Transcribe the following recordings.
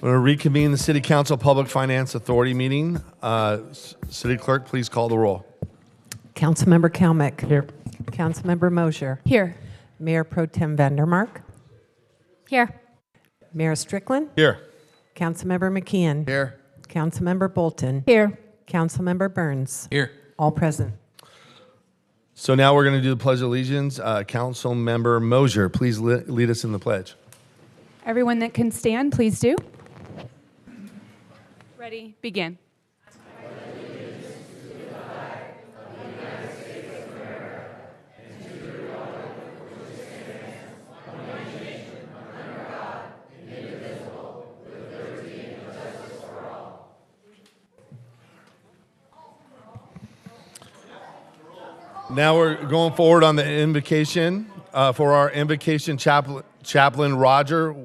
We're going to reconvene the City Council Public Finance Authority meeting. City Clerk, please call the roll. Councilmember Kalmick. Here. Councilmember Mosier. Here. Mayor Pro Tem Vandermark. Here. Mayor Strickland. Here. Councilmember McKeon. Here. Councilmember Bolton. Here. Councilmember Burns. Here. All present. So now we're going to do the Pledge of Allegiance. Councilmember Mosier, please lead us in the pledge. Everyone that can stand, please do. Ready, begin. Now we're going forward on the invocation for our invocation chaplain Roger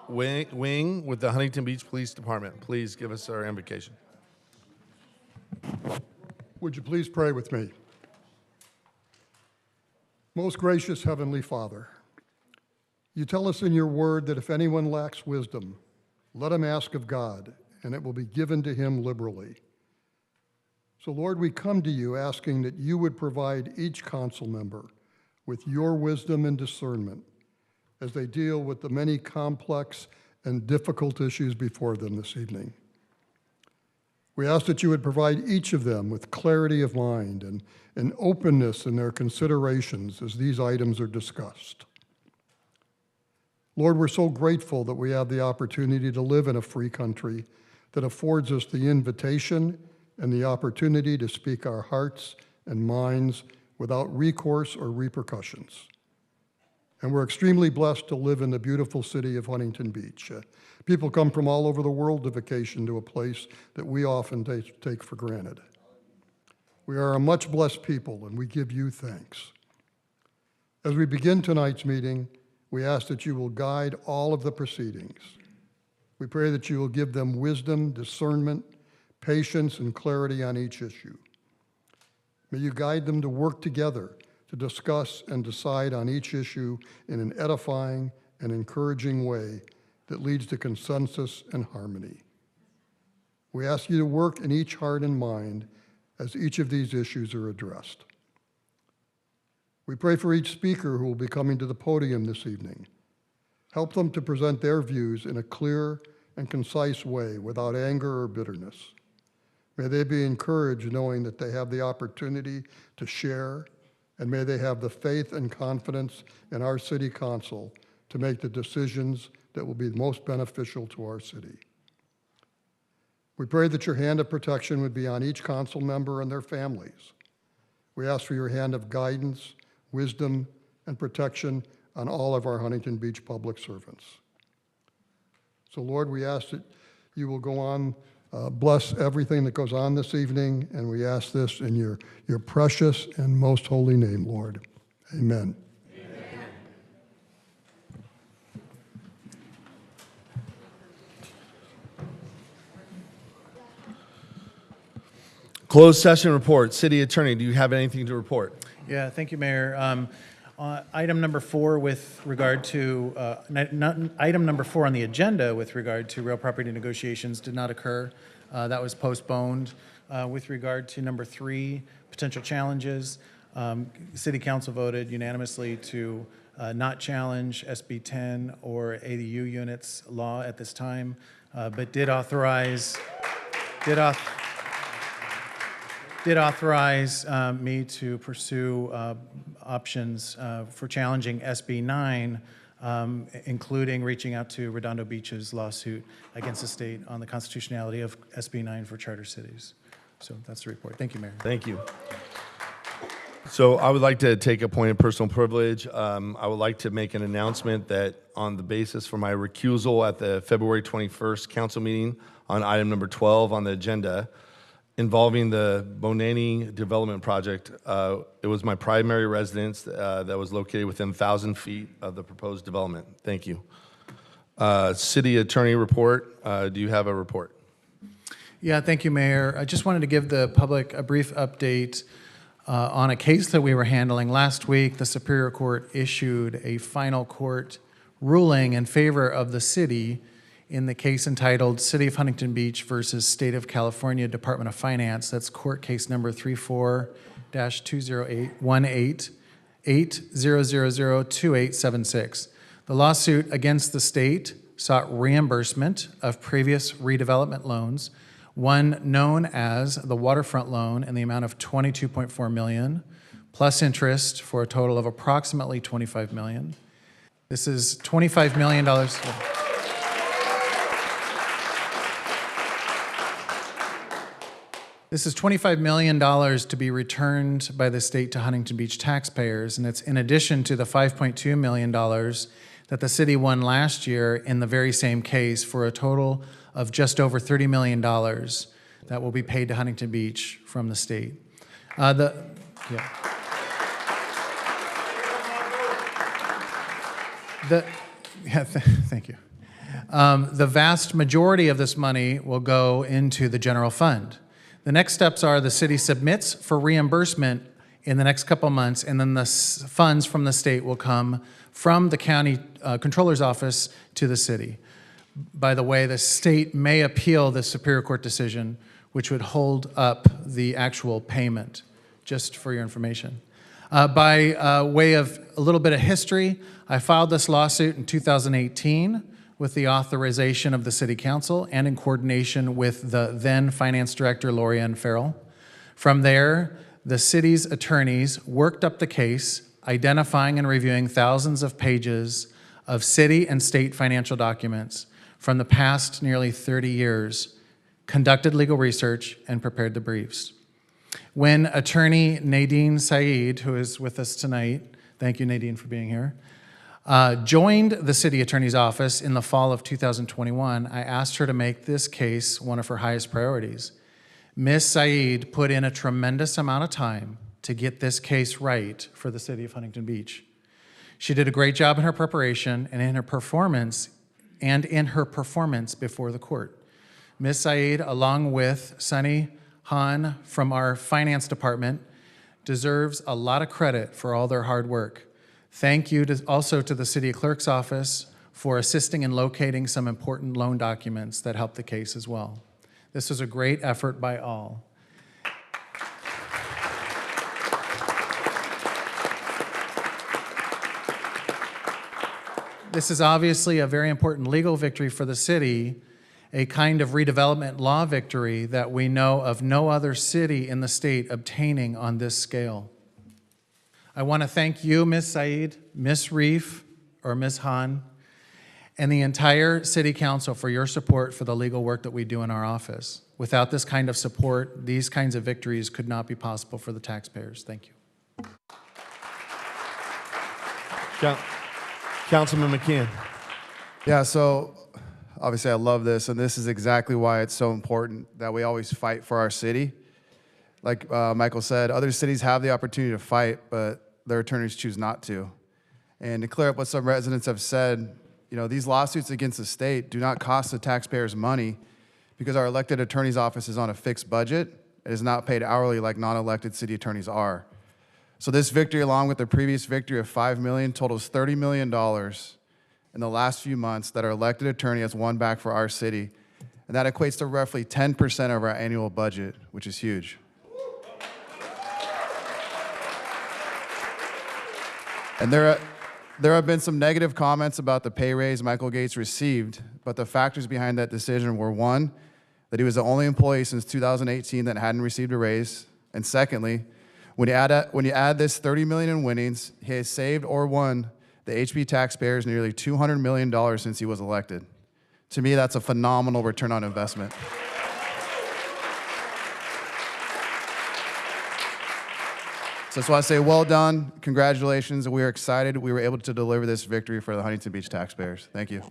Wing with the Huntington Beach Police Department. Please give us our invocation. Would you please pray with me? Most gracious Heavenly Father, you tell us in your word that if anyone lacks wisdom, let him ask of God, and it will be given to him liberally. So, Lord, we come to you asking that you would provide each council member with your wisdom and discernment as they deal with the many complex and difficult issues before them this evening. We ask that you would provide each of them with clarity of mind and openness in their considerations as these items are discussed. Lord, we're so grateful that we have the opportunity to live in a free country that affords us the invitation and the opportunity to speak our hearts and minds without recourse or repercussions. And we're extremely blessed to live in the beautiful city of Huntington Beach. People come from all over the world to vacation to a place that we often take for granted. We are a much blessed people, and we give you thanks. As we begin tonight's meeting, we ask that you will guide all of the proceedings. We pray that you will give them wisdom, discernment, patience, and clarity on each issue. May you guide them to work together to discuss and decide on each issue in an edifying and encouraging way that leads to consensus and harmony. We ask you to work in each heart and mind as each of these issues are addressed. We pray for each speaker who will be coming to the podium this evening. Help them to present their views in a clear and concise way without anger or bitterness. May they be encouraged knowing that they have the opportunity to share, and may they have the faith and confidence in our city council to make the decisions that will be most beneficial to our city. We pray that your hand of protection would be on each council member and their families. We ask for your hand of guidance, wisdom, and protection on all of our Huntington Beach public servants. So, Lord, we ask that you will go on, bless everything that goes on this evening, and we ask this in your precious and most holy name, Lord. Amen. Amen. Closed session report. City Attorney, do you have anything to report? Yeah, thank you, Mayor. Item number 4 with regard to, item number 4 on the agenda with regard to real property negotiations did not occur. That was postponed. With regard to number 3, potential challenges, City Council voted unanimously to not challenge SB 10 or ADU units law at this time, but did authorize me to pursue options for challenging SB 9, including reaching out to Redondo Beach's lawsuit against the state on the constitutionality of SB 9 for charter cities. So that's the report. Thank you, Mayor. Thank you. So I would like to take a point of personal privilege. I would like to make an announcement that on the basis for my recusal at the February 21st council meeting on item number 12 on the agenda, involving the Bonani Development Project. It was my primary residence that was located within 1,000 feet of the proposed development. Thank you. City Attorney report. Do you have a report? Yeah, thank you, Mayor. I just wanted to give the public a brief update on a case that we were handling. Last week, the Superior Court issued a final court ruling in favor of the city in the case entitled City of Huntington Beach versus State of California Department of Finance. That's court case number 34-208-18-800002876. The lawsuit against the state sought reimbursement of previous redevelopment loans, one known as the waterfront loan in the amount of $22.4 million, plus interest for a total of approximately $25 million. This is $25 million. This is $25 million to be returned by the state to Huntington Beach taxpayers, and it's in addition to the $5.2 million that the city won last year in the very same case, for a total of just over $30 million that will be paid to Huntington Beach from the state. Thank you. The vast majority of this money will go into the general fund. The next steps are the city submits for reimbursement in the next couple months, and then the funds from the state will come from the county controller's office to the city. By the way, the state may appeal the Superior Court decision, which would hold up the actual payment, just for your information. By way of a little bit of history, I filed this lawsuit in 2018 with the authorization of the City Council and in coordination with the then Finance Director, Lorianne Farrell. From there, the city's attorneys worked up the case, identifying and reviewing thousands of pages of city and state financial documents from the past nearly 30 years, conducted legal research, and prepared the briefs. When attorney Nadine Saeed, who is with us tonight, thank you, Nadine, for being here, joined the city attorney's office in the fall of 2021, I asked her to make this case one of her highest priorities. Ms. Saeed put in a tremendous amount of time to get this case right for the city of Huntington Beach. She did a great job in her preparation and in her performance before the court. Ms. Saeed, along with Sunny Han from our finance department, deserves a lot of credit for all their hard work. Thank you also to the city clerk's office for assisting in locating some important loan documents that helped the case as well. This was a great effort by all. This is obviously a very important legal victory for the city, a kind of redevelopment law victory that we know of no other city in the state obtaining on this scale. I want to thank you, Ms. Saeed, Ms. Reef, or Ms. Han, and the entire City Council for your support for the legal work that we do in our office. Without this kind of support, these kinds of victories could not be possible for the taxpayers. Thank you. Councilman McKeon. Yeah, so obviously I love this, and this is exactly why it's so important that we always fight for our city. Like Michael said, other cities have the opportunity to fight, but their attorneys choose not to. And to clear up what some residents have said, you know, these lawsuits against the state do not cost the taxpayers money because our elected attorney's office is on a fixed budget. It is not paid hourly like non-elected city attorneys are. So this victory, along with the previous victory of $5 million, totals $30 million in the last few months that our elected attorney has won back for our city. And that equates to roughly 10% of our annual budget, which is huge. And there have been some negative comments about the pay raise Michael Gates received, but the factors behind that decision were, one, that he was the only employee since 2018 that hadn't received a raise, and secondly, when you add this $30 million in winnings, he has saved or won the HB taxpayers nearly $200 million since he was elected. To me, that's a phenomenal return on investment. So that's why I say well done, congratulations, we are excited we were able to deliver this victory for the Huntington Beach taxpayers. Thank you.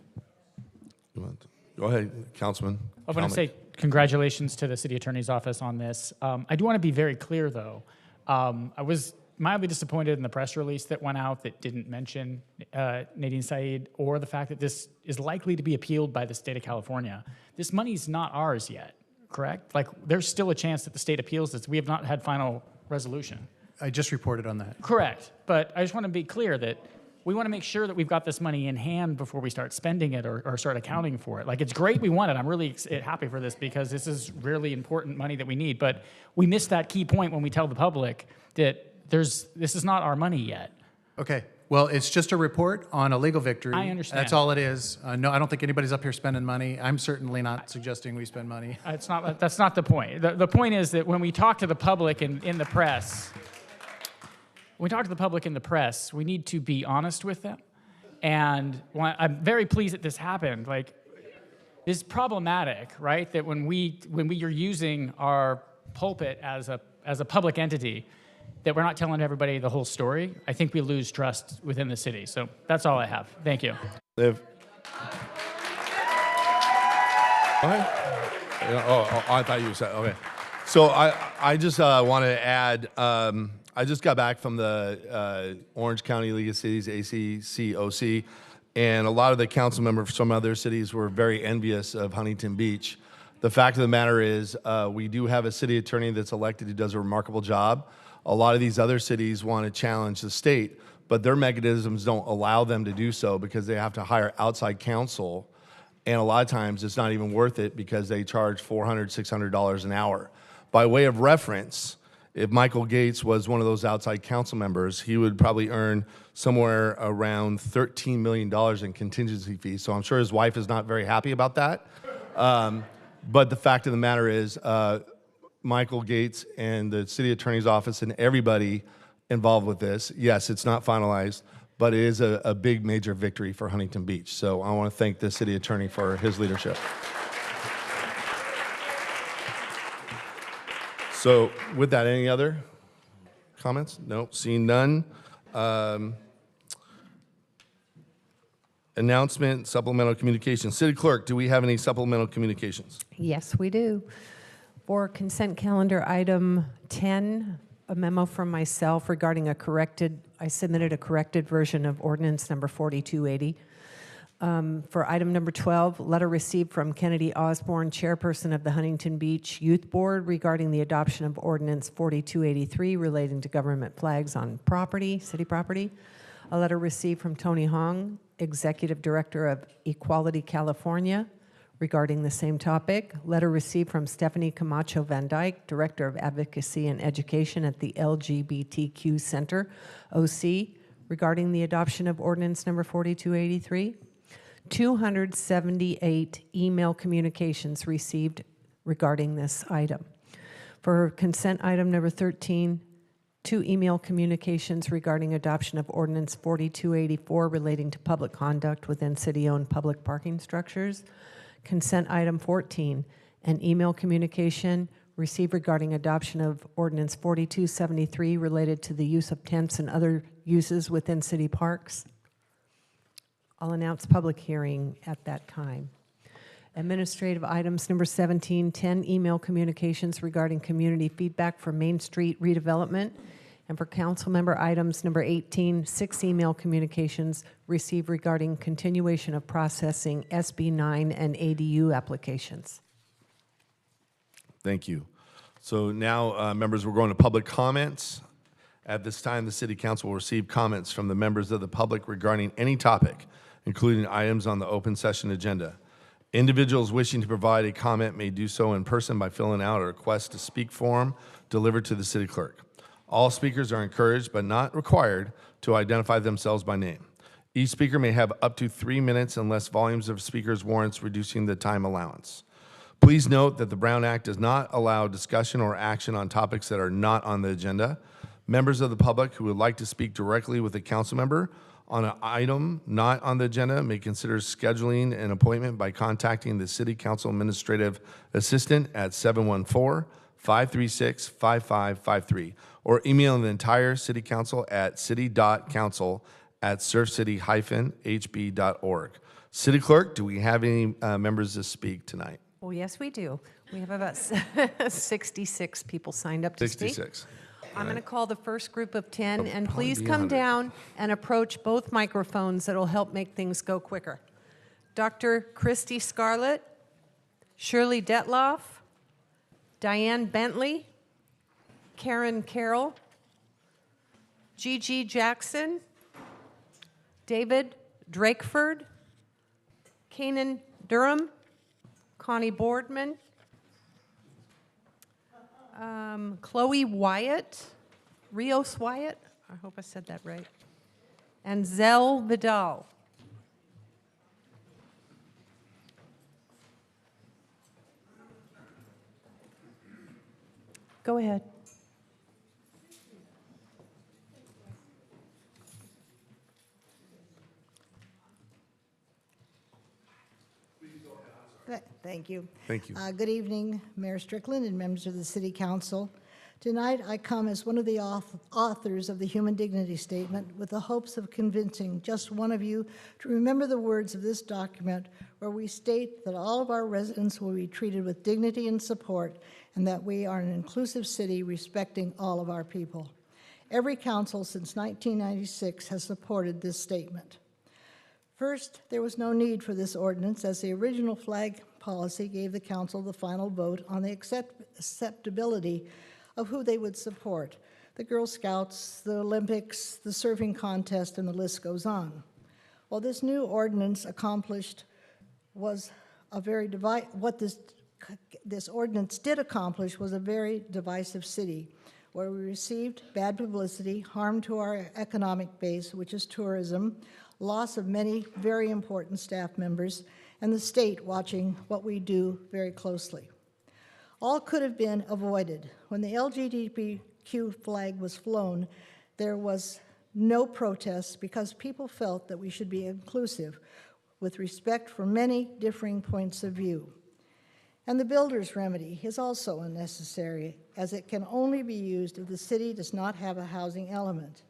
Go ahead, Councilman. I want to say congratulations to the city attorney's office on this. I do want to be very clear, though. I was mildly disappointed in the press release that went out that didn't mention Nadine Saeed or the fact that this is likely to be appealed by the state of California. This money's not ours yet, correct? Like, there's still a chance that the state appeals this. We have not had final resolution. I just reported on that. Correct. But I just want to be clear that we want to make sure that we've got this money in hand before we start spending it or start accounting for it. Like, it's great we want it. I'm really happy for this because this is really important money that we need. But we miss that key point when we tell the public that this is not our money yet. Okay, well, it's just a report on a legal victory. I understand. That's all it is. No, I don't think anybody's up here spending money. I'm certainly not suggesting we spend money. That's not the point. The point is that when we talk to the public in the press, we need to be honest with them. And I'm very pleased that this happened. Like, this is problematic, right? That when we are using our pulpit as a public entity, that we're not telling everybody the whole story. I think we lose trust within the city. So that's all I have. Thank you. What? I thought you said, okay. So I just want to add, I just got back from the Orange County League of Cities, ACCOC, and a lot of the council members from other cities were very envious of Huntington Beach. The fact of the matter is, we do have a city attorney that's elected who does a remarkable job. A lot of these other cities want to challenge the state, but their mechanisms don't allow them to do so because they have to hire outside counsel. And a lot of times it's not even worth it because they charge $400, $600 an hour. By way of reference, if Michael Gates was one of those outside council members, he would probably earn somewhere around $13 million in contingency fees. So I'm sure his wife is not very happy about that. But the fact of the matter is, Michael Gates and the city attorney's office and everybody involved with this, yes, it's not finalized, but it is a big major victory for Huntington Beach. So I want to thank the city attorney for his leadership. So with that, any other comments? No, seeing none. Announcement, supplemental communications. City Clerk, do we have any supplemental communications? Yes, we do. For consent calendar item 10, a memo from myself regarding I submitted a corrected version of ordinance number 4280. For item number 12, letter received from Kennedy Osborne, chairperson of the Huntington Beach Youth Board, regarding the adoption of ordinance 4283 relating to government flags on property, city property. A letter received from Tony Hong, executive director of Equality California, regarding the same topic. Letter received from Stephanie Camacho Van Dyke, Director of Advocacy and Education at the LGBTQ Center, OC, regarding the adoption of ordinance number 4283. 278 email communications received regarding this item. For consent item number 13, 2 email communications regarding adoption of ordinance 4284 relating to public conduct within city-owned public parking structures. Consent item 14, an email communication received regarding adoption of ordinance 4273 related to the use of tents and other uses within city parks. I'll announce public hearing at that time. Administrative items number 17, 10 email communications regarding community feedback for Main Street redevelopment. And for council member items number 18, 6 email communications received regarding continuation of processing SB 9 and ADU applications. Thank you. So now, members, we're going to public comments. At this time, the City Council will receive comments from the members of the public regarding any topic, including items on the open session agenda. Individuals wishing to provide a comment may do so in person by filling out a request to speak form delivered to the City Clerk. All speakers are encouraged but not required to identify themselves by name. Each speaker may have up to 3 minutes unless volumes of speakers warrants reducing the time allowance. Please note that the Brown Act does not allow discussion or action on topics that are not on the agenda. Members of the public who would like to speak directly with a council member on an item not on the agenda may consider scheduling an appointment by contacting the City Council Administrative Assistant at 714-536-5553 or emailing the entire City Council at city.council@surfcity-hb.org. City Clerk, do we have any members to speak tonight? Well, yes, we do. We have about 66 people signed up to speak. 66. I'm going to call the first group of 10, and probably please be come 100. down and approach both microphones. That'll help make things go quicker. Dr. Christy Scarlett, Shirley Detloff, Diane Bentley, Karen Carroll, Gigi Jackson, David Drakeford, Kanan Durham, Connie Boardman, Chloe Wyatt, Rios Wyatt, I hope I said that right, and Zell Vidal. Go ahead. Thank you. Thank you. Good evening, Mayor Strickland and members of the City Council. Tonight, I come as one of the authors of the Human Dignity Statement with the hopes of convincing just one of you to remember the words of this document where we state that all of our residents will be treated with dignity and support and that we are an inclusive city respecting all of our people. Every council since 1996 has supported this statement. First, there was no need for this ordinance as the original flag policy gave the council the final vote on the acceptability of who they would support. The Girl Scouts, the Olympics, the surfing contest, and the list goes on. Well, this new ordinance accomplished was a very what this ordinance did accomplish was a very divisive city where we received bad publicity, harm to our economic base, which is tourism, loss of many very important staff members, and the state watching what we do very closely. All could have been avoided. When the LGBTQ flag was flown, there was no protest because people felt that we should be inclusive with respect for many differing points of view. And the builder's remedy is also unnecessary, as it can only be used if the city does not have a housing element.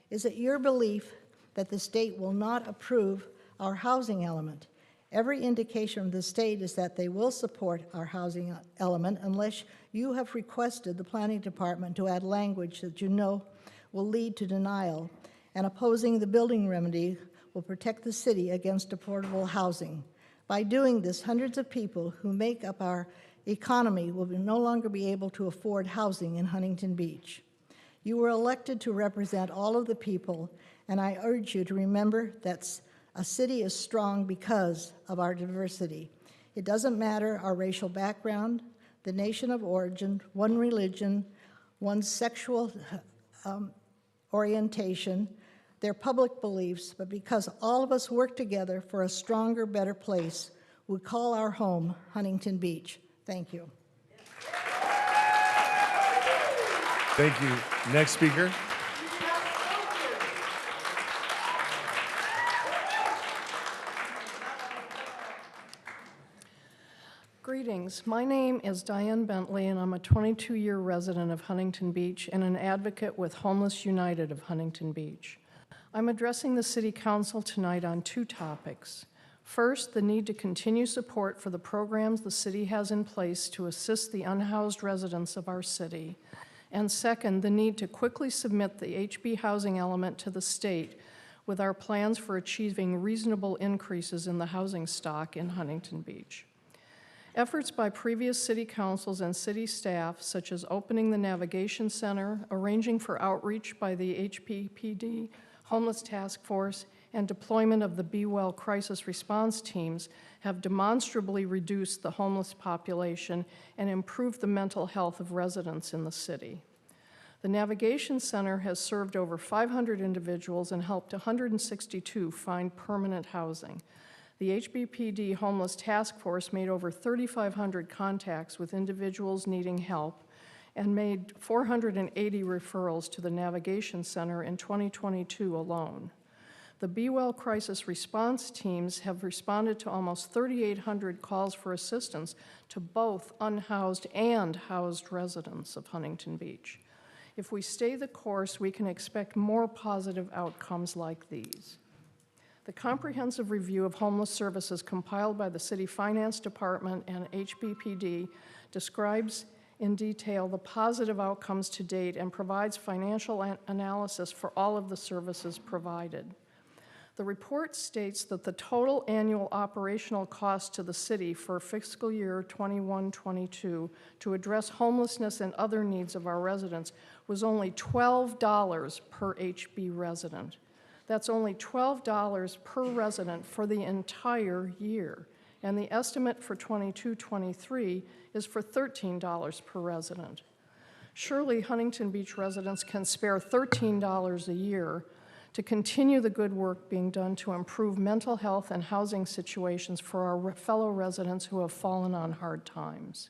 Is it your belief that the state will not approve our housing element? Every indication from the state is that they will support our housing element unless you have requested the planning department to add language that you know will lead to denial, and opposing the building remedy will protect the city against affordable housing. By doing this, hundreds of people who make up our economy will no longer be able to afford housing in Huntington Beach. You were elected to represent all of the people, and I urge you to remember that a city is strong because of our diversity. It doesn't matter our racial background, the nation of origin, one religion, one's sexual orientation, their public beliefs, but because all of us work together for a stronger, better place, we call our home Huntington Beach. Thank you. Thank you. Next speaker. Greetings. My name is Diane Bentley, and I'm a 22-year resident of Huntington Beach and an advocate with Homeless United of Huntington Beach. I'm addressing the City Council tonight on two topics. First, the need to continue support for the programs the city has in place to assist the unhoused residents of our city. And second, the need to quickly submit the HB housing element to the state with our plans for achieving reasonable increases in the housing stock in Huntington Beach. Efforts by previous city councils and city staff, such as opening the Navigation Center, arranging for outreach by the HPPD Homeless Task Force, and deployment of the Be Well crisis response teams have demonstrably reduced the homeless population and improved the mental health of residents in the city. The Navigation Center has served over 500 individuals and helped 162 find permanent housing. The HBPD Homeless Task Force made over 3,500 contacts with individuals needing help and made 480 referrals to the Navigation Center in 2022 alone. The Be Well crisis response teams have responded to almost 3,800 calls for assistance to both unhoused and housed residents of Huntington Beach. If we stay the course, we can expect more positive outcomes like these. The comprehensive review of homeless services compiled by the City Finance Department and HBPD describes in detail the positive outcomes to date and provides financial analysis for all of the services provided. The report states that the total annual operational cost to the city for fiscal year 21-22 to address homelessness and other needs of our residents was only $12 per HB resident. That's only $12 per resident for the entire year. And the estimate for 22-23 is for $13 per resident. Surely Huntington Beach residents can spare $13 a year to continue the good work being done to improve mental health and housing situations for our fellow residents who have fallen on hard times.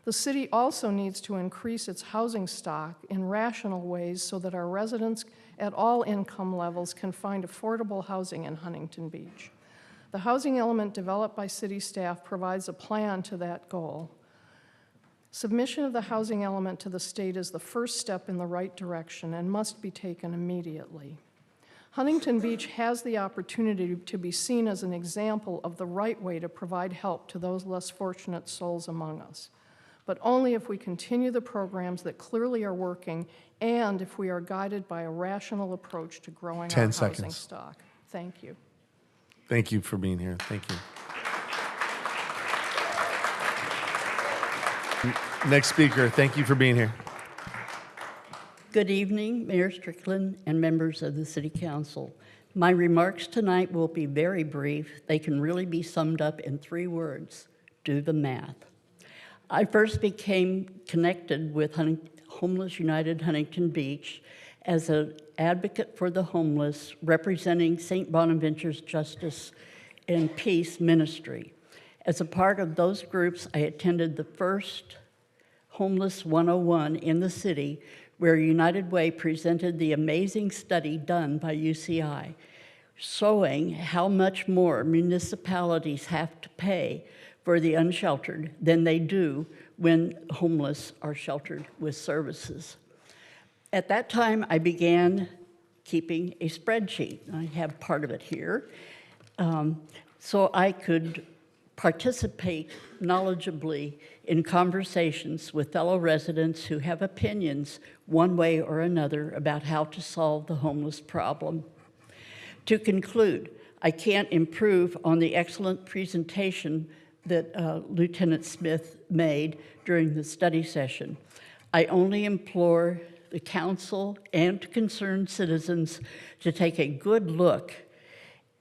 The city also needs to increase its housing stock in rational ways so that our residents at all income levels can find affordable housing in Huntington Beach. The housing element developed by city staff provides a plan to that goal. Submission of the housing element to the state is the first step in the right direction and must be taken immediately. Huntington Beach has the opportunity to be seen as an example of the right way to provide help to those less fortunate souls among us, but only if we continue the programs that clearly are working and if we are guided by a rational approach to growing 10 our housing seconds. stock. Thank you. Thank you for being here. Thank you. Next speaker, thank you for being here. Good evening, Mayor Strickland and members of the City Council. My remarks tonight will be very brief. They can really be summed up in 3 words: do the math. I first became connected with Homeless United Huntington Beach as an advocate for the homeless, representing St. Bonaventure's Justice and Peace Ministry. As a part of those groups, I attended the first Homeless 101 in the city, where United Way presented the amazing study done by UCI, showing how much more municipalities have to pay for the unsheltered than they do when homeless are sheltered with services. At that time, I began keeping a spreadsheet. I have part of it here, so I could participate knowledgeably in conversations with fellow residents who have opinions one way or another about how to solve the homeless problem. To conclude, I can't improve on the excellent presentation that Lieutenant Smith made during the study session. I only implore the council and concerned citizens to take a good look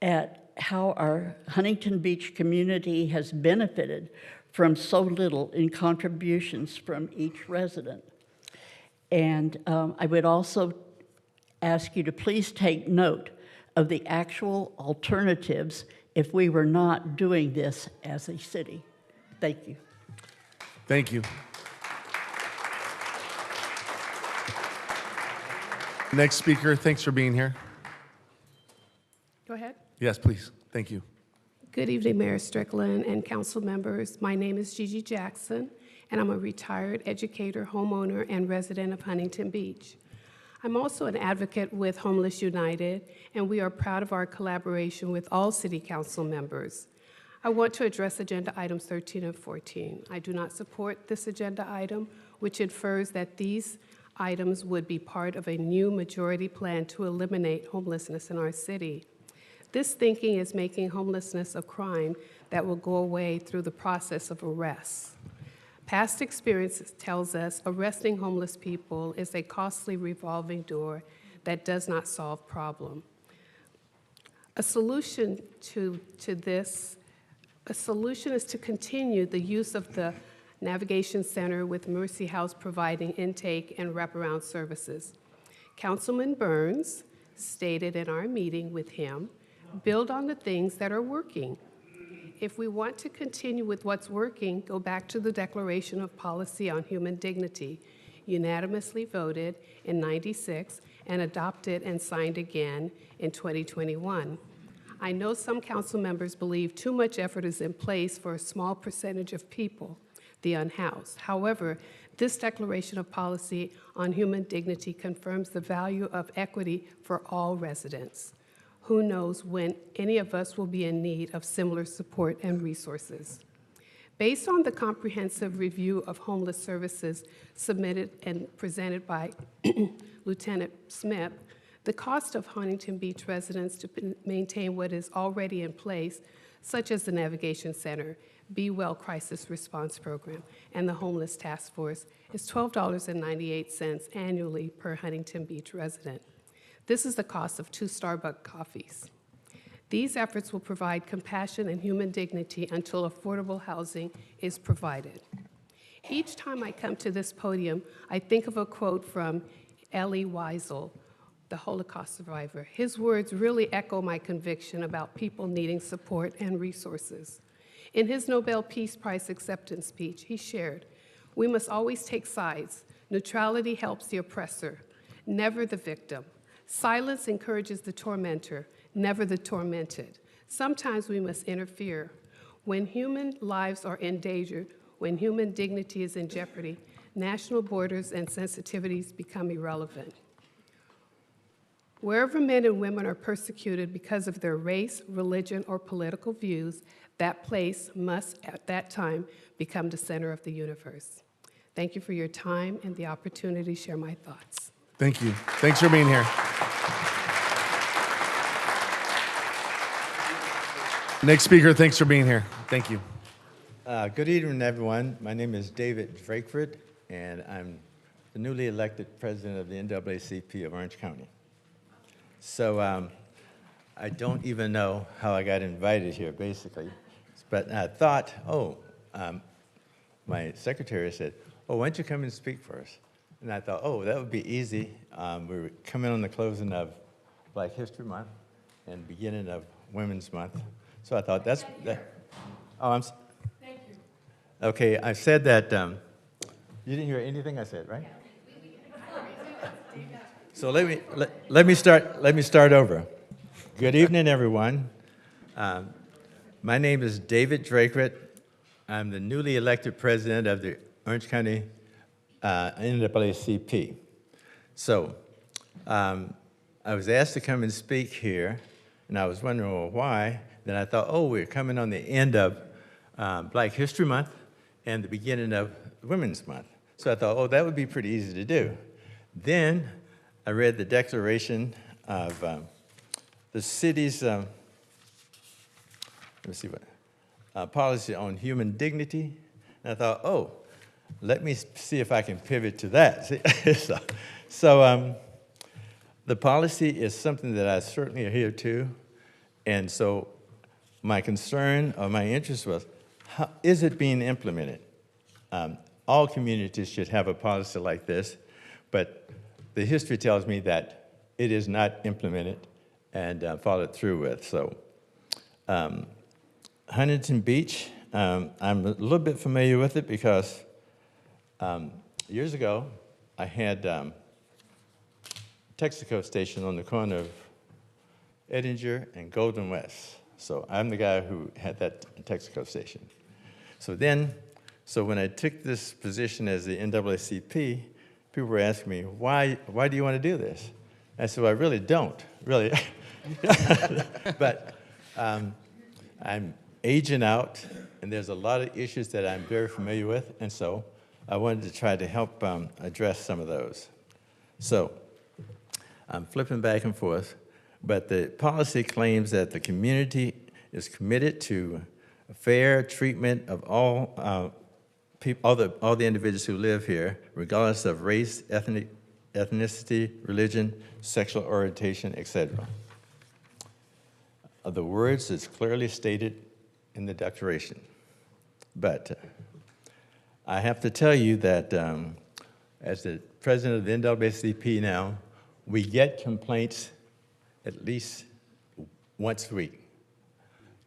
at how our Huntington Beach community has benefited from so little in contributions from each resident. And I would also ask you to please take note of the actual alternatives if we were not doing this as a city. Thank you. Thank you. Next speaker, thanks for being here. Go ahead. Yes, please. Thank you. Good evening, Mayor Strickland and council members. My name is Gigi Jackson, and I'm a retired educator, homeowner, and resident of Huntington Beach. I'm also an advocate with Homeless United, and we are proud of our collaboration with all city council members. I want to address agenda items 13 and 14. I do not support this agenda item, which infers that these items would be part of a new majority plan to eliminate homelessness in our city. This thinking is making homelessness a crime that will go away through the process of arrests. Past experience tells us arresting homeless people is a costly revolving door that does not solve problem. A solution is to continue the use of the Navigation Center with Mercy House providing intake and wraparound services. Councilman Burns stated in our meeting with him, build on the things that are working. If we want to continue with what's working, go back to the Declaration of Policy on Human Dignity, unanimously voted in '96 and adopted and signed again in 2021. I know some council members believe too much effort is in place for a small percentage of people, the unhoused. However, this Declaration of Policy on Human Dignity confirms the value of equity for all residents. Who knows when any of us will be in need of similar support and resources. Based on the comprehensive review of homeless services submitted and presented by Lieutenant Smith, the cost of Huntington Beach residents to maintain what is already in place, such as the Navigation Center, Be Well Crisis Response Program, and the Homeless Task Force, is $12.98 annually per Huntington Beach resident. This is the cost of 2 Starbucks coffees. These efforts will provide compassion and human dignity until affordable housing is provided. Each time I come to this podium, I think of a quote from Elie Wiesel, the Holocaust survivor. His words really echo my conviction about people needing support and resources. In his Nobel Peace Prize acceptance speech, he shared, "We must always take sides. Neutrality helps the oppressor, never the victim. Silence encourages the tormentor, never the tormented. Sometimes we must interfere. When human lives are endangered, when human dignity is in jeopardy, national borders and sensitivities become irrelevant. Wherever men and women are persecuted because of their race, religion, or political views, that place must, at that time, become the center of the universe." Thank you for your time and the opportunity to share my thoughts. Thank you. Thanks for being here. Next speaker, thanks for being here. Thank you. Good evening, everyone. My name is David Drakeford, and I'm the newly elected president of the NAACP of Orange County. So I don't even know how I got invited here, basically. But I thought, my secretary said, "Oh, why don't you come and speak for us?" And I thought, oh, that would be easy. We were coming on the closing of Black History Month and beginning of Women's Month. So I thought that. Oh, thank you. Okay, I said that. You didn't hear anything I said, right? So let me start over. Good evening, everyone. My name is David Drakeford. I'm the newly elected president of the Orange County NAACP. So I was asked to come and speak here, and I was wondering, well, why? Then I thought, we're coming on the end of Black History Month and the beginning of Women's Month. So I thought, that would be pretty easy to do. Then I read the declaration of the city's policy on human dignity, and I thought, let me see if I can pivot to that. So the policy is something that I certainly adhere to, and so my concern or my interest was, how is it being implemented? All communities should have a policy like this, but the history tells me that it is not implemented and followed through with. So Huntington Beach, I'm a little bit familiar with it because years ago, I had a Texaco station on the corner of Edinger and Golden West. So I'm the guy who had that Texaco station. So when I took this position as the NAACP, people were asking me, why do you want to do this? I said, well, I really don't, really. But I'm aging out, and there's a lot of issues that I'm very familiar with, and so I wanted to try to help address some of those. So I'm flipping back and forth, but the policy claims that the community is committed to fair treatment of all the individuals who live here, regardless of race, ethnicity, religion, sexual orientation, etc. The words is clearly stated in the declaration, but I have to tell you that as the president of the NAACP now, we get complaints at least once a week.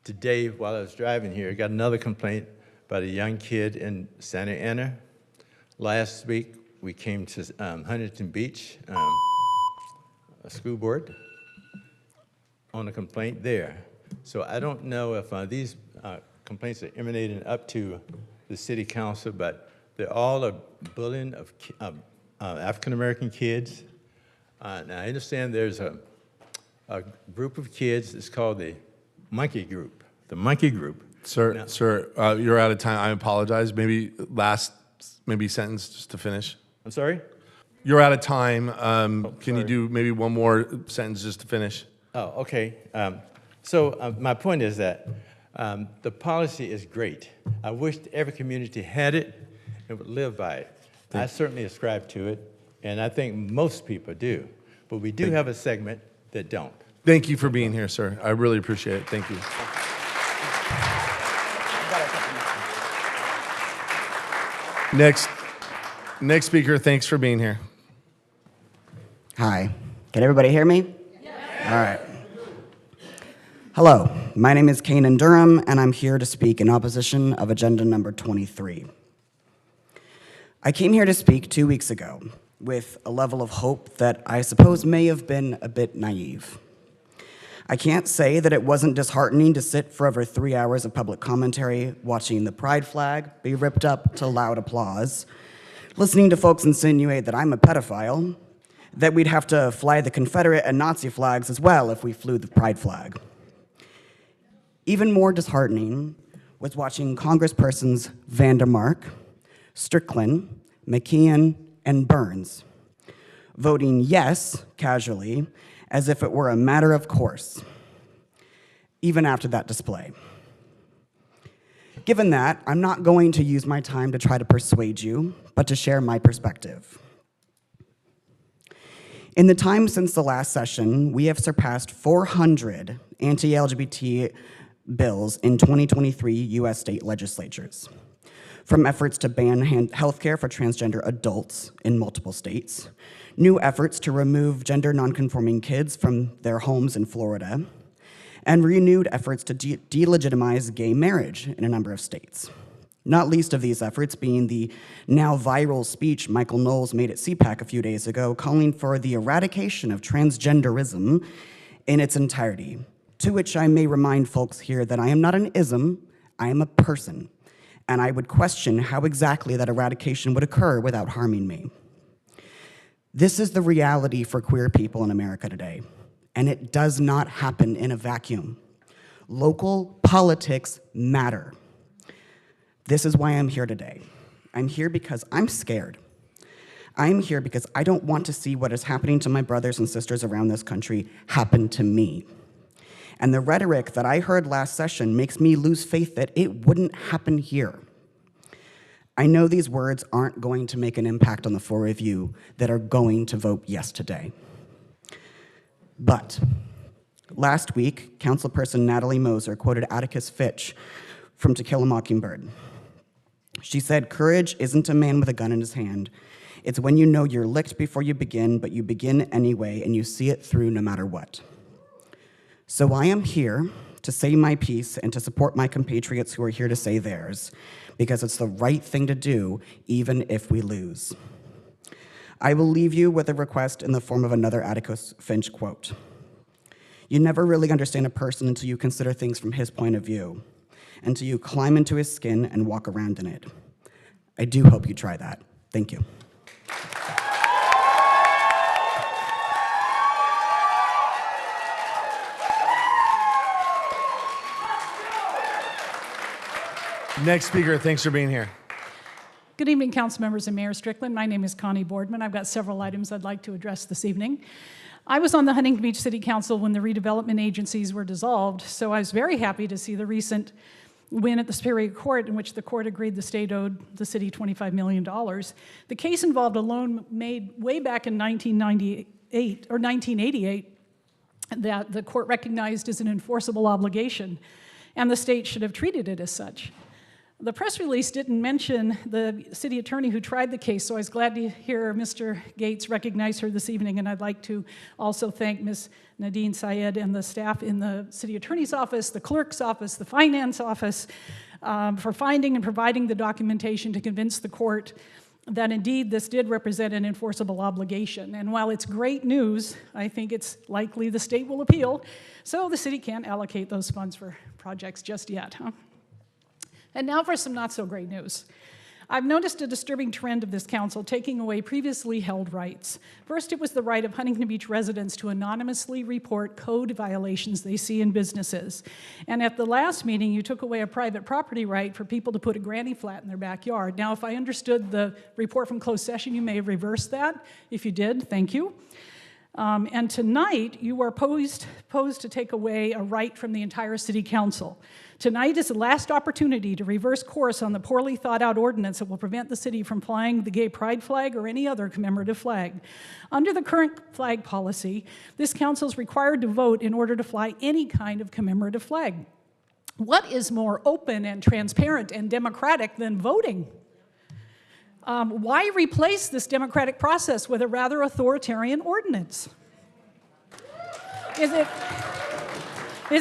Today, while I was driving here, I got another complaint about a young kid in Santa Ana. Last week, we came to Huntington Beach, a school board, on a complaint there. So I don't know if these complaints are emanating up to the city council, but they're all a bullying of African-American kids. Now, I understand there's a group of kids, it's called the Monkey Group, Sir, you're out of time. I apologize. Maybe last sentence just to finish. I'm sorry? You're out of time. Can you do maybe one more sentence just to finish? Oh, okay. So my point is that the policy is great. I wish every community had it and would live by it. I certainly ascribe to it, and I think most people do. but we do have a segment that don't. Thank you for being here, sir. I really appreciate it. Thank you. Next speaker, thanks for being here. Hi. Can everybody hear me? All right. Hello. My name is Kanan Durham, and I'm here to speak in opposition of agenda number 23. I came here to speak 2 weeks ago with a level of hope that I suppose may have been a bit naive. I can't say that it wasn't disheartening to sit for over 3 hours of public commentary, watching the pride flag be ripped up to loud applause, listening to folks insinuate that I'm a pedophile, that we'd have to fly the Confederate and Nazi flags as well if we flew the pride flag. Even more disheartening was watching Congresspersons Vandermark, Strickland, McKeon, and Burns voting yes, casually, as if it were a matter of course, even after that display. Given that, I'm not going to use my time to try to persuade you, but to share my perspective. In the time since the last session, we have surpassed 400 anti-LGBT bills in 2023 US state legislatures. From efforts to ban healthcare for transgender adults in multiple states, new efforts to remove gender nonconforming kids from their homes in Florida, and renewed efforts to delegitimize gay marriage in a number of states. Not least of these efforts being the now viral speech Michael Knowles made at CPAC a few days ago, calling for the eradication of transgenderism in its entirety, to which I may remind folks here that I am not an ism, I am a person, and I would question how exactly that eradication would occur without harming me. This is the reality for queer people in America today, and it does not happen in a vacuum. Local politics matter. This is why I'm here today. I'm here because I'm scared. I'm here because I don't want to see what is happening to my brothers and sisters around this country happen to me. And the rhetoric that I heard last session makes me lose faith that it wouldn't happen here. I know these words aren't going to make an impact on the four of you that are going to vote yes today. But last week, Councilperson Natalie Moser quoted Atticus Finch from To Kill a Mockingbird. She said, "Courage isn't a man with a gun in his hand. It's when you know you're licked before you begin, but you begin anyway and you see it through no matter what." So I am here to say my piece and to support my compatriots who are here to say theirs, because it's the right thing to do, even if we lose. I will leave you with a request in the form of another Atticus Finch quote. You never really understand a person until you consider things from his point of view, until you climb into his skin and walk around in it. I do hope you try that. Thank you. Next speaker, thanks for being here. Good evening, council members and Mayor Strickland. My name is Connie Boardman. I've got several items I'd like to address this evening. I was on the Huntington Beach City Council when the redevelopment agencies were dissolved, so I was very happy to see the recent win at the Superior Court in which the court agreed the state owed the city $25 million. The case involved a loan made way back in 1988 that the court recognized as an enforceable obligation, and the state should have treated it as such. The press release didn't mention the city attorney who tried the case, so I was glad to hear Mr. Gates recognize her this evening, and I'd like to also thank Ms. Nadine Syed and the staff in the city attorney's office, the clerk's office, the finance office, for finding and providing the documentation to convince the court that indeed this did represent an enforceable obligation. And while it's great news, I think it's likely the state will appeal, so the city can't allocate those funds for projects just yet, huh? And now for some not so great news. I've noticed a disturbing trend of this council taking away previously held rights. First, it was the right of Huntington Beach residents to anonymously report code violations they see in businesses. And at the last meeting, you took away a private property right for people to put a granny flat in their backyard. Now, if I understood the report from closed session, you may have reversed that. If you did, thank you. And tonight, you are posed to take away a right from the entire city council. Tonight is the last opportunity to reverse course on the poorly thought out ordinance that will prevent the city from flying the gay pride flag or any other commemorative flag. Under the current flag policy, this council is required to vote in order to fly any kind of commemorative flag. What is more open and transparent and democratic than voting? Why replace this democratic process with a rather authoritarian ordinance? Is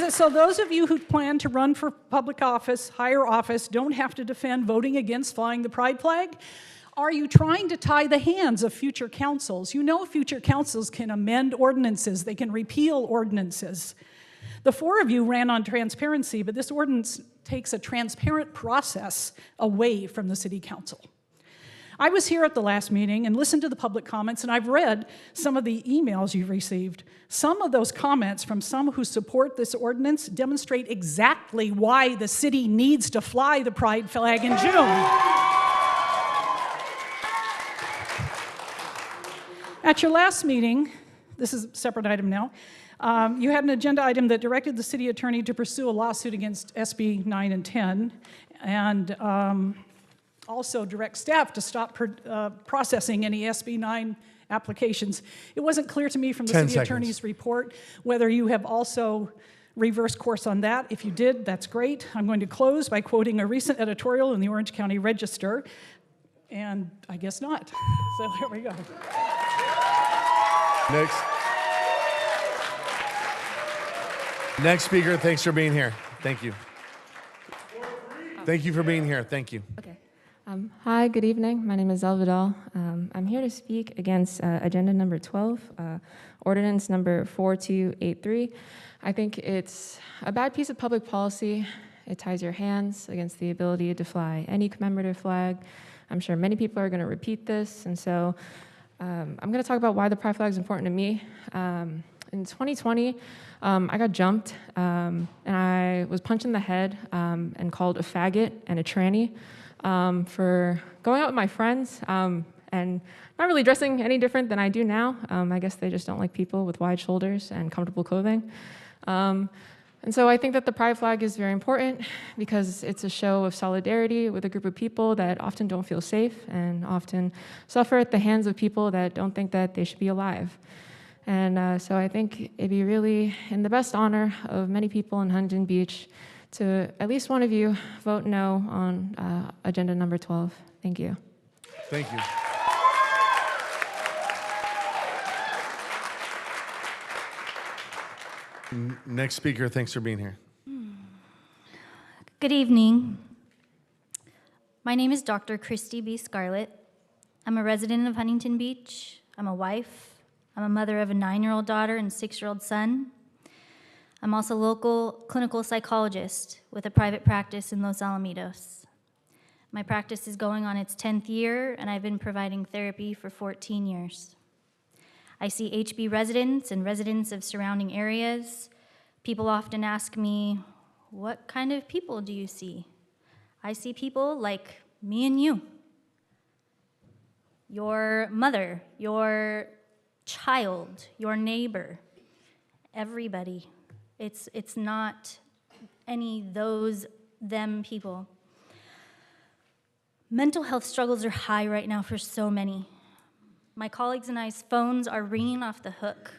it so those of you who plan to run for public office, higher office, don't have to defend voting against flying the pride flag? Are you trying to tie the hands of future councils? You know future councils can amend ordinances, they can repeal ordinances. The four of you ran on transparency, but this ordinance takes a transparent process away from the city council. I was here at the last meeting and listened to the public comments, and I've read some of the emails you've received. Some of those comments from some who support this ordinance demonstrate exactly why the city needs to fly the pride flag in June. At your last meeting, this is a separate item now, you had an agenda item that directed the city attorney to pursue a lawsuit against SB 9 and 10, and also direct staff to stop processing any SB 9 applications. It wasn't clear to me from the city attorney's report whether you have also reversed course on that. If you did, that's great. I'm going to close by quoting a recent editorial in the Orange County Register, and I guess not. So there we go. Next speaker, thanks for being here. Thank you. Thank you for being here. Thank you. Okay. Hi, good evening. My name is Elvidal. I'm here to speak against agenda number 12, ordinance number 4283. I think it's a bad piece of public policy. It ties your hands against the ability to fly any commemorative flag. I'm sure many people are going to repeat this, and so I'm going to talk about why the pride flag is important to me. In 2020, I got jumped, and I was punched in the head and called a faggot and a tranny for going out with my friends and not really dressing any different than I do now. I guess they just don't like people with wide shoulders and comfortable clothing. And so I think that the pride flag is very important because it's a show of solidarity with a group of people that often don't feel safe and often suffer at the hands of people that don't think that they should be alive. And so I think it'd be really in the best honor of many people in Huntington Beach to at least one of you vote no on agenda number 12. Thank you. Thank you. Next speaker, thanks for being here. Good evening. My name is Dr. Christy B. Scarlett. I'm a resident of Huntington Beach. I'm a wife. I'm a mother of a 9-year-old daughter and 6-year-old son. I'm also a local clinical psychologist with a private practice in Los Alamitos. My practice is going on its 10th year, and I've been providing therapy for 14 years. I see HB residents and residents of surrounding areas. People often ask me, what kind of people do you see? I see people like me and you. Your mother, your child, your neighbor, everybody. It's not any those, them people. Mental health struggles are high right now for so many. My colleagues and I's phones are ringing off the hook.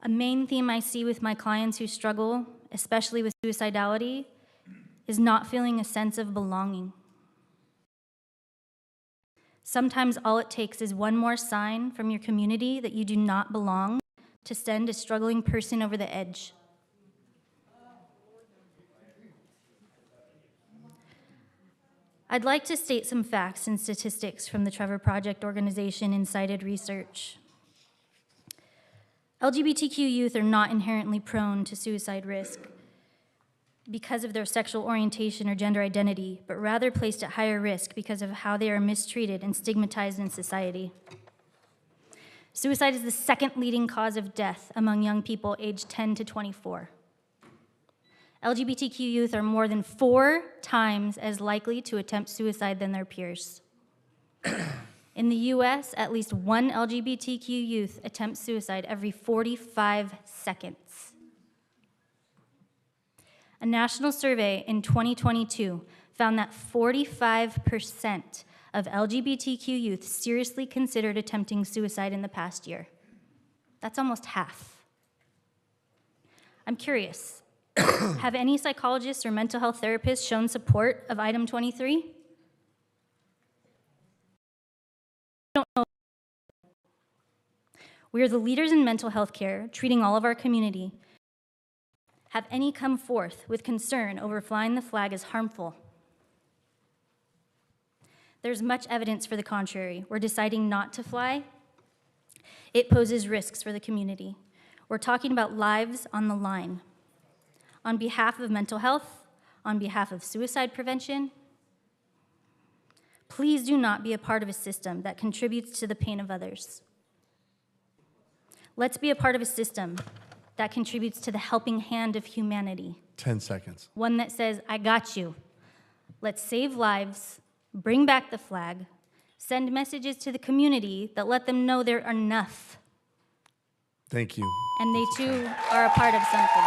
A main theme I see with my clients who struggle, especially with suicidality, is not feeling a sense of belonging. Sometimes all it takes is one more sign from your community that you do not belong to send a struggling person over the edge. I'd like to state some facts and statistics from the Trevor Project organization in cited research. LGBTQ youth are not inherently prone to suicide risk because of their sexual orientation or gender identity, but rather placed at higher risk because of how they are mistreated and stigmatized in society. Suicide is the second leading cause of death among young people aged 10 to 24. LGBTQ youth are more than 4 times as likely to attempt suicide than their peers. In the US, at least one LGBTQ youth attempts suicide every 45 seconds. A national survey in 2022 found that 45% of LGBTQ youth seriously considered attempting suicide in the past year. That's almost half. I'm curious, have any psychologists or mental health therapists shown support of item 23? Don't know. We are the leaders in mental health care, treating all of our community. Have any come forth with concern over flying the flag as harmful? There's much evidence for the contrary. We're deciding not to fly. It poses risks for the community. We're talking about lives on the line. On behalf of mental health, on behalf of suicide prevention, please do not be a part of a system that contributes to the pain of others. Let's be a part of a system that contributes to the helping hand of humanity. 10 seconds. One that says, I got you. Let's save lives, bring back the flag, send messages to the community that let them know they're enough. Thank you. And they too are a part of something.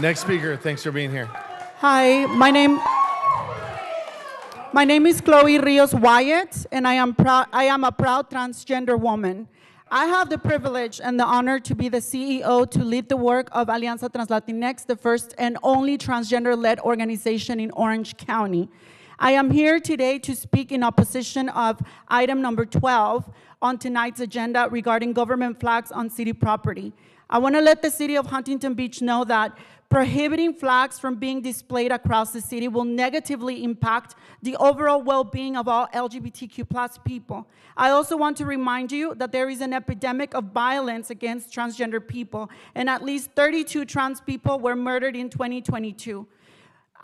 Next speaker, thanks for being here. Hi, my name is Chloe Rios Wyatt, and I am a proud transgender woman. I have the privilege and the honor to be the CEO to lead the work of Alianza Translatinx, the first and only transgender-led organization in Orange County. I am here today to speak in opposition of item number 12 on tonight's agenda regarding government flags on city property. I want to let the city of Huntington Beach know that prohibiting flags from being displayed across the city will negatively impact the overall well-being of all LGBTQ+ people. I also want to remind you that there is an epidemic of violence against transgender people, and at least 32 trans people were murdered in 2022.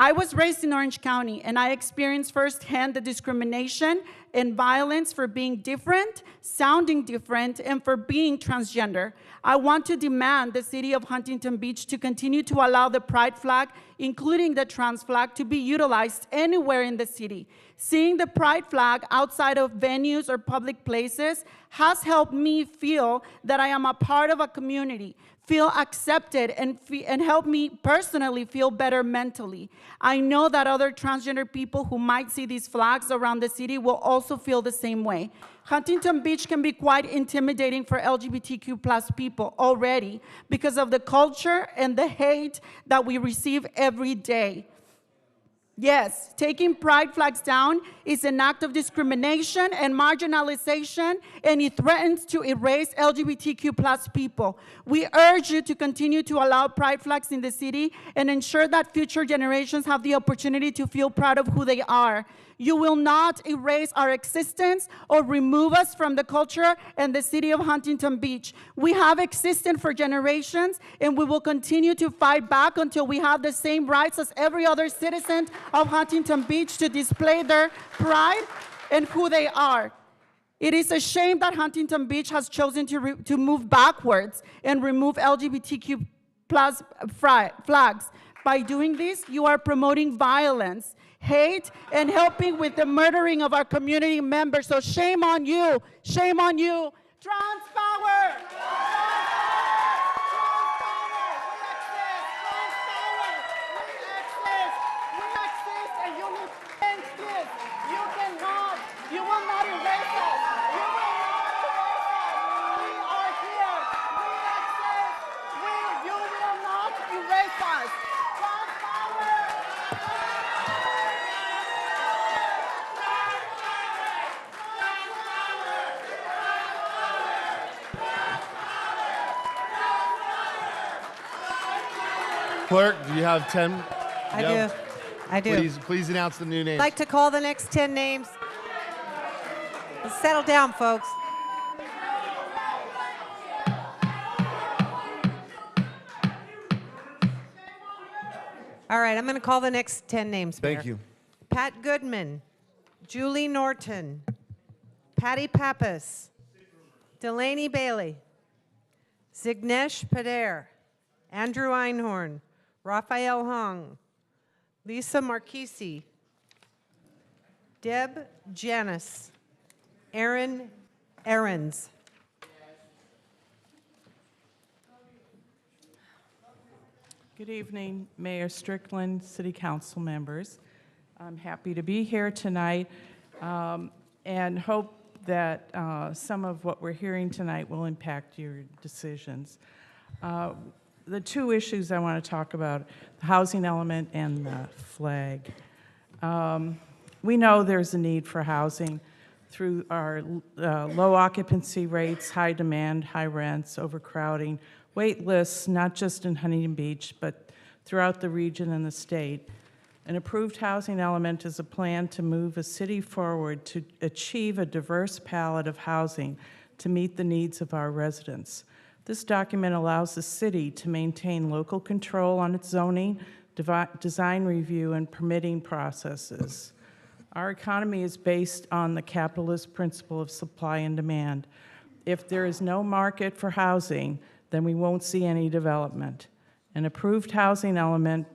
I was raised in Orange County, and I experienced firsthand the discrimination and violence for being different, sounding different, and for being transgender. I want to demand the city of Huntington Beach to continue to allow the pride flag, including the trans flag, to be utilized anywhere in the city. Seeing the pride flag outside of venues or public places has helped me feel that I am a part of a community, feel accepted, and help me personally feel better mentally. I know that other transgender people who might see these flags around the city will also feel the same way. Huntington Beach can be quite intimidating for LGBTQ+ people already because of the culture and the hate that we receive every day. Yes, taking pride flags down is an act of discrimination and marginalization, and it threatens to erase LGBTQ+ people. We urge you to continue to allow pride flags in the city and ensure that future generations have the opportunity to feel proud of who they are. You will not erase our existence or remove us from the culture and the city of Huntington Beach. We have existed for generations, and we will continue to fight back until we have the same rights as every other citizen of Huntington Beach to display their pride and who they are. It is a shame that Huntington Beach has chosen to move backwards and remove LGBTQ+ flags. By doing this, you are promoting violence, hate, and helping with the murdering of our community members. So shame on you. Shame on you. Trans power! You will not erase us. You will not erase us. We are here. We exist. You will not erase us. Trans power! Clerk, do you have 10? I do. Please announce the new names. I'd like to call the next 10 names. Settle down, folks. All right, I'm going to call the next 10 names. Thank Mayor. you. Pat Goodman, Julie Norton, Patty Pappas, Delaney Bailey, Zignesh Pader, Andrew Einhorn, Raphael Hung, Lisa Marquisi, Deb Janis, Aaron Ahrens. Good evening, Mayor Strickland, City Council members. I'm happy to be here tonight and hope that some of what we're hearing tonight will impact your decisions. The two issues I want to talk about, the housing element and the flag. We know there's a need for housing through our low occupancy rates, high demand, high rents, overcrowding, wait lists, not just in Huntington Beach, but throughout the region and the state. An approved housing element is a plan to move a city forward to achieve a diverse palette of housing to meet the needs of our residents. This document allows the city to maintain local control on its zoning, design review, and permitting processes. Our economy is based on the capitalist principle of supply and demand. If there is no market for housing, then we won't see any development. An approved housing element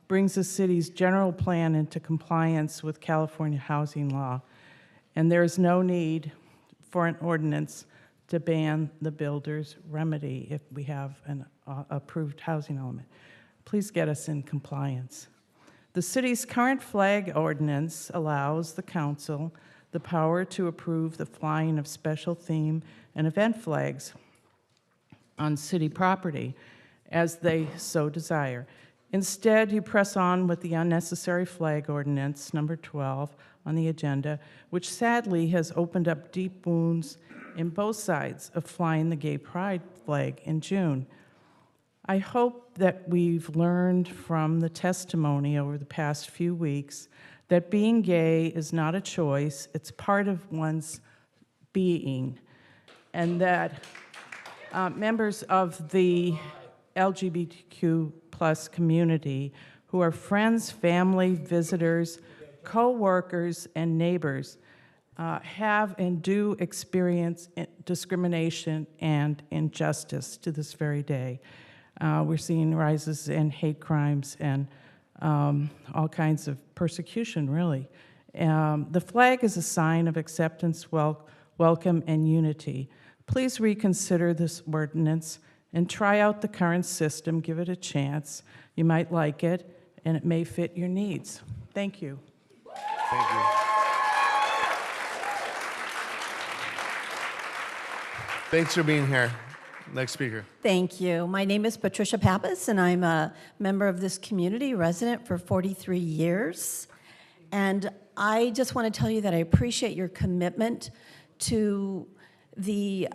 brings the city's general plan into compliance with California housing law, and there is no need for an ordinance to ban the builder's remedy if we have an approved housing element. Please get us in compliance. The city's current flag ordinance allows the council the power to approve the flying of special theme and event flags on city property as they so desire. Instead, you press on with the unnecessary flag ordinance, number 12, on the agenda, which sadly has opened up deep wounds in both sides of flying the gay pride flag in June. I hope that we've learned from the testimony over the past few weeks that being gay is not a choice, it's part of one's being, and that members of the LGBTQ plus community who are friends, family, visitors, co-workers, and neighbors have and do experience discrimination and injustice to this very day. We're seeing rises in hate crimes and all kinds of persecution, really. The flag is a sign of acceptance, welcome, and unity. Please reconsider this ordinance and try out the current system. Give it a chance. You might like it, and it may fit your needs. Thank you. Thank you. Thanks for being here. Next speaker. Thank you. My name is Patricia Pappas, and I'm a member of this community, resident for 43 years. And I just want to tell you that I appreciate your commitment to the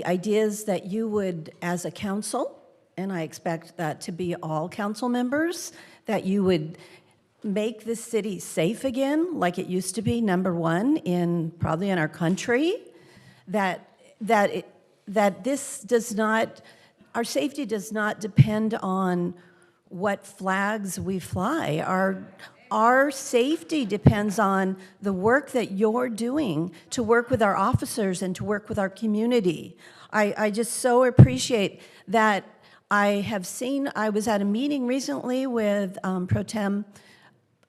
ideas that you would, as a council, and I expect that to be all council members, that you would make this city safe again, like it used to be, number one, probably in our country, that this does not, our safety does not depend on what flags we fly. Our safety depends on the work that you're doing to work with our officers and to work with our community. I just so appreciate that. I was at a meeting recently with Pro Tem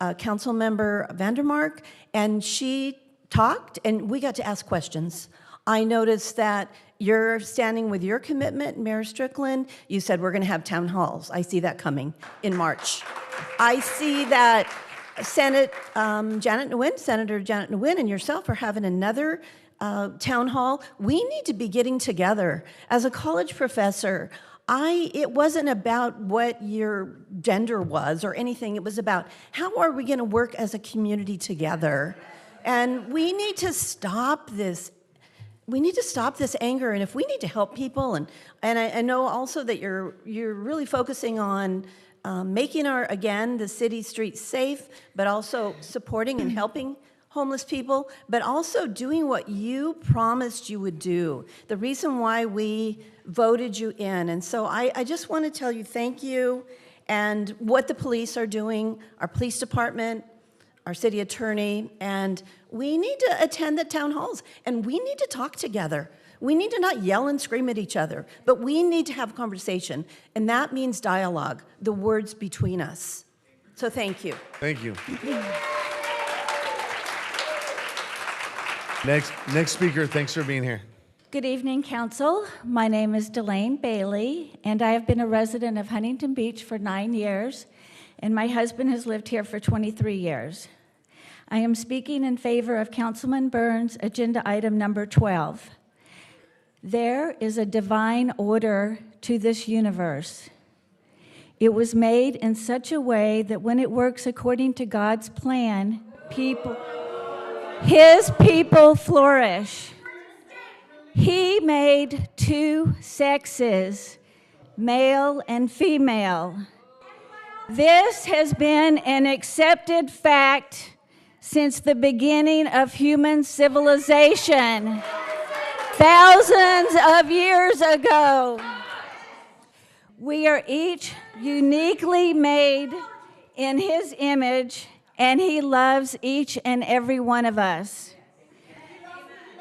Councilmember Vandermark, and she talked, and we got to ask questions. I noticed that you're standing with your commitment, Mayor Strickland. You said we're going to have town halls. I see that coming in March. I see that Senator Janet Nguyen and yourself are having another town hall. We need to be getting together. As a college professor, it wasn't about what your gender was or anything. It was about how are we going to work as a community together? And we need to stop this. We need to stop this anger, and if we need to help people, and I know also that you're really focusing on making the city streets safe, but also supporting and helping homeless people, but also doing what you promised you would do, the reason why we voted you in. And so I just want to tell you thank you, and what the police are doing, our police department, our city attorney, and we need to attend the town halls, and we need to talk together. We need to not yell and scream at each other, but we need to have conversation, and that means dialogue, the words between us. So thank you. Thank you. Next speaker, thanks for being here. Good evening, Council. My name is Delane Bailey, and I have been a resident of Huntington Beach for 9 years, and my husband has lived here for 23 years. I am speaking in favor of Councilman Burns' agenda item number 12. There is a divine order to this universe. It was made in such a way that when it works according to God's plan, His people flourish. He made two sexes, male and female. This has been an accepted fact since the beginning of human civilization, thousands of years ago. We are each uniquely made in His image, and He loves each and every one of us.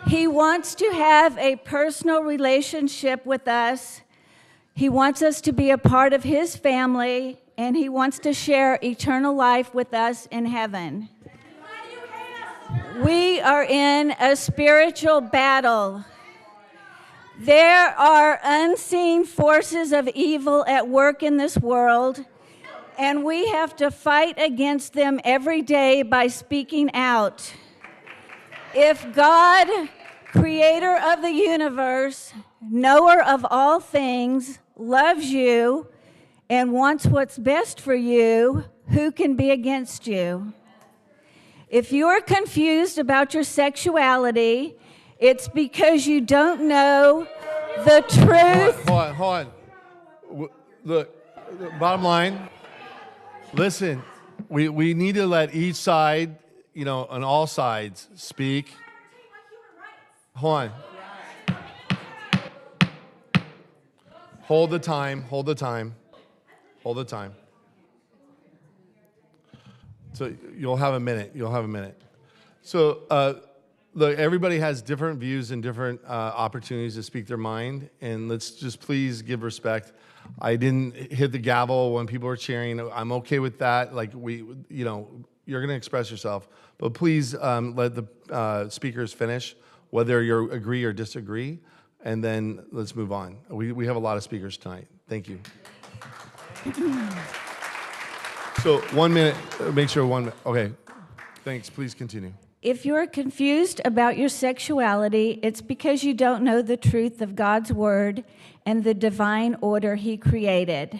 He wants to have a personal relationship with us. He wants us to be a part of His family, and He wants to share eternal life with us in heaven. We are in a spiritual battle. There are unseen forces of evil at work in this world, and we have to fight against them every day by speaking out. If God, creator of the universe, knower of all things, loves you and wants what's best for you, who can be against you? If you're confused about your sexuality, it's because you don't know the truth. Hold on. Look, bottom line, listen, we need to let each side, on all sides, speak. Hold on. Hold the time. So you'll have a minute. So look, everybody has different views and different opportunities to speak their mind, and let's just please give respect. I didn't hit the gavel when people were cheering. I'm okay with that. Like you're going to express yourself, but please let the speakers finish, whether you agree or disagree, and then let's move on. We have a lot of speakers tonight. Thank you. So 1 minute, make sure 1 minute. Okay, thanks. Please continue. If you're confused about your sexuality, it's because you don't know the truth of God's word and the divine order He created.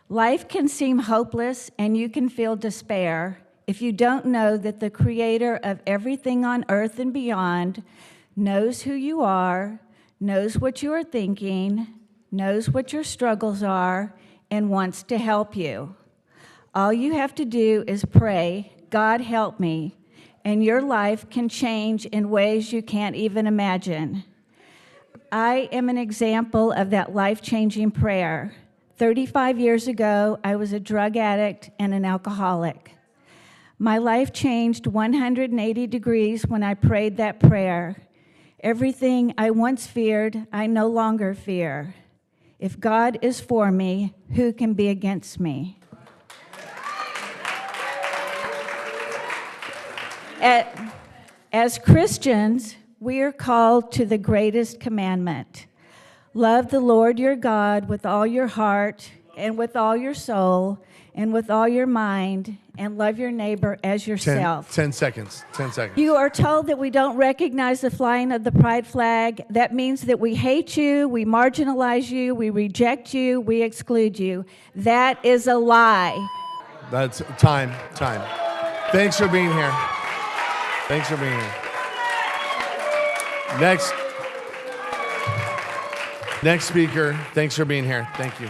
Life can seem hopeless and you can feel despair if you don't know that the creator of everything on earth and beyond knows who you are, knows what you are thinking, knows what your struggles are, and wants to help you. All you have to do is pray, God help me, and your life can change in ways you can't even imagine. I am an example of that life-changing prayer. 35 years ago, I was a drug addict and an alcoholic. My life changed 180 degrees when I prayed that prayer. Everything I once feared, I no longer fear. If God is for me, who can be against me? As Christians, we are called to the greatest commandment. Love the Lord your God with all your heart and with all your soul and with all your mind, and love your neighbor as yourself. 10 seconds. You are told that we don't recognize the flying of the pride flag. That means that we hate you, we marginalize you, we reject you, we exclude you. That is a lie. That's time. Thanks for being here. Next speaker, thanks for being here. Thank you.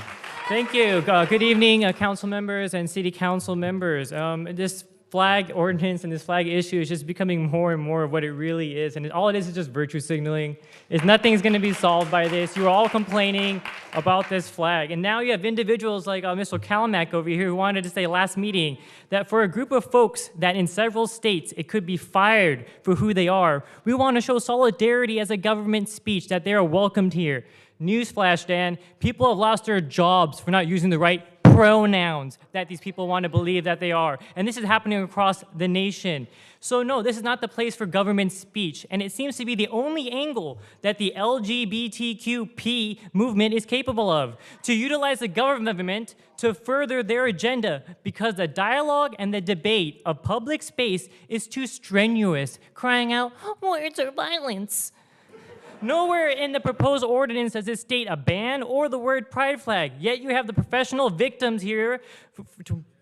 Thank you. Good evening, council members and city council members. This flag ordinance and this flag issue is just becoming more and more of what it really is. And all it is just virtue signaling. Nothing's going to be solved by this. You are all complaining about this flag. And now you have individuals like Mr. Kalamak over here who wanted to say last meeting that for a group of folks that in several states it could be fired for who they are, we want to show solidarity as a government speech that they are welcomed here. Newsflash, Dan, people have lost their jobs for not using the right pronouns that these people want to believe that they are. And this is happening across the nation. So no, this is not the place for government speech. And it seems to be the only angle that the LGBTQP movement is capable of, to utilize the government to further their agenda because the dialogue and the debate of public space is too strenuous, crying out, words are violence. Nowhere in the proposed ordinance does it state a ban or the word pride flag, yet you have the professional victims here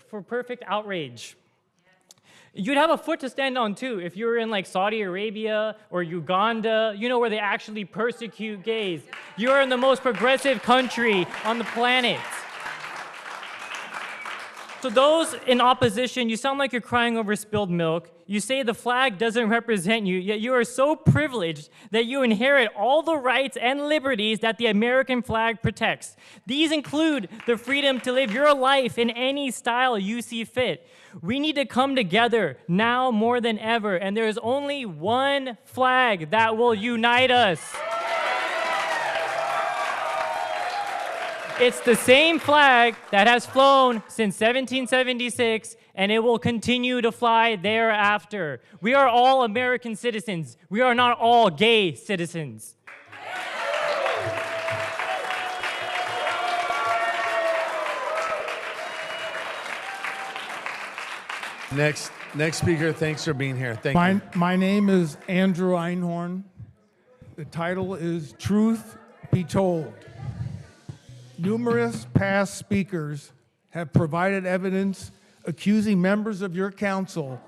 for perfect outrage. You'd have a foot to stand on too if you were in like Saudi Arabia or Uganda, where they actually persecute gays. You are in the most progressive country on the planet. So those in opposition, you sound like you're crying over spilled milk. You say the flag doesn't represent you, yet you are so privileged that you inherit all the rights and liberties that the American flag protects. These include the freedom to live your life in any style you see fit. We need to come together now more than ever, and there is only one flag that will unite us. It's the same flag that has flown since 1776, and it will continue to fly thereafter. We are all American citizens. We are not all gay citizens. Next speaker, thanks for being here. Thank you. My name is Andrew Einhorn. The title is Truth Be Told. Numerous past speakers have provided evidence accusing members of your council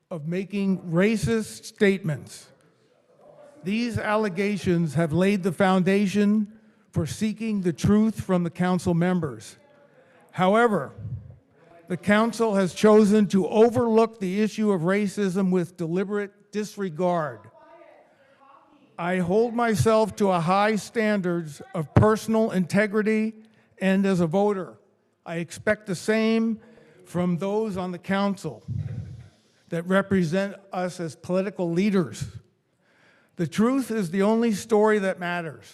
of making racist statements. These allegations have laid the foundation for seeking the truth from the council members. However, the council has chosen to overlook the issue of racism with deliberate disregard. I hold myself to a high standards of personal integrity, and as a voter, I expect the same from those on the council that represent us as political leaders. The truth is the only story that matters.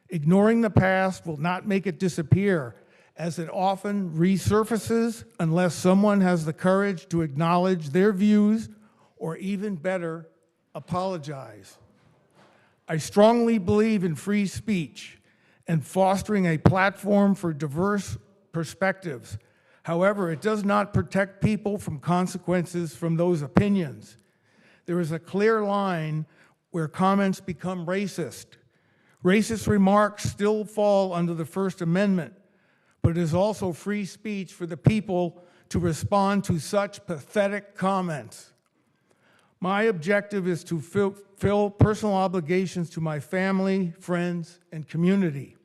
Ignoring the past will not make it disappear, as it often resurfaces unless someone has the courage to acknowledge their views or, even better, apologize. I strongly believe in free speech and fostering a platform for diverse perspectives. However, it does not protect people from consequences from those opinions. There is a clear line where comments become racist. Racist remarks still fall under the First Amendment, but it is also free speech for the people to respond to such pathetic comments. My objective is to fulfill personal obligations to my family, friends, and community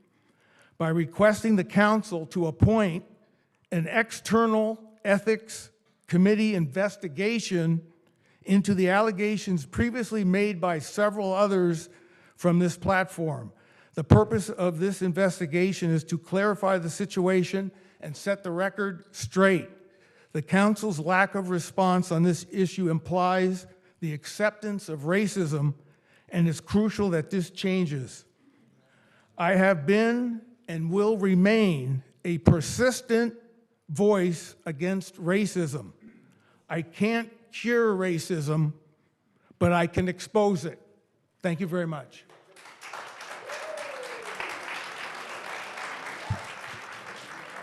by requesting the council to appoint an external ethics committee investigation into the allegations previously made by several others from this platform. The purpose of this investigation is to clarify the situation and set the record straight. The council's lack of response on this issue implies the acceptance of racism, and it's crucial that this changes. I have been and will remain a persistent voice against racism. I can't cure racism, but I can expose it. Thank you very much.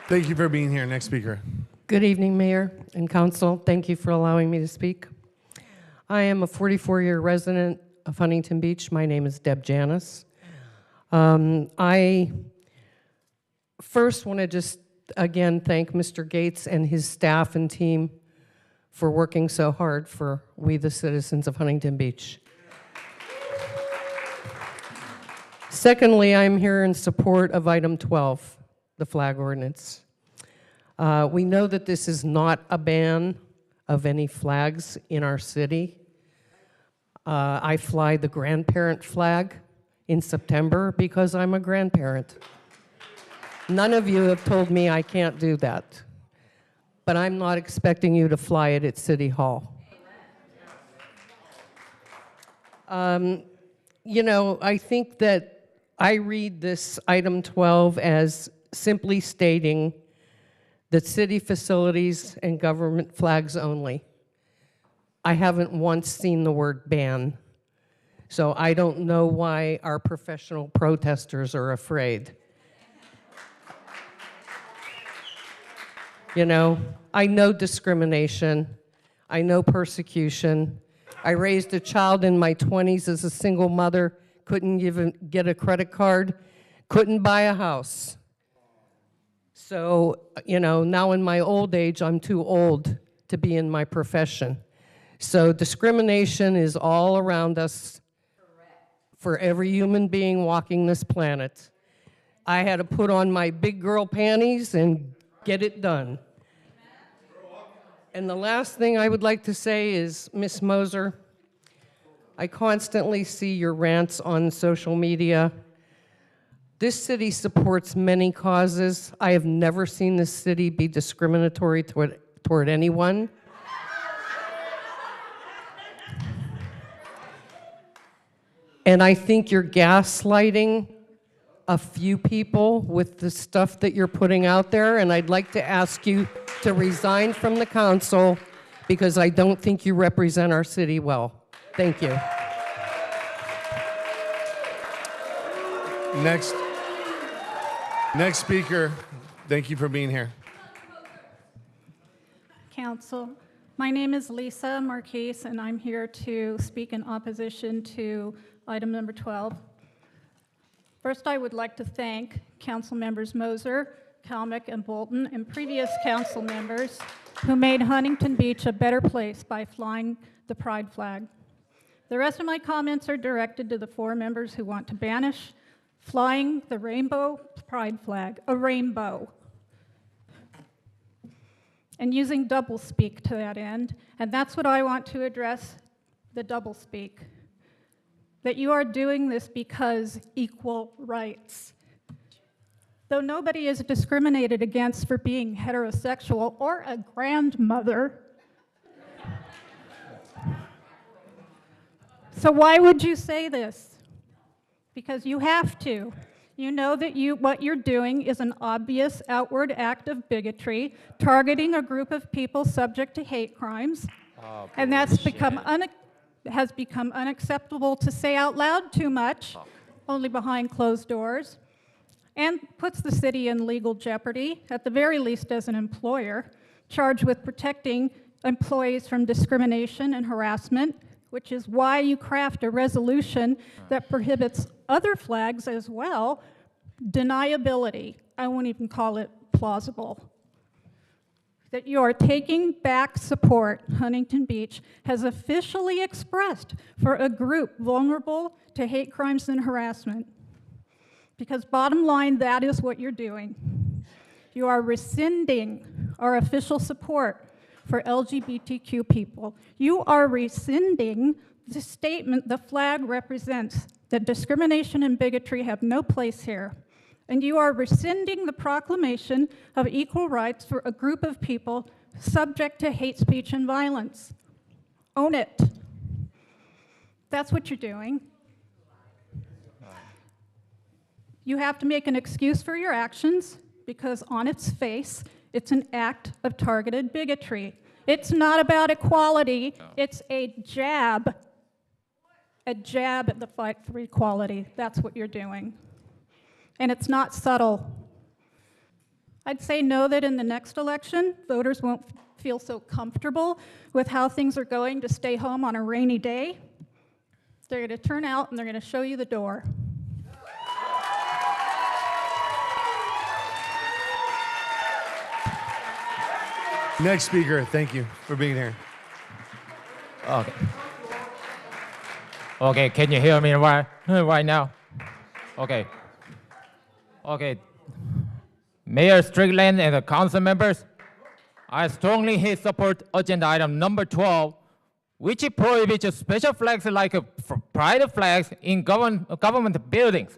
Thank you for being here. Next speaker. Good evening, Mayor and Council. Thank you for allowing me to speak. I am a 44-year resident of Huntington Beach. My name is Deb Janis. I first want to just again thank Mr. Gates and his staff and team for working so hard for we the citizens of Huntington Beach. Secondly, I'm here in support of item 12, the flag ordinance. We know that this is not a ban of any flags in our city. I fly the grandparent flag in September because I'm a grandparent. None of you have told me I can't do that, but I'm not expecting you to fly it at City Hall. You know, I think that I read this item 12 as simply stating that city facilities and government flags only. I haven't once seen the word ban, so I don't know why our professional protesters are afraid. You know, I know discrimination, I know persecution. I raised a child in my 20s as a single mother, couldn't even get a credit card, couldn't buy a house. So, you know, now in my old age, I'm too old to be in my profession. So discrimination is all around us for every human being walking this planet. I had to put on my big girl panties and get it done. And the last thing I would like to say is, Ms. Moser, I constantly see your rants on social media. This city supports many causes. I have never seen this city be discriminatory toward anyone. And I think you're gaslighting a few people with the stuff that you're putting out there, and I'd like to ask you to resign from the council because I don't think you represent our city well. Thank you. Next speaker, thank you for being here. Council, my name is Lisa Marquise, and I'm here to speak in opposition to item number 12. First, I would like to thank Council members Moser, Kalmick, and Bolton, and previous council members who made Huntington Beach a better place by flying the pride flag. The rest of my comments are directed to the 4 members who want to banish flying the rainbow pride flag, a rainbow, and using doublespeak to that end. And that's what I want to address, the doublespeak. That you are doing this because equal rights. Though nobody is discriminated against for being heterosexual or a grandmother. So why would you say this? Because you have to. You know that what you're doing is an obvious outward act of bigotry, targeting a group of people subject to hate crimes, and that's has become unacceptable to say out loud too much, only behind closed doors, and puts the city in legal jeopardy, at the very least as an employer, charged with protecting employees from discrimination and harassment, which is why you craft a resolution that prohibits other flags as well. Deniability, I won't even call it plausible. That you are taking back support Huntington Beach has officially expressed for a group vulnerable to hate crimes and harassment. Because bottom line, that is what you're doing. You are rescinding our official support for LGBTQ people. You are rescinding the statement the flag represents, that discrimination and bigotry have no place here. And you are rescinding the proclamation of equal rights for a group of people subject to hate speech and violence. Own it. That's what you're doing. You have to make an excuse for your actions because on its face, it's an act of targeted bigotry. It's not about equality, it's a jab at the fight for equality. That's what you're doing. And it's not subtle. I'd say no that in the next election, voters won't feel so comfortable with how things are going to stay home on a rainy day. They're going to turn out and they're going to show you the door. Next speaker, thank you for being here. Okay. Okay, can you hear me right now? Okay. Okay. Mayor Strickland and the council members, I strongly support agenda item number 12, which prohibits special flags like pride flags in government buildings.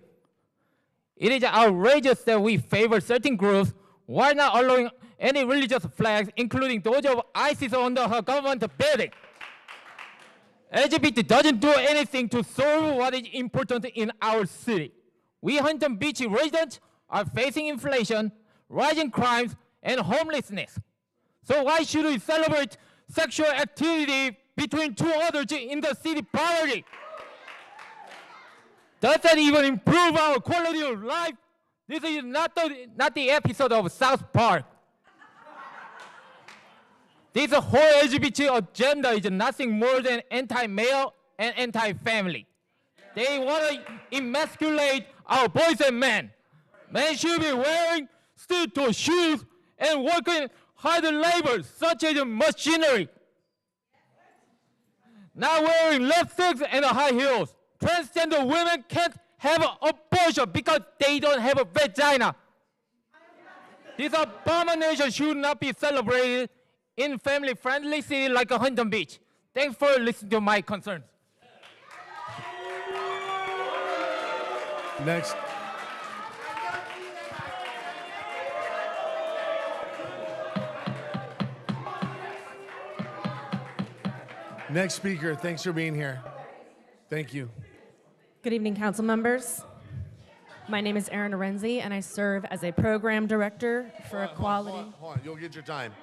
It is outrageous that we favor certain groups while not allowing any religious flags, including those of ISIS, on the government building. LGBT doesn't do anything to solve what is important in our city. We Huntington Beach residents are facing inflation, rising crimes, and homelessness. So why should we celebrate sexual activity between two others in the city property? Does that even improve our quality of life? This is not the episode of South Park. This whole LGBT agenda is nothing more than anti-male and anti-family. They want to emasculate our boys and men. Men should be wearing steel-toe shoes and working hard labor, such as machinery. Not wearing lipsticks and high heels. Transgender women can't have an abortion because they don't have a vagina. This abomination should not be celebrated in family-friendly city like Huntington Beach. Thanks for listening to my concerns. Next. Next speaker, thanks for being here. Thank you. Good evening, council members. My name is Erin Arenzi, and I serve as a program director for equality. Hold on, you'll get your time.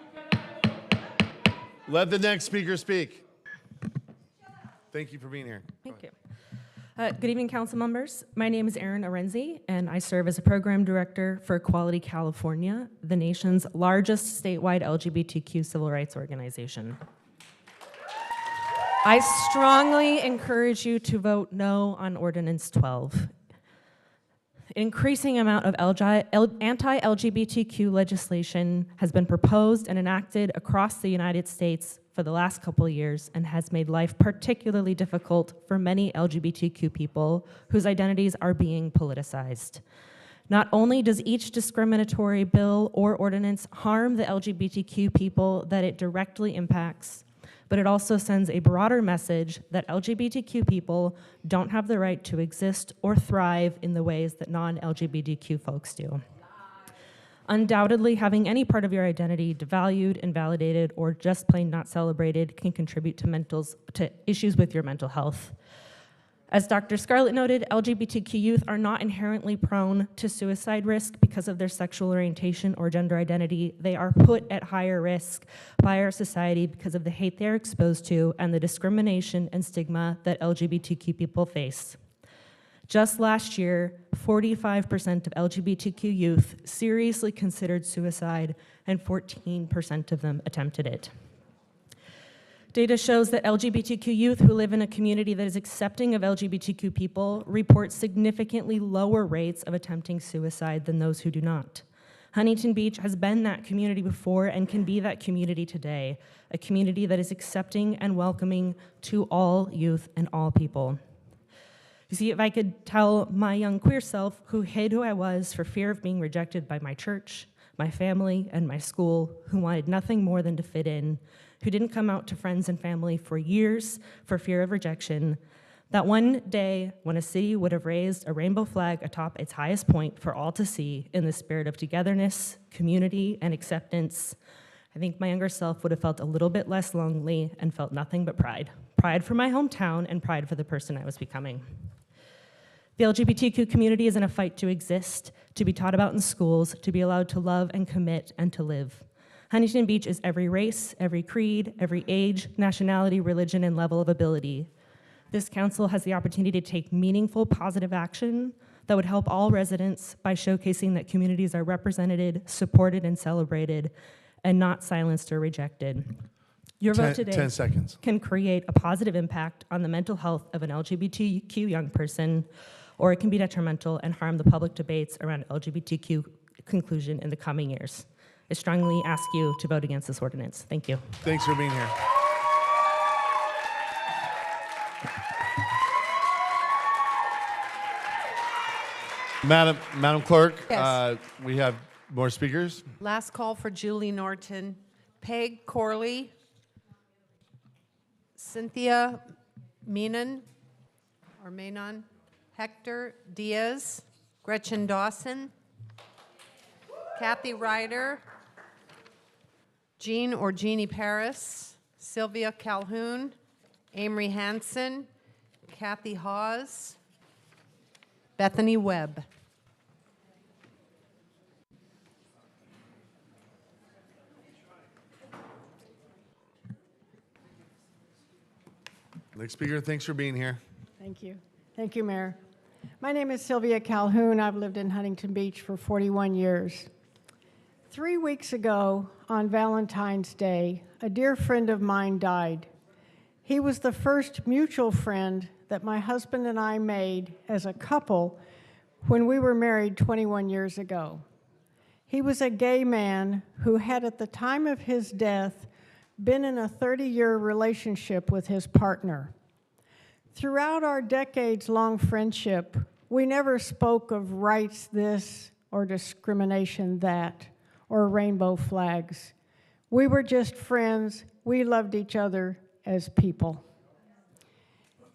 Let the next speaker speak. Thank you for being here. Thank you. Good evening, council members. My name is Erin Arenzi, and I serve as a program director for Equality California, the nation's largest statewide LGBTQ civil rights organization. I strongly encourage you to vote no on Ordinance 12. An increasing amount of anti-LGBTQ legislation has been proposed and enacted across the United States for the last couple of years and has made life particularly difficult for many LGBTQ people whose identities are being politicized. Not only does each discriminatory bill or ordinance harm the LGBTQ people that it directly impacts, but it also sends a broader message that LGBTQ people don't have the right to exist or thrive in the ways that non-LGBTQ folks do. Undoubtedly, having any part of your identity devalued, invalidated, or just plain not celebrated can contribute to issues with your mental health. As Dr. Scarlett noted, LGBTQ youth are not inherently prone to suicide risk because of their sexual orientation or gender identity. They are put at higher risk by our society because of the hate they are exposed to and the discrimination and stigma that LGBTQ people face. Just last year, 45% of LGBTQ youth seriously considered suicide, and 14% of them attempted it. Data shows that LGBTQ youth who live in a community that is accepting of LGBTQ people report significantly lower rates of attempting suicide than those who do not. Huntington Beach has been that community before and can be that community today, a community that is accepting and welcoming to all youth and all people. You see, if I could tell my young queer self who hid who I was for fear of being rejected by my church, my family, and my school, who wanted nothing more than to fit in, who didn't come out to friends and family for years for fear of rejection, that one day when a city would have raised a rainbow flag atop its highest point for all to see in the spirit of togetherness, community, and acceptance, I think my younger self would have felt a little bit less lonely and felt nothing but pride. Pride for my hometown and pride for the person I was becoming. The LGBTQ community is in a fight to exist, to be taught about in schools, to be allowed to love and commit and to live. Huntington Beach is every race, every creed, every age, nationality, religion, and level of ability. This council has the opportunity to take meaningful, positive action that would help all residents by showcasing that communities are represented, supported, and celebrated, and not silenced or rejected. Your vote today 10 seconds. can create a positive impact on the mental health of an LGBTQ young person, or it can be detrimental and harm the public debates around LGBTQ inclusion in the coming years. I strongly ask you to vote against this ordinance. Thank you. Thanks for being here. Madam Clerk, Yes. we have more speakers. Last call for Julie Norton, Peg Corley, Cynthia Meenan, or Menon, Hector Diaz, Gretchen Dawson, Kathy Ryder, Jean or Jeannie Paris, Sylvia Calhoun, Amory Hanson, Kathy Hawes, Bethany Webb. Next speaker, thanks for being here. Thank you. Thank you, Mayor. My name is Sylvia Calhoun. I've lived in Huntington Beach for 41 years. 3 weeks ago, on Valentine's Day, a dear friend of mine died. He was the first mutual friend that my husband and I made as a couple when we were married 21 years ago. He was a gay man who had, at the time of his death, been in a 30-year relationship with his partner. Throughout our decades-long friendship, we never spoke of rights this or discrimination that or rainbow flags. We were just friends. We loved each other as people.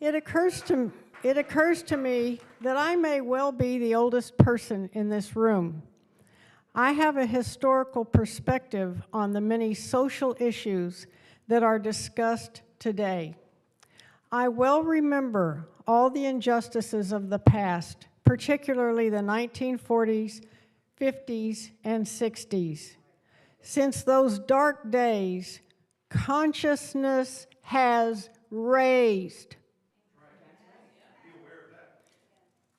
It occurs to me that I may well be the oldest person in this room. I have a historical perspective on the many social issues that are discussed today. I well remember all the injustices of the past, particularly the 1940s, 50s, and 60s. Since those dark days, consciousness has raised.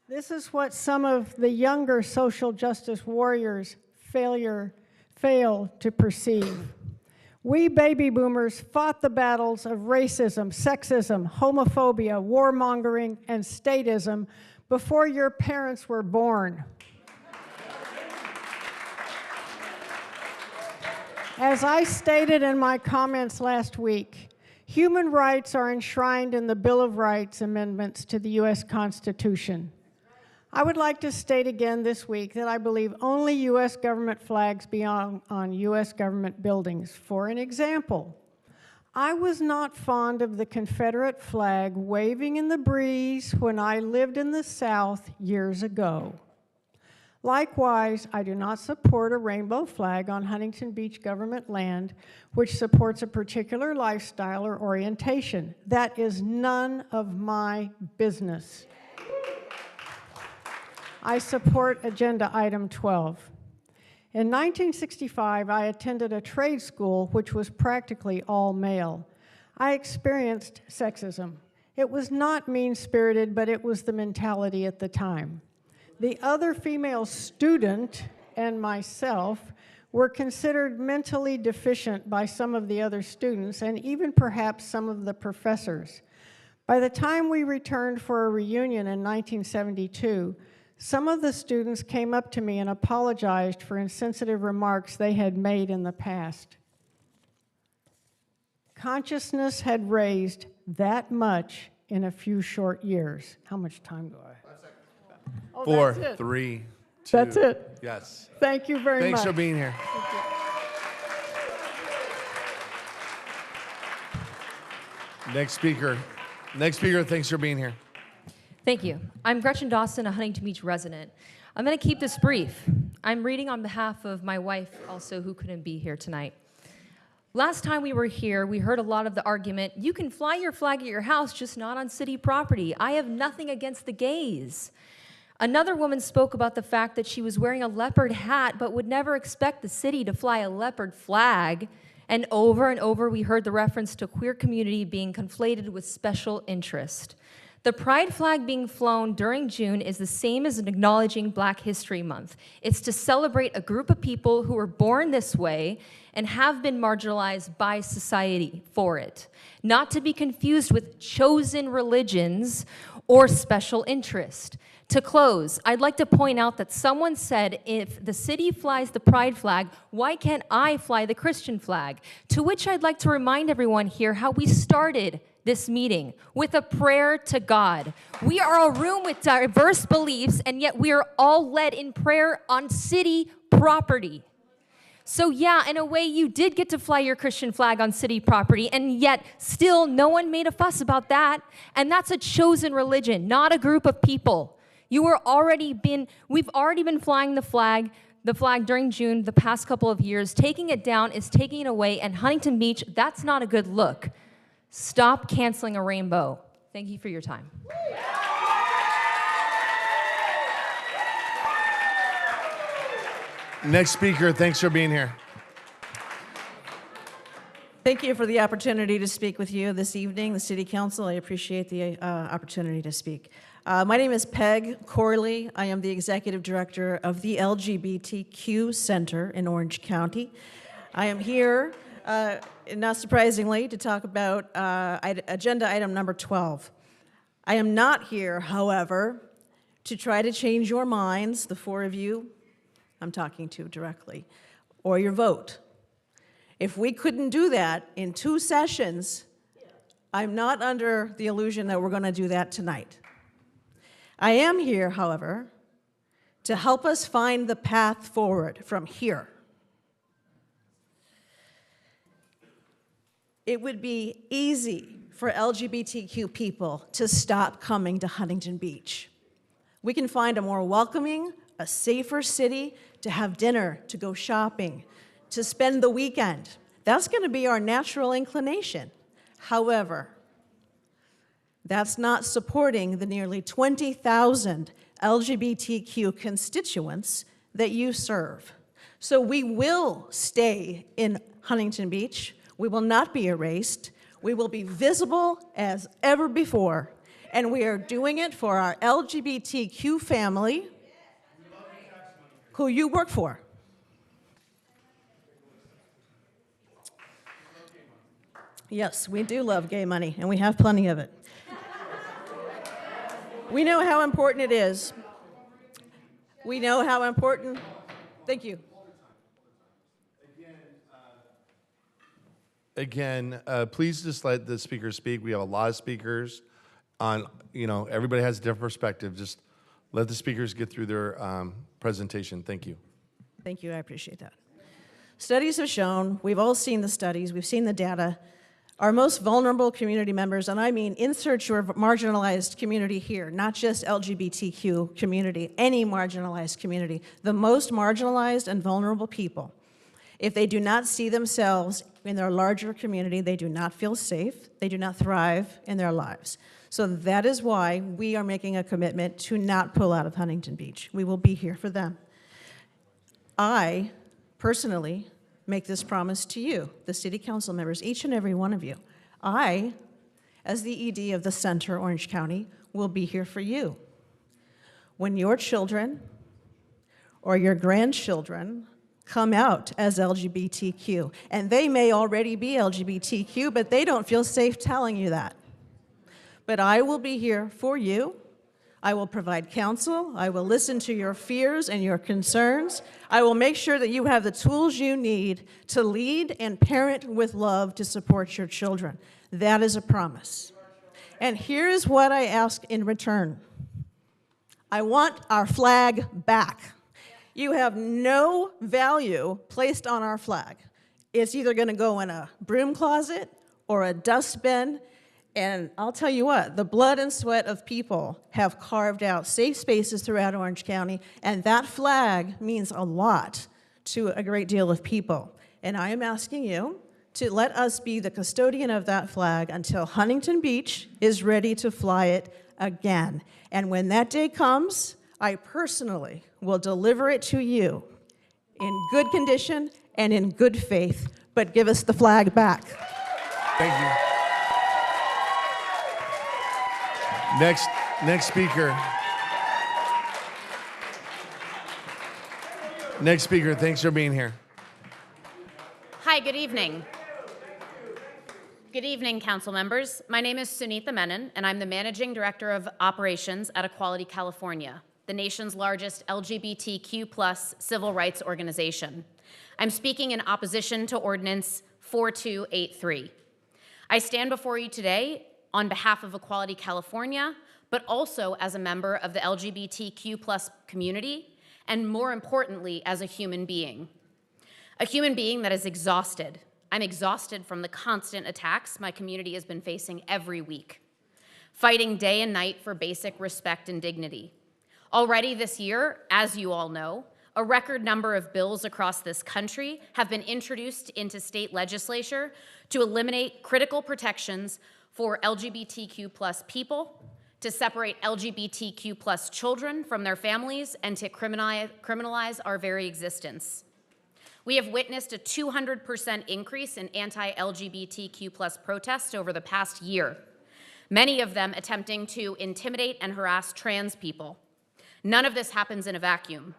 This is what some of the younger social justice warriors fail to perceive. We baby boomers fought the battles of racism, sexism, homophobia, warmongering, and statism before your parents were born. As I stated in my comments last week, human rights are enshrined in the Bill of Rights amendments to the U.S. Constitution. I would like to state again this week that I believe only U.S. government flags be on U.S. government buildings. For an example, I was not fond of the Confederate flag waving in the breeze when I lived in the South years ago. Likewise, I do not support a rainbow flag on Huntington Beach government land which supports a particular lifestyle or orientation. That is none of my business. I support Agenda Item 12. In 1965, I attended a trade school which was practically all male. I experienced sexism. It was not mean-spirited, but it was the mentality at the time. The other female student and myself were considered mentally deficient by some of the other students and even perhaps some of the professors. By the time we returned for a reunion in 1972, some of the students came up to me and apologized for insensitive remarks they had made in the past. Consciousness had raised that much in a few short years. How much time do I have? 5 seconds. Oh, 4, that's it. 3, 2. That's it. Yes. Thank you very much. Thanks for being here. Next speaker, thanks for being here. Thank you. I'm Gretchen Dawson, a Huntington Beach resident. I'm going to keep this brief. I'm reading on behalf of my wife also, who couldn't be here tonight. Last time we were here, we heard a lot of the argument, you can fly your flag at your house, just not on city property. I have nothing against the gays. Another woman spoke about the fact that she was wearing a leopard hat, but would never expect the city to fly a leopard flag. And over we heard the reference to queer community being conflated with special interest. The pride flag being flown during June is the same as acknowledging Black History Month. It's to celebrate a group of people who were born this way and have been marginalized by society for it. Not to be confused with chosen religions or special interest. To close, I'd like to point out that someone said, if the city flies the pride flag, why can't I fly the Christian flag? To which I'd like to remind everyone here how we started this meeting with a prayer to God. We are a room with diverse beliefs, and yet we are all led in prayer on city property. So yeah, in a way, you did get to fly your Christian flag on city property, and yet still no one made a fuss about that. And that's a chosen religion, not a group of people. We've already been flying the flag during June the past couple of years. Taking it down is taking it away, and Huntington Beach, that's not a good look. Stop canceling a rainbow. Thank you for your time. Next speaker, thanks for being here. Thank you for the opportunity to speak with you this evening, the City Council. I appreciate the opportunity to speak. My name is Peg Corley. I am the Executive Director of the LGBTQ Center in Orange County. I am here, not surprisingly, to talk about agenda item number 12. I am not here, however, to try to change your minds, the four of you I'm talking to directly, or your vote. If we couldn't do that in 2 sessions, I'm not under the illusion that we're going to do that tonight. I am here, however, to help us find the path forward from here. It would be easy for LGBTQ people to stop coming to Huntington Beach. We can find a more welcoming, a safer city to have dinner, to go shopping, to spend the weekend. That's going to be our natural inclination. However, that's not supporting the nearly 20,000 LGBTQ constituents that you serve. So we will stay in Huntington Beach. We will not be erased. We will be visible as ever before. And we are doing it for our LGBTQ family, who you work for. Yes, we do love gay money, and we have plenty of it. We know how important it is. We know how important. Thank you. Again, please just let the speakers speak. We have a lot of speakers on, everybody has a different perspective. Just let the speakers get through their presentation. Thank you. Thank you, I appreciate that. Studies have shown, we've all seen the studies, we've seen the data, our most vulnerable community members, and I mean insert your marginalized community here, not just LGBTQ community, any marginalized community, the most marginalized and vulnerable people. If they do not see themselves in their larger community, they do not feel safe, they do not thrive in their lives. So that is why we are making a commitment to not pull out of Huntington Beach. We will be here for them. I personally make this promise to you, the City Council members, each and every one of you. I, as the ED of the Center, Orange County, will be here for you. When your children or your grandchildren come out as LGBTQ, and they may already be LGBTQ, but they don't feel safe telling you that. But I will be here for you. I will provide counsel. I will listen to your fears and your concerns. I will make sure that you have the tools you need to lead and parent with love to support your children. That is a promise. And here's what I ask in return. I want our flag back. You have no value placed on our flag. It's either going to go in a broom closet or a dustbin. And I'll tell you what, the blood and sweat of people have carved out safe spaces throughout Orange County, and that flag means a lot to a great deal of people. And I am asking you to let us be the custodian of that flag until Huntington Beach is ready to fly it again. And when that day comes, I personally will deliver it to you in good condition and in good faith, but give us the flag back. Thank you. Next speaker. Next speaker, thanks for being here. Hi, good evening. Good evening, council members. My name is Sunitha Menon, and I'm the Managing Director of Operations at Equality California, the nation's largest LGBTQ+ civil rights organization. I'm speaking in opposition to Ordinance 4283. I stand before you today on behalf of Equality California, but also as a member of the LGBTQ+ community, and more importantly, as a human being. A human being that is exhausted. I'm exhausted from the constant attacks my community has been facing every week, fighting day and night for basic respect and dignity. Already this year, as you all know, a record number of bills across this country have been introduced into state legislature to eliminate critical protections for LGBTQ+ people, to separate LGBTQ+ children from their families, and to criminalize our very existence. We have witnessed a 200% increase in anti-LGBTQ+ protests over the past year, many of them attempting to intimidate and harass trans people. None of this happens in a vacuum.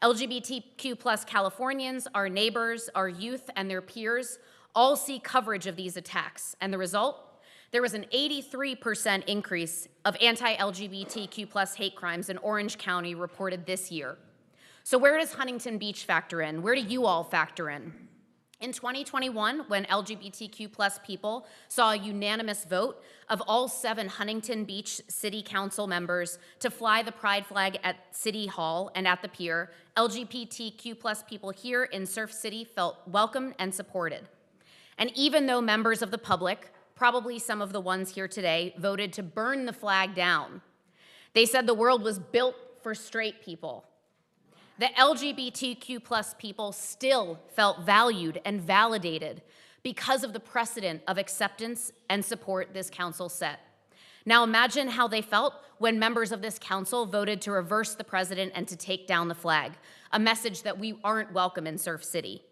LGBTQ+ Californians, our neighbors, our youth, and their peers all see coverage of these attacks, and the result? There was an 83% increase of anti-LGBTQ+ hate crimes in Orange County reported this year. So where does Huntington Beach factor in? Where do you all factor in? In 2021, when LGBTQ+ people saw a unanimous vote of all 7 Huntington Beach City Council members to fly the pride flag at City Hall and at the pier, LGBTQ+ people here in Surf City felt welcomed and supported. And even though members of the public, probably some of the ones here today, voted to burn the flag down, they said the world was built for straight people. The LGBTQ+ people still felt valued and validated because of the precedent of acceptance and support this council set. Now imagine how they felt when members of this council voted to reverse the president and to take down the flag, a message that we aren't welcome in Surf City.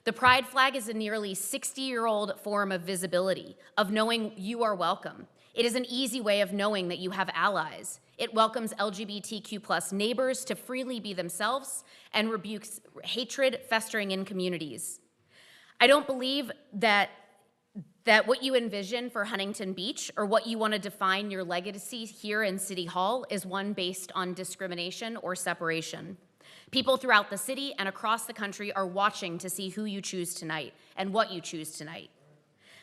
The pride flag is a nearly 60-year-old form of visibility, of knowing you are welcome. It is an easy way of knowing that you have allies. It welcomes LGBTQ+ neighbors to freely be themselves and rebukes hatred festering in communities. I don't believe that what you envision for Huntington Beach or what you want to define your legacy here in City Hall is one based on discrimination or separation. People throughout the city and across the country are watching to see who you choose tonight and what you choose tonight.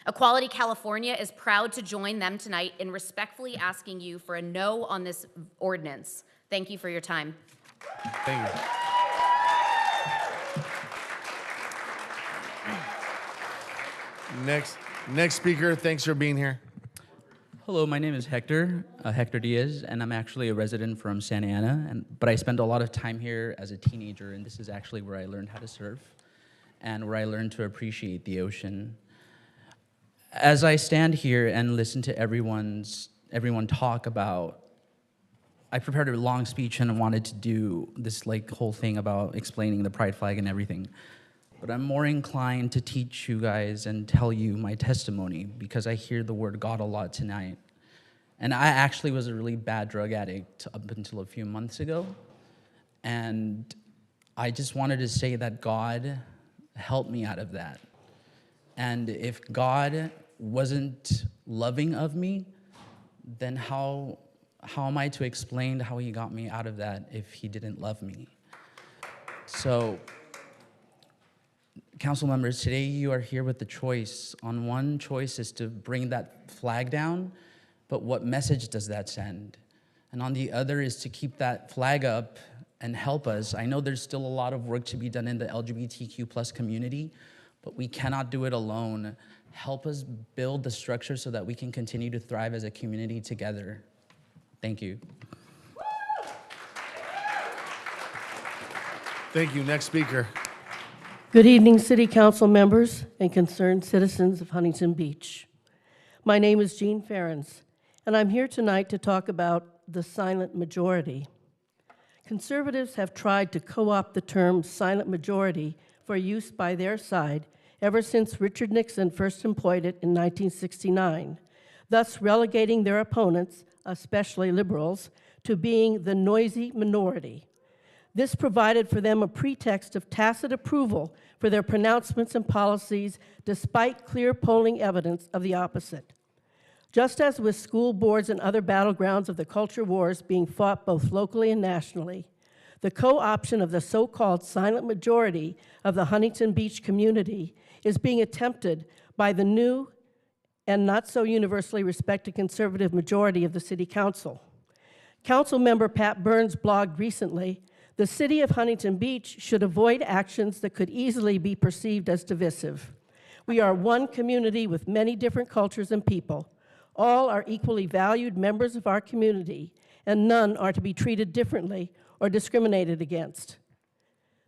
Equality California is proud to join them tonight in respectfully asking you for a no on this ordinance. Thank you for your time. Thank you. Next speaker, thanks for being here. Hello, my name is Hector Diaz, and I'm actually a resident from Santa Ana, but I spent a lot of time here as a teenager, and this is actually where I learned how to surf and where I learned to appreciate the ocean. As I stand here and listen to everyone talk about, I prepared a long speech and wanted to do this whole thing about explaining the pride flag and everything. But I'm more inclined to teach you guys and tell you my testimony because I hear the word God a lot tonight. And I actually was a really bad drug addict up until a few months ago. And I just wanted to say that God helped me out of that. And if God wasn't loving of me, then how am I to explain how he got me out of that if he didn't love me? So, council members, today you are here with the choice. On one choice is to bring that flag down, but what message does that send? And on the other is to keep that flag up and help us. I know there's still a lot of work to be done in the LGBTQ+ community, but we cannot do it alone. Help us build the structure so that we can continue to thrive as a community together. Thank you. Thank you. Next speaker. Good evening, City Council members and concerned citizens of Huntington Beach. My name is Jean Ferens, and I'm here tonight to talk about the silent majority. Conservatives have tried to co-opt the term silent majority for use by their side ever since Richard Nixon first employed it in 1969, thus relegating their opponents, especially liberals, to being the noisy minority. This provided for them a pretext of tacit approval for their pronouncements and policies, despite clear polling evidence of the opposite. Just as with school boards and other battlegrounds of the culture wars being fought both locally and nationally, the co-option of the so-called silent majority of the Huntington Beach community is being attempted by the new and not so universally respected conservative majority of the City Council. Council member Pat Burns blogged recently The city of Huntington Beach should avoid actions that could easily be perceived as divisive. We are one community with many different cultures and people. All are equally valued members of our community, and none are to be treated differently or discriminated against.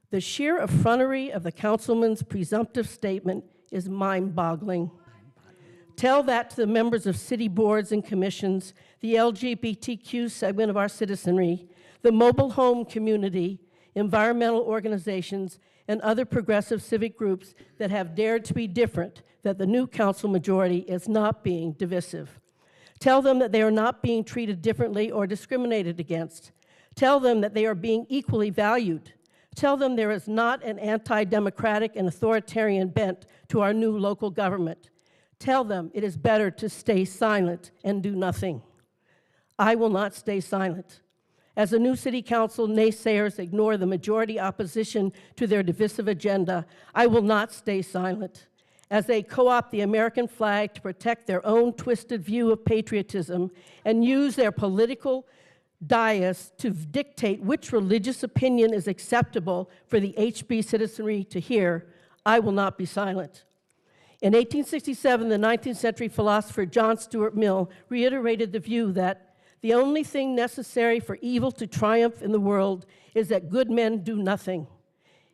The sheer effrontery of the councilman's presumptive statement is mind-boggling. Tell that to the members of city boards and commissions, the LGBTQ segment of our citizenry, the mobile home community, environmental organizations, and other progressive civic groups that have dared to be different, that the new council majority is not being divisive. Tell them that they are not being treated differently or discriminated against. Tell them that they are being equally valued. Tell them there is not an anti-democratic and authoritarian bent to our new local government. Tell them it is better to stay silent and do nothing. I will not stay silent. As a new city council, naysayers ignore the majority opposition to their divisive agenda. I will not stay silent. As they co-opt the American flag to protect their own twisted view of patriotism and use their political dais to dictate which religious opinion is acceptable for the HB citizenry to hear, I will not be silent. In 1867, the 19th century philosopher John Stuart Mill reiterated the view that the only thing necessary for evil to triumph in the world is that good men do nothing.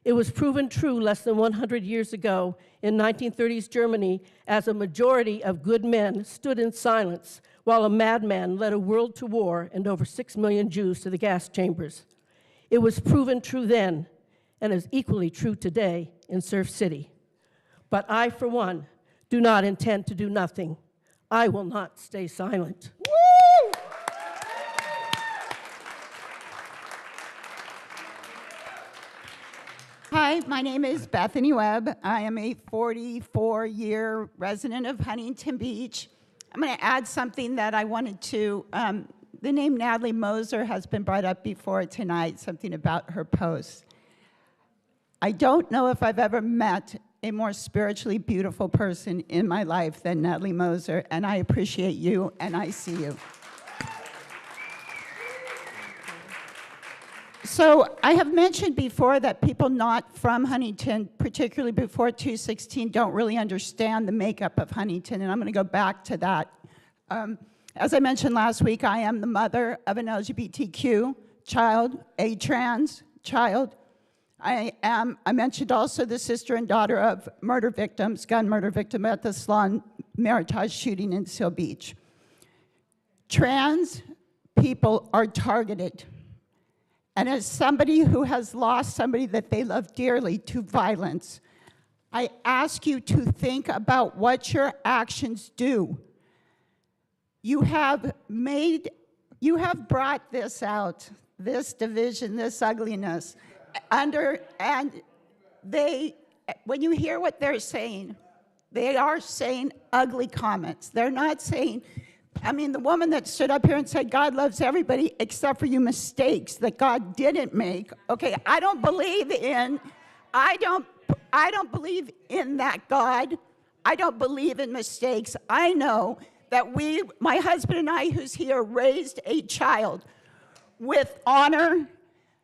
It was proven true less than 100 years ago in 1930s Germany, as a majority of good men stood in silence while a madman led a world to war and over 6 million Jews to the gas chambers. It was proven true then and is equally true today in Surf City. But I, for one, do not intend to do nothing. I will not stay silent. Woo! Hi, my name is Bethany Webb. I am a 44-year resident of Huntington Beach. I'm going to add something that I wanted to, the name Natalie Moser has been brought up before tonight, something about her post. I don't know if I've ever met a more spiritually beautiful person in my life than Natalie Moser, and I appreciate you, and I see you. So I have mentioned before that people not from Huntington, particularly before 216, don't really understand the makeup of Huntington, and I'm going to go back to that. As I mentioned last week, I am the mother of an LGBTQ child, a trans child. I mentioned also the sister and daughter of murder victims, gun murder victim at the Salon Meritage shooting in Seal Beach. Trans people are targeted. And as somebody who has lost somebody that they love dearly to violence, I ask you to think about what your actions do. You have brought this out, this division, this ugliness, and when you hear what they're saying, they are saying ugly comments. They're not saying, I mean, the woman that stood up here and said, God loves everybody except for you mistakes that God didn't make. Okay, I don't believe in that God. I don't believe in mistakes. I know that my husband and I, who's here, raised a child with honor,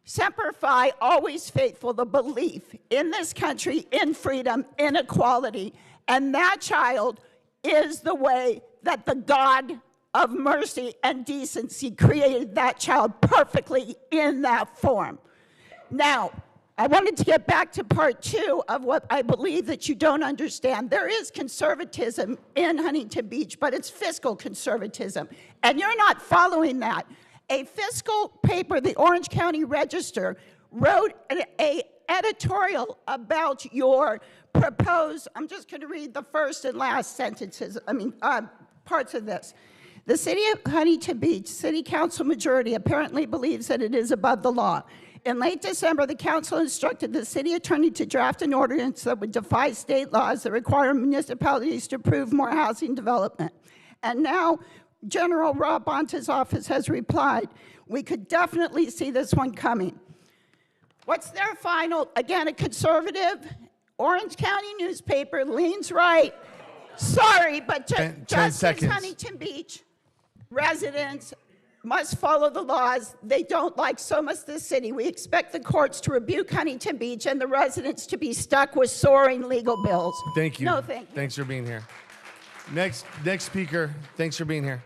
Semper Fi, always faithful, the belief in this country, in freedom, in equality. And that child is the way that the God of mercy and decency created that child perfectly in that form. Now, I wanted to get back to part two of what I believe that you don't understand. There is conservatism in Huntington Beach, but it's fiscal conservatism, and you're not following that. A fiscal paper, the Orange County Register, wrote an editorial about your proposed, I'm just going to read the first and last sentences, parts of this. The City of Huntington Beach City Council majority apparently believes that it is above the law. In late December, the council instructed the city attorney to draft an ordinance that would defy state laws that require municipalities to approve more housing development. And now, General Rob Bonta's office has replied, we could definitely see this one coming. What's their final, again, a conservative Orange County newspaper leans right. Sorry, but Justice Huntington Beach residents, must follow the laws they don't like, so must the city. We expect the courts to rebuke Huntington Beach and the residents to be stuck with soaring legal bills. Thank you. No, thank you. Thanks for being here. Next speaker, thanks for being here.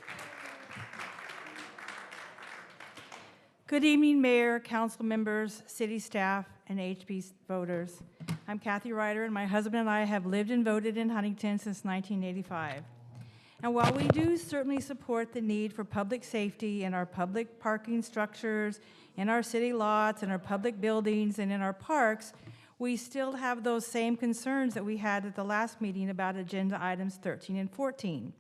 Good evening, Mayor, council members, city staff, and HB voters. I'm Kathy Ryder, and my husband and I have lived and voted in Huntington since 1985. And while we do certainly support the need for public safety in our public parking structures, in our city lots, in our public buildings, and in our parks, we still have those same concerns that we had at the last meeting about agenda items 13 and 14.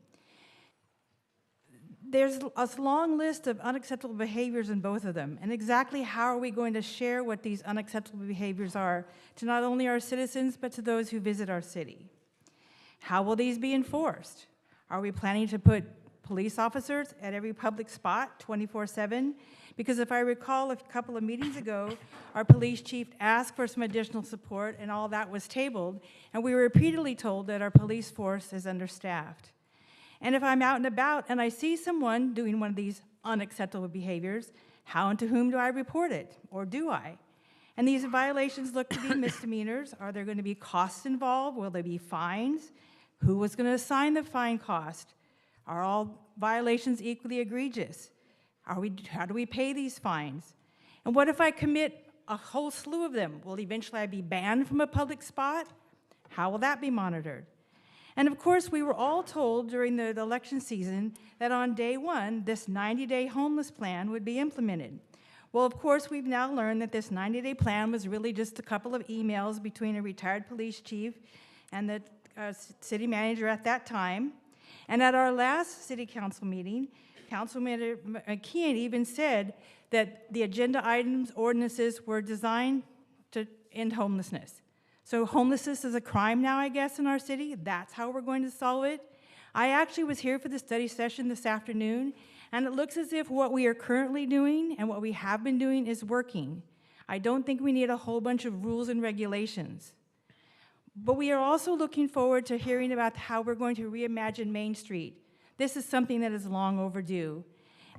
There's a long list of unacceptable behaviors in both of them, and exactly how are we going to share what these unacceptable behaviors are to not only our citizens, but to those who visit our city? How will these be enforced? Are we planning to put police officers at every public spot 24/7? Because if I recall a couple of meetings ago, our police chief asked for some additional support and all that was tabled, and we were repeatedly told that our police force is understaffed. And if I'm out and about and I see someone doing one of these unacceptable behaviors, how and to whom do I report it, or do I? And these violations look to be misdemeanors. Are there going to be costs involved? Will there be fines? Who was going to assign the fine cost? Are all violations equally egregious? How do we pay these fines? And what if I commit a whole slew of them? Will eventually I be banned from a public spot? How will that be monitored? And of course, we were all told during the election season that on day one, this 90-day homeless plan would be implemented. Well, of course, we've now learned that this 90-day plan was really just a couple of emails between a retired police chief and the city manager at that time. And at our last city council meeting, Councilman McKeon even said that the agenda items ordinances were designed to end homelessness. So homelessness is a crime now, I guess, in our city. That's how we're going to solve it. I actually was here for the study session this afternoon, and it looks as if what we are currently doing and what we have been doing is working. I don't think we need a whole bunch of rules and regulations. But we are also looking forward to hearing about how we're going to reimagine Main Street. This is something that is long overdue.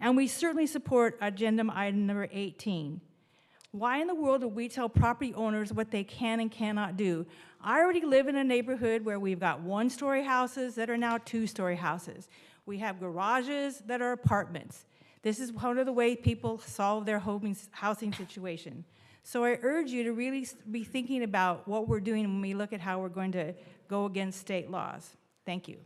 And we certainly support agenda item number 18. Why in the world do we tell property owners what they can and cannot do? I already live in a neighborhood where we've got one-story houses that are now two-story houses. We have garages that are apartments. This is one of the ways people solve their housing situation. So I urge you to really be thinking about what we're doing when we look at how we're going to go against state laws. Thank you.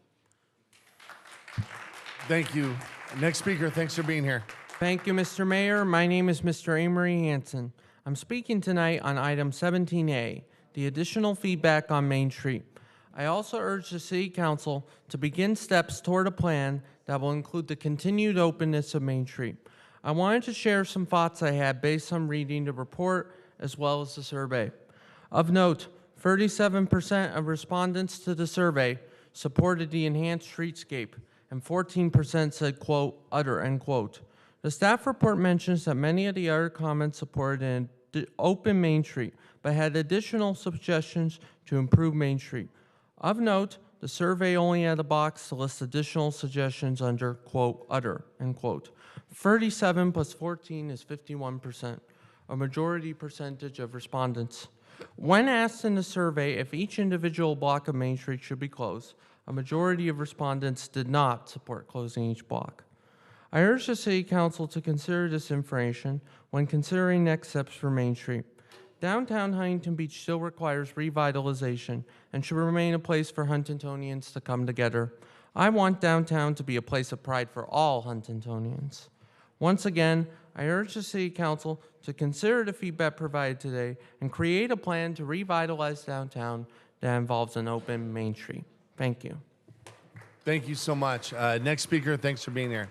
Thank you. Next speaker, thanks for being here. Thank you, Mr. Mayor. My name is Mr. Amory Hanson. I'm speaking tonight on item 17A, the additional feedback on Main Street. I also urge the City Council to begin steps toward a plan that will include the continued openness of Main Street. I wanted to share some thoughts I had based on reading the report as well as the survey. Of note, 37% of respondents to the survey supported the enhanced streetscape, and 14% said, quote, utter, end quote. The staff report mentions that many of the other comments supported an open Main Street, but had additional suggestions to improve Main Street. Of note, the survey only had a box to list additional suggestions under, quote, utter, end quote. 37 plus 14 is 51%, a majority percentage of respondents. When asked in the survey if each individual block of Main Street should be closed, a majority of respondents did not support closing each block. I urge the City Council to consider this information when considering next steps for Main Street. Downtown Huntington Beach still requires revitalization and should remain a place for Huntingtonians to come together. I want downtown to be a place of pride for all Huntingtonians. Once again, I urge the City Council to consider the feedback provided today and create a plan to revitalize downtown that involves an open Main Street. Thank you. Thank you so much. Next speaker, thanks for being here.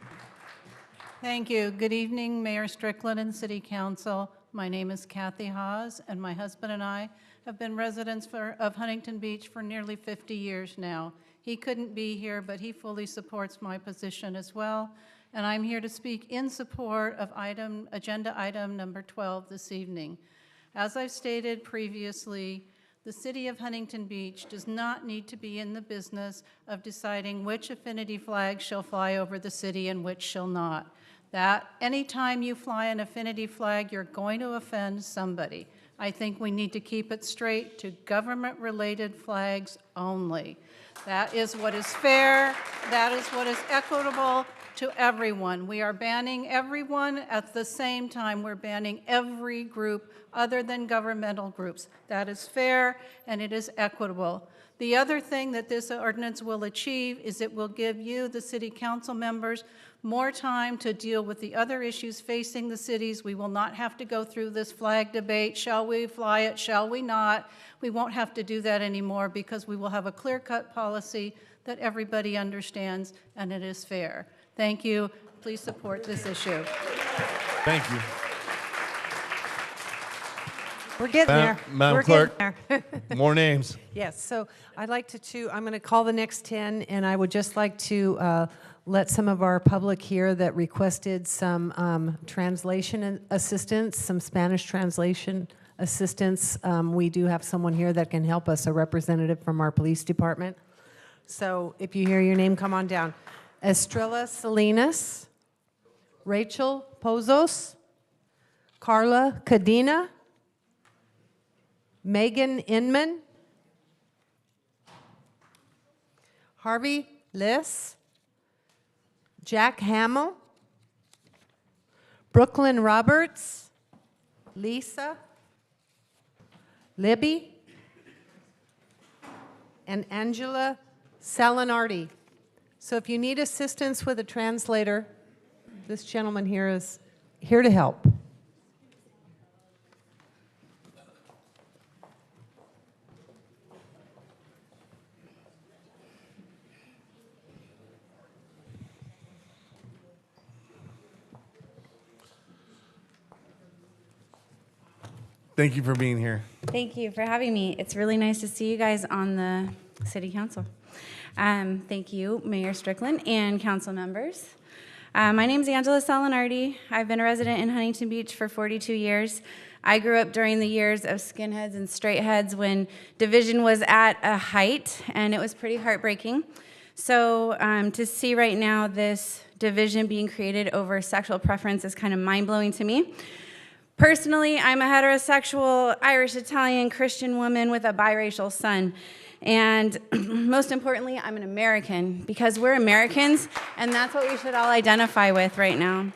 Thank you. Good evening, Mayor Strickland and City Council. My name is Kathy Haas, and my husband and I have been residents of Huntington Beach for nearly 50 years now. He couldn't be here, but he fully supports my position as well. And I'm here to speak in support of agenda item number 12 this evening. As I've stated previously, the City of Huntington Beach does not need to be in the business of deciding which affinity flag shall fly over the city and which shall not. That anytime you fly an affinity flag, you're going to offend somebody. I think we need to keep it straight to government-related flags only. That is what is fair. That is what is equitable to everyone. We are banning everyone at the same time. We're banning every group other than governmental groups. That is fair and it is equitable. The other thing that this ordinance will achieve is it will give you, the city council members, more time to deal with the other issues facing the cities. We will not have to go through this flag debate. Shall we fly it? Shall we not? We won't have to do that anymore because we will have a clear-cut policy that everybody understands and it is fair. Thank you. Please support this issue. Thank you. We're getting there. Madam We're Clerk, getting there. more names. Yes, so I'd like to, I'm going to call the next 10, and I would just like to let some of our public here that requested some translation assistance, some Spanish translation assistance. We do have someone here that can help us, a representative from our police department. So if you hear your name, come on down. Estrella Salinas, Rachel Pozos, Carla Cadena, Megan Inman, Harvey Liss, Jack Hamill, Brooklyn Roberts, Lisa, Libby, and Angela Salinardi. So if you need assistance with a translator, this gentleman here is here to help. Thank you for being here. Thank you for having me. It's really nice to see you guys on the City Council. Thank you, Mayor Strickland and council members. My name is Angela Salinardi. I've been a resident in Huntington Beach for 42 years. I grew up during the years of skinheads and straight heads when division was at a height, and it was pretty heartbreaking. So to see right now this division being created over sexual preference is kind of mind-blowing to me. Personally, I'm a heterosexual Irish-Italian Christian woman with a biracial son. And most importantly, I'm an American because we're Americans, and that's what we should all identify with right now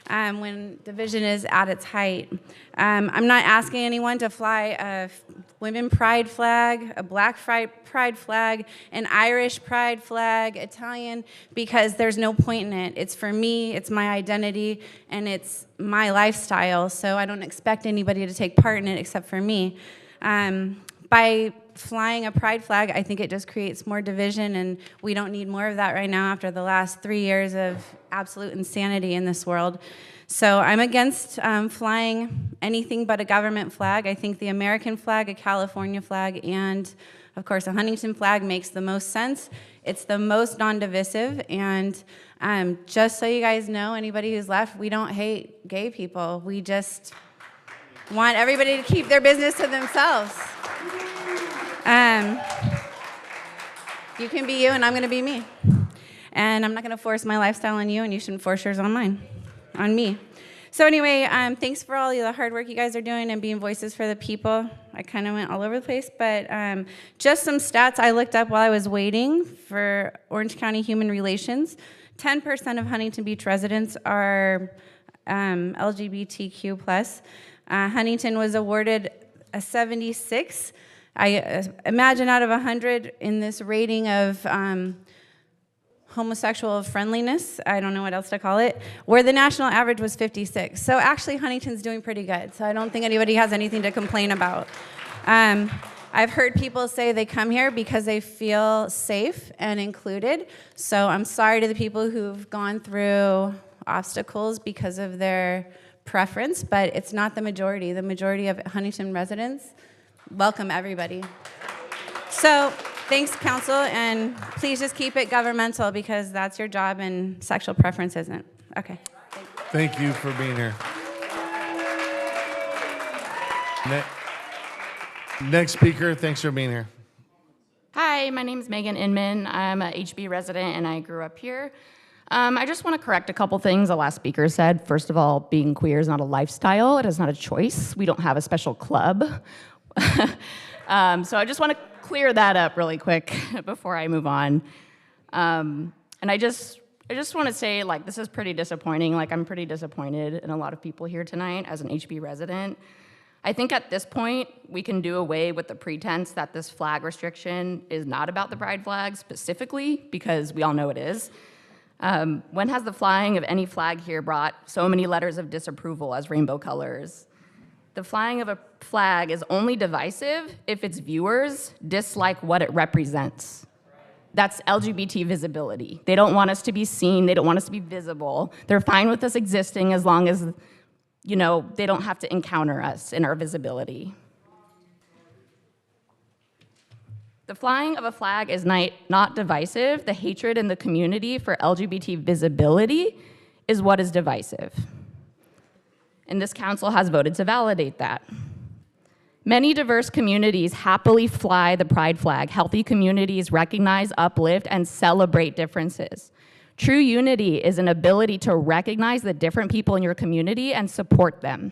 when division is at its height. I'm not asking anyone to fly a women pride flag, a black pride flag, an Irish pride flag, Italian, because there's no point in it. It's for me, it's my identity, and it's my lifestyle, so I don't expect anybody to take part in it except for me. By flying a pride flag, I think it just creates more division, and we don't need more of that right now after the last 3 years of absolute insanity in this world. So I'm against flying anything but a government flag. I think the American flag, a California flag, and of course a Huntington flag makes the most sense. It's the most non-divisive, and just so you guys know, anybody who's left, we don't hate gay people. We just want everybody to keep their business to themselves. You can be you, and I'm going to be me. And I'm not going to force my lifestyle on you, and you shouldn't force yours on me. So anyway, thanks for all the hard work you guys are doing and being voices for the people. I kind of went all over the place, but just some stats I looked up while I was waiting for Orange County Human Relations. 10% of Huntington Beach residents are LGBTQ+. Huntington was awarded a 76. I imagine out of 100 in this rating of homosexual friendliness, I don't know what else to call it, where the national average was 56. So actually Huntington's doing pretty good, so I don't think anybody has anything to complain about. I've heard people say they come here because they feel safe and included, so I'm sorry to the people who've gone through obstacles because of their preference, but it's not the majority. The majority of Huntington residents welcome everybody. So thanks, council, and please just keep it governmental because that's your job and sexual preference isn't. Okay. Thank you for being here. Next speaker, thanks for being here. Hi, my name is Megan Inman. I'm a HB resident and I grew up here. I just want to correct a couple things the last speaker said. First of all, being queer is not a lifestyle. It is not a choice. We don't have a special club. So I just want to clear that up really quick before I move on. And I just want to say, like, this is pretty disappointing. Like, I'm pretty disappointed in a lot of people here tonight as an HB resident. I think at this point, we can do away with the pretense that this flag restriction is not about the pride flag specifically, because we all know it is. When has the flying of any flag here brought so many letters of disapproval as rainbow colors? The flying of a flag is only divisive if its viewers dislike what it represents. That's LGBT visibility. They don't want us to be seen. They don't want us to be visible. They're fine with us existing as long as, you know, they don't have to encounter us in our visibility. The flying of a flag is not divisive. The hatred in the community for LGBT visibility is what is divisive. And this council has voted to validate that. Many diverse communities happily fly the pride flag. Healthy communities recognize, uplift, and celebrate differences. True unity is an ability to recognize the different people in your community and support them.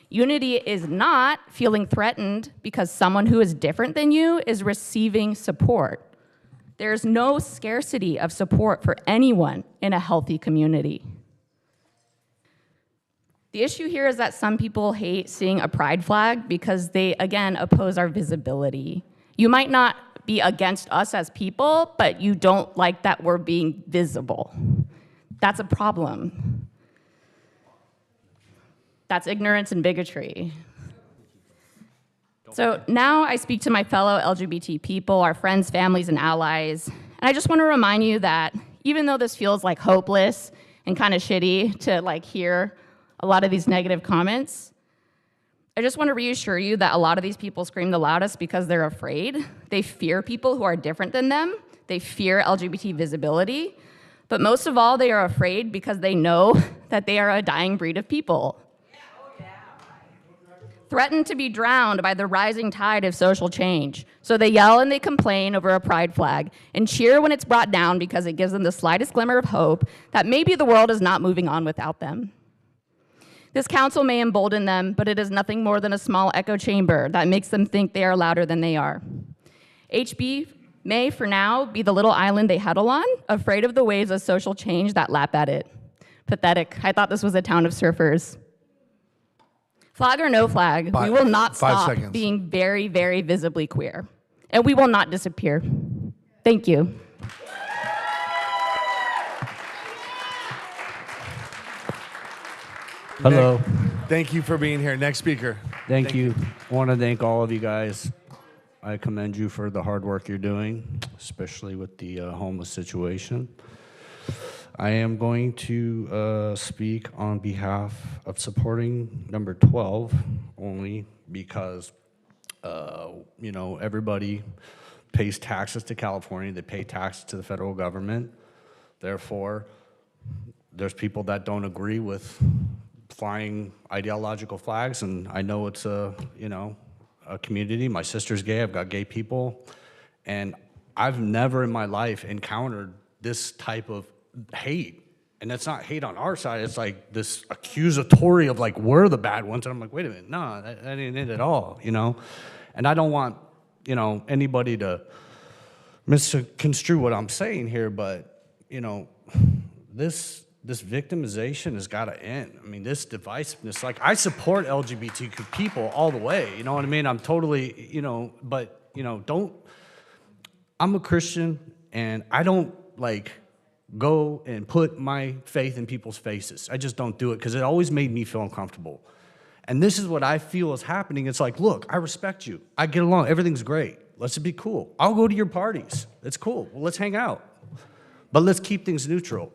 Unity is not feeling threatened because someone who is different than you is receiving support. There's no scarcity of support for anyone in a healthy community. The issue here is that some people hate seeing a pride flag because they, again, oppose our visibility. You might not be against us as people, but you don't like that we're being visible. That's a problem. That's ignorance and bigotry. So now I speak to my fellow LGBT people, our friends, families, and allies, and I just want to remind you that even though this feels like hopeless and kind of shitty to like hear a lot of these negative comments, I just want to reassure you that a lot of these people scream the loudest because they're afraid. They fear people who are different than them. They fear LGBT visibility. But most of all, they are afraid because they know that they are a dying breed of people. Threatened to be drowned by the rising tide of social change. So they yell and they complain over a pride flag and cheer when it's brought down because it gives them the slightest glimmer of hope that maybe the world is not moving on without them. This council may embolden them, but it is nothing more than a small echo chamber that makes them think they are louder than they are. HB may, for now, be the little island they huddle on, afraid of the waves of social change that lap at it. Pathetic. I thought this was a town of surfers. Flag or no flag, we will not stop being very, very visibly queer. And we will not disappear. Thank you. Hello. Thank you for being here. Next speaker. Thank you. I want to thank all of you guys. I commend you for the hard work you're doing, especially with the homeless situation. I am going to speak on behalf of supporting number 12 only because, you know, everybody pays taxes to California. They pay taxes to the federal government. Therefore, there's people that don't agree with flying ideological flags, and I know it's a, you know, a community. My sister's gay. I've got gay people, and I've never in my life encountered this type of hate. And it's not hate on our side. It's like this accusatory of like we're the bad ones. And I'm like, wait a minute, no, that ain't it at all, you know. And I don't want, you know, anybody to misconstrue what I'm saying here, but you know, this victimization has got to end. I mean, this divisiveness, like I support LGBTQ people all the way, you know what I mean? I'm totally, you know, but, you know, I'm a Christian and I don't like go and put my faith in people's faces. I just don't do it because it always made me feel uncomfortable. And this is what I feel is happening. It's like, look, I respect you. I get along. Everything's great. Let's be cool. I'll go to your parties. It's cool. Well, let's hang out. But let's keep things neutral.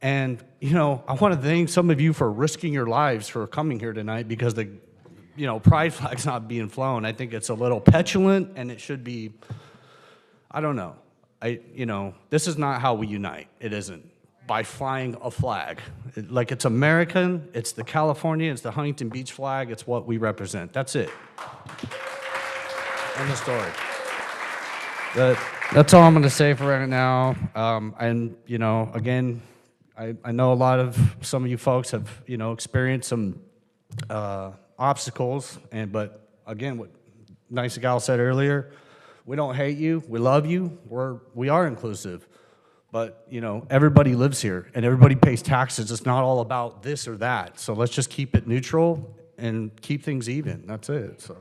And, you know, I want to thank some of you for risking your lives for coming here tonight because the, you know, pride flag's not being flown. I think it's a little petulant and it should be, I don't know. You know, this is not how we unite. It isn't. By flying a flag. Like it's American, it's the California, it's the Huntington Beach flag, it's what we represent. That's it. End of story. That's all I'm going to say for right now. And, you know, again, I know a lot of some of you folks have, experienced some obstacles, but again, what Nice Gal said earlier, we don't hate you, we love you, we are inclusive. But, everybody lives here and everybody pays taxes. It's not all about this or that. So let's just keep it neutral and keep things even. That's it. So.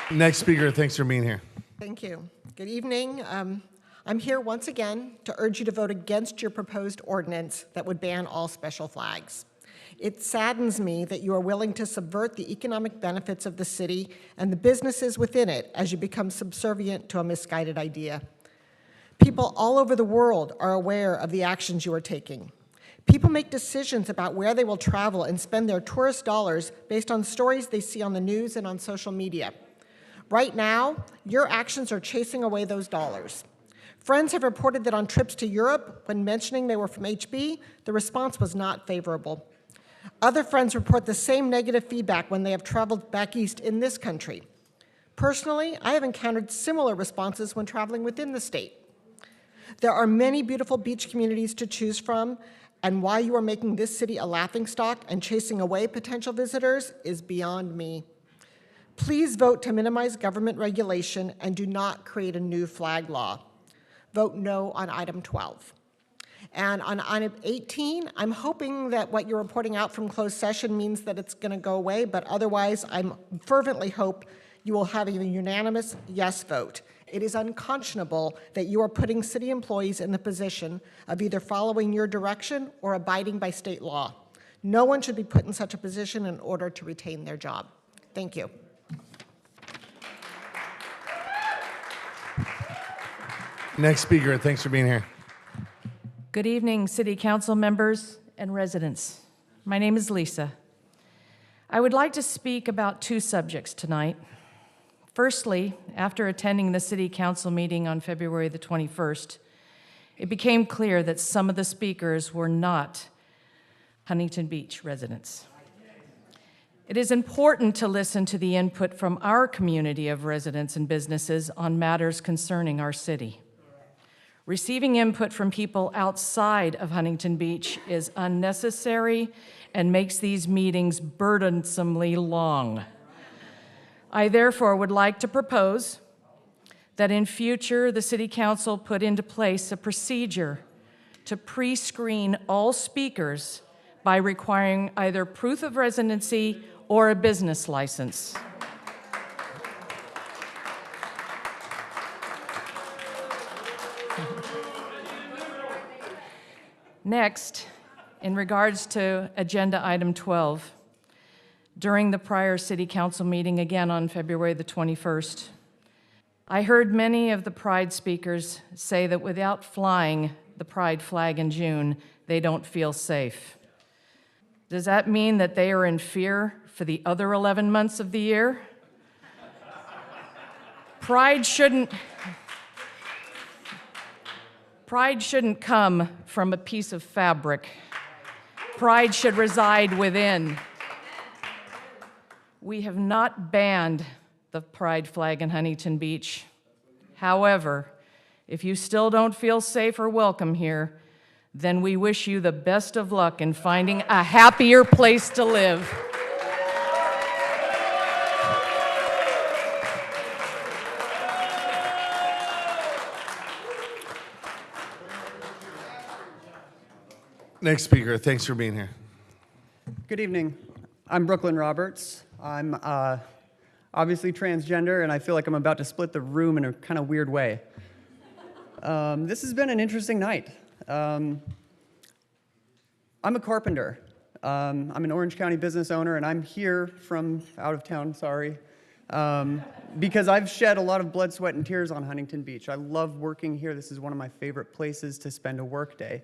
Next speaker, thanks for being here. Thank you. Good evening. I'm here once again to urge you to vote against your proposed ordinance that would ban all special flags. It saddens me that you are willing to subvert the economic benefits of the city and the businesses within it as you become subservient to a misguided idea. People all over the world are aware of the actions you are taking. People make decisions about where they will travel and spend their tourist dollars based on stories they see on the news and on social media. Right now, your actions are chasing away those dollars. Friends have reported that on trips to Europe, when mentioning they were from HB, the response was not favorable. Other friends report the same negative feedback when they have traveled back east in this country. Personally, I have encountered similar responses when traveling within the state. There are many beautiful beach communities to choose from, and why you are making this city a laughingstock and chasing away potential visitors is beyond me. Please vote to minimize government regulation and do not create a new flag law. Vote no on item 12. And on item 18, I'm hoping that what you're reporting out from closed session means that it's going to go away, but otherwise, I fervently hope you will have a unanimous yes vote. It is unconscionable that you are putting city employees in the position of either following your direction or abiding by state law. No one should be put in such a position in order to retain their job. Thank you. Next speaker, thanks for being here. Good evening, City Council members and residents. My name is Lisa. I would like to speak about two subjects tonight. Firstly, after attending the City Council meeting on February the 21st, it became clear that some of the speakers were not Huntington Beach residents. It is important to listen to the input from our community of residents and businesses on matters concerning our city. Receiving input from people outside of Huntington Beach is unnecessary and makes these meetings burdensomely long. I therefore would like to propose that in future the City Council put into place a procedure to pre-screen all speakers by requiring either proof of residency or a business license. Next, in regards to agenda item 12, during the prior City Council meeting, again on February the 21st, I heard many of the Pride speakers say that without flying the Pride flag in June, they don't feel safe. Does that mean that they are in fear for the other 11 months of the year? Pride shouldn't come from a piece of fabric. Pride should reside within. We have not banned the Pride flag in Huntington Beach. However, if you still don't feel safe or welcome here, then we wish you the best of luck in finding a happier place to live. Next speaker, thanks for being here. Good evening. I'm Brooklyn Roberts. I'm obviously transgender, and I feel like I'm about to split the room in a kind of weird way. This has been an interesting night. I'm a carpenter. I'm an Orange County business owner, and I'm here from out of town, sorry, because I've shed a lot of blood, sweat, and tears on Huntington Beach. I love working here. This is one of my favorite places to spend a work day.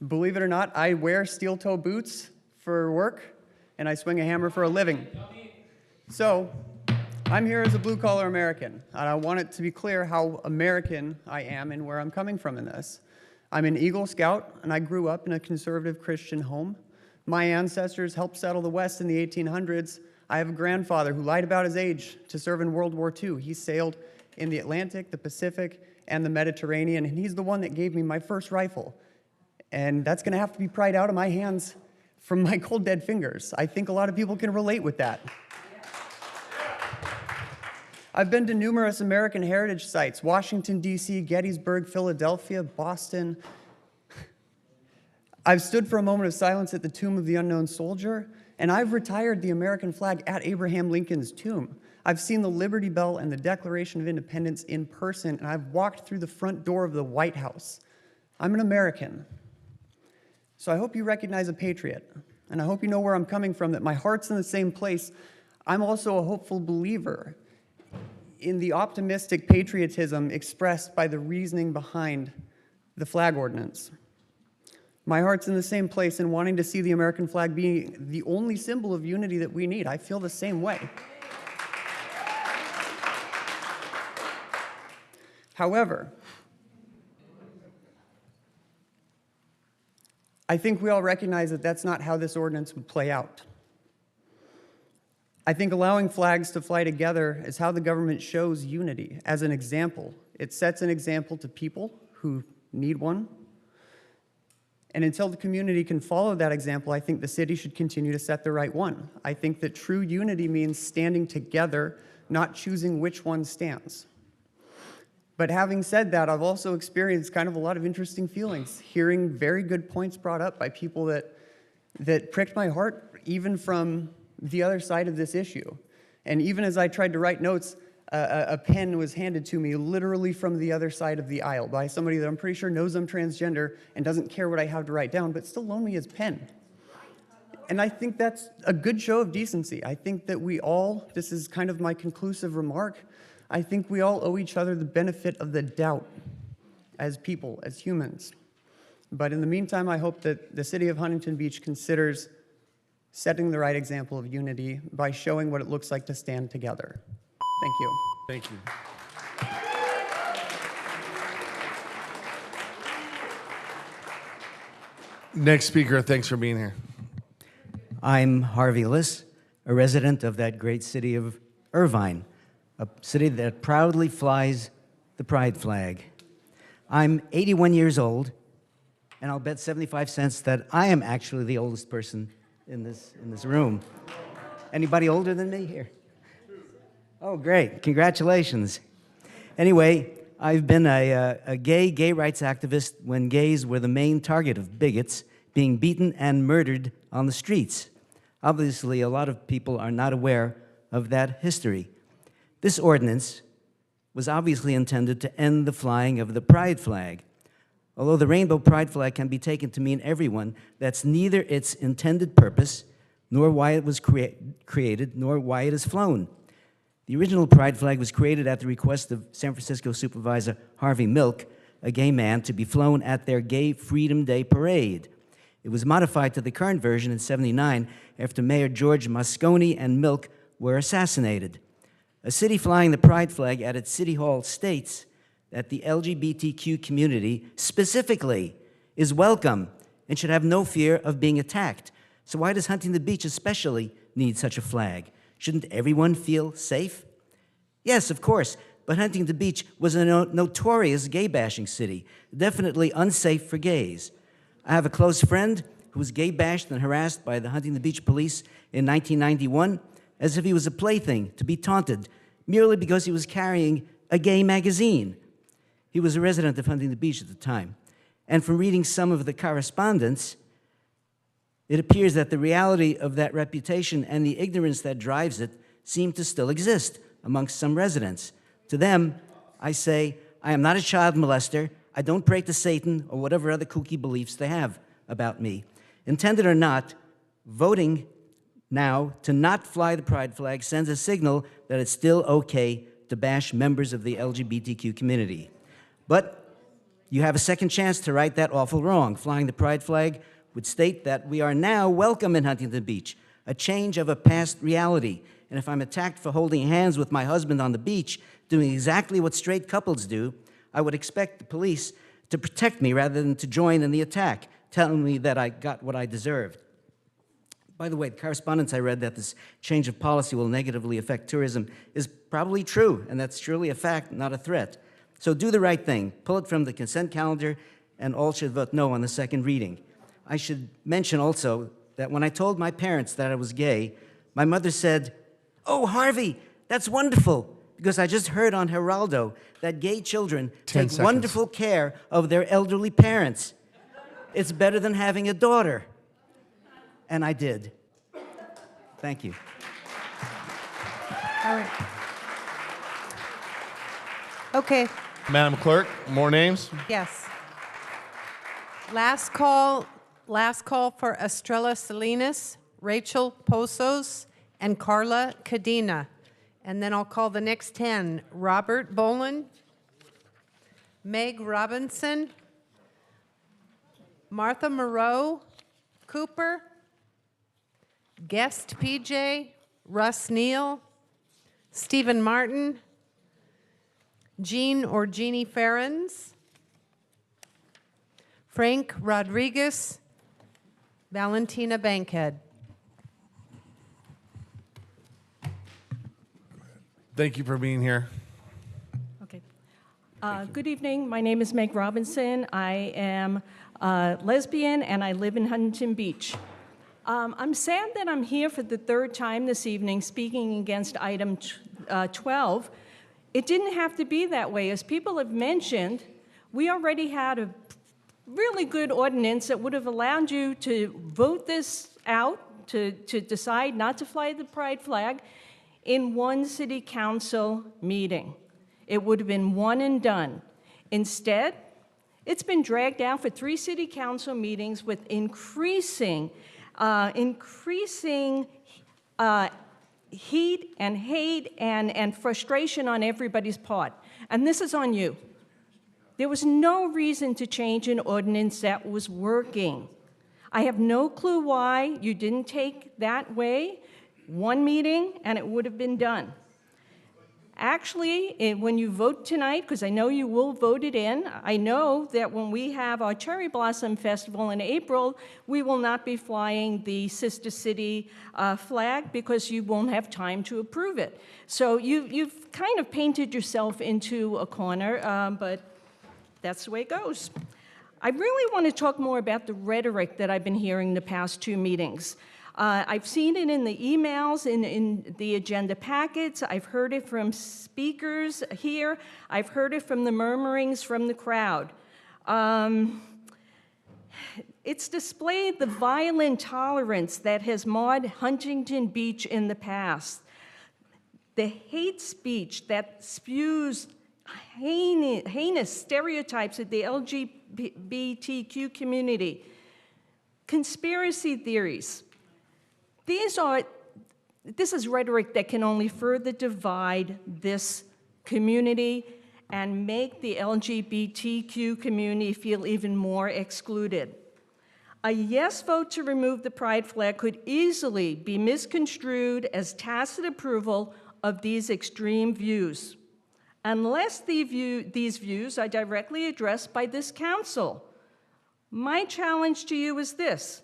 Believe it or not, I wear steel-toe boots for work, and I swing a hammer for a living. So, I'm here as a blue-collar American, and I want it to be clear how American I am and where I'm coming from in this. I'm an Eagle Scout, and I grew up in a conservative Christian home. My ancestors helped settle the West in the 1800s. I have a grandfather who lied about his age to serve in World War II. He sailed in the Atlantic, the Pacific, and the Mediterranean, and he's the one that gave me my first rifle. And that's gonna have to be pried out of my hands from my cold, dead fingers. I think a lot of people can relate with that. I've been to numerous American heritage sites: Washington, D.C., Gettysburg, Philadelphia, Boston. I've stood for a moment of silence at the tomb of the unknown soldier, and I've retired the American flag at Abraham Lincoln's tomb. I've seen the Liberty Bell and the Declaration of Independence in person, and I've walked through the front door of the White House. I'm an American. So I hope you recognize a patriot, and I hope you know where I'm coming from, that my heart's in the same place. I'm also a hopeful believer in the optimistic patriotism expressed by the reasoning behind the flag ordinance. My heart's in the same place in wanting to see the American flag being the only symbol of unity that we need. I feel the same way. However, I think we all recognize that that's not how this ordinance would play out. I think allowing flags to fly together is how the government shows unity as an example. It sets an example to people who need one. And until the community can follow that example, I think the city should continue to set the right one. I think that true unity means standing together, not choosing which one stands. But having said that, I've also experienced kind of a lot of interesting feelings, hearing very good points brought up by people that pricked my heart, even from the other side of this issue. And even as I tried to write notes, a pen was handed to me literally from the other side of the aisle by somebody that I'm pretty sure knows I'm transgender and doesn't care what I have to write down, but still loaned me his pen. And I think that's a good show of decency. I think that we all, this is kind of my conclusive remark, I think we all owe each other the benefit of the doubt as people, as humans. But in the meantime, I hope that the city of Huntington Beach considers setting the right example of unity by showing what it looks like to stand together. Thank you. Thank you. Next speaker, thanks for being here. I'm Harvey Liss, a resident of that great city of Irvine, a city that proudly flies the pride flag. I'm 81 years old, and I'll bet 75 cents that I am actually the oldest person in this room. Anybody older than me here? Oh, great. Congratulations. Anyway, I've been a gay rights activist when gays were the main target of bigots being beaten and murdered on the streets. Obviously, a lot of people are not aware of that history. This ordinance was obviously intended to end the flying of the pride flag. Although the rainbow pride flag can be taken to mean everyone, that's neither its intended purpose, nor why it was created, nor why it is flown. The original pride flag was created at the request of San Francisco Supervisor Harvey Milk, a gay man, to be flown at their Gay Freedom Day parade. It was modified to the current version in '79 after Mayor George Moscone and Milk were assassinated. A city flying the pride flag at its city hall states that the LGBTQ community specifically is welcome and should have no fear of being attacked. So why does Huntington Beach especially need such a flag? Shouldn't everyone feel safe? Yes, of course, but Huntington Beach was a notorious gay-bashing city, definitely unsafe for gays. I have a close friend who was gay-bashed and harassed by the Huntington Beach police in 1991 as if he was a plaything to be taunted merely because he was carrying a gay magazine. He was a resident of Huntington Beach at the time. And from reading some of the correspondence, it appears that the reality of that reputation and the ignorance that drives it seem to still exist amongst some residents. To them, I say, I am not a child molester. I don't pray to Satan or whatever other kooky beliefs they have about me. Intended or not, voting now to not fly the pride flag sends a signal that it's still okay to bash members of the LGBTQ community. But you have a second chance to right that awful wrong. Flying the pride flag would state that we are now welcome in Huntington Beach, a change of a past reality. And if I'm attacked for holding hands with my husband on the beach, doing exactly what straight couples do, I would expect the police to protect me rather than to join in the attack, telling me that I got what I deserved. By the way, the correspondence I read that this change of policy will negatively affect tourism is probably true, and that's surely a fact, not a threat. So do the right thing. Pull it from the consent calendar, and all should vote no on the second reading. I should mention also that when I told my parents that I was gay, my mother said, "Oh, Harvey, that's wonderful," because I just heard on Geraldo that gay children 10 take seconds. wonderful care of their elderly parents. It's better than having a daughter. And I did. Thank you. All right. Okay, Madam Clerk, more names? yes. Last call for Estrella Salinas, Rachel Pozos, and Carla Cadena. And then I'll call the next 10. Robert Boland, Meg Robinson, Martha Moreau, Cooper, Guest PJ, Russ Neal, Stephen Martin, Jean or Jeannie Ferens, Frank Rodriguez, Valentina Bankhead. Thank you for being here. Okay. Good evening. My name is Meg Robinson. I am a lesbian and I live in Huntington Beach. I'm sad that I'm here for the third time this evening speaking against item 12. It didn't have to be that way. As people have mentioned, we already had a really good ordinance that would have allowed you to vote this out, to decide not to fly the pride flag in one city council meeting. It would have been one and done. Instead, it's been dragged out for 3 city council meetings with increasing heat and hate and frustration on everybody's part. And this is on you. There was no reason to change an ordinance that was working. I have no clue why you didn't take that way. One meeting, and it would have been done. Actually, when you vote tonight, because I know you will vote it in, I know that when we have our Cherry Blossom Festival in April, we will not be flying the Sister City flag because you won't have time to approve it. So you've kind of painted yourself into a corner, but that's the way it goes. I really want to talk more about the rhetoric that I've been hearing the past 2 meetings. I've seen it in the emails, in the agenda packets. I've heard it from speakers here. I've heard it from the murmurings from the crowd. It's displayed the violent tolerance that has marred Huntington Beach in the past. The hate speech that spews heinous stereotypes of the LGBTQ community. Conspiracy theories. This is rhetoric that can only further divide this community and make the LGBTQ community feel even more excluded. A yes vote to remove the pride flag could easily be misconstrued as tacit approval of these extreme views, unless these views are directly addressed by this council. My challenge to you is this: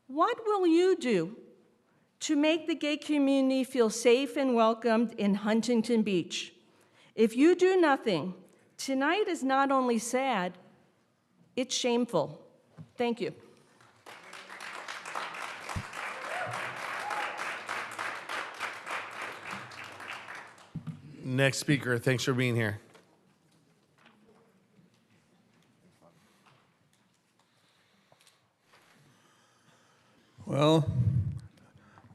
what will you do to make the gay community feel safe and welcomed in Huntington Beach? If you do nothing, tonight is not only sad, it's shameful. Thank you. Next speaker, thanks for being here. Well,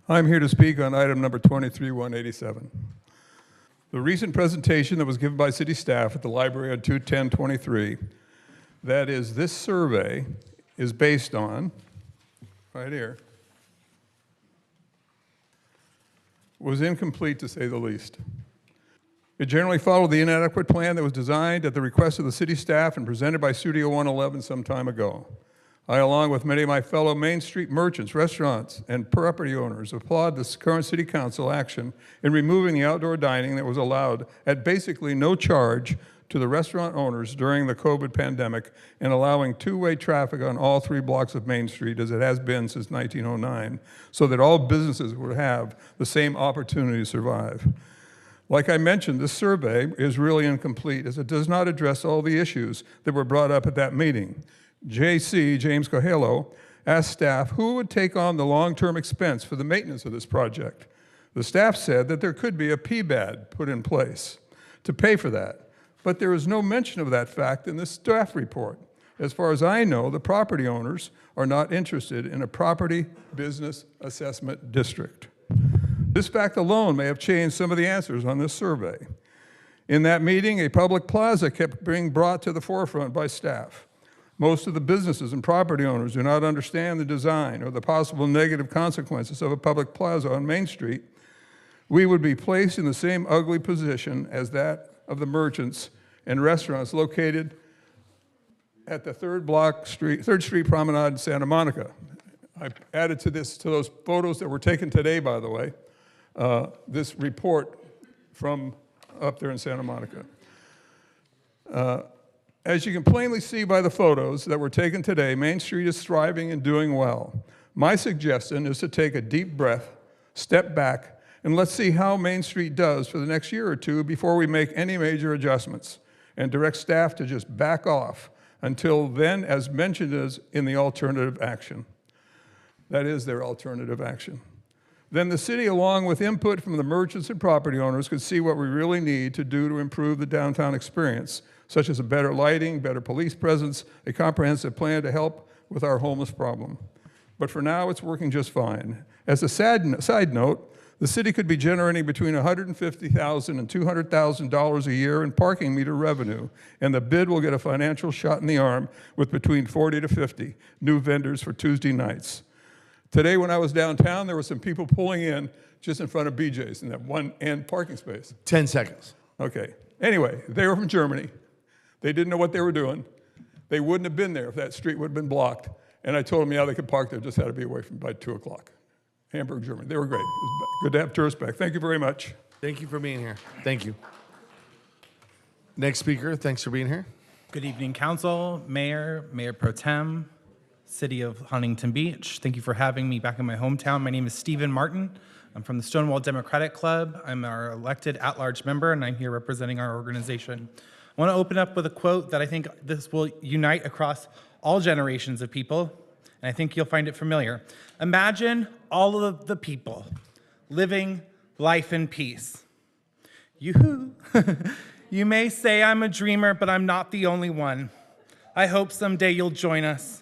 I'm here to speak on item number 23-187. The recent presentation that was given by city staff at the library on 2/10/23, that is, this survey is based on, right here, was incomplete to say the least. It generally followed the inadequate plan that was designed at the request of the city staff and presented by Studio 111 some time ago. I, along with many of my fellow Main Street merchants, restaurants, and property owners, applaud the current City Council action in removing the outdoor dining that was allowed at basically no charge to the restaurant owners during the COVID pandemic and allowing two-way traffic on all 3 blocks of Main Street as it has been since 1909, so that all businesses would have the same opportunity to survive. Like I mentioned, this survey is really incomplete as it does not address all the issues that were brought up at that meeting. James Coelho, asked staff who would take on the long-term expense for the maintenance of this project. The staff said that there could be a PBAD put in place to pay for that, but there is no mention of that fact in the staff report. As far as I know, the property owners are not interested in a property business assessment district. This fact alone may have changed some of the answers on this survey. In that meeting, a public plaza kept being brought to the forefront by staff. Most of the businesses and property owners do not understand the design or the possible negative consequences of a public plaza on Main Street. We would be placed in the same ugly position as that of the merchants and restaurants located at the 3rd Street Promenade in Santa Monica. I added to those photos that were taken today, by the way, this report from up there in Santa Monica. As you can plainly see by the photos that were taken today, Main Street is thriving and doing well. My suggestion is to take a deep breath, step back, and let's see how Main Street does for the next year or two before we make any major adjustments, and direct staff to just back off until then, as mentioned as in the alternative action. That is their alternative action. Then the city, along with input from the merchants and property owners, could see what we really need to do to improve the downtown experience, such as a better lighting, better police presence, a comprehensive plan to help with our homeless problem. But for now, it's working just fine. As a side note, the city could be generating between $150,000 and $200,000 a year in parking meter revenue, and the bid will get a financial shot in the arm with between 40 to 50 new vendors for Tuesday nights. Today, when I was downtown, there were some people pulling in just in front of BJ's in that one end parking space. 10 seconds. Okay. Anyway, they were from Germany. They didn't know what they were doing. They wouldn't have been there if that street would have been blocked. And I told them, yeah, they could park there, just had to be away from by 2 o'clock. Hamburg, Germany. They were great. It was good to have tourists back. Thank you very much. Thank you for being here. Thank you. Next speaker, thanks for being here. Good evening, Council, Mayor, Mayor Pro Tem, City of Huntington Beach. Thank you for having me back in my hometown. My name is Stephen Martin. I'm from the Stonewall Democratic Club. I'm our elected at-large member, and I'm here representing our organization. I want to open up with a quote that I think this will unite across all generations of people, and I think you'll find it familiar. Imagine all of the people living life in peace. You may say I'm a dreamer, but I'm not the only one. I hope someday you'll join us,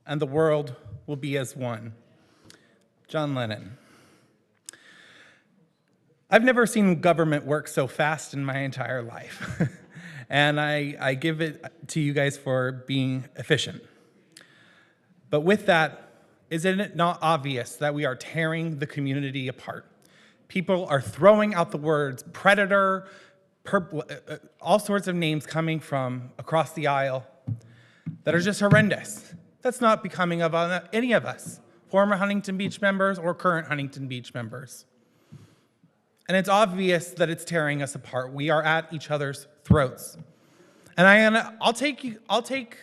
and the world will be as one. John Lennon. I've never seen government work so fast in my entire life. And I give it to you guys for being efficient. But with that, isn't it not obvious that we are tearing the community apart? People are throwing out the words predator, all sorts of names coming from across the aisle that are just horrendous. That's not becoming of any of us, former Huntington Beach members or current Huntington Beach members. And it's obvious that it's tearing us apart. We are at each other's throats. And I'll take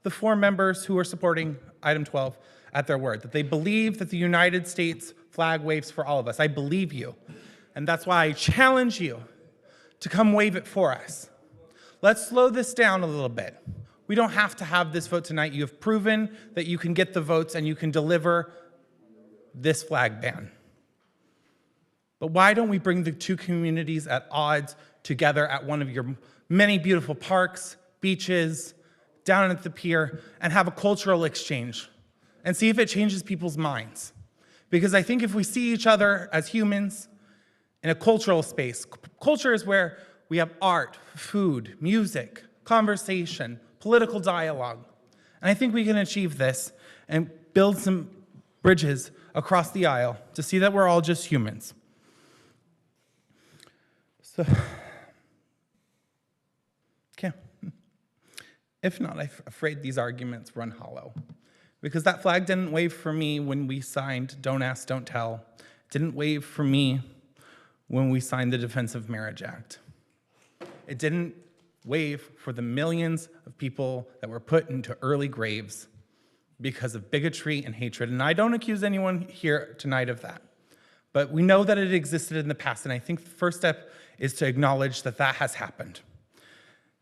the 4 members who are supporting item 12 at their word, that they believe that the United States flag waves for all of us. I believe you. And that's why I challenge you to come wave it for us. Let's slow this down a little bit. We don't have to have this vote tonight. You have proven that you can get the votes and you can deliver this flag ban. But why don't we bring the two communities at odds together at one of your many beautiful parks, beaches, down at the pier, and have a cultural exchange and see if it changes people's minds? Because I think if we see each other as humans in a cultural space, culture is where we have art, food, music, conversation, political dialogue. And I think we can achieve this and build some bridges across the aisle to see that we're all just humans. So, okay. If not, I'm afraid these arguments run hollow. Because that flag didn't wave for me when we signed Don't Ask, Don't Tell. It didn't wave for me when we signed the Defense of Marriage Act. It didn't wave for the millions of people that were put into early graves because of bigotry and hatred. And I don't accuse anyone here tonight of that. But we know that it existed in the past, and I think the first step is to acknowledge that that has happened.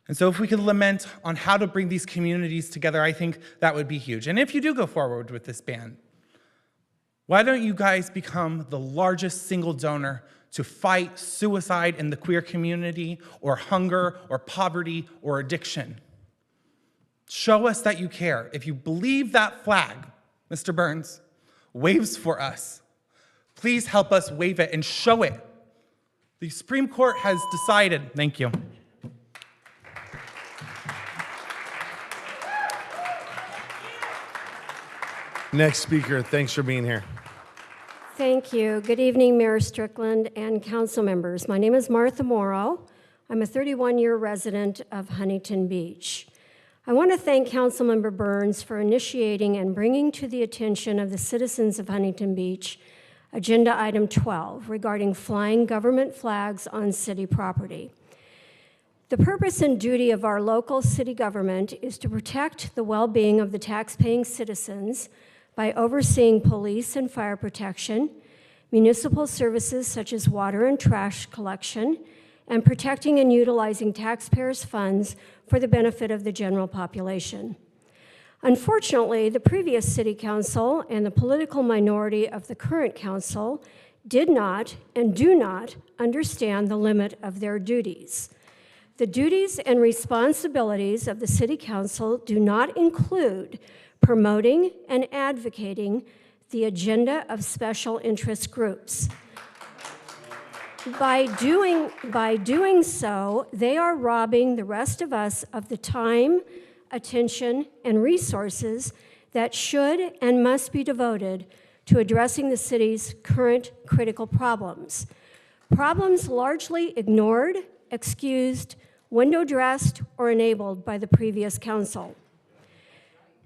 And so if we could lament on how to bring these communities together, I think that would be huge. And if you do go forward with this ban, why don't you guys become the largest single donor to fight suicide in the queer community, or hunger, or poverty, or addiction? Show us that you care. If you believe that flag, Mr. Burns, waves for us, please help us wave it and show it. The Supreme Court has decided. Thank you. Next speaker, thanks for being here. Thank you. Good evening, Mayor Strickland and council members. My name is Martha Morrow. I'm a 31-year resident of Huntington Beach. I want to thank Councilmember Burns for initiating and bringing to the attention of the citizens of Huntington Beach Agenda Item 12 regarding flying government flags on city property. The purpose and duty of our local city government is to protect the well-being of the tax-paying citizens by overseeing police and fire protection, municipal services such as water and trash collection, and protecting and utilizing taxpayers' funds for the benefit of the general population. Unfortunately, the previous city council and the political minority of the current council did not and do not understand the limit of their duties. The duties and responsibilities of the city council do not include promoting and advocating the agenda of special interest groups. By doing so, they are robbing the rest of us of the time, attention, and resources that should and must be devoted to addressing the city's current critical problems. Problems largely ignored, excused, window-dressed, or enabled by the previous council.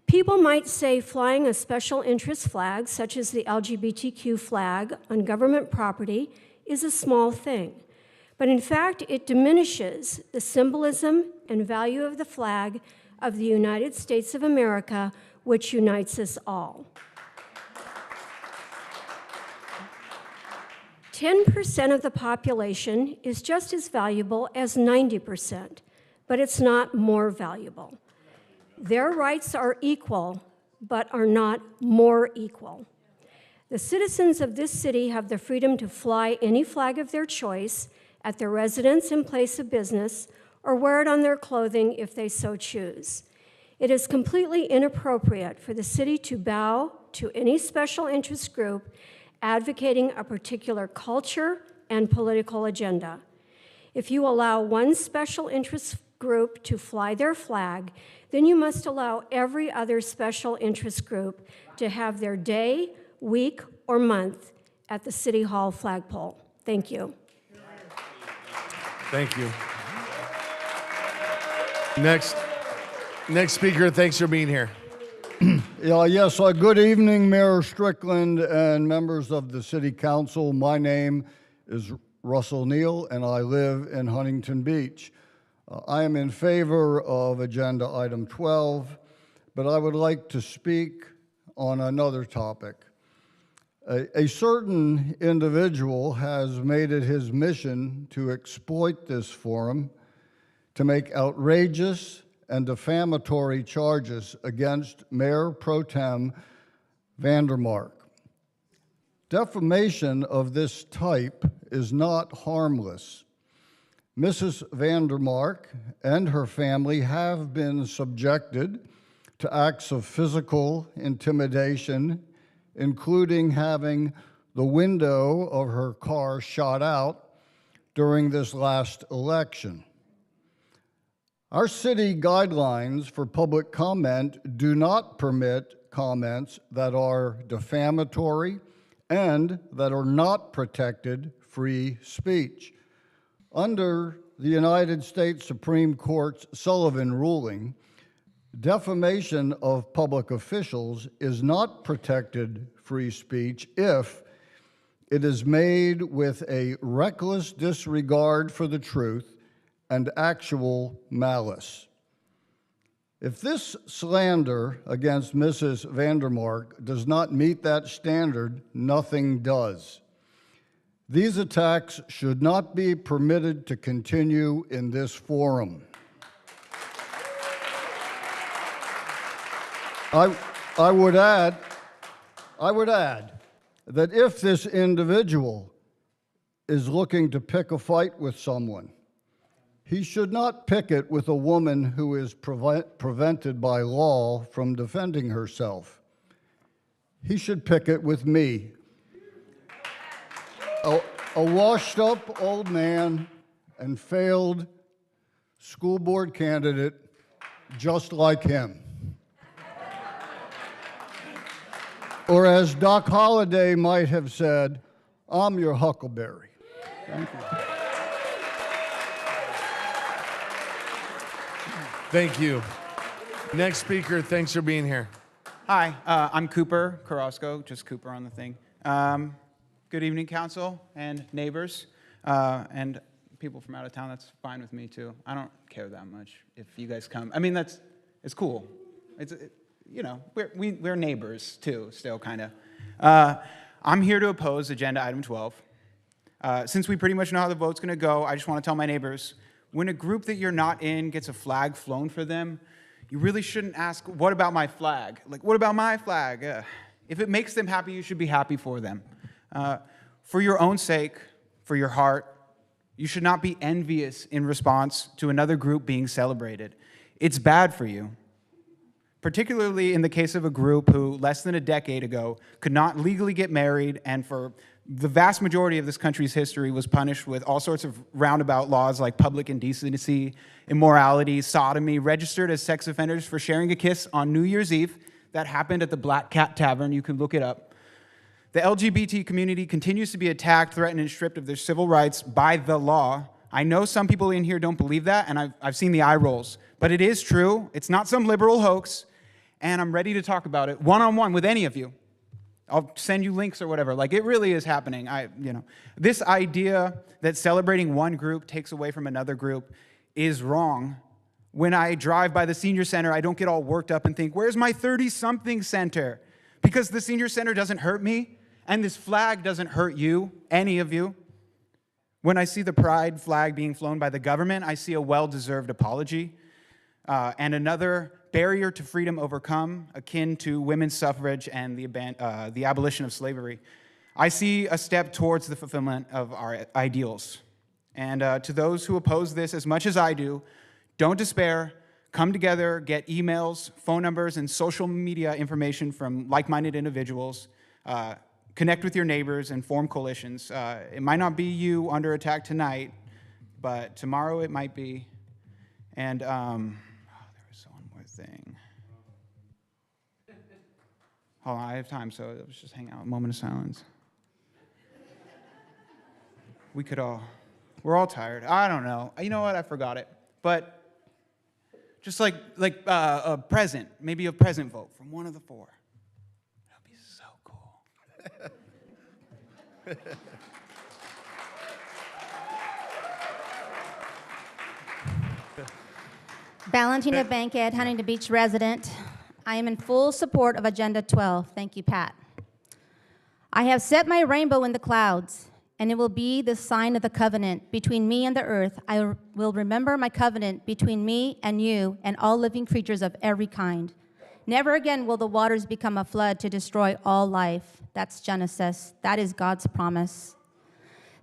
People might say flying a special interest flag, such as the LGBTQ flag, on government property is a small thing, but in fact, it diminishes the symbolism and value of the flag of the United States of America, which unites us all. 10% of the population is just as valuable as 90%, but it's not more valuable. Their rights are equal, but are not more equal. The citizens of this city have the freedom to fly any flag of their choice at their residence and place of business, or wear it on their clothing if they so choose. It is completely inappropriate for the city to bow to any special interest group advocating a particular culture and political agenda. If you allow one special interest group to fly their flag, then you must allow every other special interest group to have their day, week, or month at the City Hall flagpole. Thank you. Thank you. Next speaker, thanks for being here. Yes, good evening, Mayor Strickland and members of the City Council. My name is Russell Neal, and I live in Huntington Beach. I am in favor of Agenda Item 12, but I would like to speak on another topic. A certain individual has made it his mission to exploit this forum to make outrageous and defamatory charges against Mayor Pro Tem Vandermark. Defamation of this type is not harmless. Mrs. Vandermark and her family have been subjected to acts of physical intimidation, including having the window of her car shot out during this last election. Our city guidelines for public comment do not permit comments that are defamatory and that are not protected free speech. Under the United States Supreme Court's Sullivan ruling, defamation of public officials is not protected free speech if it is made with a reckless disregard for the truth and actual malice. If this slander against Mrs. Vandermark does not meet that standard, nothing does. These attacks should not be permitted to continue in this forum. I would add that if this individual is looking to pick a fight with someone, he should not pick it with a woman who is prevented by law from defending herself. He should pick it with me, a washed-up old man and failed school board candidate just like him. Or as Doc Holliday might have said, I'm your huckleberry. Thank you. Thank you. Next speaker, thanks for being here. Hi, I'm Cooper Carrasco, just Cooper on the thing. Good evening, council and neighbors, and people from out of town. That's fine with me too. I don't care that much if you guys come. I mean, it's cool. You know, we're neighbors too, still kind of. I'm here to oppose agenda item 12. Since we pretty much know how the vote's gonna go, I just wanna tell my neighbors, when a group that you're not in gets a flag flown for them, you really shouldn't ask, what about my flag? Like, what about my flag? If it makes them happy, you should be happy for them. For your own sake, for your heart, you should not be envious in response to another group being celebrated. It's bad for you. Particularly in the case of a group who, less than a decade ago, could not legally get married and for the vast majority of this country's history was punished with all sorts of roundabout laws like public indecency, immorality, sodomy, registered as sex offenders for sharing a kiss on New Year's Eve. That happened at the Black Cat Tavern. You can look it up. The LGBT community continues to be attacked, threatened, and stripped of their civil rights by the law. I know some people in here don't believe that, and I've seen the eye rolls, but it is true. It's not some liberal hoax, and I'm ready to talk about it one-on-one with any of you. I'll send you links or whatever. Like, it really is happening. This idea that celebrating one group takes away from another group is wrong. When I drive by the senior center, I don't get all worked up and think, where's my 30-something center? Because the senior center doesn't hurt me, and this flag doesn't hurt you, any of you. When I see the pride flag being flown by the government, I see a well-deserved apology and another barrier to freedom overcome, akin to women's suffrage and the abolition of slavery. I see a step towards the fulfillment of our ideals. And to those who oppose this as much as I do, don't despair. Come together, get emails, phone numbers, and social media information from like-minded individuals. Connect with your neighbors and form coalitions. It might not be you under attack tonight, but tomorrow it might be. And there was one more thing. Hold on, I have time, so let's just hang out. A moment of silence. We're all tired. I don't know. You know what? I forgot it. But just like a present, maybe a present vote from one of the four. That'd be so cool. Valentina Bankhead, Huntington Beach resident. I am in full support of Agenda 12. Thank you, Pat. I have set my rainbow in the clouds, and it will be the sign of the covenant between me and the earth. I will remember my covenant between me and you and all living creatures of every kind. Never again will the waters become a flood to destroy all life. That's Genesis. That is God's promise.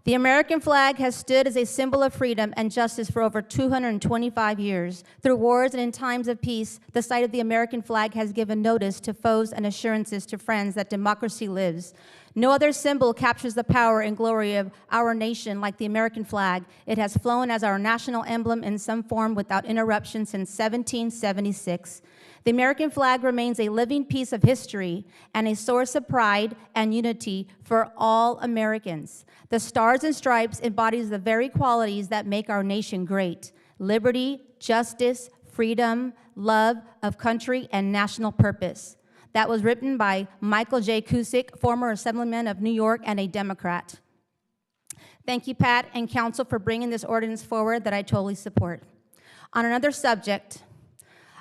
The American flag has stood as a symbol of freedom and justice for over 225 years. Through wars and in times of peace, the sight of the American flag has given notice to foes and assurances to friends that democracy lives. No other symbol captures the power and glory of our nation like the American flag. It has flown as our national emblem in some form without interruption since 1776. The American flag remains a living piece of history and a source of pride and unity for all Americans. The Stars and Stripes embodies the very qualities that make our nation great: liberty, justice, freedom, love of country, and national purpose. That was written by Michael J. Cusick, former Assemblyman of New York and a Democrat. Thank you, Pat and council, for bringing this ordinance forward that I totally support. On another subject,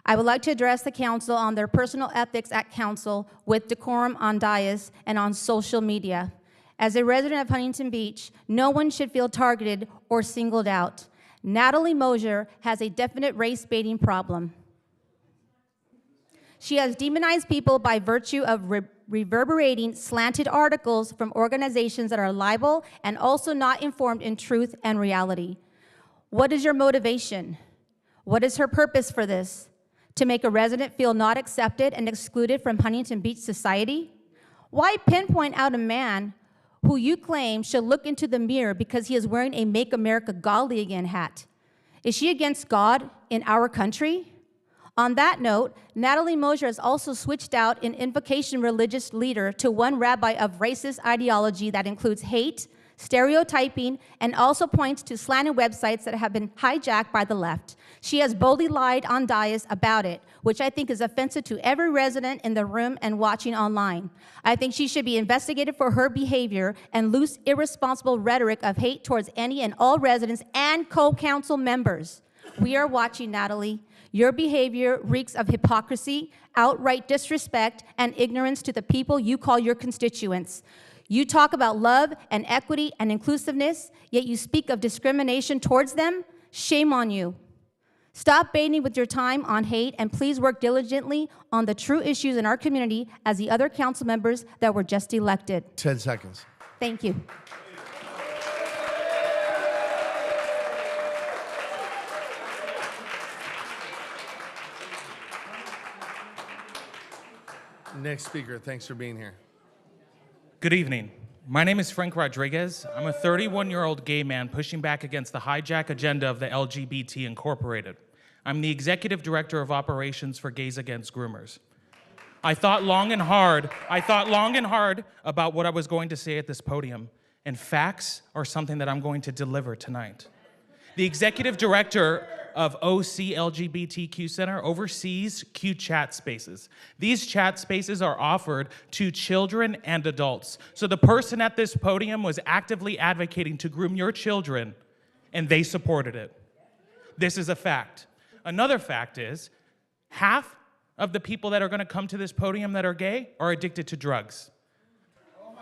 I would like to address the council on their personal ethics at council with decorum on dais and on social media. As a resident of Huntington Beach, no one should feel targeted or singled out. Natalie Mosier has a definite race baiting problem. She has demonized people by virtue of reverberating slanted articles from organizations that are liable and also not informed in truth and reality. What is your motivation? What is her purpose for this? To make a resident feel not accepted and excluded from Huntington Beach society? Why pinpoint out a man who you claim should look into the mirror because he is wearing a Make America Godly Again hat? Is she against God in our country? On that note, Natalie Mosier has also switched out an Invocation religious leader to one rabbi of racist ideology that includes hate, stereotyping, and also points to slanted websites that have been hijacked by the left. She has boldly lied on dais about it, which I think is offensive to every resident in the room and watching online. I think she should be investigated for her behavior and loose, irresponsible rhetoric of hate towards any and all residents and co-council members. We are watching, Natalie. Your behavior reeks of hypocrisy, outright disrespect, and ignorance to the people you call your constituents. You talk about love and equity and inclusiveness, yet you speak of discrimination towards them? Shame on you. Stop baiting with your time on hate, and please work diligently on the true issues in our community as the other council members that were just elected. 10 seconds. Thank you. Next speaker, thanks for being here. Good evening. My name is Frank Rodriguez. I'm a 31-year-old gay man pushing back against the hijack agenda of the LGBT Incorporated. I'm the executive director of operations for Gays Against Groomers. I thought long and hard about what I was going to say at this podium, and facts are something that I'm going to deliver tonight. The executive director of OC LGBTQ Center oversees Q chat spaces. These chat spaces are offered to children and adults. So the person at this podium was actively advocating to groom your children, and they supported it. This is a fact. Another fact is, half of the people that are gonna come to this podium that are gay are addicted to drugs.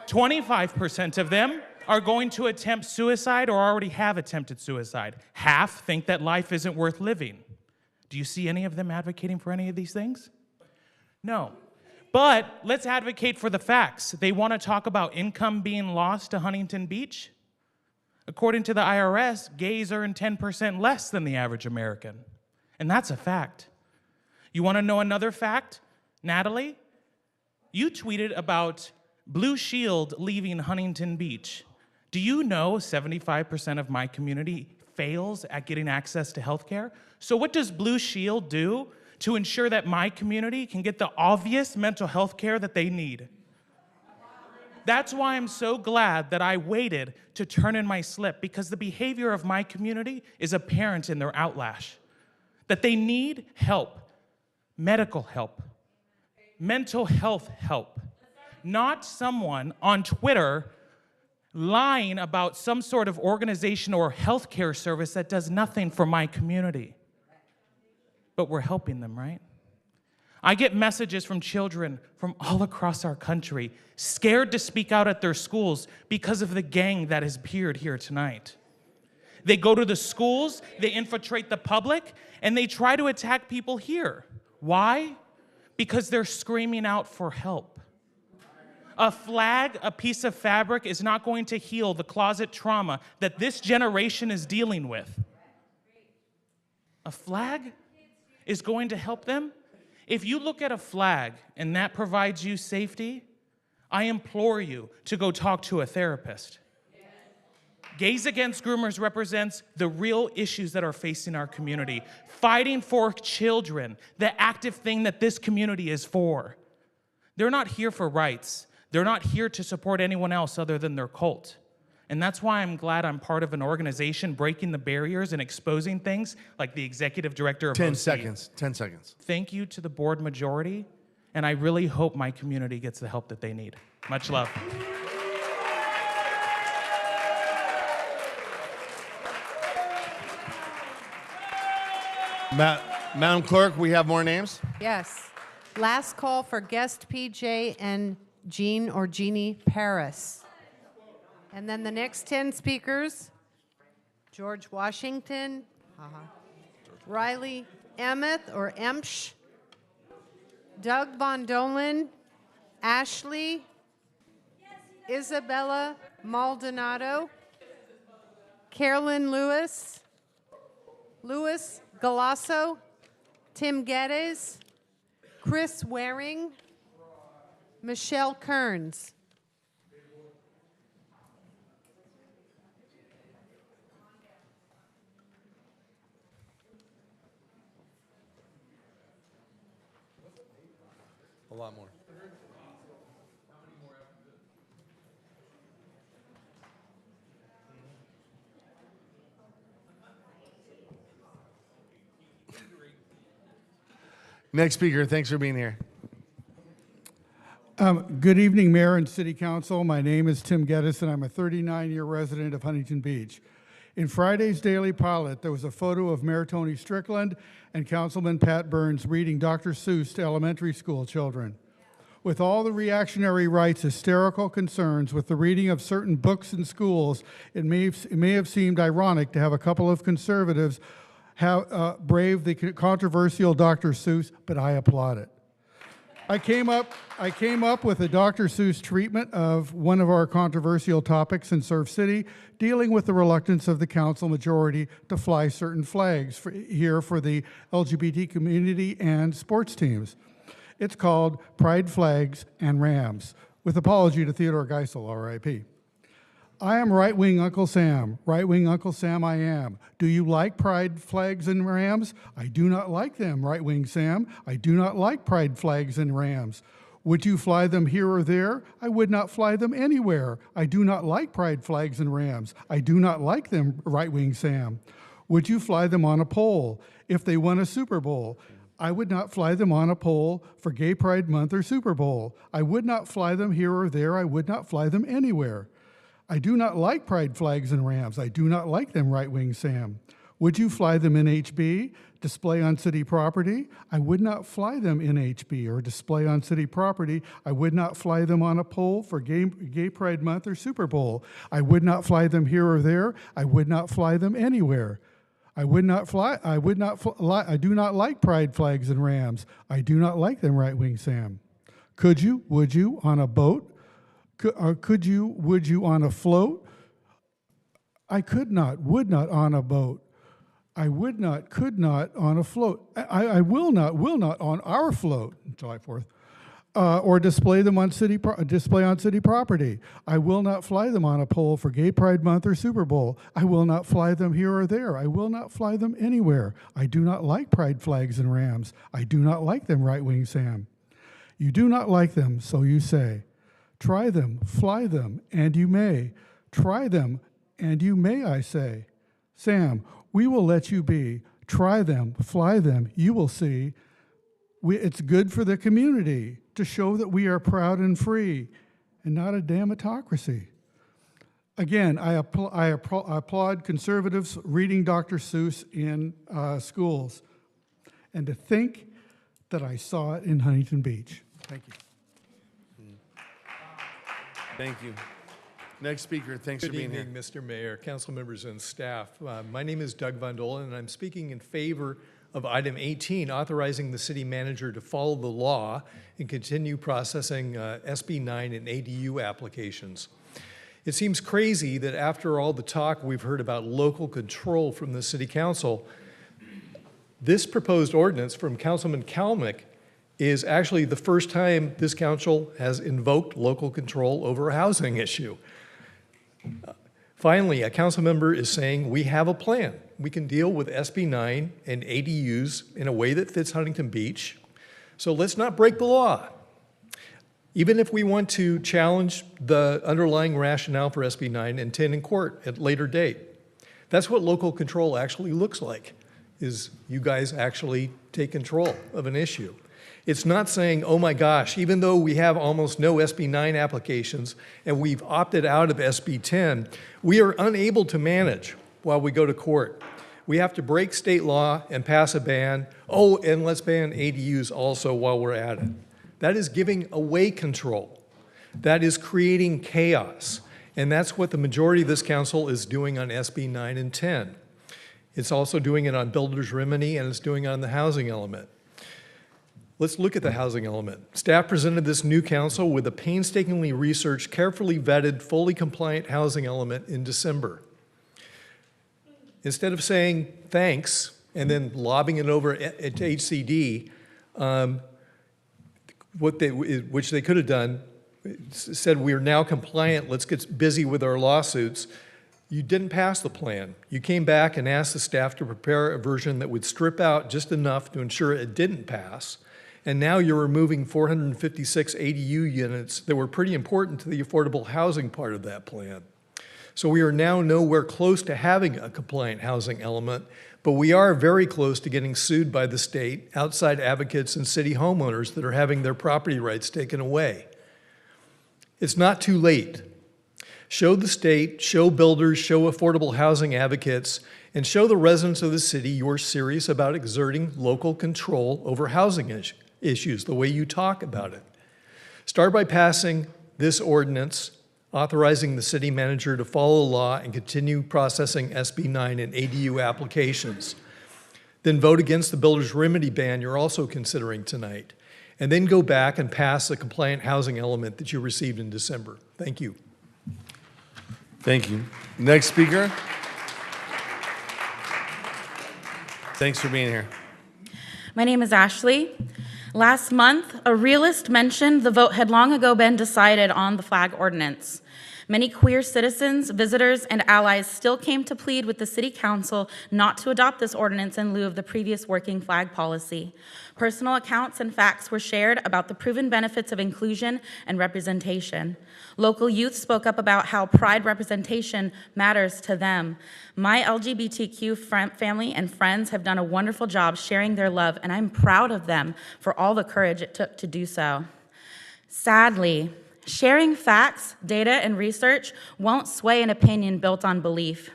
25% of them are going to attempt suicide or already have attempted suicide. Half think that life isn't worth living. Do you see any of them advocating for any of these things? No. But let's advocate for the facts. They want to talk about income being lost to Huntington Beach. According to the IRS, gays earn 10% less than the average American. And that's a fact. You want to know another fact? Natalie, you tweeted about Blue Shield leaving Huntington Beach. Do you know 75% of my community fails at getting access to health care? So what does Blue Shield do to ensure that my community can get the obvious mental health care that they need? That's why I'm so glad that I waited to turn in my slip, because the behavior of my community is apparent in their outlash. That they need help, medical help, mental health help, not someone on Twitter lying about some sort of organization or healthcare service that does nothing for my community. But we're helping them, right? I get messages from children from all across our country, scared to speak out at their schools because of the gang that has appeared here tonight. They go to the schools, they infiltrate the public, and they try to attack people here. Why? Because they're screaming out for help. A flag, a piece of fabric, is not going to heal the closet trauma that this generation is dealing with. A flag is going to help them? If you look at a flag and that provides you safety, I implore you to go talk to a therapist. Gays Against Groomers represents the real issues that are facing our community. Fighting for children, the active thing that this community is for. They're not here for rights. They're not here to support anyone else other than their cult. And that's why I'm glad I'm part of an organization breaking the barriers and exposing things like the executive director of 10 OC. seconds, 10 seconds. Thank you to the board majority, and I really hope my community gets the help that they need. Much love. Madam Clerk, we have more names. Yes. Last call for guest PJ and Jean or Jeannie Paris. And then the next 10 speakers, George Washington, Riley Emmett or Emsch, Doug Von Dolan, Ashley, Isabella Maldonado, Carolyn Lewis, Louis Galasso, Tim Geddes, Chris Waring, Michelle Kearns. A lot more. Next speaker, thanks for being here. Good evening, Mayor and City Council. My name is Tim Geddes, and I'm a 39-year resident of Huntington Beach. In Friday's Daily Pilot, there was a photo of Mayor Tony Strickland and Councilman Pat Burns reading Dr. Seuss to elementary school children. With all the reactionary right's hysterical concerns with the reading of certain books in schools, it may have seemed ironic to have a couple of conservatives brave the controversial Dr. Seuss, but I applaud it. I came up with a Dr. Seuss treatment of one of our controversial topics in Surf City, dealing with the reluctance of the council majority to fly certain flags here for the LGBT community and sports teams. It's called Pride Flags and Rams, with apology to Theodore Geisel, R.I.P. I am right-wing Uncle Sam. Right-wing Uncle Sam I am. Do you like pride flags and rams? I do not like them, right-wing Sam. I do not like pride flags and rams. Would you fly them here or there? I would not fly them anywhere. I do not like pride flags and rams. I do not like them, right-wing Sam. Would you fly them on a pole if they won a Super Bowl? I would not fly them on a pole for Gay Pride Month or Super Bowl. I would not fly them here or there. I would not fly them anywhere. I do not like pride flags and rams. I do not like them, right-wing Sam. Would you fly them in HB, display on city property? I would not fly them in HB or display on city property. I would not fly them on a pole for Gay Pride Month or Super Bowl. I would not fly them here or there. I would not fly them anywhere. I do not like pride flags and rams. I do not like them, right-wing Sam. Would you, on a boat? Would you on a float? I would not on a boat. I would not, could not on a float. I will not on our float, July 4th, or display them on city property. I will not fly them on a pole for Gay Pride Month or Super Bowl. I will not fly them here or there. I will not fly them anywhere. I do not like pride flags and rams. I do not like them, right-wing Sam. You do not like them, so you say. Try them, fly them, and you may. Try them, and you may, I say. Sam, we will let you be. Try them, fly them, you will see. It's good for the community to show that we are proud and free and not a damn autocracy. Again, I applaud conservatives reading Dr. Seuss in schools, and to think that I saw it in Huntington Beach. Thank you. Thank you. Next speaker, thanks for being here. Good evening, Mr. Mayor, council members, and staff. My name is Doug Von Dolan, and I'm speaking in favor of item 18, authorizing the city manager to follow the law and continue processing SB 9 and ADU applications. It seems crazy that after all the talk we've heard about local control from the city council, this proposed ordinance from Councilman Kalmick is actually the first time this council has invoked local control over a housing issue. Finally, a council member is saying we have a plan. We can deal with SB 9 and ADUs in a way that fits Huntington Beach. So let's not break the law. Even if we want to challenge the underlying rationale for SB 9 and 10 in court at a later date. That's what local control actually looks like, is you guys actually take control of an issue. It's not saying, oh my gosh, even though we have almost no SB 9 applications and we've opted out of SB 10, we are unable to manage while we go to court. We have to break state law and pass a ban. Oh, and let's ban ADUs also while we're at it. That is giving away control. That is creating chaos. And that's what the majority of this council is doing on SB 9 and 10. It's also doing it on builder's remedy, and it's doing it on the housing element. Let's look at the housing element. Staff presented this new council with a painstakingly researched, carefully vetted, fully compliant housing element in December. Instead of saying thanks and then lobbing it over at HCD, which they could have done, said we are now compliant, let's get busy with our lawsuits. You didn't pass the plan. You came back and asked the staff to prepare a version that would strip out just enough to ensure it didn't pass. And now you're removing 456 ADU units that were pretty important to the affordable housing part of that plan. So we are now nowhere close to having a compliant housing element, but we are very close to getting sued by the state, outside advocates, and city homeowners that are having their property rights taken away. It's not too late. Show the state, show builders, show affordable housing advocates, and show the residents of the city you're serious about exerting local control over housing issues, the way you talk about it. Start by passing this ordinance, authorizing the city manager to follow the law and continue processing SB 9 and ADU applications. Then vote against the builder's remedy ban you're also considering tonight. And then go back and pass the compliant housing element that you received in December. Thank you. Thank you. Next speaker. Thanks for being here. My name is Ashley. Last month, a realist mentioned the vote had long ago been decided on the flag ordinance. Many queer citizens, visitors, and allies still came to plead with the City Council not to adopt this ordinance in lieu of the previous working flag policy. Personal accounts and facts were shared about the proven benefits of inclusion and representation. Local youth spoke up about how pride representation matters to them. My LGBTQ family and friends have done a wonderful job sharing their love, and I'm proud of them for all the courage it took to do so. Sadly, sharing facts, data, and research won't sway an opinion built on belief.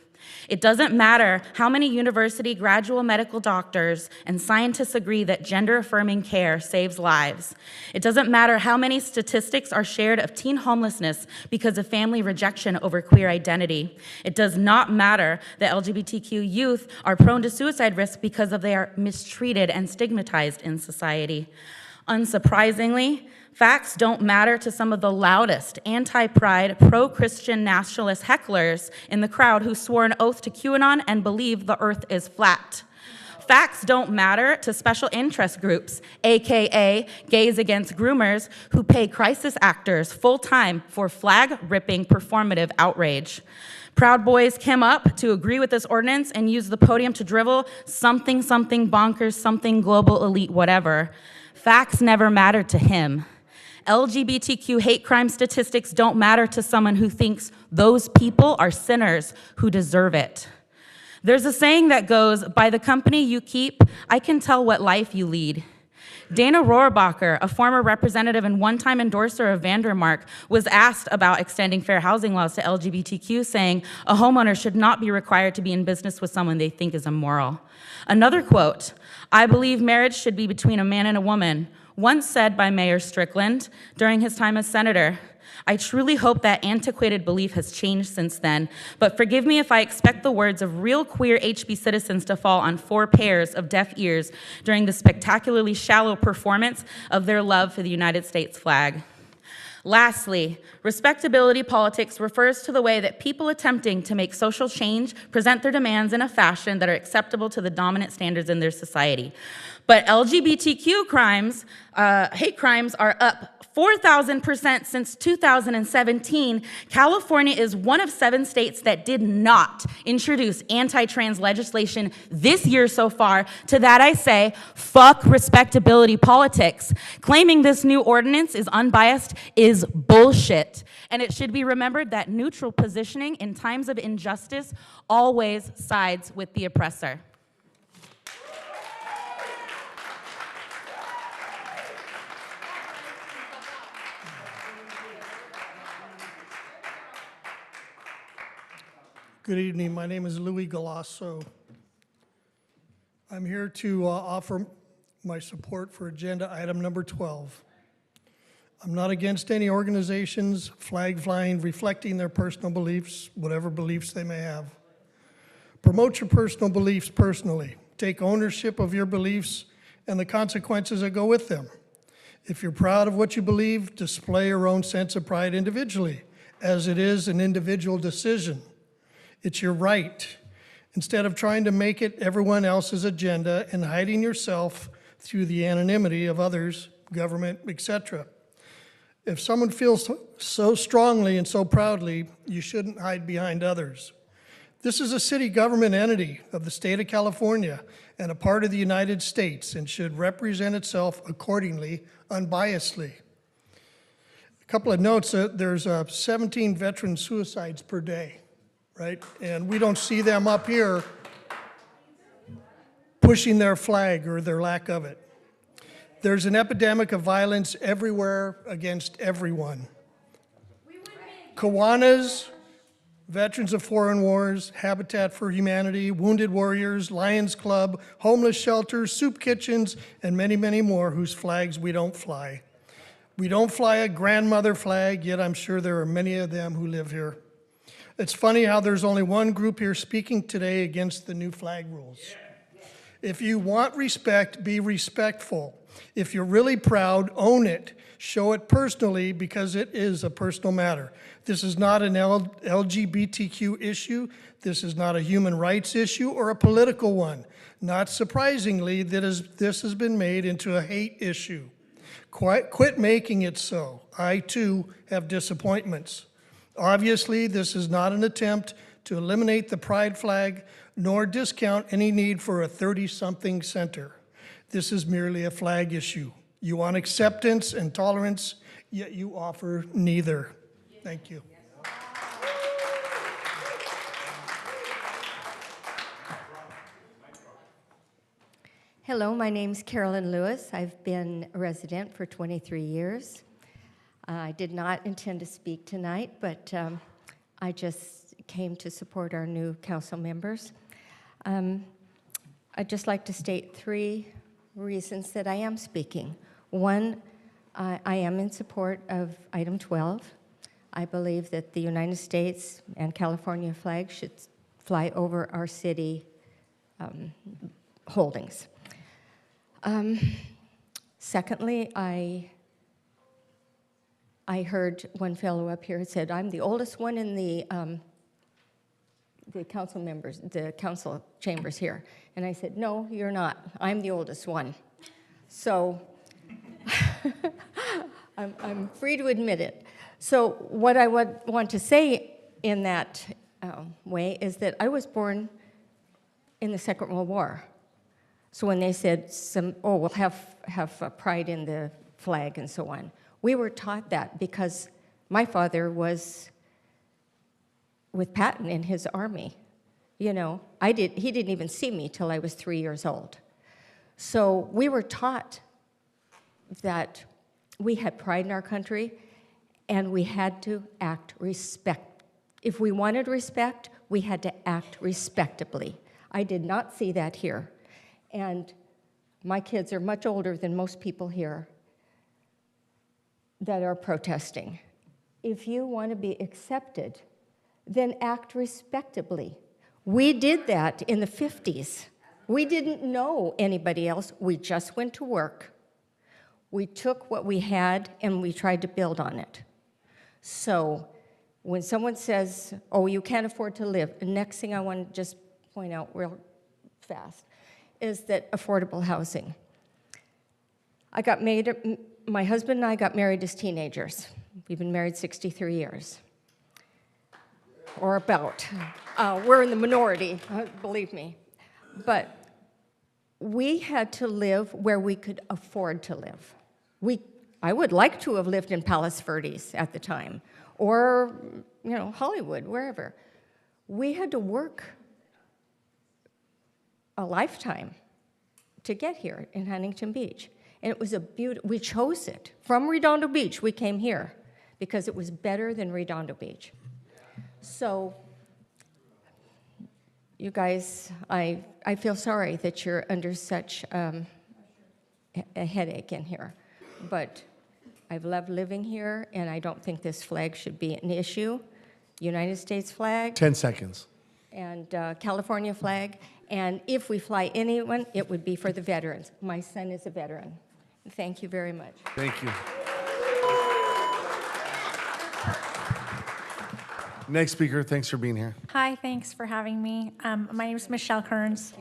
It doesn't matter how many university graduate medical doctors and scientists agree that gender-affirming care saves lives. It doesn't matter how many statistics are shared of teen homelessness because of family rejection over queer identity. It does not matter that LGBTQ youth are prone to suicide risk because they are mistreated and stigmatized in society. Unsurprisingly, facts don't matter to some of the loudest anti-pride, pro-Christian nationalist hecklers in the crowd who swore an oath to QAnon and believe the earth is flat. Facts don't matter to special interest groups, AKA gays against groomers, who pay crisis actors full-time for flag-ripping performative outrage. Proud Boys came up to agree with this ordinance and used the podium to drivel something bonkers, something global elite, whatever. Facts never mattered to him. LGBTQ hate crime statistics don't matter to someone who thinks those people are sinners who deserve it. There's a saying that goes, by the company you keep, I can tell what life you lead. Dana Rohrabacher, a former representative and one-time endorser of Vandermark, was asked about extending fair housing laws to LGBTQ, saying a homeowner should not be required to be in business with someone they think is immoral. Another quote, I believe marriage should be between a man and a woman, once said by Mayor Strickland during his time as senator. I truly hope that antiquated belief has changed since then, but forgive me if I expect the words of real queer HB citizens to fall on 4 pairs of deaf ears during the spectacularly shallow performance of their love for the United States flag. Lastly, respectability politics refers to the way that people attempting to make social change present their demands in a fashion that are acceptable to the dominant standards in their society. But LGBTQ crimes, hate crimes, are up 4,000% since 2017. California is one of 7 states that did not introduce anti-trans legislation this year so far. To that I say, fuck respectability politics. Claiming this new ordinance is unbiased is bullshit. And it should be remembered that neutral positioning in times of injustice always sides with the oppressor. Good evening. My name is Louis Galasso. I'm here to offer my support for agenda item number 12. I'm not against any organizations flag flying reflecting their personal beliefs, whatever beliefs they may have. Promote your personal beliefs personally. Take ownership of your beliefs and the consequences that go with them. If you're proud of what you believe, display your own sense of pride individually, as it is an individual decision. It's your right. Instead of trying to make it everyone else's agenda and hiding yourself through the anonymity of others, government, etc. If someone feels so strongly and so proudly, you shouldn't hide behind others. This is a city government entity of the state of California and a part of the United States and should represent itself accordingly, unbiasedly. A couple of notes, there's 17 veteran suicides per day, right? And we don't see them up here pushing their flag or their lack of it. There's an epidemic of violence everywhere against everyone. Kiwanis, Veterans of Foreign Wars, Habitat for Humanity, Wounded Warriors, Lions Club, homeless shelters, soup kitchens, and many, many more whose flags we don't fly. We don't fly a grandmother flag, yet I'm sure there are many of them who live here. It's funny how there's only one group here speaking today against the new flag rules. If you want respect, be respectful. If you're really proud, own it. Show it personally because it is a personal matter. This is not an LGBTQ issue. This is not a human rights issue or a political one. Not surprisingly, this has been made into a hate issue. Quit making it so. I, too, have disappointments. Obviously, this is not an attempt to eliminate the pride flag nor discount any need for a 30-something center. This is merely a flag issue. You want acceptance and tolerance, yet you offer neither. Thank you. Hello, my name's Carolyn Lewis. I've been a resident for 23 years. I did not intend to speak tonight, but I just came to support our new council members. I'd just like to state 3 reasons that I am speaking. One, I am in support of item 12. I believe that the United States and California flag should fly over our city holdings. Secondly, I heard one fellow up here said, I'm the oldest one in the council members, the council chambers here. And I said, no, you're not. I'm the oldest one. So I'm free to admit it. So what I would want to say in that way is that I was born in the Second World War. So when they said, we'll have pride in the flag and so on, we were taught that because my father was with Patton in his army. You know, he didn't even see me till I was 3 years old. So we were taught that we had pride in our country and we had to act respect. If we wanted respect, we had to act respectably. I did not see that here. And my kids are much older than most people here that are protesting. If you want to be accepted, then act respectably. We did that in the 50s. We didn't know anybody else. We just went to work. We took what we had and we tried to build on it. So when someone says, oh, you can't afford to live, the next thing I want to just point out real fast is that affordable housing. My husband and I got married as teenagers. We've been married 63 years, or about. We're in the minority, believe me. But we had to live where we could afford to live. I would like to have lived in Palos Verdes at the time, or Hollywood, wherever. We had to work a lifetime to get here in Huntington Beach. And it was we chose it. From Redondo Beach, we came here because it was better than Redondo Beach. So you guys, I feel sorry that you're under such a headache in here. But I've loved living here, and I don't think this flag should be an issue. United States flag. 10 seconds. And California flag. And if we fly anyone, it would be for the veterans. My son is a veteran. Thank you very much. Thank you. Next speaker, thanks for being here. Hi, thanks for having me. My name is Michelle Kearns,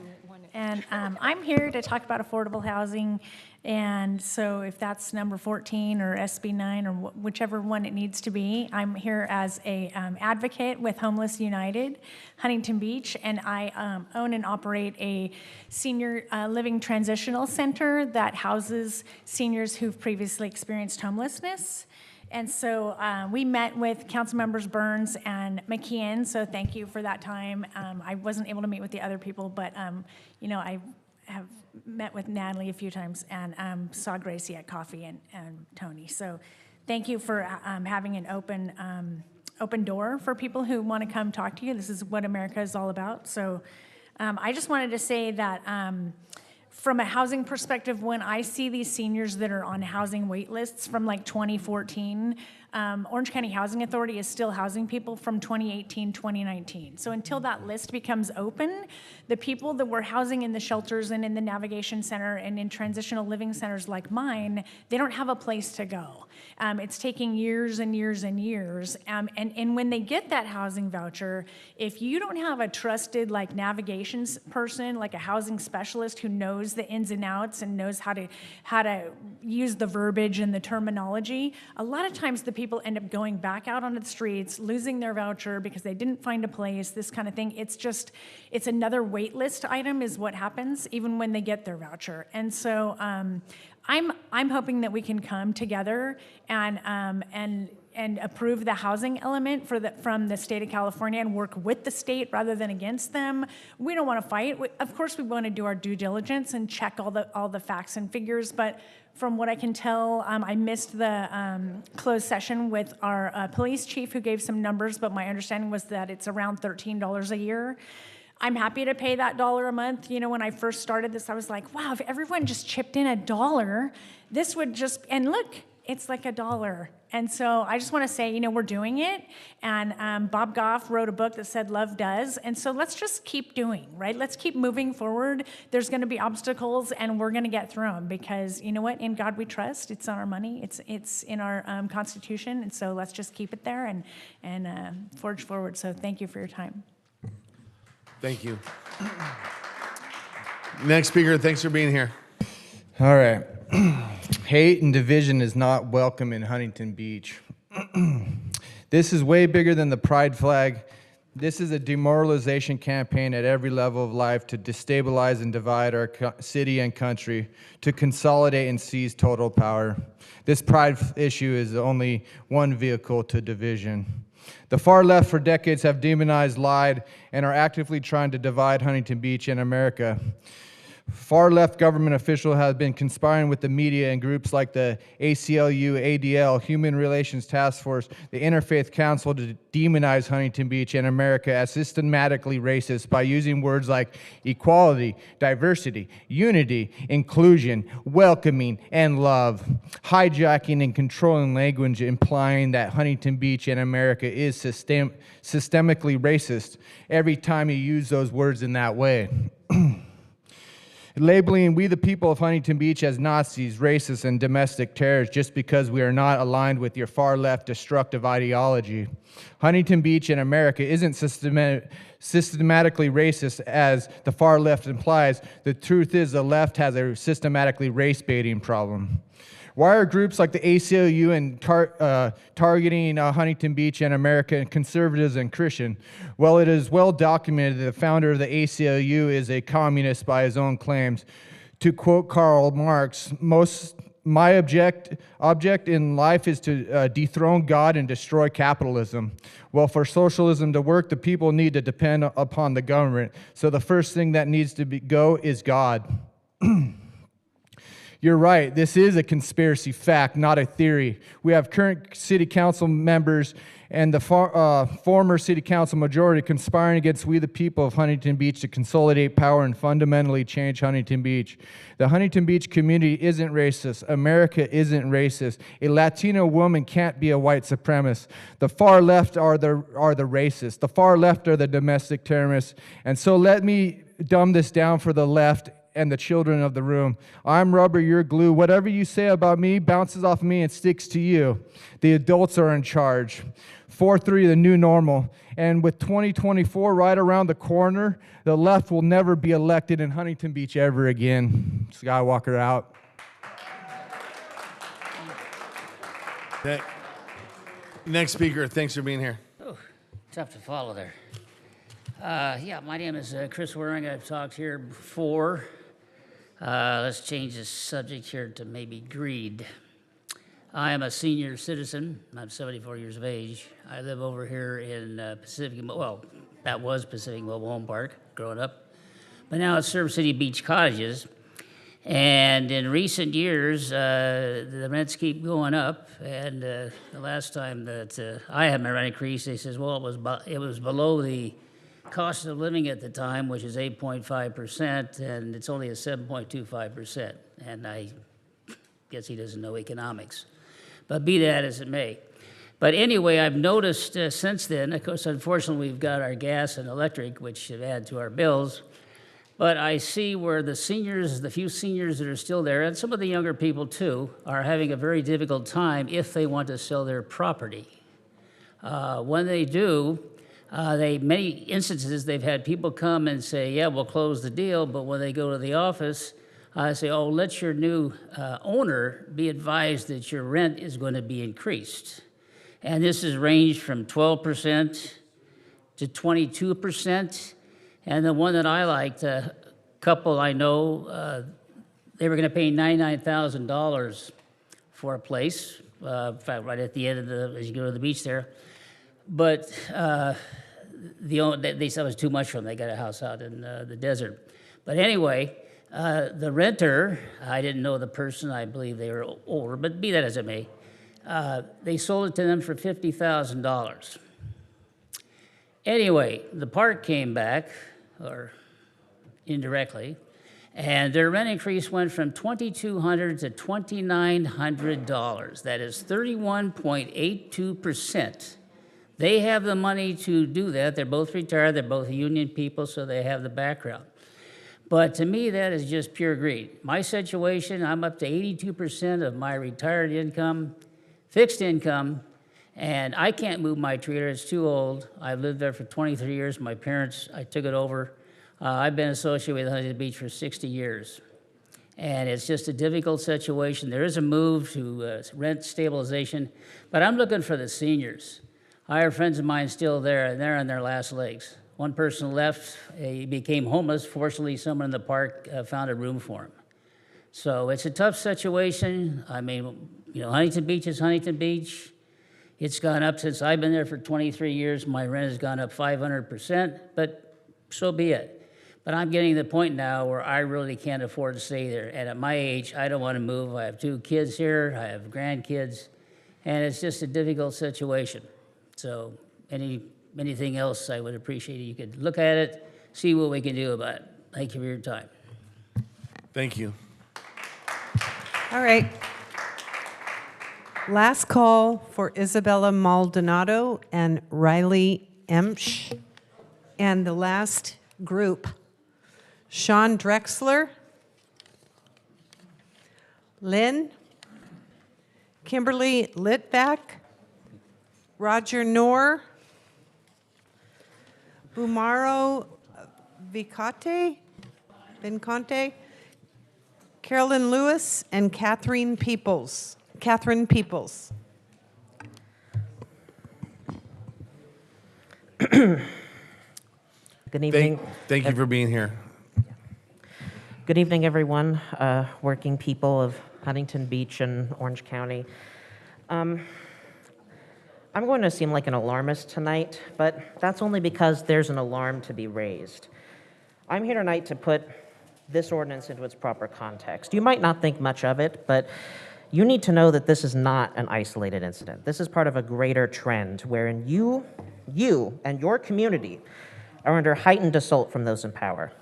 and I'm here to talk about affordable housing. And so if that's number 14 or SB 9 or whichever one it needs to be, I'm here as a advocate with Homeless United, Huntington Beach, and I own and operate a senior living transitional center that houses seniors who've previously experienced homelessness. And so we met with council members Burns and McKeon, so thank you for that time. I wasn't able to meet with the other people, but you know, I have met with Natalie a few times and saw Gracie at coffee and Tony. So thank you for having an open door for people who want to come talk to you. This is what America is all about. So I just wanted to say that from a housing perspective, when I see these seniors that are on housing wait lists from like 2014, Orange County Housing Authority is still housing people from 2018, 2019. So until that list becomes open, the people that we're housing in the shelters and in the navigation center and in transitional living centers like mine, they don't have a place to go. It's taking years and years and years. And when they get that housing voucher, if you don't have a trusted like navigation person, like a housing specialist who knows the ins and outs and knows how to use the verbiage and the terminology, a lot of times the people end up going back out onto the streets, losing their voucher because they didn't find a place, this kind of thing. It's another wait list item is what happens even when they get their voucher. And so I'm hoping that we can come together and approve the housing element from the state of California and work with the state rather than against them. We don't want to fight. Of course, we want to do our due diligence and check all the facts and figures, but from what I can tell, I missed the closed session with our police chief who gave some numbers, but my understanding was that it's around $13 a year. I'm happy to pay that $1 a month. You know, when I first started this, I was like, wow, if everyone just chipped in $1, this would just, and look, it's like $1. And so I just want to say, you know, we're doing it. And Bob Goff wrote a book that said love does. And so let's just keep doing, right? Let's keep moving forward. There's going to be obstacles and we're going to get through them because you know what? In God we trust. It's on our money. It's in our Constitution. And so let's just keep it there and forge forward. So thank you for your time. Thank you. Next speaker, thanks for being here. All right. Hate and division is not welcome in Huntington Beach. This is way bigger than the pride flag. This is a demoralization campaign at every level of life to destabilize and divide our city and country, to consolidate and seize total power. This pride issue is only one vehicle to division. The far left for decades have demonized, lied, and are actively trying to divide Huntington Beach and America. Far left government officials have been conspiring with the media and groups like the ACLU, ADL, Human Relations Task Force, the Interfaith Council to demonize Huntington Beach and America as systematically racist by using words like equality, diversity, unity, inclusion, welcoming, and love, hijacking and controlling language implying that Huntington Beach and America is systemically racist every time you use those words in that way. Labeling we the people of Huntington Beach as Nazis, racists, and domestic terrorists just because we are not aligned with your far-left destructive ideology. Huntington Beach and America isn't systematically racist as the far left implies. The truth is the left has a systematically race-baiting problem. Why are groups like the ACLU and targeting Huntington Beach and America and conservatives and Christian? Well, it is well documented that the founder of the ACLU is a communist by his own claims. To quote Karl Marx, my object in life is to dethrone God and destroy capitalism. Well, for socialism to work, the people need to depend upon the government. So the first thing that needs to go is God. You're right, this is a conspiracy fact, not a theory. We have current city council members and the former city council majority conspiring against we the people of Huntington Beach to consolidate power and fundamentally change Huntington Beach. The Huntington Beach community isn't racist. America isn't racist. A Latino woman can't be a white supremacist. The far left are the racists. The far left are the domestic terrorists. And so let me dumb this down for the left and the children of the room. I'm rubber, you're glue. Whatever you say about me bounces off me and sticks to you. The adults are in charge. 4-3, the new normal. And with 2024 right around the corner, the left will never be elected in Huntington Beach ever again. Skywalker out. Next speaker, thanks for being here. Oh, tough to follow there. Yeah, my name is Chris Waring. I've talked here before. Let's change the subject here to maybe greed. I am a senior citizen. I'm 74 years of age. I live over here in Pacific, well, that was Pacific Mobile Home Park growing up, but now it's Surf City Beach Cottages. And in recent years, the rents keep going up. And the last time that I had my rent increase, they says, well, it was below the cost of living at the time, which is 8.5%, and it's only a 7.25%. And I guess he doesn't know economics. But be that as it may. But anyway, I've noticed since then, of course, unfortunately, we've got our gas and electric, which have added to our bills. But I see where the seniors, the few seniors that are still there, and some of the younger people too, are having a very difficult time if they want to sell their property. When they do, many instances, they've had people come and say, yeah, we'll close the deal, but when they go to the office, I say, oh, let your new owner be advised that your rent is going to be increased. And this has ranged from 12% to 22%. And the one that I liked, a couple I know, they were going to pay $99,000 for a place, in fact, right at the end of as you go to the beach there. But they said it was too much for them. They got a house out in the desert. But anyway, the renter, I didn't know the person. I believe they were older, but be that as it may, they sold it to them for $50,000. Anyway, the park came back, or indirectly, and their rent increase went from $2,200 to $2,900. That is 31.82%. They have the money to do that. They're both retired. They're both union people, so they have the background. But to me, that is just pure greed. My situation, I'm up to 82% of my retired income, fixed income, and I can't move my trailer. It's too old. I've lived there for 23 years. My parents, I took it over. I've been associated with Huntington Beach for 60 years. And it's just a difficult situation. There is a move to rent stabilization, but I'm looking for the seniors. I have friends of mine still there, and they're on their last legs. One person left, he became homeless. Fortunately, someone in the park found a room for him. So it's a tough situation. I mean, you know, Huntington Beach is Huntington Beach. It's gone up since I've been there for 23 years. My rent has gone up 500%, but so be it. But I'm getting to the point now where I really can't afford to stay there. And at my age, I don't want to move. I have 2 kids here. I have grandkids. And it's just a difficult situation. So anything else, I would appreciate it. You could look at it, see what we can do about it. Thank you for your time. Thank you. All right. Last call for Isabella Maldonado and Riley Emsch. And the last group, Sean Drexler, Lynn, Kimberly Litvak, Roger Knorr, Umaro Vincante, Carolyn Lewis, and Catherine Peoples. Good evening. Thank you for being here. Good evening, everyone, working people of Huntington Beach and Orange County. I'm going to seem like an alarmist tonight, but that's only because there's an alarm to be raised. I'm here tonight to put this ordinance into its proper context. You might not think much of it, but you need to know that this is not an isolated incident. This is part of a greater trend wherein you and your community are under heightened assault from those in power.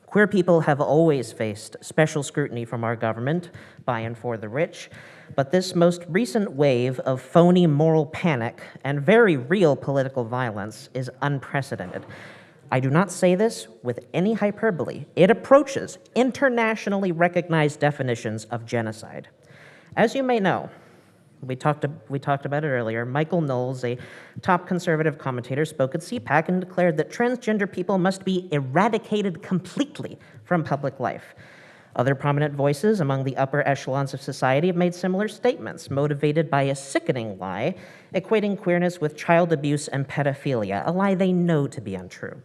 Queer people have always faced special scrutiny from our government by and for the rich, but this most recent wave of phony moral panic and very real political violence is unprecedented. I do not say this with any hyperbole. It approaches internationally recognized definitions of genocide. As you may know, we talked about it earlier, Michael Knowles, a top conservative commentator, spoke at CPAC and declared that transgender people must be eradicated completely from public life. Other prominent voices among the upper echelons of society have made similar statements, motivated by a sickening lie, equating queerness with child abuse and pedophilia, a lie they know to be untrue.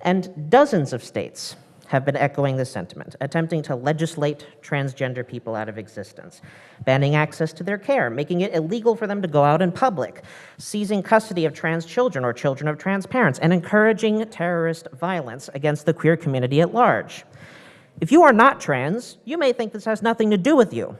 And dozens of states have been echoing this sentiment, attempting to legislate transgender people out of existence, banning access to their care, making it illegal for them to go out in public, seizing custody of trans children or children of trans parents, and encouraging terrorist violence against the queer community at large. If you are not trans, you may think this has nothing to do with you,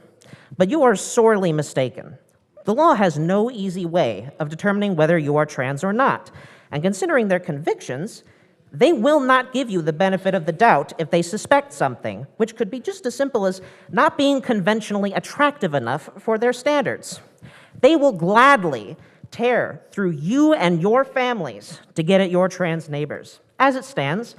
but you are sorely mistaken. The law has no easy way of determining whether you are trans or not, and considering their convictions, they will not give you the benefit of the doubt if they suspect something, which could be just as simple as not being conventionally attractive enough for their standards. They will gladly tear through you and your families to get at your trans neighbors. As it stands,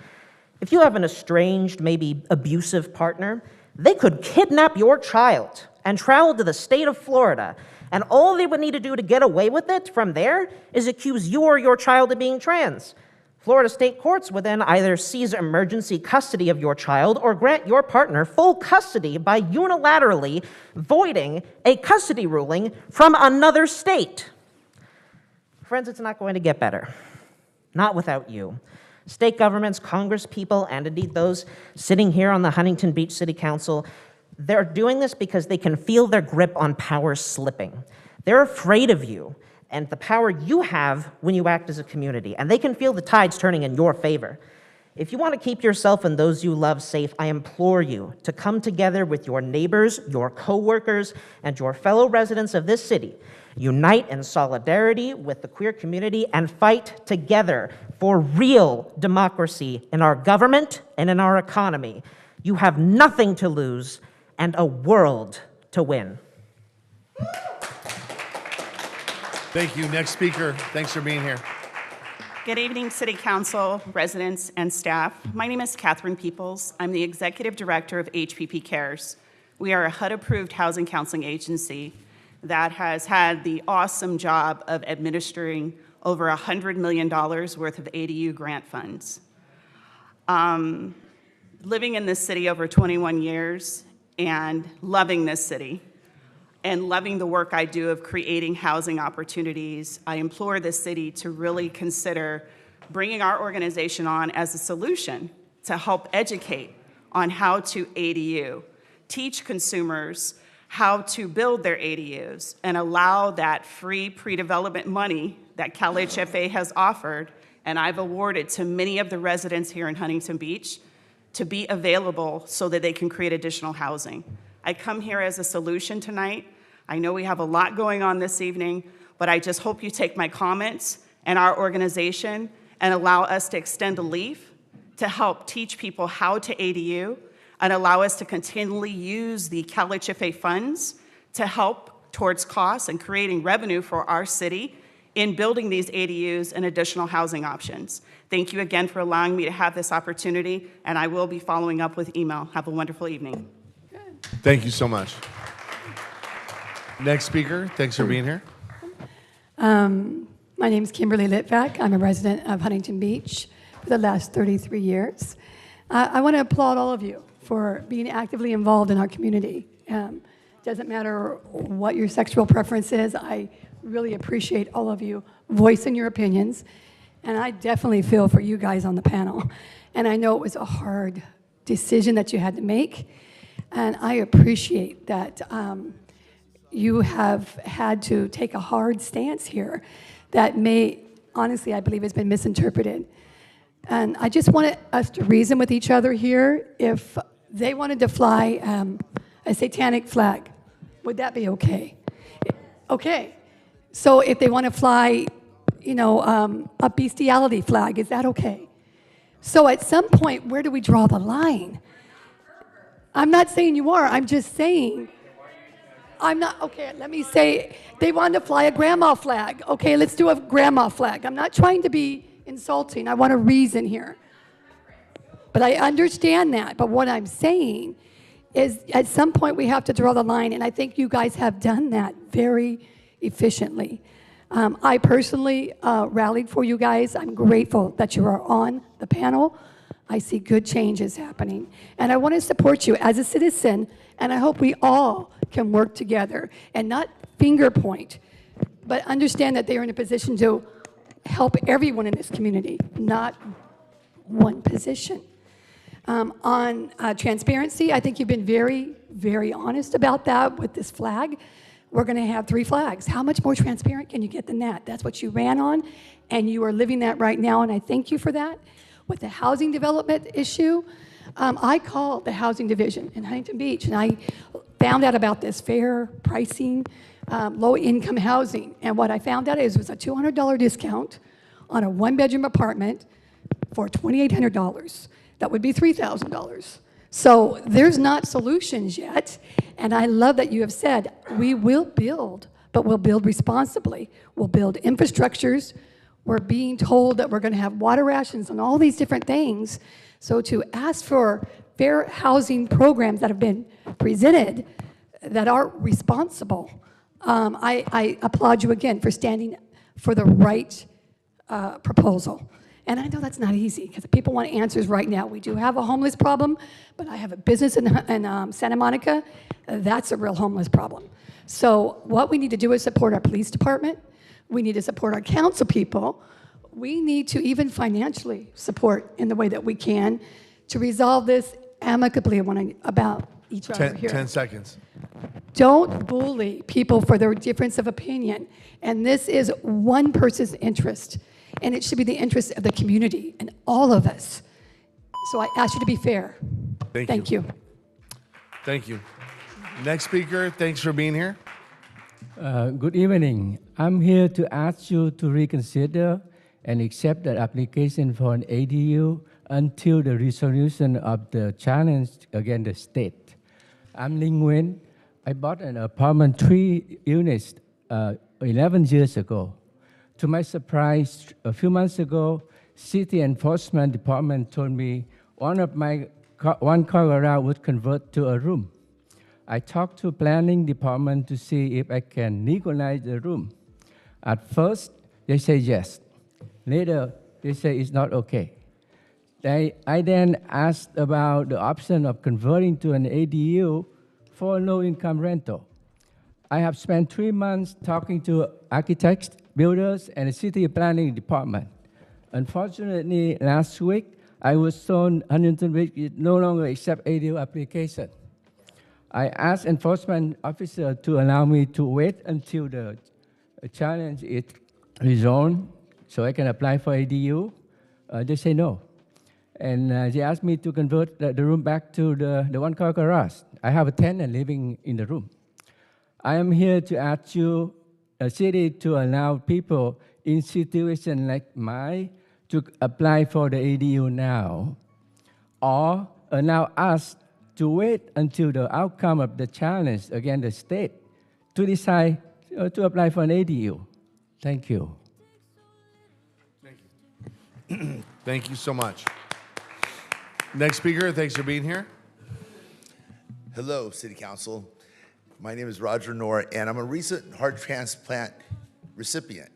if you have an estranged, maybe abusive partner, they could kidnap your child and travel to the state of Florida, and all they would need to do to get away with it from there is accuse you or your child of being trans. Florida state courts would then either seize emergency custody of your child or grant your partner full custody by unilaterally voiding a custody ruling from another state. Friends, it's not going to get better. Not without you. State governments, Congress people, and indeed those sitting here on the Huntington Beach City Council, they're doing this because they can feel their grip on power slipping. They're afraid of you and the power you have when you act as a community, and they can feel the tides turning in your favor. If you want to keep yourself and those you love safe, I implore you to come together with your neighbors, your co-workers, and your fellow residents of this city. Unite in solidarity with the queer community and fight together for real democracy in our government and in our economy. You have nothing to lose and a world to win. Thank you. Next speaker, thanks for being here. Good evening, City Council, residents, and staff. My name is Catherine Peoples. I'm the Executive Director of HPP Cares. We are a HUD-approved housing counseling agency that has had the awesome job of administering over $100 million worth of ADU grant funds. Living in this city over 21 years and loving this city, and loving the work I do of creating housing opportunities, I implore the city to really consider bringing our organization on as a solution to help educate on how to ADU, teach consumers how to build their ADUs, and allow that free pre-development money that CalHFA has offered, and I've awarded to many of the residents here in Huntington Beach, to be available so that they can create additional housing. I come here as a solution tonight. I know we have a lot going on this evening, but I just hope you take my comments and our organization and allow us to extend a leaf to help teach people how to ADU and allow us to continually use the CalHFA funds to help towards costs and creating revenue for our city in building these ADUs and additional housing options. Thank you again for allowing me to have this opportunity, and I will be following up with email. Have a wonderful evening. Thank you so much. Next speaker, thanks for being here. My name is Kimberly Litvak. I'm a resident of Huntington Beach for the last 33 years. I want to applaud all of you for being actively involved in our community. Doesn't matter what your sexual preference is, I really appreciate all of you voicing your opinions, and I definitely feel for you guys on the panel. And I know it was a hard decision that you had to make, and I appreciate that you have had to take a hard stance here that may, honestly, I believe has been misinterpreted. And I just want us to reason with each other here. If they wanted to fly a satanic flag, would that be okay? Okay. So if they want to fly, a bestiality flag, is that okay? So at some point, where do we draw the line? I'm not saying you are. I'm just saying. I'm not, okay, let me say, they wanted to fly a grandma flag. Okay, let's do a grandma flag. I'm not trying to be insulting. I want a reason here. But I understand that. But what I'm saying is at some point we have to draw the line, and I think you guys have done that very efficiently. I personally rallied for you guys. I'm grateful that you are on the panel. I see good changes happening. And I want to support you as a citizen, and I hope we all can work together and not finger point, but understand that they are in a position to help everyone in this community, not one position. On transparency, I think you've been very, very honest about that with this flag. We're going to have 3 flags. How much more transparent can you get than that? That's what you ran on, and you are living that right now, and I thank you for that. With the housing development issue, I called the housing division in Huntington Beach, and I found out about this fair pricing, low-income housing. And what I found out is it was a $200 discount on a 1-bedroom apartment for $2,800. That would be $3,000. So there's not solutions yet, and I love that you have said, we will build, but we'll build responsibly. We'll build infrastructures. We're being told that we're going to have water rations and all these different things. So to ask for fair housing programs that have been presented that are responsible, I applaud you again for standing for the right proposal. And I know that's not easy because people want answers right now. We do have a homeless problem, but I have a business in Santa Monica. That's a real homeless problem. So what we need to do is support our police department. We need to support our council people. We need to even financially support in the way that we can to resolve this amicably about each other here. 10 seconds. Don't bully people for their difference of opinion. And this is one person's interest. And it should be the interest of the community and all of us. So I ask you to be fair. Thank you. Thank you. Next speaker, thanks for being here. Good evening. I'm here to ask you to reconsider and accept the application for an ADU until the resolution of the challenge against the state. I'm Ling Nguyen. I bought an apartment 3 units 11 years ago. To my surprise, a few months ago, City Enforcement Department told me one car garage would convert to a room. I talked to Planning Department to see if I can legalize the room. At first, they say yes. Later, they say it's not okay. I then asked about the option of converting to an ADU for low-income rental. I have spent 3 months talking to architects, builders, and the city planning department. Unfortunately, last week, I was told Huntington Beach no longer accept ADU application. I asked enforcement officer to allow me to wait until the challenge is resolved so I can apply for ADU. They say no. And they asked me to convert the room back to the one-car garage. I have a tenant living in the room. I am here to ask you, a city, to allow people in situations like mine to apply for the ADU now, or allow us to wait until the outcome of the challenge against the state to decide to apply for an ADU. Thank you. Thank you so much. Next speaker, thanks for being here. Hello, City Council. My name is Roger Knorr, and I'm a recent heart transplant recipient.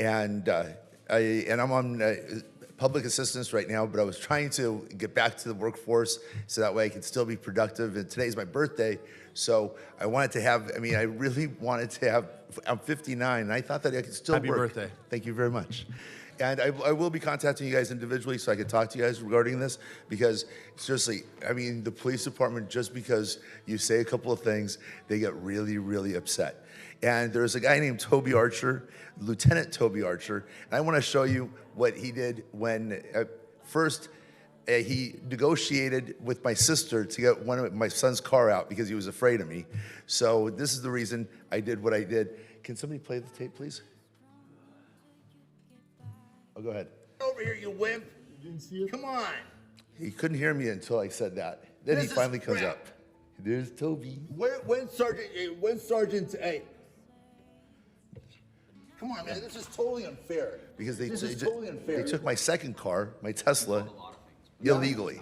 And I'm on public assistance right now, but I was trying to get back to the workforce so that way I can still be productive. And today's my birthday, so I wanted to have, I really wanted to have, I'm 59, and I thought that I could still work. Happy birthday. Thank you very much. And I will be contacting you guys individually so I can talk to you guys regarding this, because seriously, the police department, just because you say a couple of things, they get really, really upset. And there's a guy named Toby Archer, Lieutenant Toby Archer, and I want to show you what he did when first he negotiated with my sister to get one of my son's car out because he was afraid of me. So this is the reason I did what I did. Can somebody play the tape, please? Oh, go ahead. Over here, you wimp. You didn't see it? Come on. He couldn't hear me until I said that. Then This he is finally comes crap. up. There's Toby. When Sergeant, hey. Come on, man, this is totally unfair. Because This is totally unfair. they took my second car, my Tesla, illegally.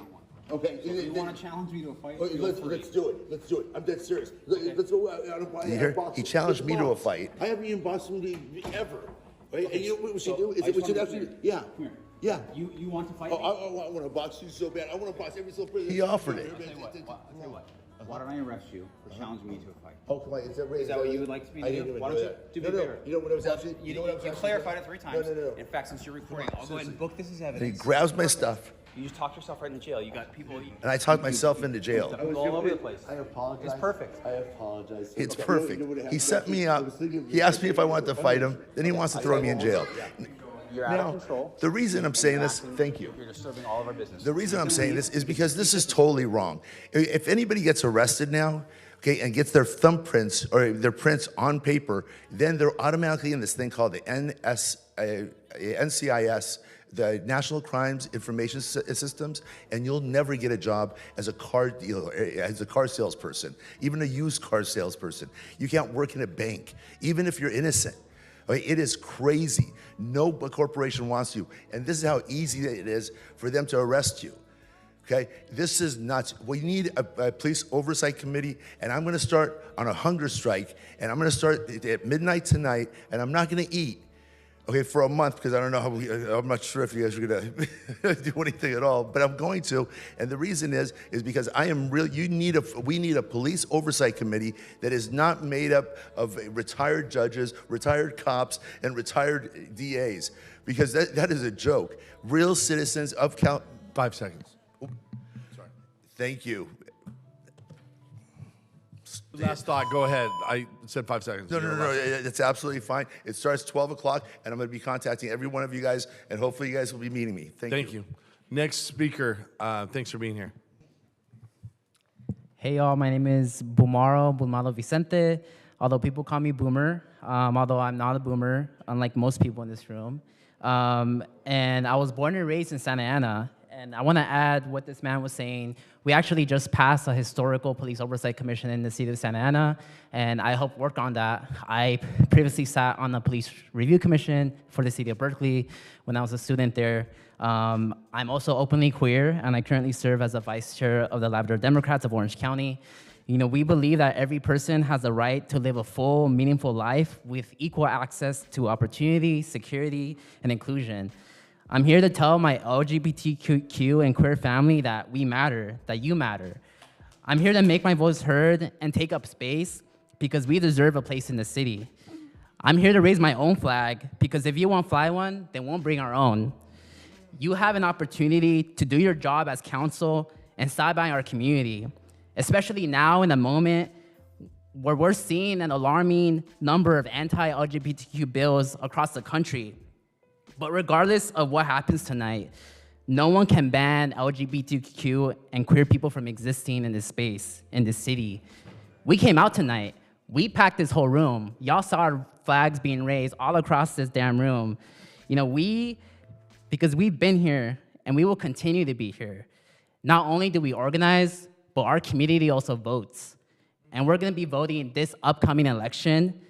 Okay. So if you want to challenge me to a fight? feel Let's free. do it. Let's do it. I'm dead serious. Let's go out on a Did you hear? He challenged me to a fight. I haven't even boxed somebody ever. Right? Okay, And you know what we should so do? I just We should wanna be actually, clear. yeah. Come here. Yeah. You want to fight Oh, me? I want to box you so bad. I want to box every single person. He offered it. I'll tell you what. Why don't I arrest you for challenging me to a fight? Oh, come on. Is Is that what you would like me I to didn't do? even Why know don't you that. do No, me no. favor? You know what I was actually? You know what I was actually clarified doing? it 3 times. No. In fact, since you're recording, I'll go ahead and book this as And he evidence. grabs my stuff, You just talked yourself right in jail. You got people. and I talked myself into jail. People all over the place. I apologize. It's perfect. I apologize. It's Okay, perfect. you know what He happened? set me I up. was thinking- He asked me if I wanted to fight him. Then he wants to throw me in jail. You're out Now, of control. the reason I'm saying this, thank you. You're disturbing all of our business. The reason I'm saying this is because this is totally wrong. If anybody gets arrested now, okay, and gets their thumbprints or their prints on paper, then they're automatically in this thing called the NCIS, the National Crimes Information Systems, and you'll never get a job as a car dealer, as a car salesperson, even a used car salesperson. You can't work in a bank, even if you're innocent. Okay, it is crazy. No corporation wants you. And this is how easy it is for them to arrest you. Okay, this is nuts. We need a police oversight committee, and I'm gonna start on a hunger strike, and I'm gonna start at midnight tonight, and I'm not gonna eat, okay, for a month, because I don't know how I'm not sure if you guys are gonna do anything at all, but I'm going to. And the reason is because I am real, we need a police oversight committee that is not made up of retired judges, retired cops, and retired DAs, because that is a joke. Real citizens of 5 seconds. Sorry. Thank you. Last thought, go ahead. I said 5 seconds. No, it's absolutely fine. It starts 12 o'clock, and I'm going to be contacting every one of you guys, and hopefully you guys will be meeting me. Thank you. Next speaker, thanks for being here. Hey y'all, my name is Bumalo Vicente, although people call me Boomer, although I'm not a boomer, unlike most people in this room. And I was born and raised in Santa Ana, and I want to add what this man was saying. We actually just passed a historical police oversight commission in the city of Santa Ana, and I helped work on that. I previously sat on the police review commission for the city of Berkeley when I was a student there. I'm also openly queer, and I currently serve as a vice chair of the Labrador Democrats of Orange County. You know, we believe that every person has the right to live a full, meaningful life with equal access to opportunity, security, and inclusion. I'm here to tell my LGBTQ and queer family that we matter, that you matter. I'm here to make my voice heard and take up space because we deserve a place in the city. I'm here to raise my own flag because if you won't fly one, then we'll bring our own. You have an opportunity to do your job as council and stand by our community, especially now in a moment where we're seeing an alarming number of anti-LGBTQ bills across the country. But regardless of what happens tonight, no one can ban LGBTQ and queer people from existing in this space, in this city. We came out tonight. We packed this whole room. Y'all saw our flags being raised all across this damn room. You know, because we've been here and we will continue to be here. Not only do we organize, but our community also votes. And we're gonna be voting this upcoming election,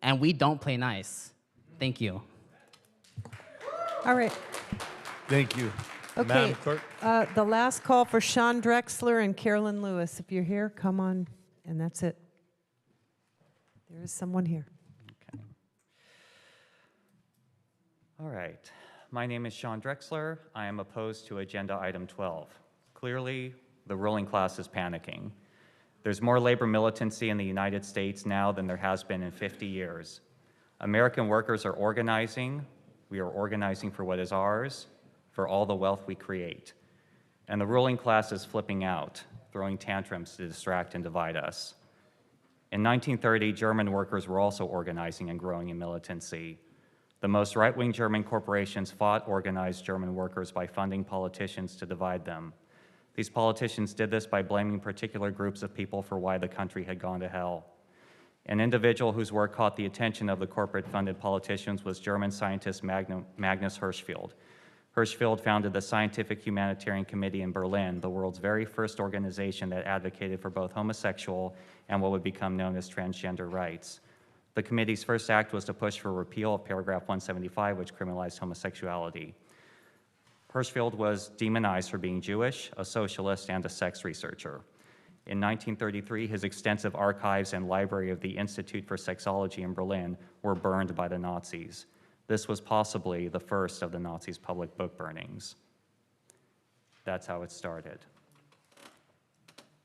and we don't play nice. Thank you. All right. Thank you. Okay. Madam Clerk. The last call for Sean Drexler and Carolyn Lewis. If you're here, come on, and that's it. There is someone here. All right. My name is Sean Drexler. I am opposed to Agenda Item 12. Clearly, the ruling class is panicking. There's more labor militancy in the United States now than there has been in 50 years. American workers are organizing. We are organizing for what is ours, for all the wealth we create. And the ruling class is flipping out, throwing tantrums to distract and divide us. In 1930, German workers were also organizing and growing in militancy. The most right-wing German corporations fought organized German workers by funding politicians to divide them. These politicians did this by blaming particular groups of people for why the country had gone to hell. An individual whose work caught the attention of the corporate-funded politicians was German scientist Magnus Hirschfeld. Hirschfeld founded the Scientific Humanitarian Committee in Berlin, the world's very first organization that advocated for both homosexual and what would become known as transgender rights. The committee's first act was to push for repeal of paragraph 175, which criminalized homosexuality. Hirschfeld was demonized for being Jewish, a socialist, and a sex researcher. In 1933, his extensive archives and library of the Institute for Sexology in Berlin were burned by the Nazis. This was possibly the first of the Nazis' public book burnings. That's how it started.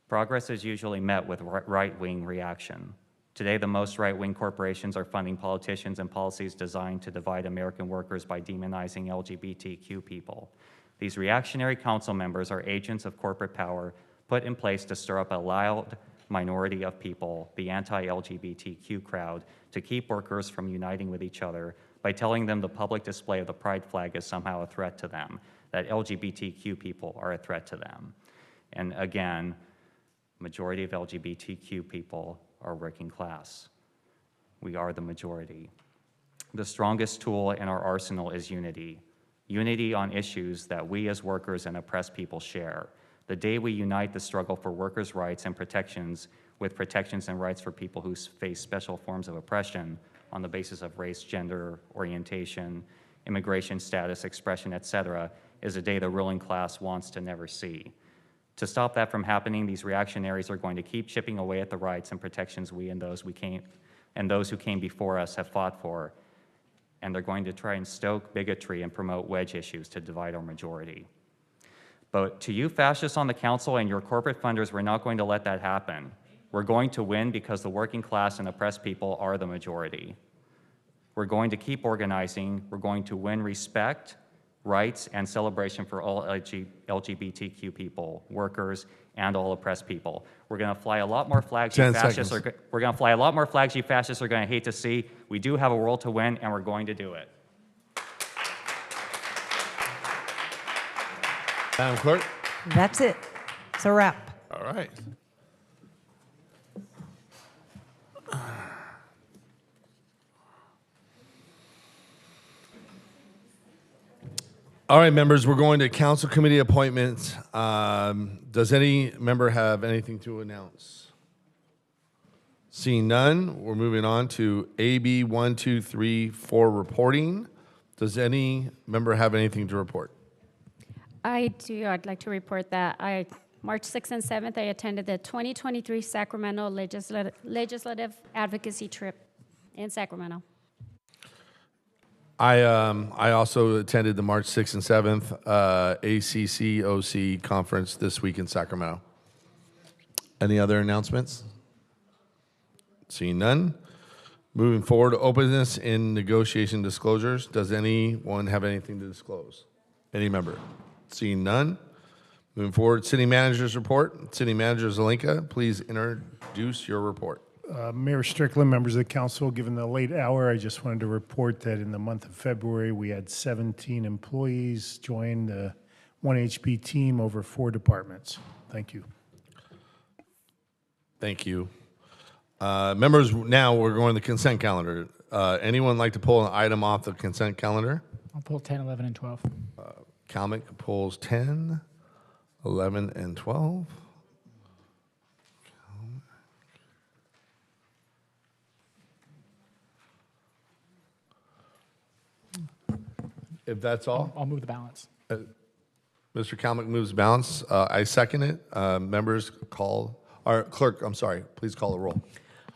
Progress is usually met with right-wing reaction. Today, the most right-wing corporations are funding politicians and policies designed to divide American workers by demonizing LGBTQ people. These reactionary council members are agents of corporate power put in place to stir up a loud minority of people, the anti-LGBTQ crowd, to keep workers from uniting with each other by telling them the public display of the pride flag is somehow a threat to them, that LGBTQ people are a threat to them. And again, majority of LGBTQ people are working class. We are the majority. The strongest tool in our arsenal is unity. Unity on issues that we as workers and oppressed people share. The day we unite the struggle for workers' rights and protections with protections and rights for people who face special forms of oppression on the basis of race, gender, orientation, immigration status, expression, etc., is a day the ruling class wants to never see. To stop that from happening, these reactionaries are going to keep chipping away at the rights and protections we and those who came before us have fought for, and they're going to try and stoke bigotry and promote wedge issues to divide our majority. But to you fascists on the council and your corporate funders, we're not going to let that happen. We're going to win because the working class and oppressed people are the majority. We're going to keep organizing. We're going to win respect, rights, and celebration for all LGBTQ people, workers, and all oppressed people. We're going to fly a lot more flags you fascists are going to hate to see. We do have a world to win, and we're going to do it. Madam Clerk? That's it. It's a wrap. All right. All right, members, we're going to council committee appointments. Does any member have anything to announce? Seeing none, we're moving on to AB 1234 reporting. Does any member have anything to report? I do. I'd like to report that March 6th and 7th, I attended the 2023 Sacramento Legislative Advocacy Trip in Sacramento. I also attended the March 6th and 7th ACCOC conference this week in Sacramento. Any other announcements? Seeing none. Moving forward, openness in negotiation disclosures. Does anyone have anything to disclose? Any member? Seeing none. Moving forward, City Manager's report. City Manager Zelenka, please introduce your report. Mayor Strickland, members of the council, given the late hour, I just wanted to report that in the month of February, we had 17 employees join the 1HB team over 4 departments. Thank you. Thank you. Members, now we're going to the consent calendar. Anyone like to pull an item off the consent calendar? I'll pull 10, 11, and 12. Kalmick pulls 10, 11, and 12. If that's all? I'll move the balance. Mr. Kalmick moves balance. I second it. Members clerk, I'm sorry, please call the roll.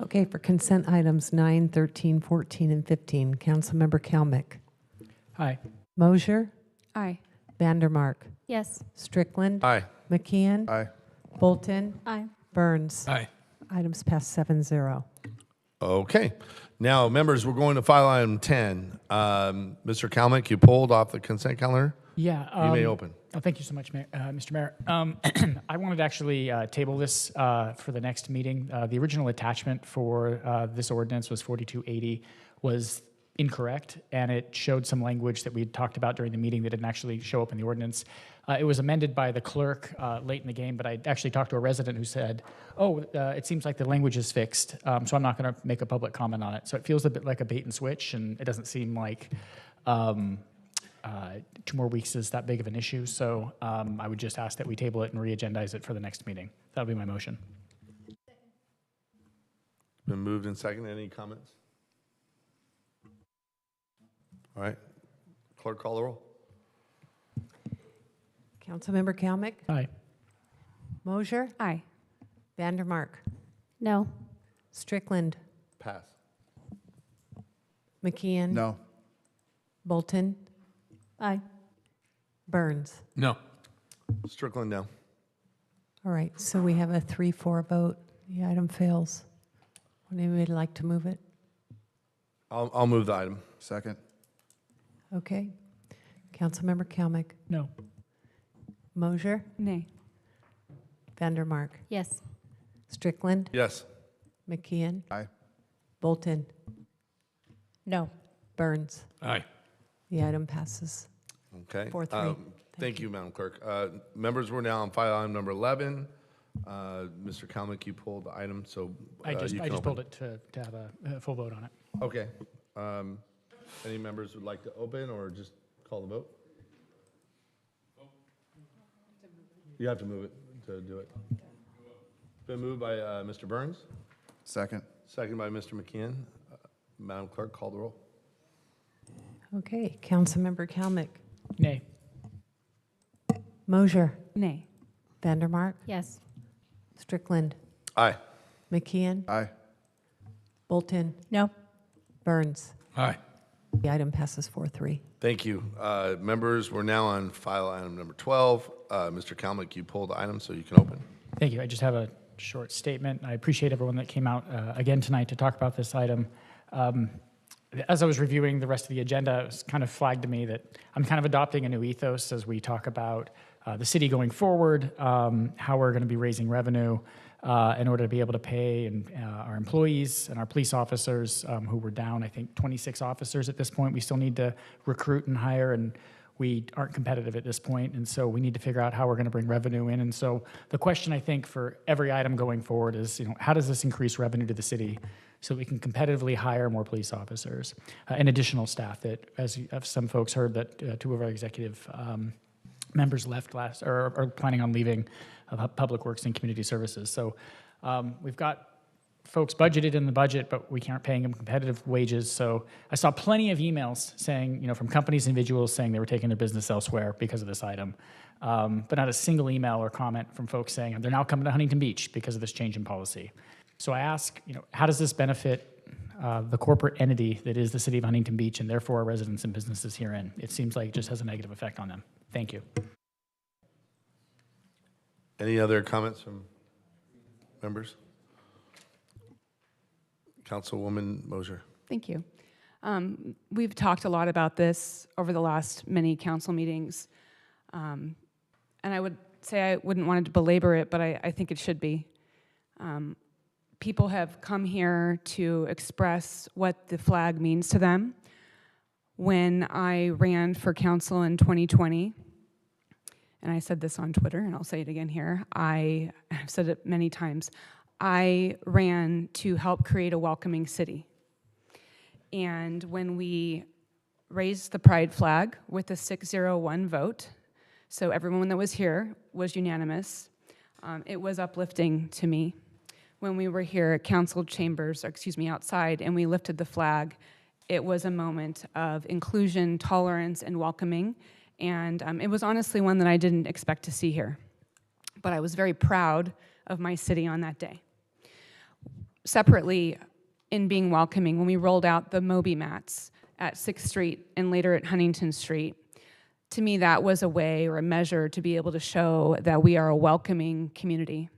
Okay, for consent items 9, 13, 14, and 15, Councilmember Kalmick. Aye. Mosier? Aye. Vandermark? Yes. Strickland? Aye. McKeon? Aye. Bolton? Aye. Burns? Aye. Items passed 7-0. Okay. Now, members, we're going to file item 10. Mr. Kalmick, you pulled off the consent calendar? Yeah. You may open. Oh, thank you so much, Mr. Mayor. I wanted to actually table this for the next meeting. The original attachment for this ordinance was 4280, was incorrect, and it showed some language that we had talked about during the meeting that didn't actually show up in the ordinance. It was amended by the clerk late in the game, but I actually talked to a resident who said, oh, it seems like the language is fixed, so I'm not going to make a public comment on it. So it feels a bit like a bait and switch, and it doesn't seem like 2 more weeks is that big of an issue. So I would just ask that we table it and re-agendize it for the next meeting. That would be my motion. Been moved and seconded. Any comments? All right. Clerk, call the roll. Councilmember Kalmick? Aye. Mosier? Aye. Vandermark? No. Strickland? Pass. McKeon? No. Bolton? Aye. Burns? No. Strickland, no. All right, so we have a 3-4 vote. The item fails. Would anybody like to move it? I'll move the item. Second. Okay. Councilmember Kalmick? No. Mosier? Nay. Vandermark? Yes. Strickland? Yes. McKeon? Aye. Bolton? No. Burns? Aye. The item passes. Okay. 4-3. Thank you, Madam Clerk. Members, we're now on file item number 11. Mr. Kalmick, you pulled the item, so I just you can open. pulled it to have a full vote on it. Okay. Any members would like to open or just call the vote? You have to move it to do it. Been moved by Mr. Burns, Second. second by Mr. McKeon. Madam Clerk, call the roll. Okay, Councilmember Kalmick? Nay. Mosier? Nay. Vandermark? Yes. Strickland? Aye. McKeon? Aye. Bolton? No. Burns? Aye. The item passes 4-3. Thank you. Members, we're now on file item number 12. Mr. Kalmick, you pulled the item, so you can open. Thank you. I just have a short statement. I appreciate everyone that came out again tonight to talk about this item. As I was reviewing the rest of the agenda, it was kind of flagged to me that I'm kind of adopting a new ethos as we talk about the city going forward, how we're going to be raising revenue in order to be able to pay our employees and our police officers who were down, I think, 26 officers at this point. We still need to recruit and hire, and we aren't competitive at this point, and so we need to figure out how we're going to bring revenue in. And so the question, I think, for every item going forward is, how does this increase revenue to the city so we can competitively hire more police officers and additional staff that, as some folks heard, that 2 of our executive members left or are planning on leaving Public Works and Community Services. So we've got folks budgeted in the budget, but we aren't paying them competitive wages. So I saw plenty of emails saying, from companies, individuals saying they were taking their business elsewhere because of this item. But not a single email or comment from folks saying they're now coming to Huntington Beach because of this change in policy. So I ask, how does this benefit the corporate entity that is the city of Huntington Beach and therefore our residents and businesses herein? It seems like it just has a negative effect on them. Thank you. Any other comments from members? Councilwoman Mosier. Thank you. We've talked a lot about this over the last many council meetings. And I would say I wouldn't want to belabor it, but I think it should be. People have come here to express what the flag means to them. When I ran for council in 2020, and I said this on Twitter, and I'll say it again here, I've said it many times, I ran to help create a welcoming city. And when we raised the pride flag with a 601 vote, so everyone that was here was unanimous, it was uplifting to me. When we were here at council chambers, outside, and we lifted the flag, it was a moment of inclusion, tolerance, and welcoming. And it was honestly one that I didn't expect to see here. But I was very proud of my city on that day. Separately, in being welcoming, when we rolled out the Moby mats at 6th Street and later at Huntington Street, to me that was a way or a measure to be able to show that we are a welcoming community,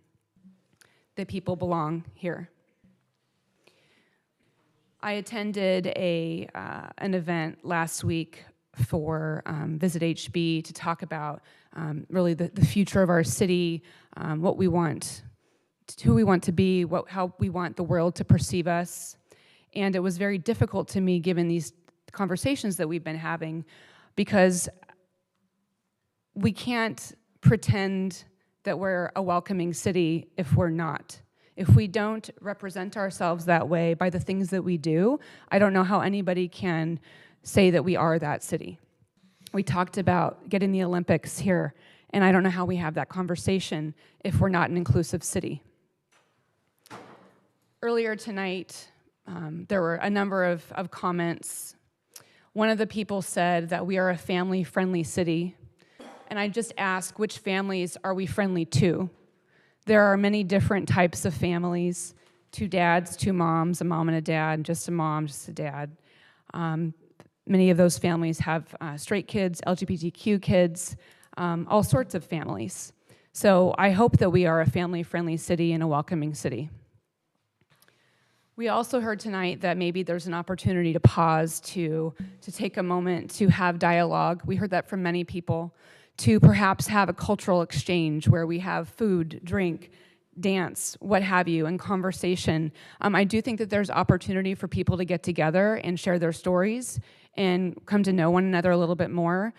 that people belong here. I attended an event last week for Visit HB to talk about really the future of our city, what we want, who we want to be, how we want the world to perceive us. And it was very difficult to me, given these conversations that we've been having, because we can't pretend that we're a welcoming city if we're not. If we don't represent ourselves that way by the things that we do, I don't know how anybody can say that we are that city. We talked about getting the Olympics here, and I don't know how we have that conversation if we're not an inclusive city. Earlier tonight, there were a number of comments. One of the people said that we are a family-friendly city, and I just ask, which families are we friendly to? There are many different types of families, 2 dads, 2 moms, a mom and a dad, just a mom, just a dad. Many of those families have straight kids, LGBTQ kids, all sorts of families. So I hope that we are a family-friendly city and a welcoming city. We also heard tonight that maybe there's an opportunity to pause, to take a moment to have dialogue. We heard that from many people, to perhaps have a cultural exchange where we have food, drink, dance, what have you, and conversation. I do think that there's opportunity for people to get together and share their stories and come to know one another a little bit more.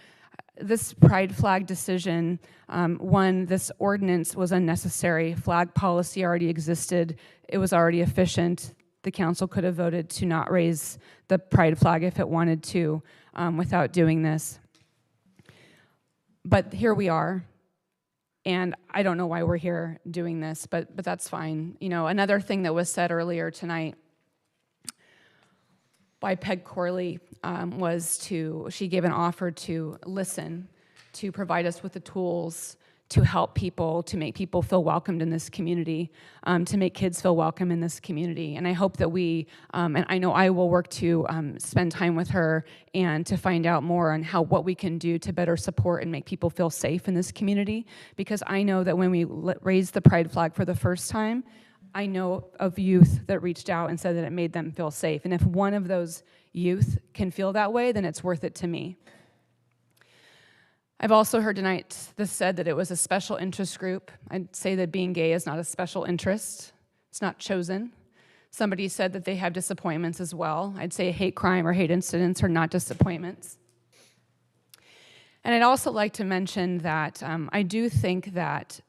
This pride flag decision, this ordinance was unnecessary. Flag policy already existed. It was already efficient. The council could have voted to not raise the pride flag if it wanted to without doing this. But here we are, and I don't know why we're here doing this, but that's fine. You know, another thing that was said earlier tonight by Peg Corley she gave an offer to listen, to provide us with the tools to help people, to make people feel welcomed in this community, to make kids feel welcome in this community. And I hope that we, and I know I will work to spend time with her and to find out more on what we can do to better support and make people feel safe in this community. Because I know that when we raised the pride flag for the first time, I know of youth that reached out and said that it made them feel safe. And if one of those youth can feel that way, then it's worth it to me. I've also heard tonight this said that it was a special interest group. I'd say that being gay is not a special interest. It's not chosen. Somebody said that they have disappointments as well. I'd say hate crime or hate incidents are not disappointments. And I'd also like to mention that I do think that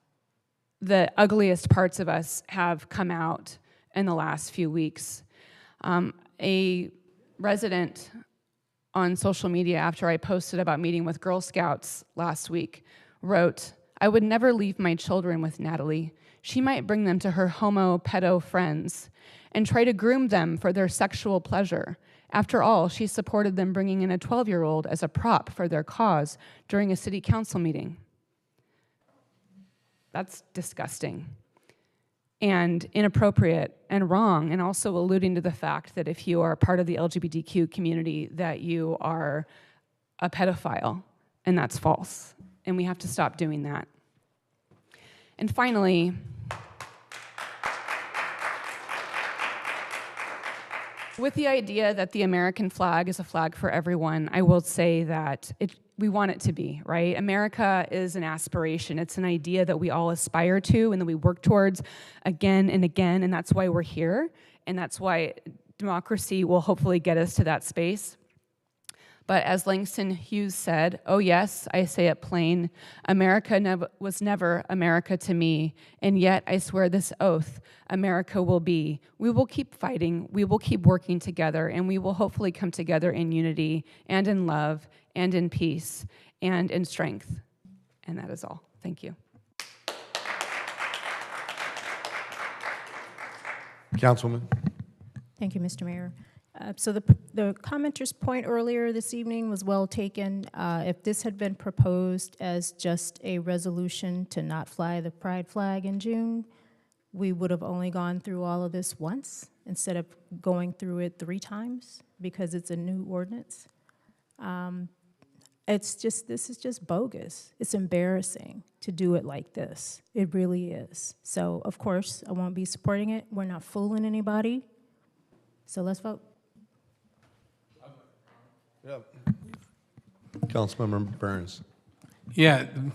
the ugliest parts of us have come out in the last few weeks. A resident on social media after I posted about meeting with Girl Scouts last week wrote, "I would never leave my children with Natalie. She might bring them to her pedo friends and try to groom them for their sexual pleasure. After all, she supported them bringing in a 12-year-old as a prop for their cause during a city council meeting." That's disgusting and inappropriate and wrong, and also alluding to the fact that if you are part of the LGBTQ community, that you are a pedophile, and that's false, and we have to stop doing that. And finally, with the idea that the American flag is a flag for everyone, I will say that we want it to be, right? America is an aspiration. It's an idea that we all aspire to and that we work towards again and again, and that's why we're here, and that's why democracy will hopefully get us to that space. But as Langston Hughes said, "Oh yes, I say it plain, America was never America to me, and yet I swear this oath, America will be. We will keep fighting, we will keep working together, and we will hopefully come together in unity and in love and in peace and in strength." And that is all. Thank you. Councilwoman. Thank you, Mr. Mayor. So the commenter's point earlier this evening was well taken. If this had been proposed as just a resolution to not fly the pride flag in June, we would have only gone through all of this once instead of going through it 3 times because it's a new ordinance. This is just bogus. It's embarrassing to do it like this. It really is. So, of course, I won't be supporting it. We're not fooling anybody. So let's vote. Yep. Councilmember Burns. Yeah, the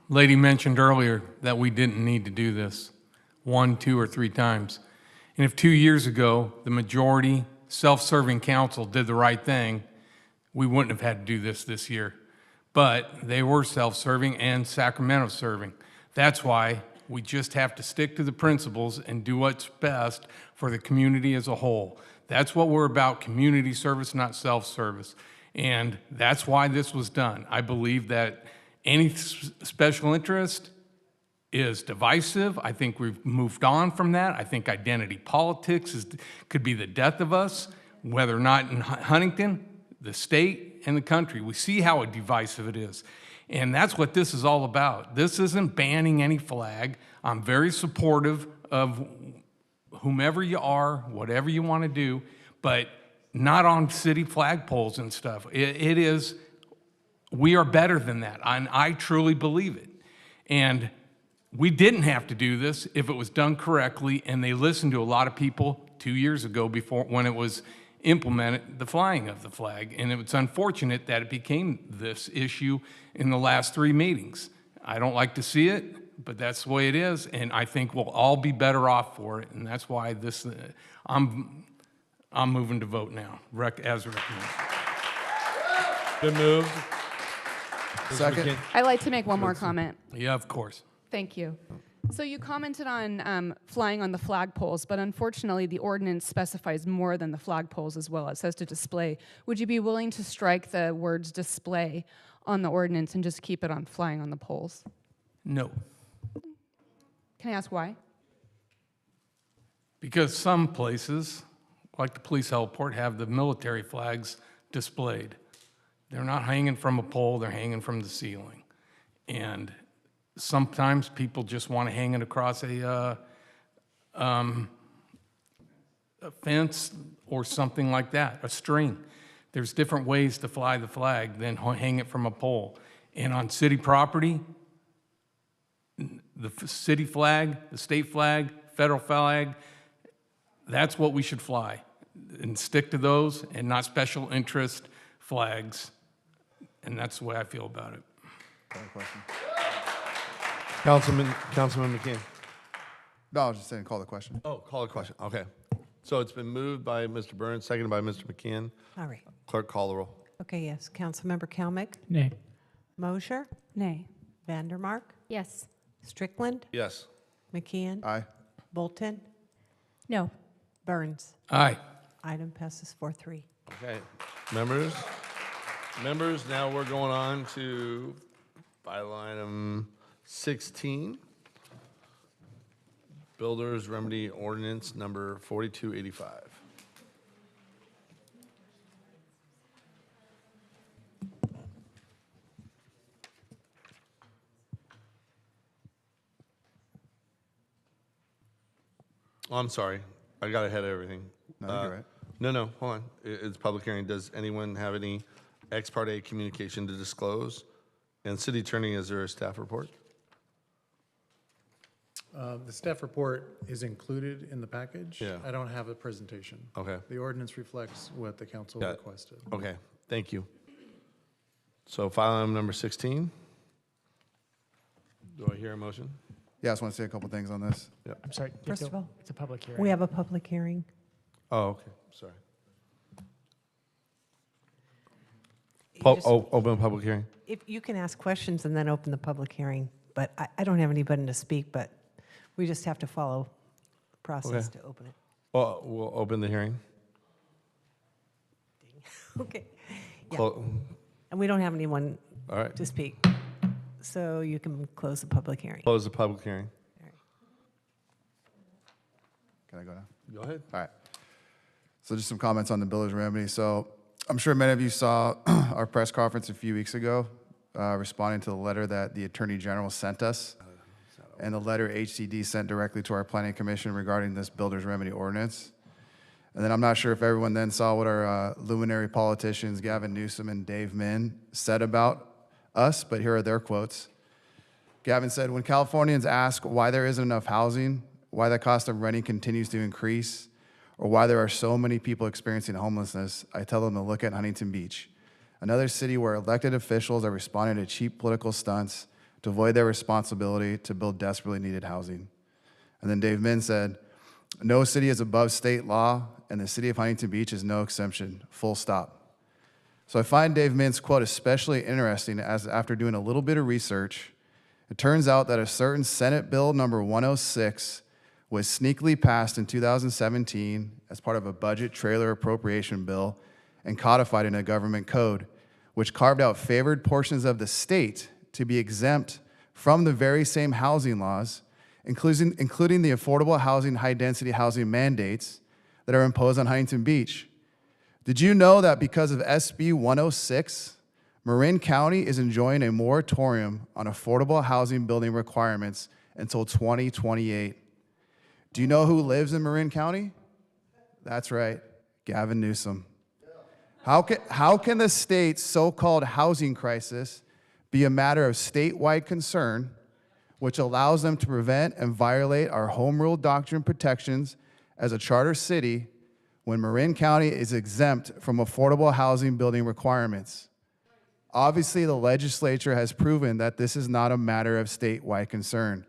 lady mentioned earlier that we didn't need to do this 1, 2, or 3 times. And if 2 years ago, the majority self-serving council did the right thing we wouldn't have had to do this year. But they were self-serving and Sacramento serving. That's why we just have to stick to the principles and do what's best for the community as a whole. That's what we're about, community service, not self-service. And that's why this was done. I believe that any special interest is divisive. I think we've moved on from that. I think identity politics could be the death of us, whether or not in Huntington, the state, and the country. We see how divisive it is. And that's what this is all about. This isn't banning any flag. I'm very supportive of whomever you are, whatever you want to do, but not on city flagpoles and stuff. It is, we are better than that. And I truly believe it. And we didn't have to do this if it was done correctly, and they listened to a lot of people 2 years ago before when it was implemented, the flying of the flag. And it's unfortunate that it became this issue in the last 3 meetings. I don't like to see it, but that's the way it is, and I think we'll all be better off for it, and that's why this, I'm moving to vote now, as recommended. Been moved. Second. I'd like to make one more comment. Yeah, of course. Thank you. So you commented on flying on the flagpoles, but unfortunately the ordinance specifies more than the flagpoles as well. It says to display. Would you be willing to strike the words display on the ordinance and just keep it on flying on the poles? No. Can I ask why? Because some places, like the police heliport, have the military flags displayed. They're not hanging from a pole, they're hanging from the ceiling. And sometimes people just want to hang it across a fence or something like that, a string. There's different ways to fly the flag than hang it from a pole. And on city property, the city flag, the state flag, federal flag, that's what we should fly. And stick to those and not special interest flags. And that's the way I feel about it. Councilman McKeon. No, I was just saying, call the question. Oh, call the question. Okay. So it's been moved by Mr. Burns, seconded by Mr. McKeon. All right. Clerk, call the roll. Okay, yes. Councilmember Kalmick? Nay. Mosher? Nay. Vandermark? Yes. Strickland? Yes. McKeon? Aye. Bolton? No. Burns? Aye. Item passes 4-3. Okay. Members, now we're going on to file item 16. Builders Remedy Ordinance number 4285. Oh, I'm sorry. I got ahead of everything. No, you're right. No, hold on. It's public hearing. Does anyone have any ex parte communication to disclose? And City Attorney, is there a staff report? The staff report is included in the package. Yeah. I don't have a presentation. Okay. The ordinance reflects what the council Got it. requested. Okay, thank you. So file item number 16. Do I hear a motion? Yeah, I just want to say a couple things on this. Yep. I'm sorry. First of all, it's a public hearing. we have a public hearing. Oh, okay, sorry. You just- Open public hearing. If you can ask questions and then open the public hearing, but I don't have anybody to speak, but we just have to follow the process Okay. to open it. Well, we'll open the hearing. Okay. Yeah. Clo- And we don't have anyone All right. to speak, so you can close the public hearing. Close the public hearing. Can I go now? Go ahead. All right. So just some comments on the builder's remedy. So I'm sure many of you saw our press conference a few weeks ago, responding to the letter that the Attorney General sent us, and the letter HCD sent directly to our Planning Commission regarding this builder's remedy ordinance. And then I'm not sure if everyone then saw what our luminary politicians, Gavin Newsom and Dave Min, said about us, but here are their quotes. Gavin said, "When Californians ask why there isn't enough housing, why the cost of renting continues to increase, or why there are so many people experiencing homelessness, I tell them to look at Huntington Beach, another city where elected officials are responding to cheap political stunts to avoid their responsibility to build desperately needed housing." And then Dave Min said, "No city is above state law, and the city of Huntington Beach is no exception, full stop." So I find Dave Mint's quote especially interesting, as after doing a little bit of research, it turns out that a certain Senate Bill number 106 was sneakily passed in 2017 as part of a budget trailer appropriation bill and codified in a government code, which carved out favored portions of the state to be exempt from the very same housing laws, including the affordable housing, high-density housing mandates that are imposed on Huntington Beach. Did you know that because of SB 106, Marin County is enjoying a moratorium on affordable housing building requirements until 2028? Do you know who lives in Marin County? That's right, Gavin Newsom. How can the state's so-called housing crisis be a matter of statewide concern, which allows them to prevent and violate our home rule doctrine protections as a charter city when Marin County is exempt from affordable housing building requirements? Obviously, the legislature has proven that this is not a matter of statewide concern.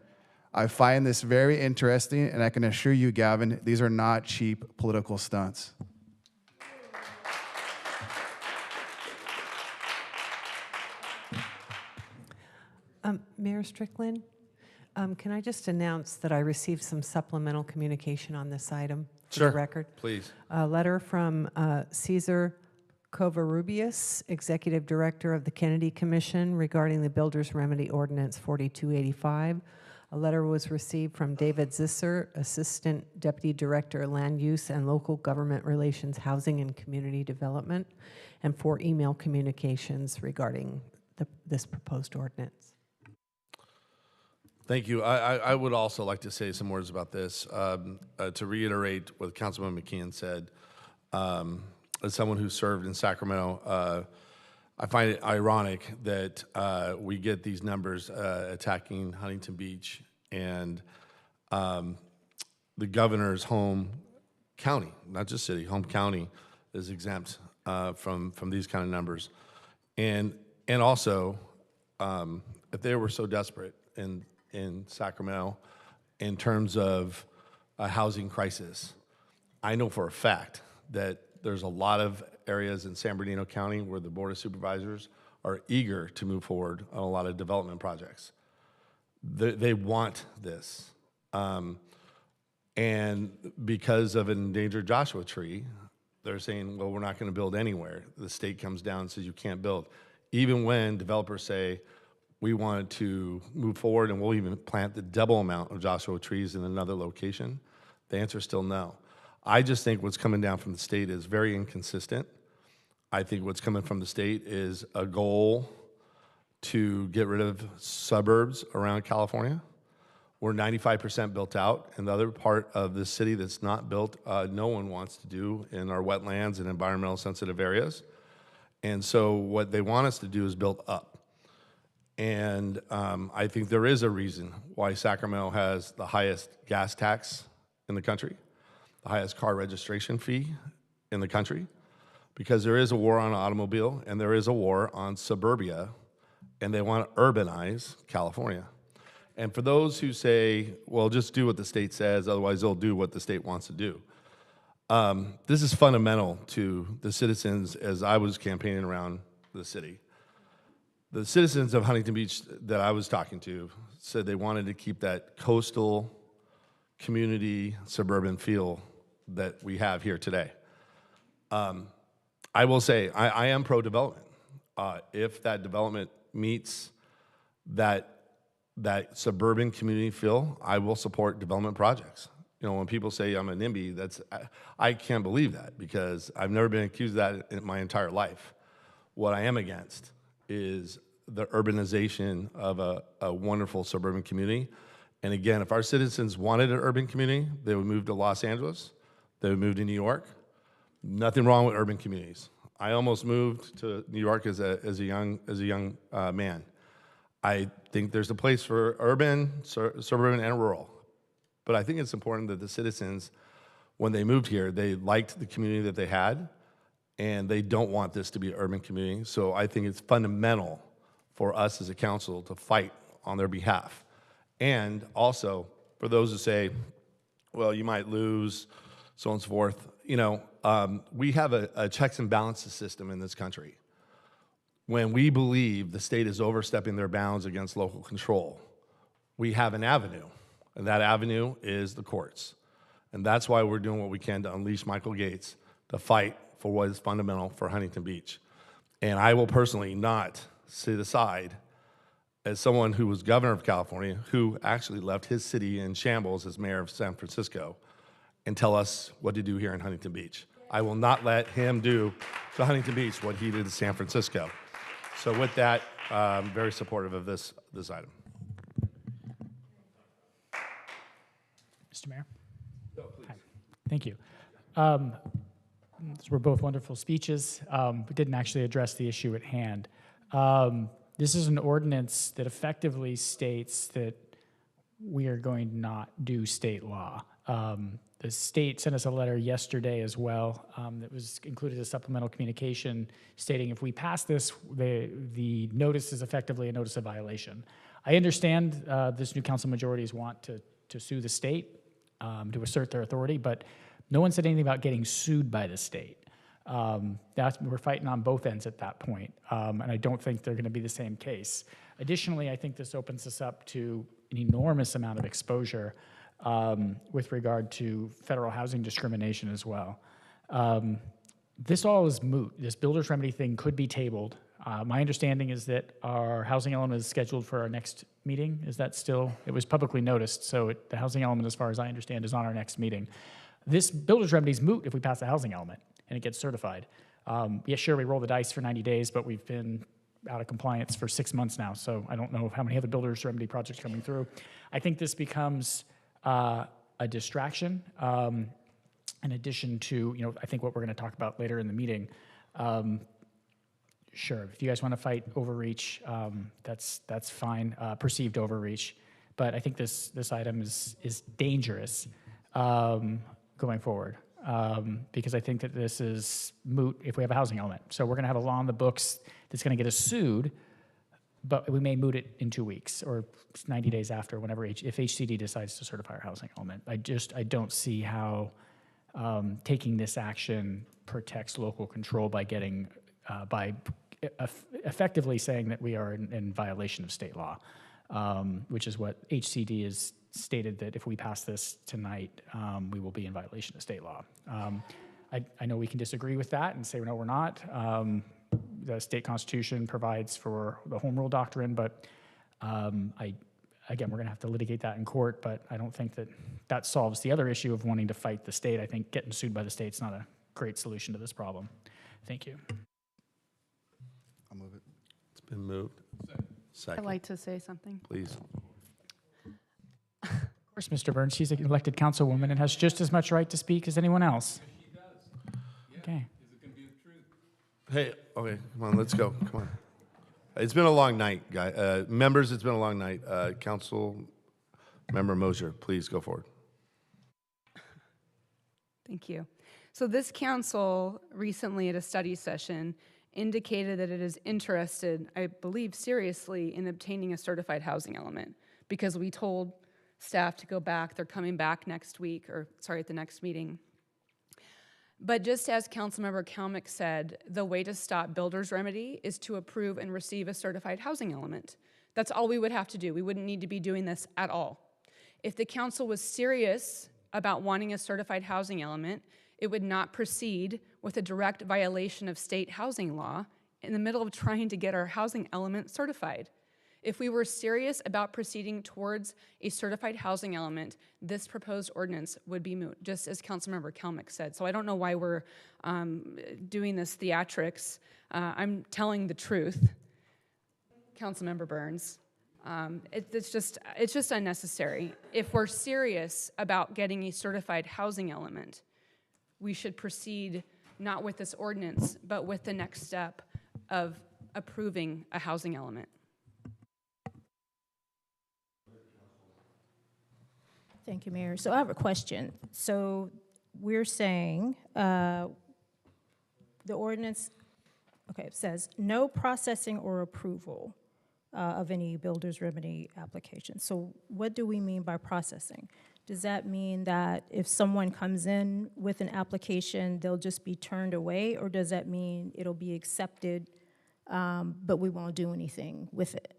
I find this very interesting, and I can assure you, Gavin, these are not cheap political stunts. Mayor Strickland, can I just announce that I received some supplemental communication on this item for the record? Please. A letter from Cesar Covarrubias, Executive Director of the Kennedy Commission, regarding the Builder's Remedy Ordinance 4285. A letter was received from David Zisser, Assistant Deputy Director, Land Use and Local Government Relations, Housing and Community Development, and 4 email communications regarding this proposed ordinance. Thank you. I would also like to say some words about this. To reiterate what Councilman McKeon said, as someone who served in Sacramento, I find it ironic that we get these numbers attacking Huntington Beach, and the governor's home county, not just city, home county, is exempt from these kind of numbers. And also, if they were so desperate in Sacramento in terms of a housing crisis, I know for a fact that there's a lot of areas in San Bernardino County where the Board of Supervisors are eager to move forward on a lot of development projects. They want this. And because of an endangered Joshua tree, they're saying, well, we're not going to build anywhere. The state comes down and says you can't build. Even when developers say, we wanted to move forward and we'll even plant the double amount of Joshua trees in another location, the answer is still no. I just think what's coming down from the state is very inconsistent. I think what's coming from the state is a goal to get rid of suburbs around California. We're 95% built out, and the other part of the city that's not built, no one wants to do in our wetlands and environmental sensitive areas. And so what they want us to do is build up. And I think there is a reason why Sacramento has the highest gas tax in the country, the highest car registration fee in the country, because there is a war on automobile and there is a war on suburbia, and they want to urbanize California. And for those who say, well, just do what the state says, otherwise they'll do what the state wants to do. This is fundamental to the citizens as I was campaigning around the city. The citizens of Huntington Beach that I was talking to said they wanted to keep that coastal community suburban feel that we have here today. I will say I am pro-development. If that development meets that suburban community feel, I will support development projects. You know, when people say I'm a NIMBY, I can't believe that, because I've never been accused of that in my entire life. What I am against is the urbanization of a wonderful suburban community. And again, if our citizens wanted an urban community, they would move to Los Angeles, they would move to New York. Nothing wrong with urban communities. I almost moved to New York as a young man. I think there's a place for urban, suburban, and rural. But I think it's important that the citizens, when they moved here, they liked the community that they had, and they don't want this to be an urban community. So I think it's fundamental for us as a council to fight on their behalf. And also, for those who say, well, you might lose, so on and so forth, you know, we have a checks and balances system in this country. when we believe the state is overstepping their bounds against local control, we have an avenue, and that avenue is the courts. And that's why we're doing what we can to unleash Michael Gates to fight for what is fundamental for Huntington Beach. And I will personally not sit aside as someone who was governor of California, who actually left his city in shambles as mayor of San Francisco, and tell us what to do here in Huntington Beach. I will not let him do to Huntington Beach what he did to San Francisco. So with that, I'm very supportive of this item. Mr. Mayor? Hi. Thank you. Those were both wonderful speeches. We didn't actually address the issue at hand. This is an ordinance that effectively states that we are going to not do state law. The state sent us a letter yesterday as well that was included as supplemental communication stating if we pass this, the notice is effectively a notice of violation. I understand this new council majorities want to sue the state to assert their authority, but no one said anything about getting sued by the state. We're fighting on both ends at that point, and I don't think they're going to be the same case. Additionally, I think this opens us up to an enormous amount of exposure with regard to federal housing discrimination as well. This all is moot. This builder's remedy thing could be tabled. My understanding is that our housing element is scheduled for our next meeting. Is that still? It was publicly noticed, so the housing element, as far as I understand, is on our next meeting. This builder's remedy is moot if we pass the housing element and it gets certified. Yeah, sure, we roll the dice for 90 days, but we've been out of compliance for 6 months now, so I don't know how many other builder's remedy projects are coming through. I think this becomes a distraction in addition to, I think what we're going to talk about later in the meeting. Sure, if you guys want to fight overreach, that's fine, perceived overreach. But I think this item is dangerous going forward because I think that this is moot if we have a housing element. So we're going to have a law on the books that's going to get us sued, but we may moot it in 2 weeks or 90 days after, whenever if HCD decides to certify our housing element. I don't see how taking this action protects local control by getting by effectively saying that we are in violation of state law, which is what HCD has stated, that if we pass this tonight, we will be in violation of state law. I know we can disagree with that and say, no, we're not. The state constitution provides for the home rule doctrine, but again, we're going to have to litigate that in court, but I don't think that solves the other issue of wanting to fight the state. I think getting sued by the state is not a great solution to this problem. Thank you. I'll move it. It's been moved. Second. I'd like to say something. Please. Of course, Mr. Burns, she's an elected councilwoman and has just as much right to speak as anyone else. She does. Yeah. Okay. Is it going to be the truth? Hey, okay, come on, let's go. Come on. It's been a long night, guys. Members, it's been a long night. Council Member Mosier, please go forward. Thank you. So this council recently at a study session indicated that it is interested, I believe seriously, in obtaining a certified housing element because we told staff to go back. They're coming back next week, or sorry, at the next meeting. But just as Councilmember Kalmick said, the way to stop builder's remedy is to approve and receive a certified housing element. That's all we would have to do. We wouldn't need to be doing this at all. If the council was serious about wanting a certified housing element, it would not proceed with a direct violation of state housing law in the middle of trying to get our housing element certified. If we were serious about proceeding towards a certified housing element, this proposed ordinance would be moot, just as Councilmember Kalmick said. So I don't know why we're doing this theatrics. I'm telling the truth, Councilmember Burns. It's just unnecessary. If we're serious about getting a certified housing element, we should proceed not with this ordinance, but with the next step of approving a housing element. Thank you, Mayor. So I have a question. So we're saying the ordinance, okay, it says no processing or approval of any builder's remedy application. So what do we mean by processing? Does that mean that if someone comes in with an application, they'll just be turned away, or does that mean it'll be accepted but we won't do anything with it.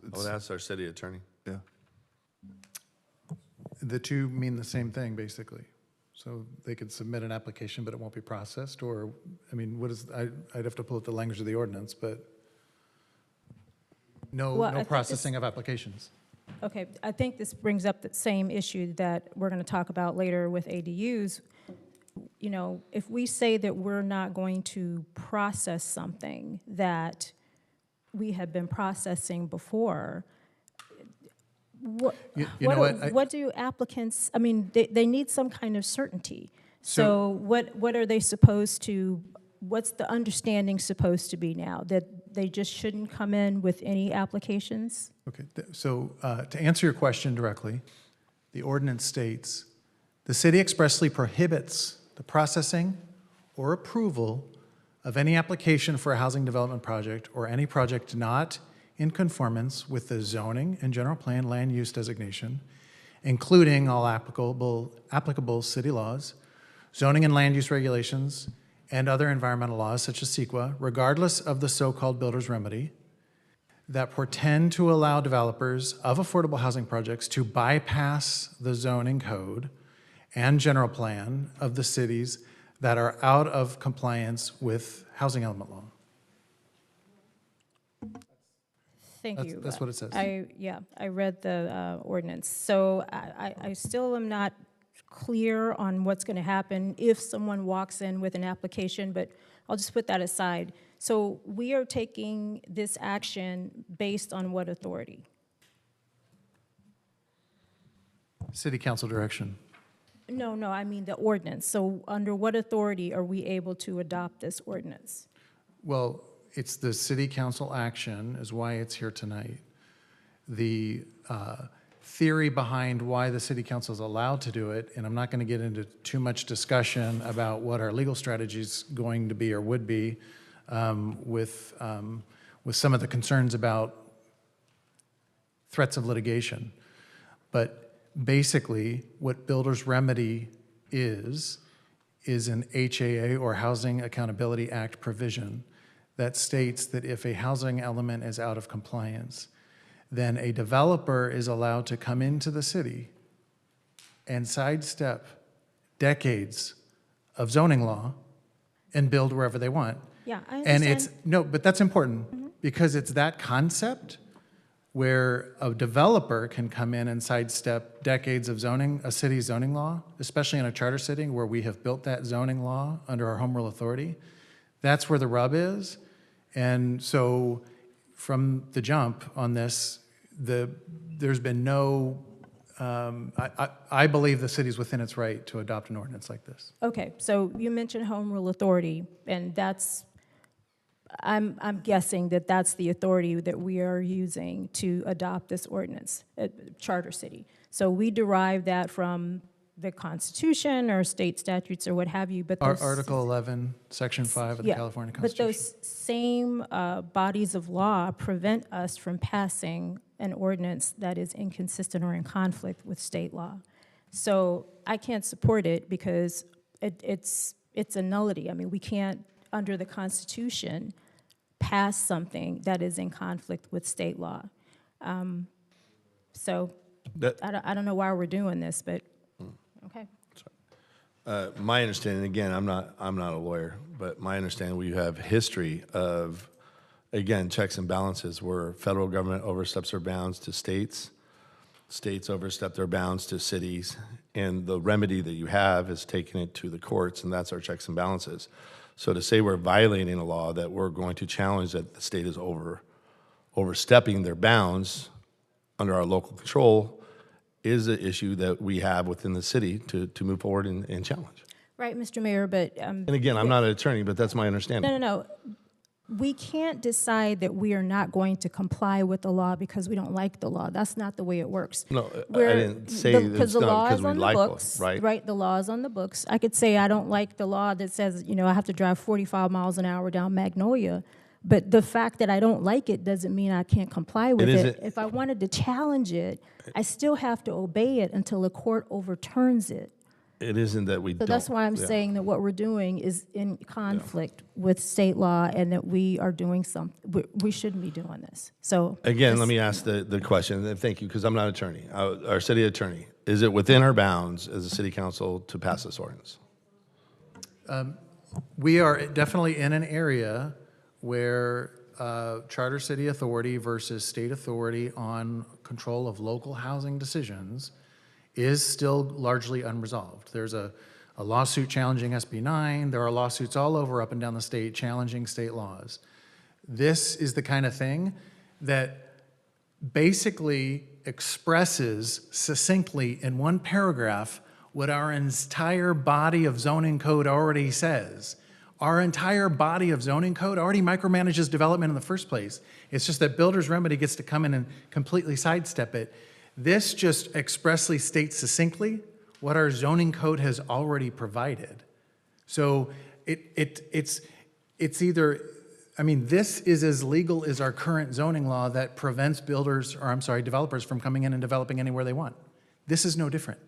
I would ask our city attorney. Yeah. The two mean the same thing, basically. So they could submit an application, but it won't be processed, or, I mean, I'd have to pull up the language of the ordinance, but Well, I no think processing of applications. Okay, I think this brings up the same issue that we're going to talk about later with ADUs. You know, if we say that we're not going to process something that we have been processing before, what do applicants, I mean, they need some kind of certainty. So what are they supposed to, what's the understanding supposed to be now? That they just shouldn't come in with any applications? Okay, so to answer your question directly, the ordinance states, the city expressly prohibits the processing or approval of any application for a housing development project or any project not in conformance with the zoning and general plan land use designation, including all applicable city laws, zoning and land use regulations, and other environmental laws such as CEQA, regardless of the so-called builder's remedy, that portend to allow developers of affordable housing projects to bypass the zoning code and general plan of the cities that are out of compliance with housing element law. Thank you. That's what it says. I read the ordinance. So I still am not clear on what's going to happen if someone walks in with an application, but I'll just put that aside. So we are taking this action based on what authority? City council direction. No, I mean the ordinance. So under what authority are we able to adopt this ordinance? Well, it's the city council action is why it's here tonight. The theory behind why the city council is allowed to do it, and I'm not going to get into too much discussion about what our legal strategy is going to be or would be with some of the concerns about threats of litigation. But basically, what builder's remedy is an HAA or Housing Accountability Act provision that states that if a housing element is out of compliance, then a developer is allowed to come into the city and sidestep decades of zoning law and build wherever they want. Yeah, I And understand. but that's important because it's that concept where a developer can come in and sidestep decades of zoning, a city's zoning law, especially in a charter city where we have built that zoning law under our home rule authority. That's where the rub is. And so from the jump on this, there's been no, I believe the city's within its right to adopt an ordinance like this. Okay, so you mentioned home rule authority, and that's, I'm guessing that that's the authority that we are using to adopt this ordinance, charter city. So we derive that from the Constitution or state statutes or what have you, but those, Article 11, Section 5 of the California Constitution. But those same bodies of law prevent us from passing an ordinance that is inconsistent or in conflict with state law. So I can't support it because it's a nullity. I mean, we can't, under the Constitution, pass something that is in conflict with state law. So I don't know why we're doing this, but okay. My understanding, again, I'm not a lawyer, but my understanding, we have history of, again, checks and balances where federal government oversteps their bounds to states, states overstep their bounds to cities, and the remedy that you have is taking it to the courts, and that's our checks and balances. So to say we're violating a law, that we're going to challenge that the state is overstepping their bounds under our local control is an issue that we have within the city to move forward and challenge. Right, Mr. Mayor, but... And again, I'm not an attorney, but that's my understanding. No. We can't decide that we are not going to comply with the law because we don't like the law. That's not the way it works. No, I didn't say it's done because we like law, right? Right, the law is on the books. I could say I don't like the law that says, I have to drive 45 miles an hour down Magnolia, but the fact that I don't like it doesn't mean I can't comply with it. If I wanted to challenge it, I still have to obey it until the court overturns it. It isn't that we So don't. that's why I'm yeah. saying that what we're doing is in conflict with state law and that we are doing we shouldn't be doing this. So Again, just- let me ask the question, and thank you, because I'm not an attorney. Our city attorney, is it within our bounds as a city council to pass this ordinance? We are definitely in an area where charter city authority versus state authority on control of local housing decisions is still largely unresolved. There's a lawsuit challenging SB 9. There are lawsuits all over up and down the state challenging state laws. This is the kind of thing that basically expresses succinctly in one paragraph what our entire body of zoning code already says. Our entire body of zoning code already micromanages development in the first place. It's just that builder's remedy gets to come in and completely sidestep it. This just expressly states succinctly what our zoning code has already provided. So it's either, I mean, this is as legal as our current zoning law that prevents developers from coming in and developing anywhere they want. This is no different.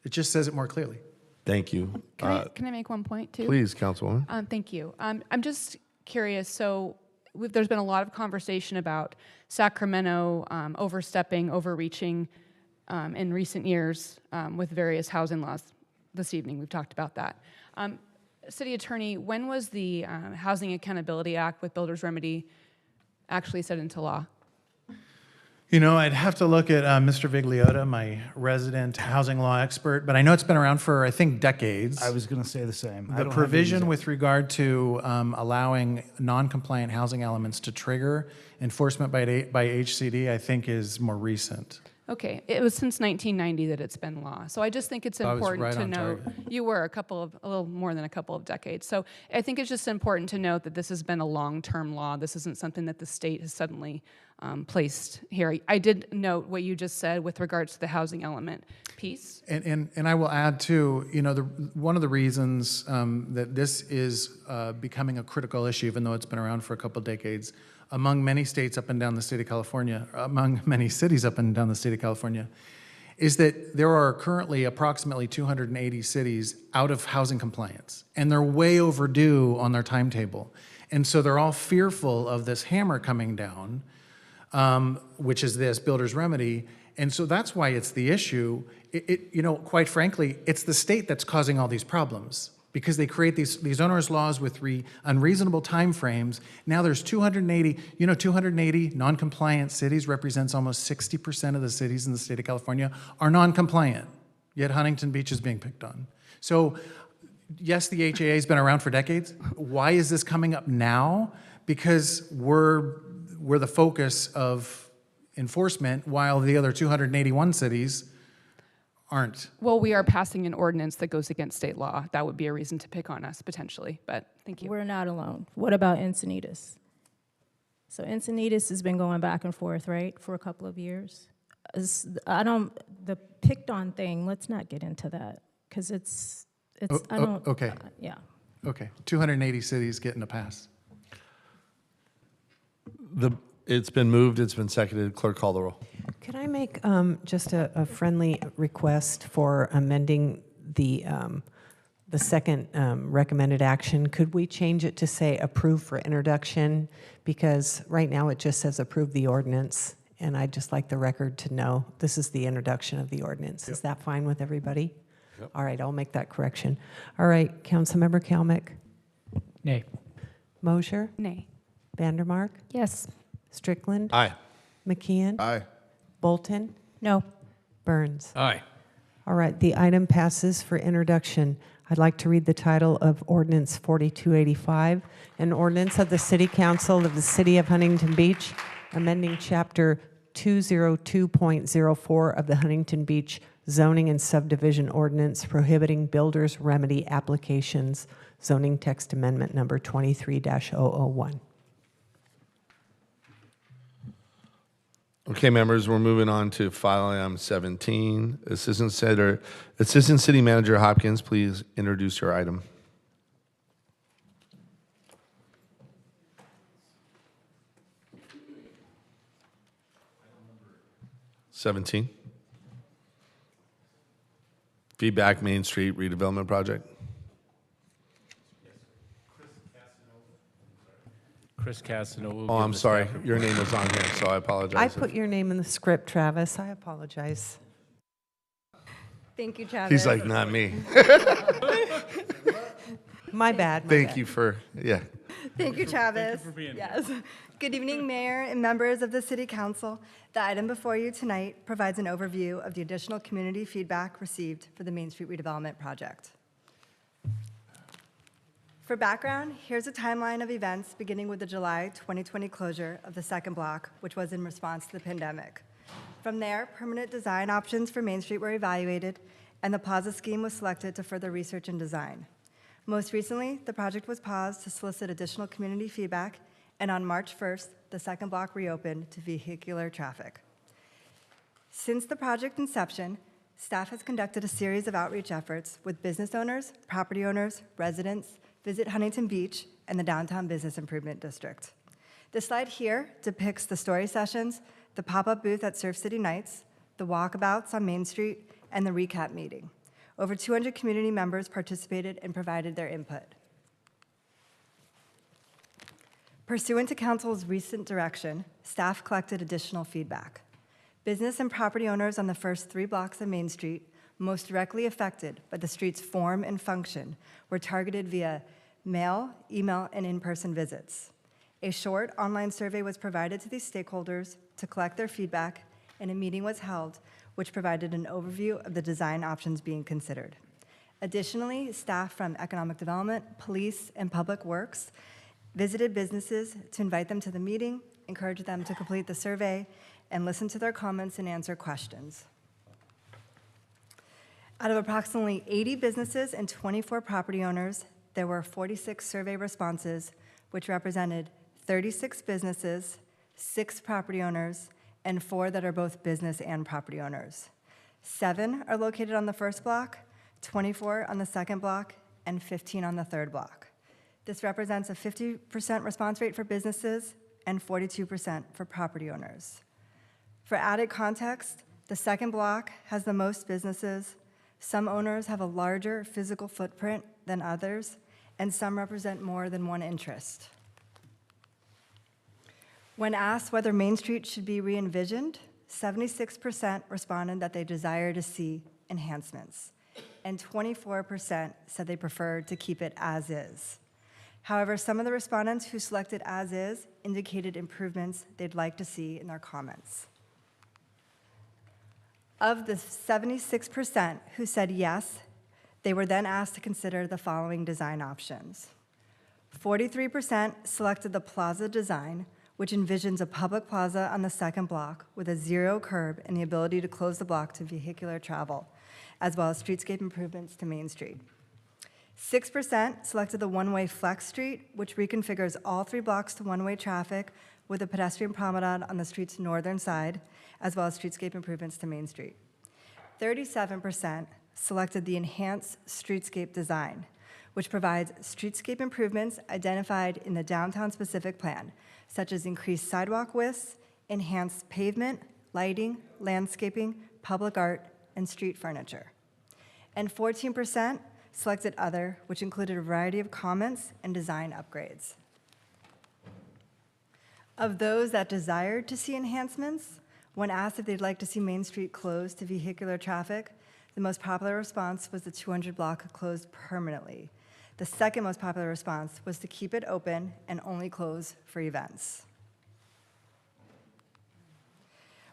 It just says it more clearly. Thank you. Can I make one point too? Please, Councilwoman. Thank you. I'm just curious. So there's been a lot of conversation about Sacramento overstepping, overreaching in recent years with various housing laws. This evening, we've talked about that. City Attorney, when was the Housing Accountability Act with Builder's Remedy actually set into law? You know, I'd have to look at Mr. Vigliota, my resident housing law expert, but I know it's been around for, I think, decades. I was going to say the same. I The don't have provision exact- with regard to allowing non-compliant housing elements to trigger enforcement by HCD, I think, is more recent. Okay, it was since 1990 that it's been law. So I just think it's I was important right to on note, you were a little more than a couple of decades. So I think it's just important to note that this has been a long-term law. This isn't something that the state has suddenly placed here. I did note what you just said with regards to the housing element piece. And I will add too, you know, one of the reasons that this is becoming a critical issue, even though it's been around for a couple of decades, among many states up and down the state of California, among many cities up and down the state of California, is that there are currently approximately 280 cities out of housing compliance, and they're way overdue on their timetable. And so they're all fearful of this hammer coming down, which is this builder's remedy. And so that's why it's the issue. You know, quite frankly, it's the state that's causing all these problems because they create these onerous laws with unreasonable timeframes. Now there's 280 non-compliant cities represents almost 60% of the cities in the state of California are non-compliant, yet Huntington Beach is being picked on. So yes, the HAA has been around for decades. Why is this coming up now? Because we're the focus of enforcement while the other 281 cities aren't. Well, we are passing an ordinance that goes against state law. That would be a reason to pick on us potentially, but thank you. We're not alone. What about Encinitas? So Encinitas has been going back and forth, right, for a couple of years. The picked on thing, let's not get into that because Okay. Yeah. Okay, 280 cities getting a pass. It's been moved, it's been seconded. Clerk, call the roll. Could I make just a friendly request for amending the second recommended action? Could we change it to say approve for introduction? Because right now it just says approve the ordinance, and I'd just like the record to know this is the introduction of the ordinance. Is that fine with everybody? Yep. All right, I'll make that correction. All right, Councilmember Kalmick? Nay. Mosher? Nay. Vandermark? Yes. Strickland? Aye. McKeon? Aye. Bolton? No. Burns? Aye. All right, the item passes for introduction. I'd like to read the title of Ordinance 4285, an ordinance of the City Council of the City of Huntington Beach, amending Chapter 202.04 of the Huntington Beach Zoning and Subdivision Ordinance prohibiting builders' remedy applications, zoning text amendment number 23-001. Okay, members, we're moving on to file item 17. Assistant City Manager Hopkins, please introduce your item. Feedback Main Street redevelopment project. Chris Casanova. will Oh, give I'm the sorry. staff Your report. name was on here, so I apologize. I put your name in the script, Travis. I apologize. Thank you, Travis. He's like, not me. My bad. Thank you for, yeah. Thank you, Travis. for being Yes. Good evening, Mayor and members of the City Council. The item before you tonight provides an overview of the additional community feedback received for the Main Street redevelopment project. For background, here's a timeline of events beginning with the July 2020 closure of the second block, which was in response to the pandemic. From there, permanent design options for Main Street were evaluated, and the plaza scheme was selected to further research and design. Most recently, the project was paused to solicit additional community feedback, and on March 1st, the second block reopened to vehicular traffic. Since the project inception, staff has conducted a series of outreach efforts with business owners, property owners, residents, Visit Huntington Beach, and the Downtown Business Improvement District. The slide here depicts the story sessions, the pop-up booth at Surf City Nights, the walkabouts on Main Street, and the recap meeting. Over 200 community members participated and provided their input. Pursuant to Council's recent direction, staff collected additional feedback. Business and property owners on the first 3 blocks of Main Street, most directly affected by the street's form and function, were targeted via mail, email, and in-person visits. A short online survey was provided to these stakeholders to collect their feedback, and a meeting was held, which provided an overview of the design options being considered. Additionally, staff from Economic Development, Police, and Public Works visited businesses to invite them to the meeting, encourage them to complete the survey, and listen to their comments and answer questions. Out of approximately 80 businesses and 24 property owners, there were 46 survey responses, which represented 36 businesses, 6 property owners, and 4 that are both business and property owners. 7 are located on the first block, 24 on the second block, and 15 on the third block. This represents a 50% response rate for businesses and 42% for property owners. For added context, the second block has the most businesses. Some owners have a larger physical footprint than others, and some represent more than one interest. When asked whether Main Street should be re-envisioned, 76% responded that they desire to see enhancements, and 24% said they preferred to keep it as is. However, some of the respondents who selected as is indicated improvements they'd like to see in their comments. Of the 76% who said yes, they were then asked to consider the following design options. 43% selected the plaza design, which envisions a public plaza on the second block with a 0 curb and the ability to close the block to vehicular travel, as well as streetscape improvements to Main Street. 6% selected the one-way flex street, which reconfigures all 3 blocks to one-way traffic with a pedestrian promenade on the street's northern side, as well as streetscape improvements to Main Street. 37% selected the enhanced streetscape design, which provides streetscape improvements identified in the downtown-specific plan, such as increased sidewalk widths, enhanced pavement, lighting, landscaping, public art, and street furniture. And 14% selected other, which included a variety of comments and design upgrades. Of those that desired to see enhancements, when asked if they'd like to see Main Street closed to vehicular traffic, the most popular response was the 200 block closed permanently. The second most popular response was to keep it open and only close for events.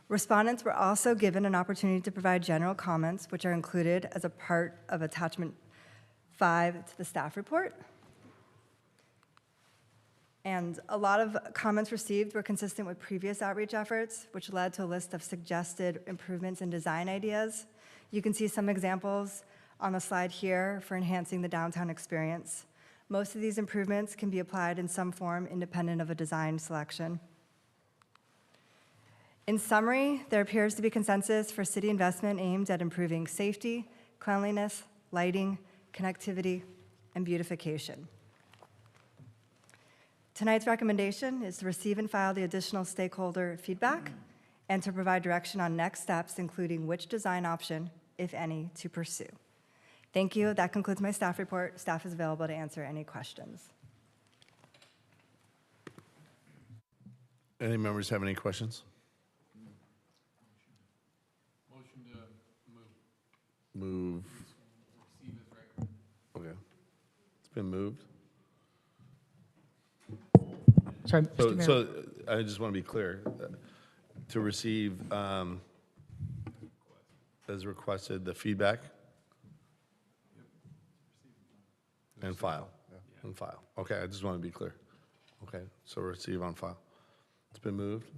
Respondents were also given an opportunity to provide general comments, which are included as a part of attachment 5 to the staff report. And a lot of comments received were consistent with previous outreach efforts, which led to a list of suggested improvements and design ideas. You can see some examples on the slide here for enhancing the downtown experience. Most of these improvements can be applied in some form independent of a design selection. In summary, there appears to be consensus for city investment aimed at improving safety, cleanliness, lighting, connectivity, and beautification. Tonight's recommendation is to receive and file the additional stakeholder feedback and to provide direction on next steps, including which design option, if any, to pursue. Thank you. That concludes my staff report. Staff is available to answer any questions. Any members have any questions? Motion to Move. Okay. It's been moved. Sorry, So, Mr. Mayor. so I just want to be clear. To receive, as requested, the feedback and file. And file. Okay, I just want to be clear. Okay, so receive on file. It's been moved.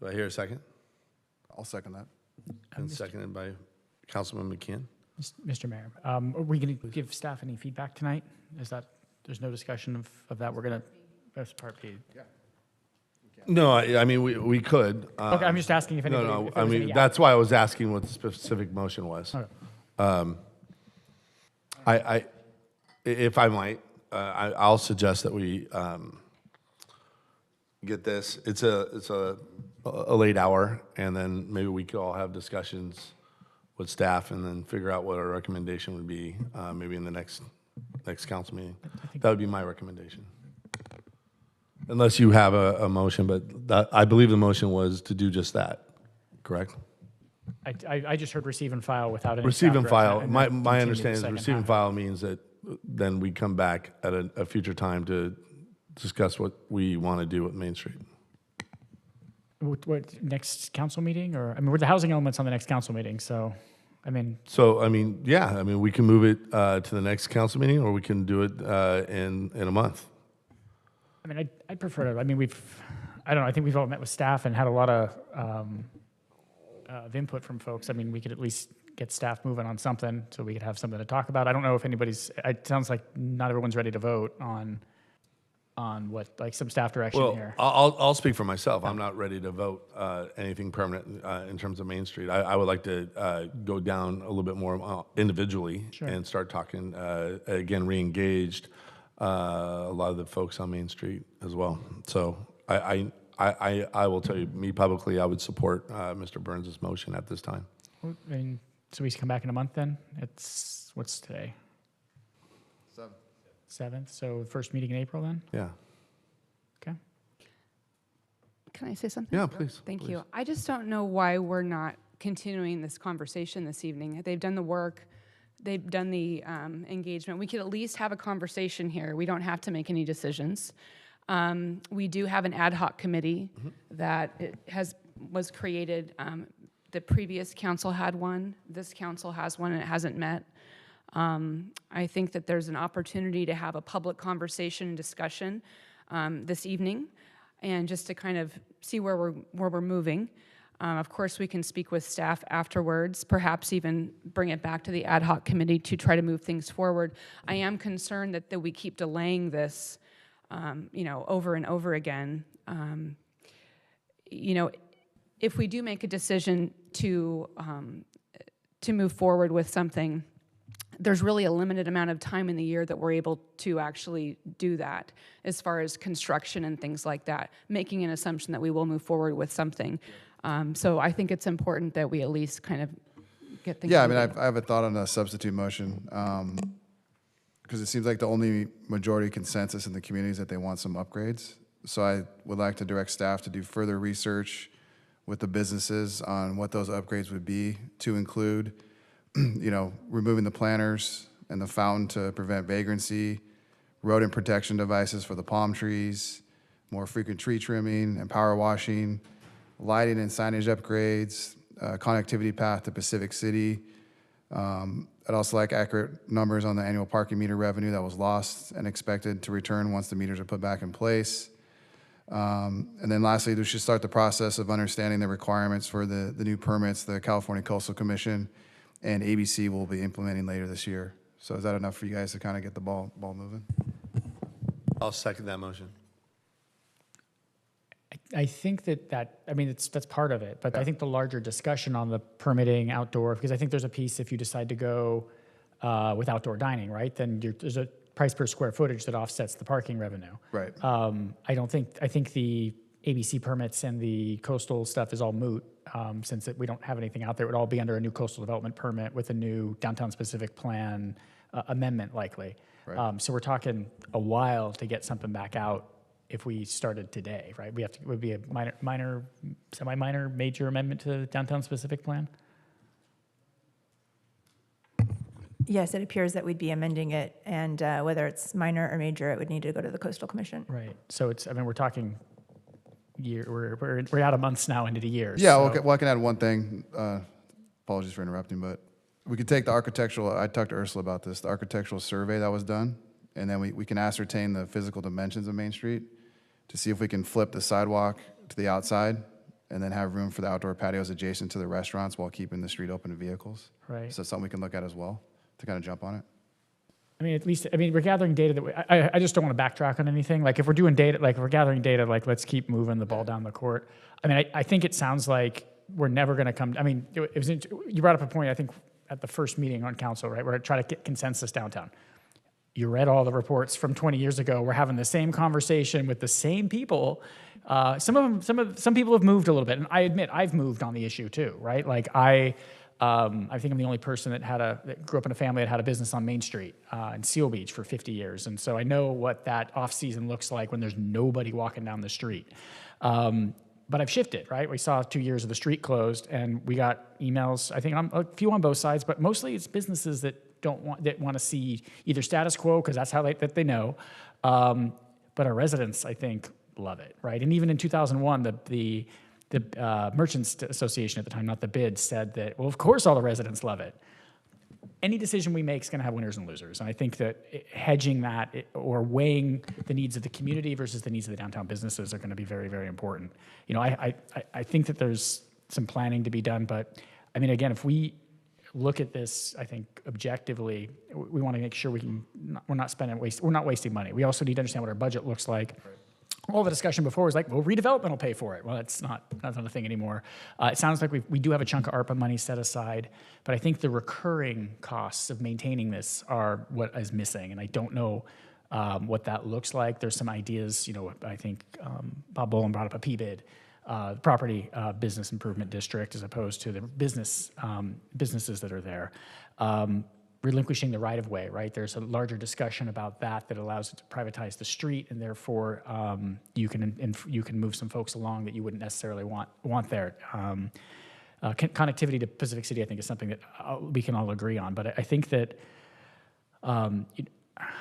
Do I hear a second? I'll second that. And seconded by Councilman McKeon. Mr. Mayor, are we going to give staff any feedback tonight? Is that, there's no discussion of that? We're going to, that's part B. No, I mean, we could. Okay, I'm just asking if anybody. No, if there I was mean, any- that's why I was asking what the specific motion was. If I might, I'll suggest that we get this. It's a late hour, and then maybe we could all have discussions with staff and then figure out what our recommendation would be, maybe in the next council meeting. That would be my recommendation. Unless you have a motion, but I believe the motion was to do just that, correct? I just heard receive and file without any. Receive staff and direction, file, and my then continue the understanding is second receive and half. file means that then we come back at a future time to discuss what we want to do with Main Street. What, next council meeting, or, I mean, we're the housing elements on the next council meeting, so, I mean, So, I mean, yeah, I mean, we can move it to the next council meeting, or we can do it in a month. I mean, I'd prefer to, I mean, I don't know, I think we've all met with staff and had a lot of input from folks. I mean, we could at least get staff moving on something so we could have something to talk about. I don't know if anybody's, it sounds like not everyone's ready to vote on what, like some staff direction Well, here. I'll speak for myself. I'm not ready to vote anything permanent in terms of Main Street. I would like to go down a little bit more individually and start talking, again, re-engaged a lot of the folks on Main Street as well. So I will tell you, me publicly, I would support Mr. Burns' motion at this time. I mean, so we can come back in a month then? It's, what's today? 7th, so first meeting in April then? Yeah. Okay. Can I say something? Yeah, please. Thank please. you. I just don't know why we're not continuing this conversation this evening. They've done the work. They've done the engagement. We could at least have a conversation here. We don't have to make any decisions. We do have an ad hoc committee that was created. The previous council had one. This council has one, and it hasn't met. I think that there's an opportunity to have a public conversation and discussion this evening, and just to kind of see where we're moving. Of course, we can speak with staff afterwards, perhaps even bring it back to the ad hoc committee to try to move things forward. I am concerned that we keep delaying this, over and over again. If we do make a decision to move forward with something, there's really a limited amount of time in the year that we're able to actually do that as far as construction and things like that, making an assumption that we will move forward with something. So I think it's important that we at least kind of get things Yeah, I mean, moving. I have a thought on a substitute motion, because it seems like the only majority consensus in the community is that they want some upgrades. So I would like to direct staff to do further research with the businesses on what those upgrades would be, to include removing the planters and the fountain to prevent vagrancy, rodent protection devices for the palm trees, more frequent tree trimming and power washing, lighting and signage upgrades, connectivity path to Pacific City. I'd also like accurate numbers on the annual parking meter revenue that was lost and expected to return once the meters are put back in place. And then lastly, we should start the process of understanding the requirements for the new permits the California Coastal Commission and ABC will be implementing later this year. So is that enough for you guys to kind of get the ball moving? I'll second that motion. I think that's part of it, but I think the larger discussion on the permitting outdoor, because I think there's a piece if you decide to go with outdoor dining, right? Then there's a price per square footage that offsets the parking revenue. Right. I think the ABC permits and the coastal stuff is all moot, since we don't have anything out there. It would all be under a new coastal development permit with a new downtown-specific plan amendment, likely. Right. So we're talking a while to get something back out if we started today, right? It would be a minor, semi-minor, major amendment to the downtown-specific plan? Yes, it appears that we'd be amending it, and whether it's minor or major, it would need to go to the Coastal Commission. Right. So it's, I mean, we're talking we're out of months now into the year. Yeah, so. well, I can add one thing. Apologies for interrupting, but we could take the architectural, I talked to Ursula about this, the architectural survey that was done, and then we can ascertain the physical dimensions of Main Street to see if we can flip the sidewalk to the outside and then have room for the outdoor patios adjacent to the restaurants while keeping the street open to vehicles. Right. So that's something we can look at as well to kind of jump on it. I mean, at least, I mean, we're gathering data that I just don't want to backtrack on anything. Like if we're doing data, like if we're gathering data, like let's keep moving the ball down the court. I mean, I think it sounds like we're never going to come, I mean, you brought up a point, I think, at the first meeting on council, right? We're trying to get consensus downtown. You read all the reports from 20 years ago. We're having the same conversation with the same people. Some people have moved a little bit, and I admit I've moved on the issue too, right? Like I think I'm the only person that grew up in a family that had a business on Main Street in Seal Beach for 50 years. And so I know what that off season looks like when there's nobody walking down the street. But I've shifted, right? We saw 2 years of the street closed and we got emails, I think a few on both sides, but mostly it's businesses that want to see either status quo because that's how they know. But our residents, I think, love it, right? And even in 2001, the Merchants Association at the time, not the BID, said that, well, of course all the residents love it. Any decision we make is going to have winners and losers. And I think that hedging that or weighing the needs of the community versus the needs of the downtown businesses are going to be very, very important. You know, I think that there's some planning to be done, but I mean, again, if we look at this, I think objectively, we want to make sure we're not wasting money. We also need to understand what our budget looks like. All the discussion before was like, well, redevelopment will pay for it. Well, that's not a thing anymore. It sounds like we do have a chunk of ARPA money set aside, but I think the recurring costs of maintaining this are what is missing, and I don't know what that looks like. There's some ideas, you know, I think Bob Boland brought up a PBID, property business improvement district, as opposed to the businesses that are there. Relinquishing the right-of-way, right? There's a larger discussion about that allows it to privatize the street, and therefore you can move some folks along that you wouldn't necessarily want there. Connectivity to Pacific City, I think, is something that we can all agree on. But I think that I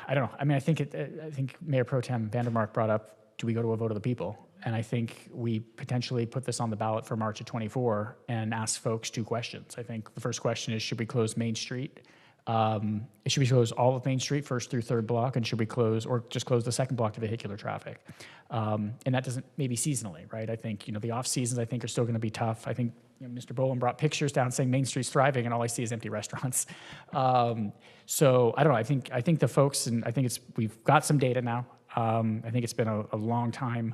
don't know. I mean, I think Mayor Pro Tem Vandermark brought up, do we go to a vote of the people? And I think we potentially put this on the ballot for March of 24 and ask folks two questions. I think the first question is, should we close Main Street? Should we close all of Main Street, first through third block, and should we close the second block to vehicular traffic? And that doesn't, maybe seasonally, right? I think, you know, the off seasons I think are still going to be tough. I think, you know, Mr. Boland brought pictures down saying Main Street's thriving, and all I see is empty restaurants. So I don't know. I think the folks, and I think we've got some data now. I think it's been a long time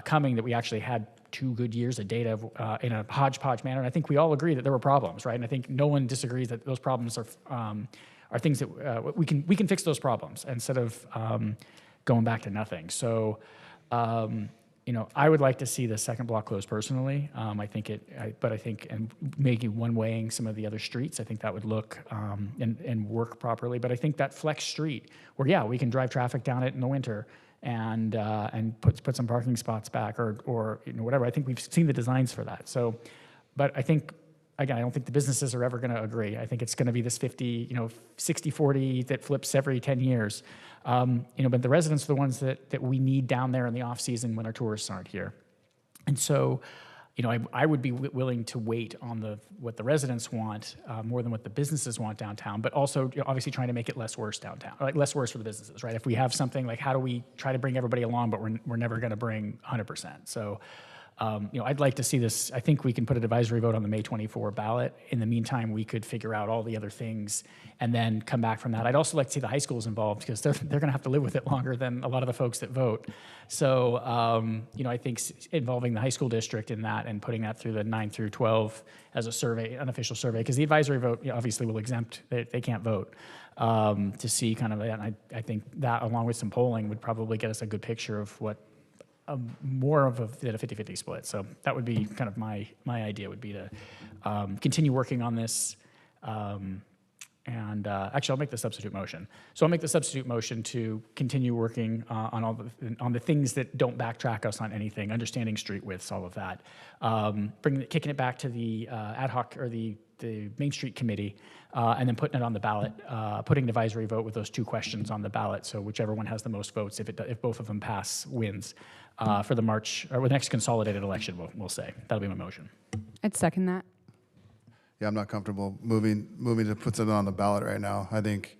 coming that we actually had 2 good years of data in a hodgepodge manner. And I think we all agree that there were problems, right? And I think no one disagrees that those problems are things that we can fix those problems instead of going back to nothing. So, you know, I would like to see the second block closed personally. I think and making one weighing some of the other streets, I think that would look and work properly. But I think that flex street, where yeah, we can drive traffic down it in the winter and put some parking spots back or you know, whatever. I think we've seen the designs for that. So, but I think, again, I don't think the businesses are ever going to agree. I think it's going to be this 60-40 that flips every 10 years. You know, but the residents are the ones that we need down there in the off season when our tourists aren't here. And so, you know, I would be willing to wait on what the residents want more than what the businesses want downtown, but also, you know, obviously trying to make it less worse downtown, like less worse for the businesses, right? If we have something like, how do we try to bring everybody along, but we're never going to bring 100%. So, you know, I'd like to see this. I think we can put an advisory vote on the May 24 ballot. In the meantime, we could figure out all the other things and then come back from that. I'd also like to see the high schools involved because they're going to have to live with it longer than a lot of the folks that vote. So, you know, I think involving the high school district in that and putting that through the 9 through 12 as a survey, unofficial survey, because the advisory vote, you know, obviously will exempt, they can't vote, to see kind of, and I think that along with some polling would probably get us a good picture of what more of a 50-50 split. So that would be kind of my idea would be to continue working on this. Actually, I'll make the substitute motion. So I'll make the substitute motion to continue working on the things that don't backtrack us on anything, understanding street widths, all of that. Kicking it back to the ad hoc or the Main Street Committee, and then putting it on the ballot, putting an advisory vote with those 2 questions on the ballot. So whichever one has the most votes, if both of them pass, wins for the March or the next consolidated election. We'll say that'll be my motion. I'd second that. Yeah, I'm not comfortable moving to put something on the ballot right now. I think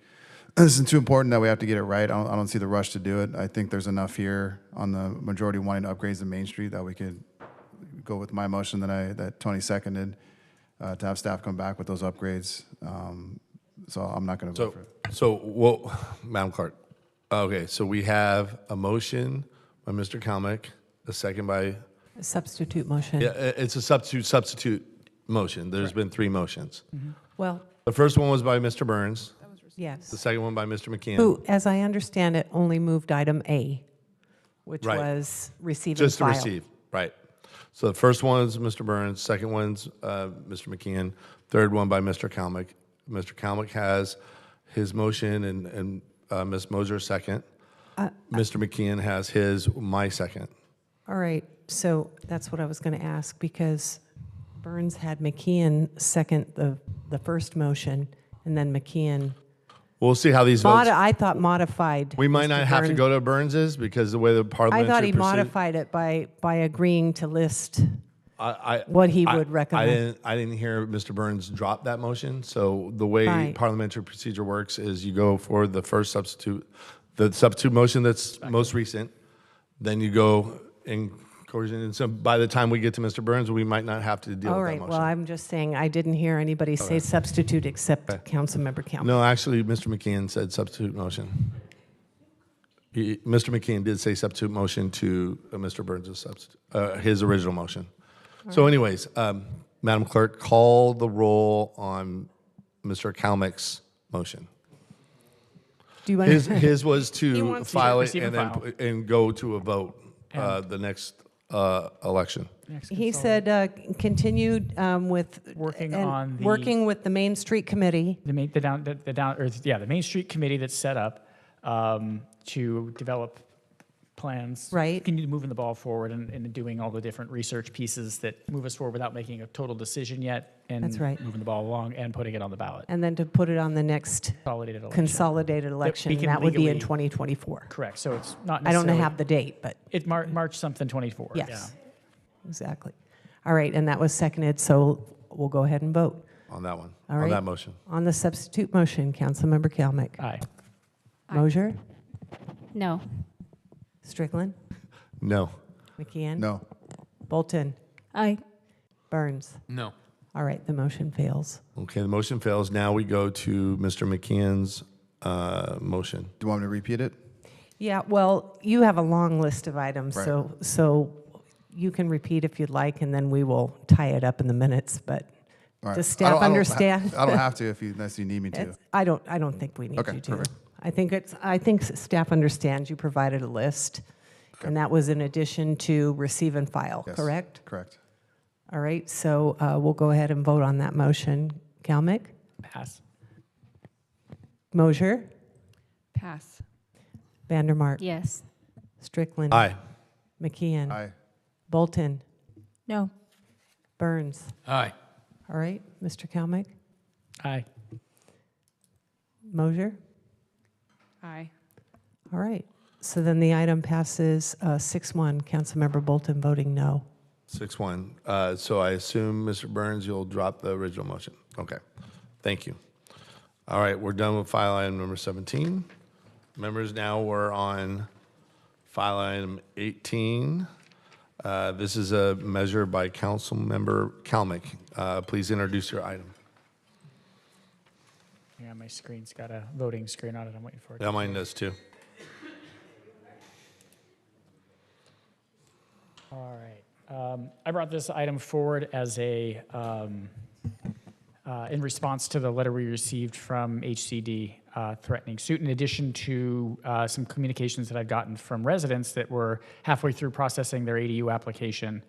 this is too important that we have to get it right. I don't see the rush to do it. I think there's enough here on the majority wanting to upgrade the Main Street that we could go with my motion that Tony seconded to have staff come back with those upgrades. So I'm not going to vote for it. So, Madam Clerk, okay, so we have a motion by Mr. Kalmick, a second by... A substitute motion. Yeah, it's a substitute motion. There's been 3 motions. Well, The first one was by Mr. Burns. yes. The second one by Mr. McKeon. Who, as I understand it, only moved item A, which Right. was receive and Just to file. receive, right. So the first one is Mr. Burns, second one's Mr. McKeon, third one by Mr. Kalmick. Mr. Kalmick has his motion and Ms. Moser second. Mr. McKeon has my second. All right, so that's what I was going to ask, because Burns had McKeon second the first motion, and then McKeon... We'll see how these votes... I thought modified. We might Mr. not have to Burns. go to Burns's because the way the I parliamentary thought he procedure- modified it by agreeing to list what he would recommend. I didn't hear Mr. Burns drop that motion. So the way Right. parliamentary procedure works is you go for the first substitute, the substitute motion that's most recent, then you go in coercion. And so by the time we get to Mr. Burns, we might not have to deal All with that right, motion. well, I'm just saying, I didn't hear anybody say substitute except Councilmember Campbell. No, actually, Mr. McKeon said substitute motion. Mr. McKeon did say substitute motion to Mr. Burns' his original motion. So anyways, Madam Clerk, call the roll on Mr. Kalmick's motion. Do you want His was He to wants to file it receive and and then and go to a vote the next election. He said continued with... Working and on the- Working with the Main Street Committee. The Main Street Committee that's set up to develop plans. Right. Continue moving the ball forward and doing all the different research pieces that move us forward without making a total decision yet. And That's right. moving the ball along and putting it on the ballot. And then to put it on the next Consolidated election. election, we can and that would be in legally- 2024. Correct. So it's not I don't necessarily... have the date, but It March something 24. yes, Yeah. exactly. All right, and that was seconded, so we'll go ahead and vote. On that one, All on right. that motion. On the substitute motion, Councilmember Kalmick. Aye. Mosier? No. Strickland? No. McKeon? No. Bolton? Aye. Burns? No. All right, the motion fails. Okay, the motion fails. Now we go to Mr. McKeon's motion. Do you want me to repeat it? Yeah, well, you have a long list of items, Right. so you can repeat if you'd like, and then we will tie it up in the minutes, but All right. does staff understand? I don't have to unless you need me to. I don't think we need Okay, you to. perfect. I think staff understands you provided a list, and that was in addition to receive and file, Yes, correct? Correct. All right, so we'll go ahead and vote on that motion. Kalmick? Pass. Mosier? Pass. Vandermark? Yes. Strickland? Aye. McKeon? Aye. Bolton? No. Burns? Aye. All right, Mr. Kalmick? Aye. Mosier? Aye. All right, so then the item passes 6-1. Councilmember Bolton voting no. 6-1. So I assume, Mr. Burns, you'll drop the original motion. Okay, thank you. All right, we're done with file item number 17. Members, now we're on file item 18. This is a measure by Councilmember Kalmick. Please introduce your item. Yeah, my screen's got a voting screen on it. I'm waiting for it. Yeah, mine does too. All right. I brought this item forward as in response to the letter we received from HCD threatening suit, in addition to some communications that I've gotten from residents that were halfway through processing their ADU application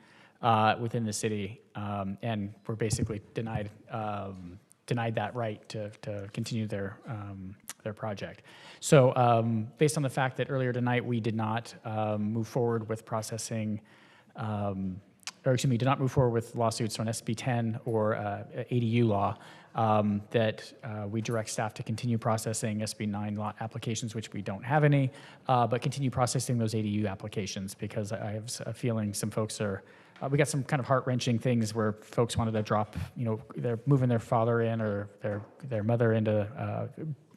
within the city, and were basically denied that right to continue their project. So based on the fact that earlier tonight we did not move forward with processing, did not move forward with lawsuits on SB 10 or ADU law, that we direct staff to continue processing SB 9 law applications, which we don't have any, but continue processing those ADU applications, because I have a feeling some folks are, we got some kind of heart-wrenching things where folks wanted to drop, they're moving their father in or their mother into,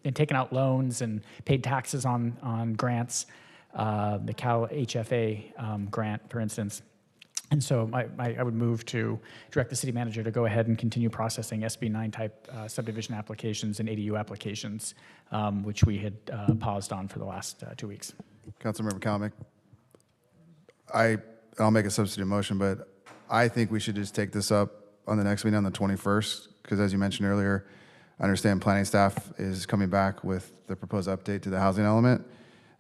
and taking out loans and paid taxes on grants, the Cal HFA grant, for instance. And so I would move to direct the city manager to go ahead and continue processing SB 9 type subdivision applications and ADU applications, which we had paused on for the last 2 weeks. Councilmember Kalmick. I'll make a substitute motion, but I think we should just take this up on the next meeting on the 21st, because as you mentioned earlier, I understand planning staff is coming back with the proposed update to the housing element.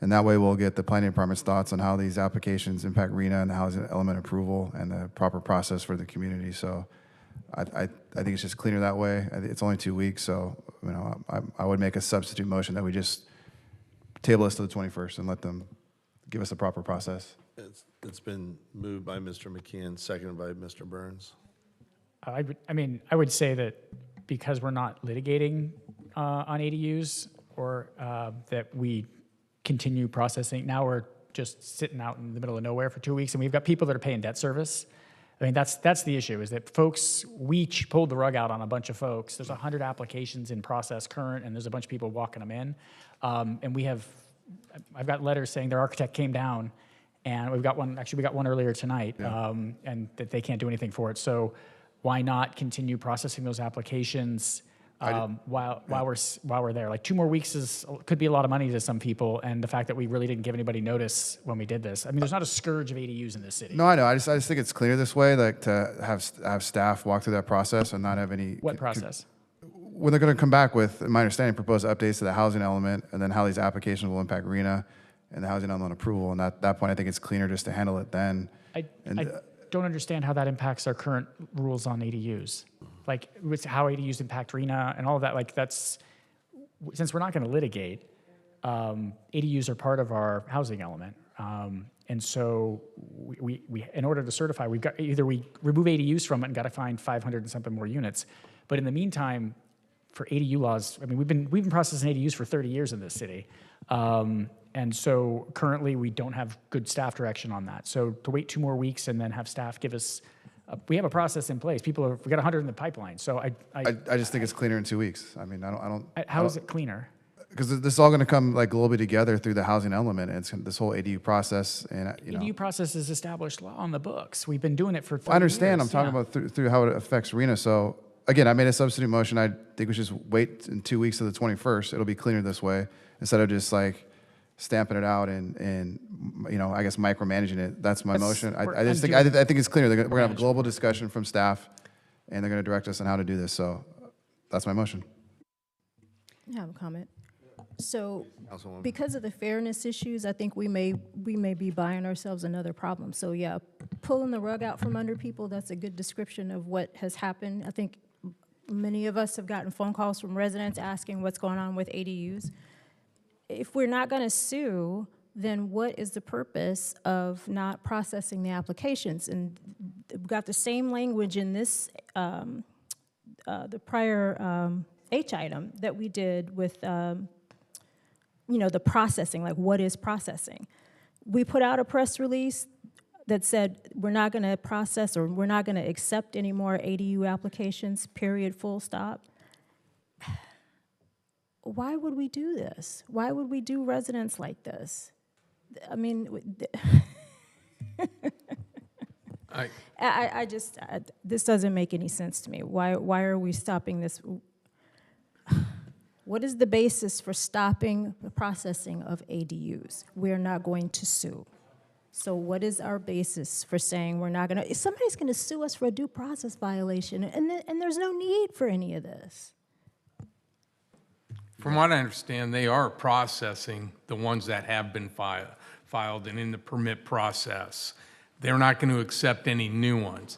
And that way we'll get the planning department's thoughts on how these applications impact RENA and the housing element approval and the proper process for the community. So I think it's just cleaner that way. It's only 2 weeks, so I would make a substitute motion that we just table this to the 21st and let them give us a proper process. It's been moved by Mr. McKeon, seconded by Mr. Burns. I would say that because we're not litigating on ADUs, or that we continue processing. Now we're just sitting out in the middle of nowhere for 2 weeks, and we've got people that are paying debt service. I mean, that's the issue, is that folks, we pulled the rug out on a bunch of folks. There's 100 applications in process current, and there's a bunch of people walking them in. And I've got letters saying their architect came down, and we got one earlier tonight, and that they can't do anything for it. So why not continue processing those applications while we're there? Like 2 more weeks could be a lot of money to some people, and the fact that we really didn't give anybody notice when we did this. I mean, there's not a scourge of ADUs in this city. No, I know. I just think it's cleaner this way, like to have staff walk through that process and not have any. What process? When they're going to come back with, in my understanding, proposed updates to the housing element, and then how these applications will impact RENA and the housing element approval. And at that point, I think it's cleaner just to handle it then. I don't understand how that impacts our current rules on ADUs. Like how ADUs impact RENA and all of that. Like since we're not going to litigate, ADUs are part of our housing element. And so we in order to certify, we remove ADUs from it and got to find 500 and something more units. But in the meantime, for ADU laws, I mean, we've been processing ADUs for 30 years in this city. And so currently we don't have good staff direction on that. So to wait 2 more weeks and then have staff give us, we have a process in place. We got 100 in the pipeline. So I just think it's cleaner in 2 weeks. I mean, I don't. How is it cleaner? Because this is all going to come like globally together through the housing element, and it's this whole ADU process. And ADU process is established law on the books. We've been doing it for 30 I understand. years. I'm talking about through how it affects RENA. So again, I made a substitute motion. I think we should just wait in 2 weeks to the 21st. It'll be cleaner this way instead of just like stamping it out and I guess micromanaging it. That's my motion. I think it's clear. We're gonna have a global discussion from staff, and they're gonna direct us on how to do this. So that's my motion. I have a comment. So because of the fairness issues, I think we may be buying ourselves another problem. So yeah, pulling the rug out from under people, that's a good description of what has happened. I think many of us have gotten phone calls from residents asking what's going on with ADUs. If we're not going to sue, then what is the purpose of not processing the applications? And we've got the same language in this, the prior H item that we did with, the processing, like what is processing? We put out a press release that said we're not going to process or we're not going to accept any more ADU applications, period, full stop. Why would we do this? Why would we do residents like this? I mean, this doesn't make any sense to me. Why are we stopping this? What is the basis for stopping the processing of ADUs? We're not going to sue. So what is our basis for saying we're not going to? If somebody's going to sue us for a due process violation, and there's no need for any of this. From what I understand, they are processing the ones that have been filed and in the permit process. They're not going to accept any new ones.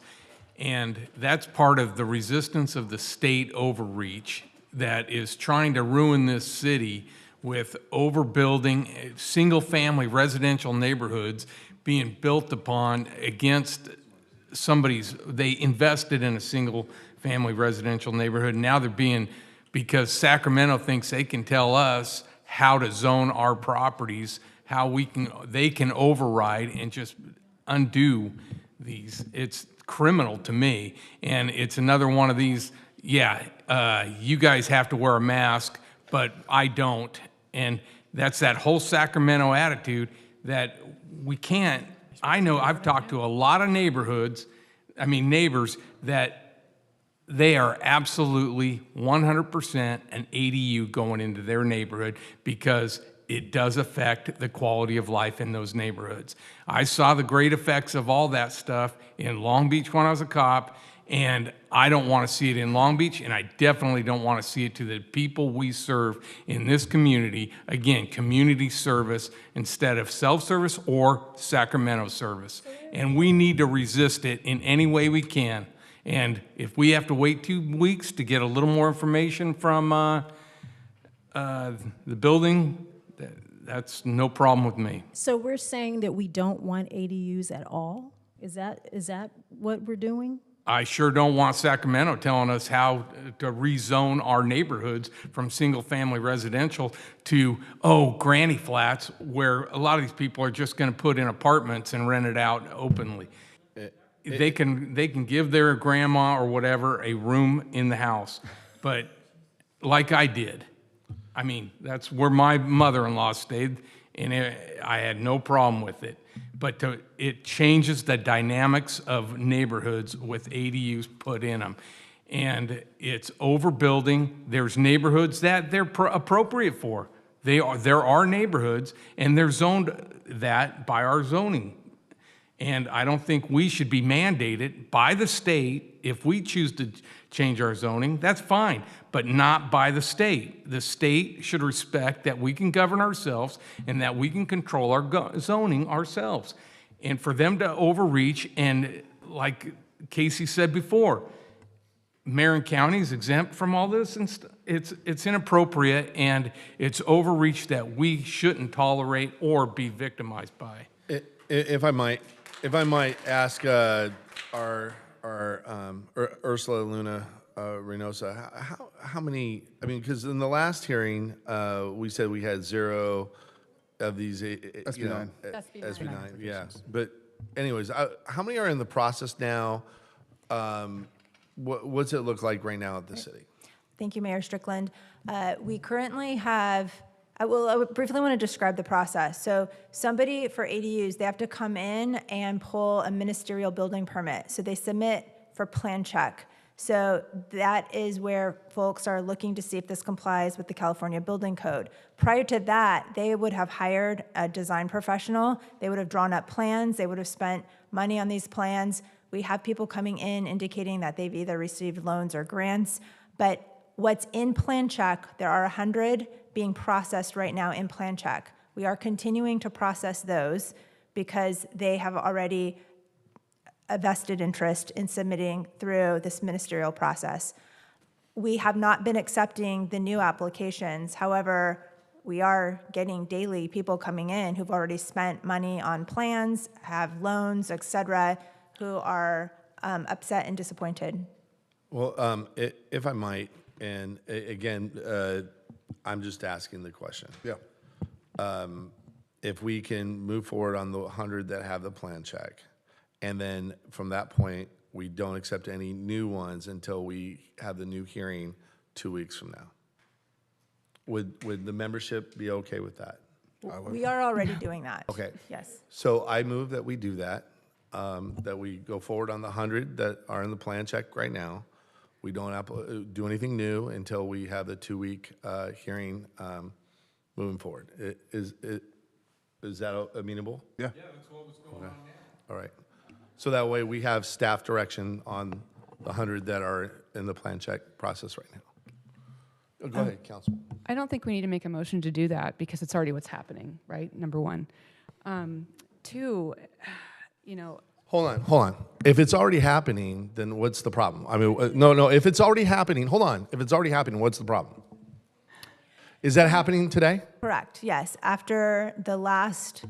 And that's part of the resistance of the state overreach that is trying to ruin this city with overbuilding, single-family residential neighborhoods being built upon against they invested in a single-family residential neighborhood, and now they're being, because Sacramento thinks they can tell us how to zone our properties, they can override and just undo these. It's criminal to me, and it's another one of these, you guys have to wear a mask, but I don't. And that's that whole Sacramento attitude that we can't. I know I've talked to a lot of neighbors that they are absolutely 100% an ADU going into their neighborhood because it does affect the quality of life in those neighborhoods. I saw the great effects of all that stuff in Long Beach when I was a cop, and I don't want to see it in Long Beach, and I definitely don't want to see it to the people we serve in this community. Again, community service instead of self-service or Sacramento service. And we need to resist it in any way we can. And if we have to wait 2 weeks to get a little more information from the building, that's no problem with me. So we're saying that we don't want ADUs at all? Is that what we're doing? I sure don't want Sacramento telling us how to rezone our neighborhoods from single-family residential to, granny flats, where a lot of these people are just going to put in apartments and rent it out openly. They can give their grandma or whatever a room in the house, but like I did. I mean, that's where my mother-in-law stayed, and I had no problem with it. But it changes the dynamics of neighborhoods with ADUs put in them. And it's overbuilding. There's neighborhoods that they're appropriate for. There are neighborhoods, and they're zoned that by our zoning. And I don't think we should be mandated by the state. If we choose to change our zoning, that's fine, but not by the state. The state should respect that we can govern ourselves and that we can control our zoning ourselves. And for them to overreach, and like Casey said before, Marin County is exempt from all this, and it's inappropriate, and it's overreach that we shouldn't tolerate or be victimized by. If I might ask our Ursula Luna Reynosa, how many? I mean, because in the last hearing we said we had 0 of these. SB9. SB9. Yeah. But anyways, how many are in the process now? What's it look like right now at the city? Thank you, Mayor Strickland. We currently have, I would briefly want to describe the process. So somebody for ADUs, they have to come in and pull a ministerial building permit. So they submit for plan check. So that is where folks are looking to see if this complies with the California Building Code. Prior to that, they would have hired a design professional. They would have drawn up plans. They would have spent money on these plans. We have people coming in indicating that they've either received loans or grants. But what's in plan check, there are 100 being processed right now in plan check. We are continuing to process those because they have already a vested interest in submitting through this ministerial process. We have not been accepting the new applications. However, we are getting daily people coming in who've already spent money on plans, have loans, et cetera, who are upset and disappointed. Well, if I might, and again, I'm just asking the question. Yeah. If we can move forward on the 100 that have the plan check, and then from that point, we don't accept any new ones until we have the new hearing 2 weeks from now. Would the membership be okay with that? We are already doing that. Okay. Yes. So I move that we do that, that we go forward on the 100 that are in the plan check right now. We don't do anything new until we have the 2-week hearing moving forward. Is that amenable? Yeah. Yeah, that's what was going on now. All right. So that way we have staff direction on the 100 that are in the plan check process right now. Oh, go ahead, Council. I don't think we need to make a motion to do that because it's already what's happening, right? Number one. Two, Hold on. If it's already happening, then what's the problem? I mean, no, if it's already happening, hold on. If it's already happening, what's the problem? Is that happening today? Correct, yes. After the last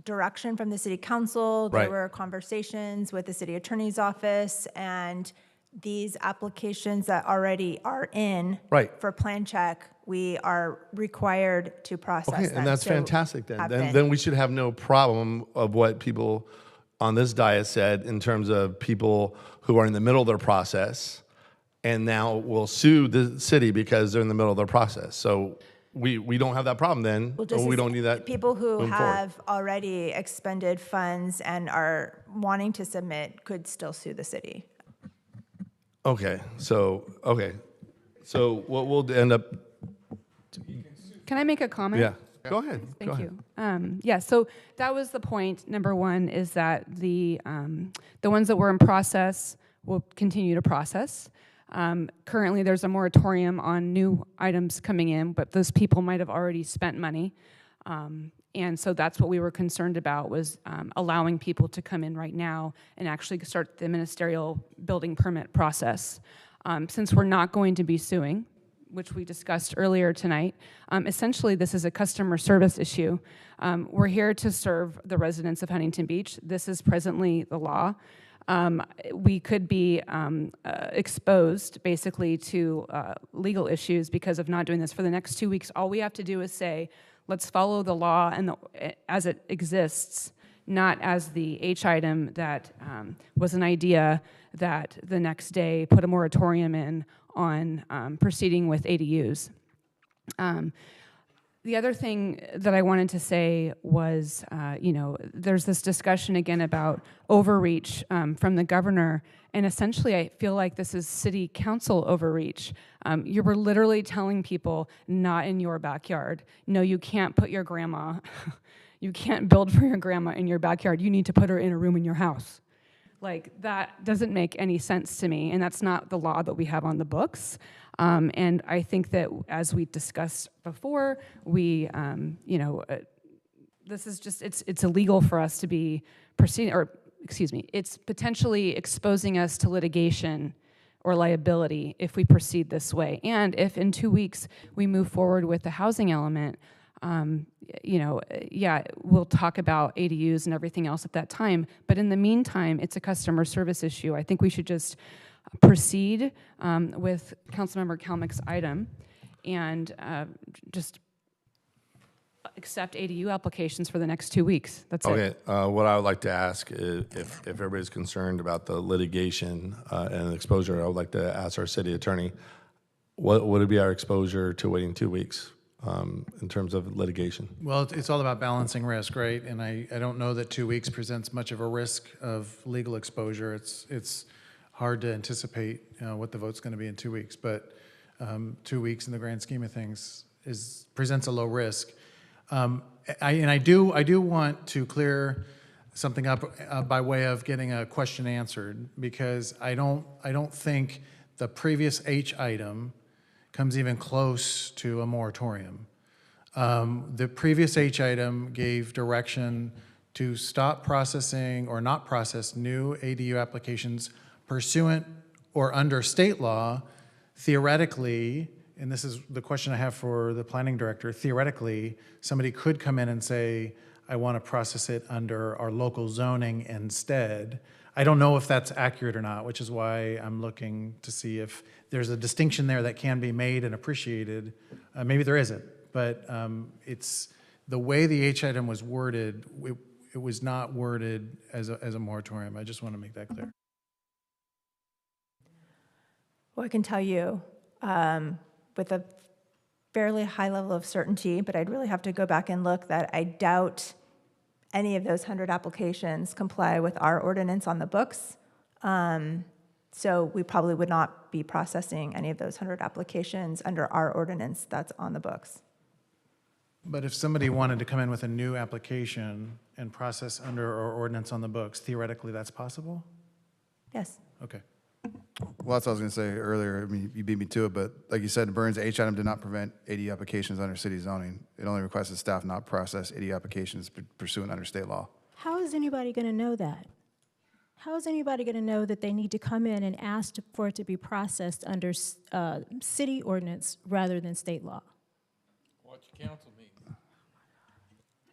direction from the city council, there Right. were conversations with the city attorney's office, and these applications that already are in Right. for plan check, we are required to process Okay, them. and that's So fantastic then. have Then, been. then we should have no problem of what people on this dais said in terms of people who are in the middle of their process and now will sue the city because they're in the middle of their process. So we don't have that problem then. Well, just we as don't need that. people who moving forward. have already expended funds and are wanting to submit could still sue the city. Okay, so what we'll end up. Can I make a comment? Yeah, go ahead. Thank go you. Ahead. Yeah, so that was the point. Number one is that the ones that were in process will continue to process. Currently, there's a moratorium on new items coming in, but those people might have already spent money. And so that's what we were concerned about, was allowing people to come in right now and actually start the ministerial building permit process. Since we're not going to be suing, which we discussed earlier tonight, essentially this is a customer service issue. We're here to serve the residents of Huntington Beach. This is presently the law. We could be exposed basically to legal issues because of not doing this for the next 2 weeks. All we have to do is say, let's follow the law and as it exists, not as the H item that was an idea that the next day put a moratorium in on proceeding with ADUs. The other thing that I wanted to say was, there's this discussion again about overreach from the governor, and essentially I feel like this is city council overreach. You were literally telling people, not in your backyard. No, you can't put your grandma, you can't build for your grandma in your backyard. You need to put her in a room in your house. Like, that doesn't make any sense to me, and that's not the law that we have on the books. And I think that, as we discussed before, we, this is just, it's illegal for us to be proceeding, or excuse me, it's potentially exposing us to litigation or liability if we proceed this way. And if in 2 weeks we move forward with the housing element, yeah, we'll talk about ADUs and everything else at that time. But in the meantime, it's a customer service issue. I think we should just proceed with Councilmember Kalmick's item and just accept ADU applications for the next 2 weeks. That's it. Okay, what I would like to ask is, if everybody's concerned about the litigation and exposure, I would like to ask our city attorney, what would be our exposure to waiting 2 weeks in terms of litigation? Well, it's all about balancing risk, right? And I don't know that 2 weeks presents much of a risk of legal exposure. It's hard to anticipate what the vote's going to be in 2 weeks, but 2 weeks in the grand scheme of things presents a low risk. I do want to clear something up by way of getting a question answered, because I don't think the previous H item comes even close to a moratorium. The previous H item gave direction to stop processing or not process new ADU applications pursuant or under state law. Theoretically, and this is the question I have for the planning director, theoretically, somebody could come in and say, I want to process it under our local zoning instead. I don't know if that's accurate or not, which is why I'm looking to see if there's a distinction there that can be made and appreciated. Maybe there isn't, but it's the way the H item was worded, it was not worded as a moratorium. I just want to make that clear. Well, I can tell you with a fairly high level of certainty, but I'd really have to go back and look, that I doubt any of those 100 applications comply with our ordinance on the books. So we probably would not be processing any of those 100 applications under our ordinance that's on the books. But if somebody wanted to come in with a new application and process under our ordinance on the books, theoretically that's possible? Yes. Okay. Well, that's what I was going to say earlier. I mean, you beat me to it, but like you said, Burns, H item did not prevent ADU applications under city zoning. It only requested staff not process ADU applications pursuant under state law. How is anybody going to know that? How is anybody going to know that they need to come in and ask for it to be processed under city ordinance rather than state law? Watch your council meeting.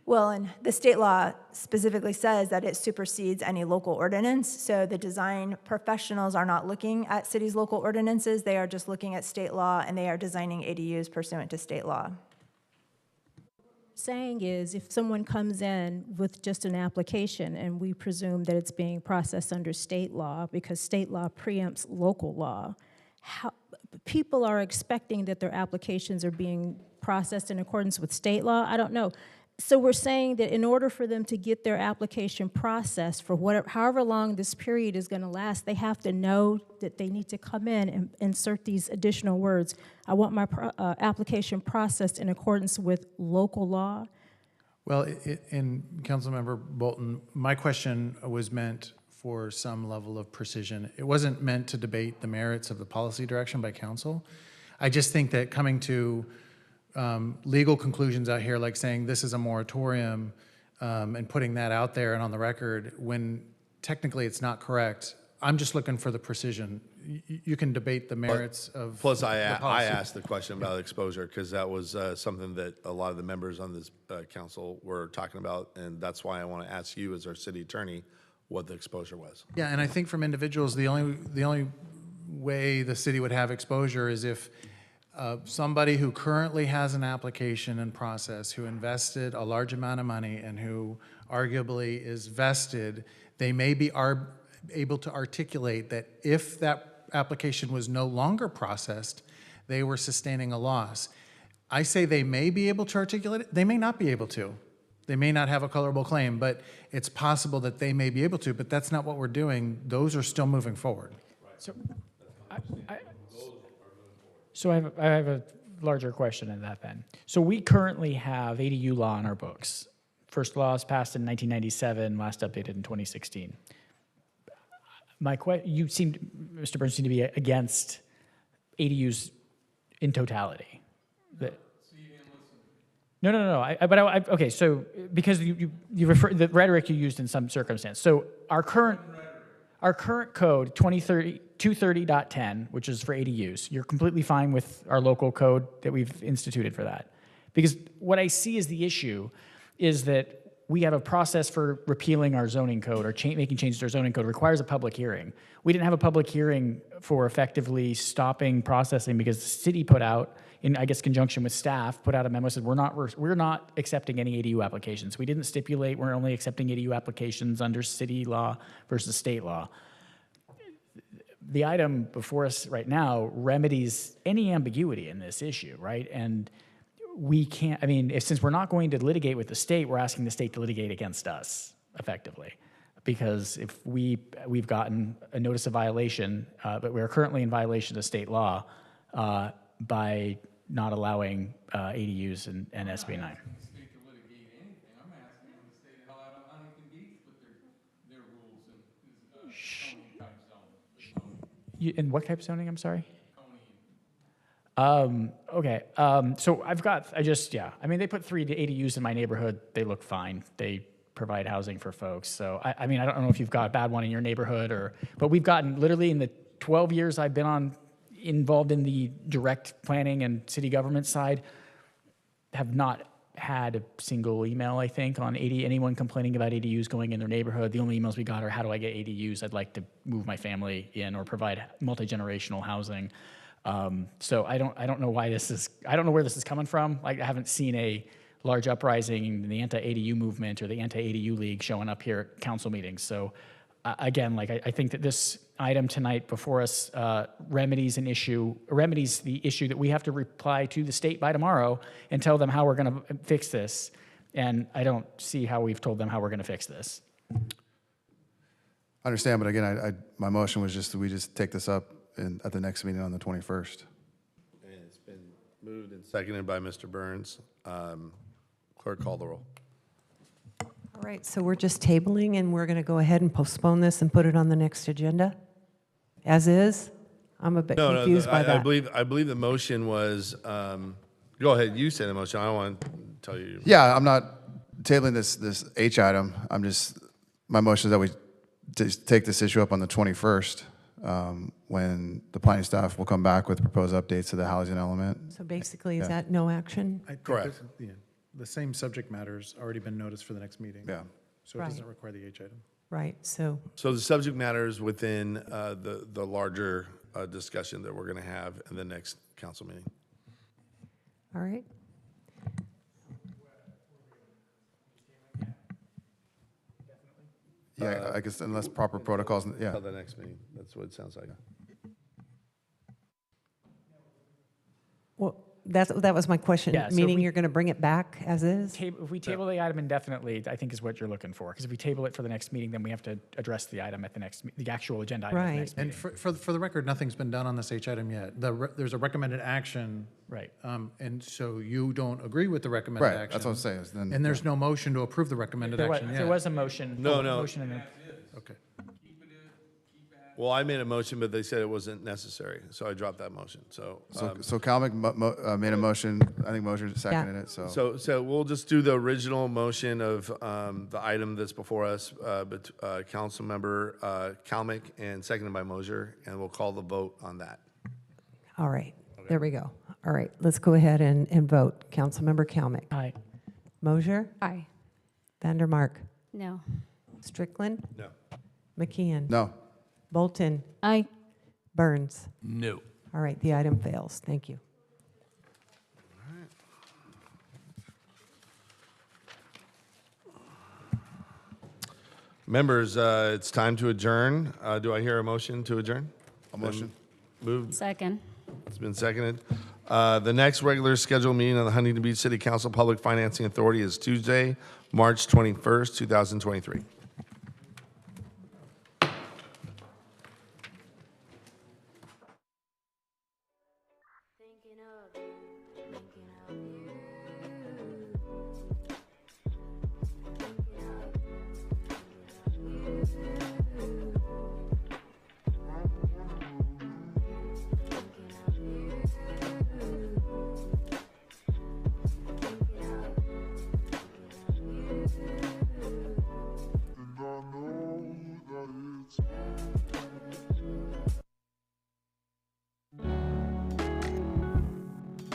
Well, and the state law specifically says that it supersedes any local ordinance. So the design professionals are not looking at cities' local ordinances. They are just looking at state law, and they are designing ADUs pursuant to state law. Saying is, if someone comes in with just an application and we presume that it's being processed under state law because state law preempts local law, people are expecting that their applications are being processed in accordance with state law? I don't know. So we're saying that in order for them to get their application processed for whatever, however long this period is going to last, they have to know that they need to come in and insert these additional words. I want my application processed in accordance with local law. Well, in Councilmember Bolton, my question was meant for some level of precision. It wasn't meant to debate the merits of the policy direction by council. I just think that coming to legal conclusions out here, like saying this is a moratorium and putting that out there and on the record when technically it's not correct, I'm just looking for the precision. You can debate the merits of Plus, the I policy. asked the question about exposure because that was something that a lot of the members on this council were talking about, and that's why I want to ask you as our city attorney what the exposure was. Yeah, and I think from individuals, the only way the city would have exposure is if somebody who currently has an application in process, who invested a large amount of money and who arguably is vested, they may be able to articulate that if that application was no longer processed, they were sustaining a loss. I say they may be able to articulate it. They may not be able to. They may not have a colorable claim, but it's possible that they may be able to, but that's not what we're doing. Those are still moving forward. So I have a larger question in that then. So we currently have ADU law in our books. First law was passed in 1997, last updated in 2016. You seem, Mr. Burns, seem to be against ADUs in totality. No. Okay. So because you refer the rhetoric you used in some circumstance. So our current code 230.10, which is for ADUs, you're completely fine with our local code that we've instituted for that. Because what I see as the issue is that we have a process for repealing our zoning code or making changes to our zoning code requires a public hearing. We didn't have a public hearing for effectively stopping processing because the city put out, in I guess conjunction with staff, put out a memo that said we're not accepting any ADU applications. We didn't stipulate we're only accepting ADU applications under city law versus state law. The item before us right now remedies any ambiguity in this issue, right? And we can't, since we're not going to litigate with the state, we're asking the state to litigate against us, effectively. Because if we've gotten a notice of violation, but we're currently in violation of state law by not allowing ADUs and SB 9. In what type of zoning, I'm sorry? Okay, so they put 3 ADUs in my neighborhood. They look fine. They provide housing for folks. So, I don't know if you've got a bad one in your neighborhood but we've gotten, literally in the 12 years I've been involved in the direct planning and city government side, have not had a single email, I think, on anyone complaining about ADUs going in their neighborhood. The only emails we got are, how do I get ADUs? I'd like to move my family in or provide multi-generational housing. So I don't know why I don't know where this is coming from. I haven't seen a large uprising in the anti-ADU movement or the anti-ADU league showing up here at council meetings. So again, I think that this item tonight before us remedies the issue that we have to reply to the state by tomorrow and tell them how we're going to fix this. And I don't see how we've told them how we're going to fix this. I understand, but again, my motion was just that we just take this up at the next meeting on the 21st. And it's been moved and seconded by Mr. Burns. Clerk, call the roll. All right, so we're just tabling, and we're going to go ahead and postpone this and put it on the next agenda? as is? I'm a bit No, confused by I that. believe the motion was, go ahead, you said the motion, I don't want to tell you. Yeah, I'm not tabling this H item. My motion is that we just take this issue up on the 21st, when the planning staff will come back with proposed updates to the housing element. So basically, is Yeah. that no action? I think Correct. the same subject matter's already been noticed for the next meeting. Yeah. So it doesn't Right. require the H item. Right, so, So the subject matter is within the larger discussion that we're going to have in the next council meeting. all right. Yeah, I guess unless proper protocols, yeah. Until the next meeting, that's what it sounds like. Well, that was my question. Yeah, so if Meaning we- you're going to bring it back as is? If we table the item indefinitely, I think is what you're looking for. Because if we table it for the next meeting, then we have to address the item at the next, the actual agenda item at the Right. next And meeting. for the record, nothing's been done on this H item yet. There's a recommended action. Right. And so you don't agree with the recommended Right, action. that's what I'm saying, is then- And there's no motion to approve the recommended There was, action there yet. was a motion. No, no. Motion and then, Okay. Well, I made a motion, but they said it wasn't necessary, so I dropped that motion, so. So Calmick made a motion, I think motion seconded it, so. So we'll just do the original motion of the item that's before us, but Councilmember Kalmick and seconded by Mosier, and we'll call the vote on that. All right, there we go. All right, let's go ahead and vote. Councilmember Kalmick. aye. Mosier? Aye. Vandermark? No. Strickland? No. McKeon? No. Bolton? Aye. Burns? No. All right, the item fails. Thank you. Members, it's time to adjourn. Do I hear a motion to adjourn? A motion. Moved. Second. It's been seconded. The next regular scheduled meeting of the Huntington Beach City Council Public Financing Authority is Tuesday, March 21st, 2023. Thinking of you.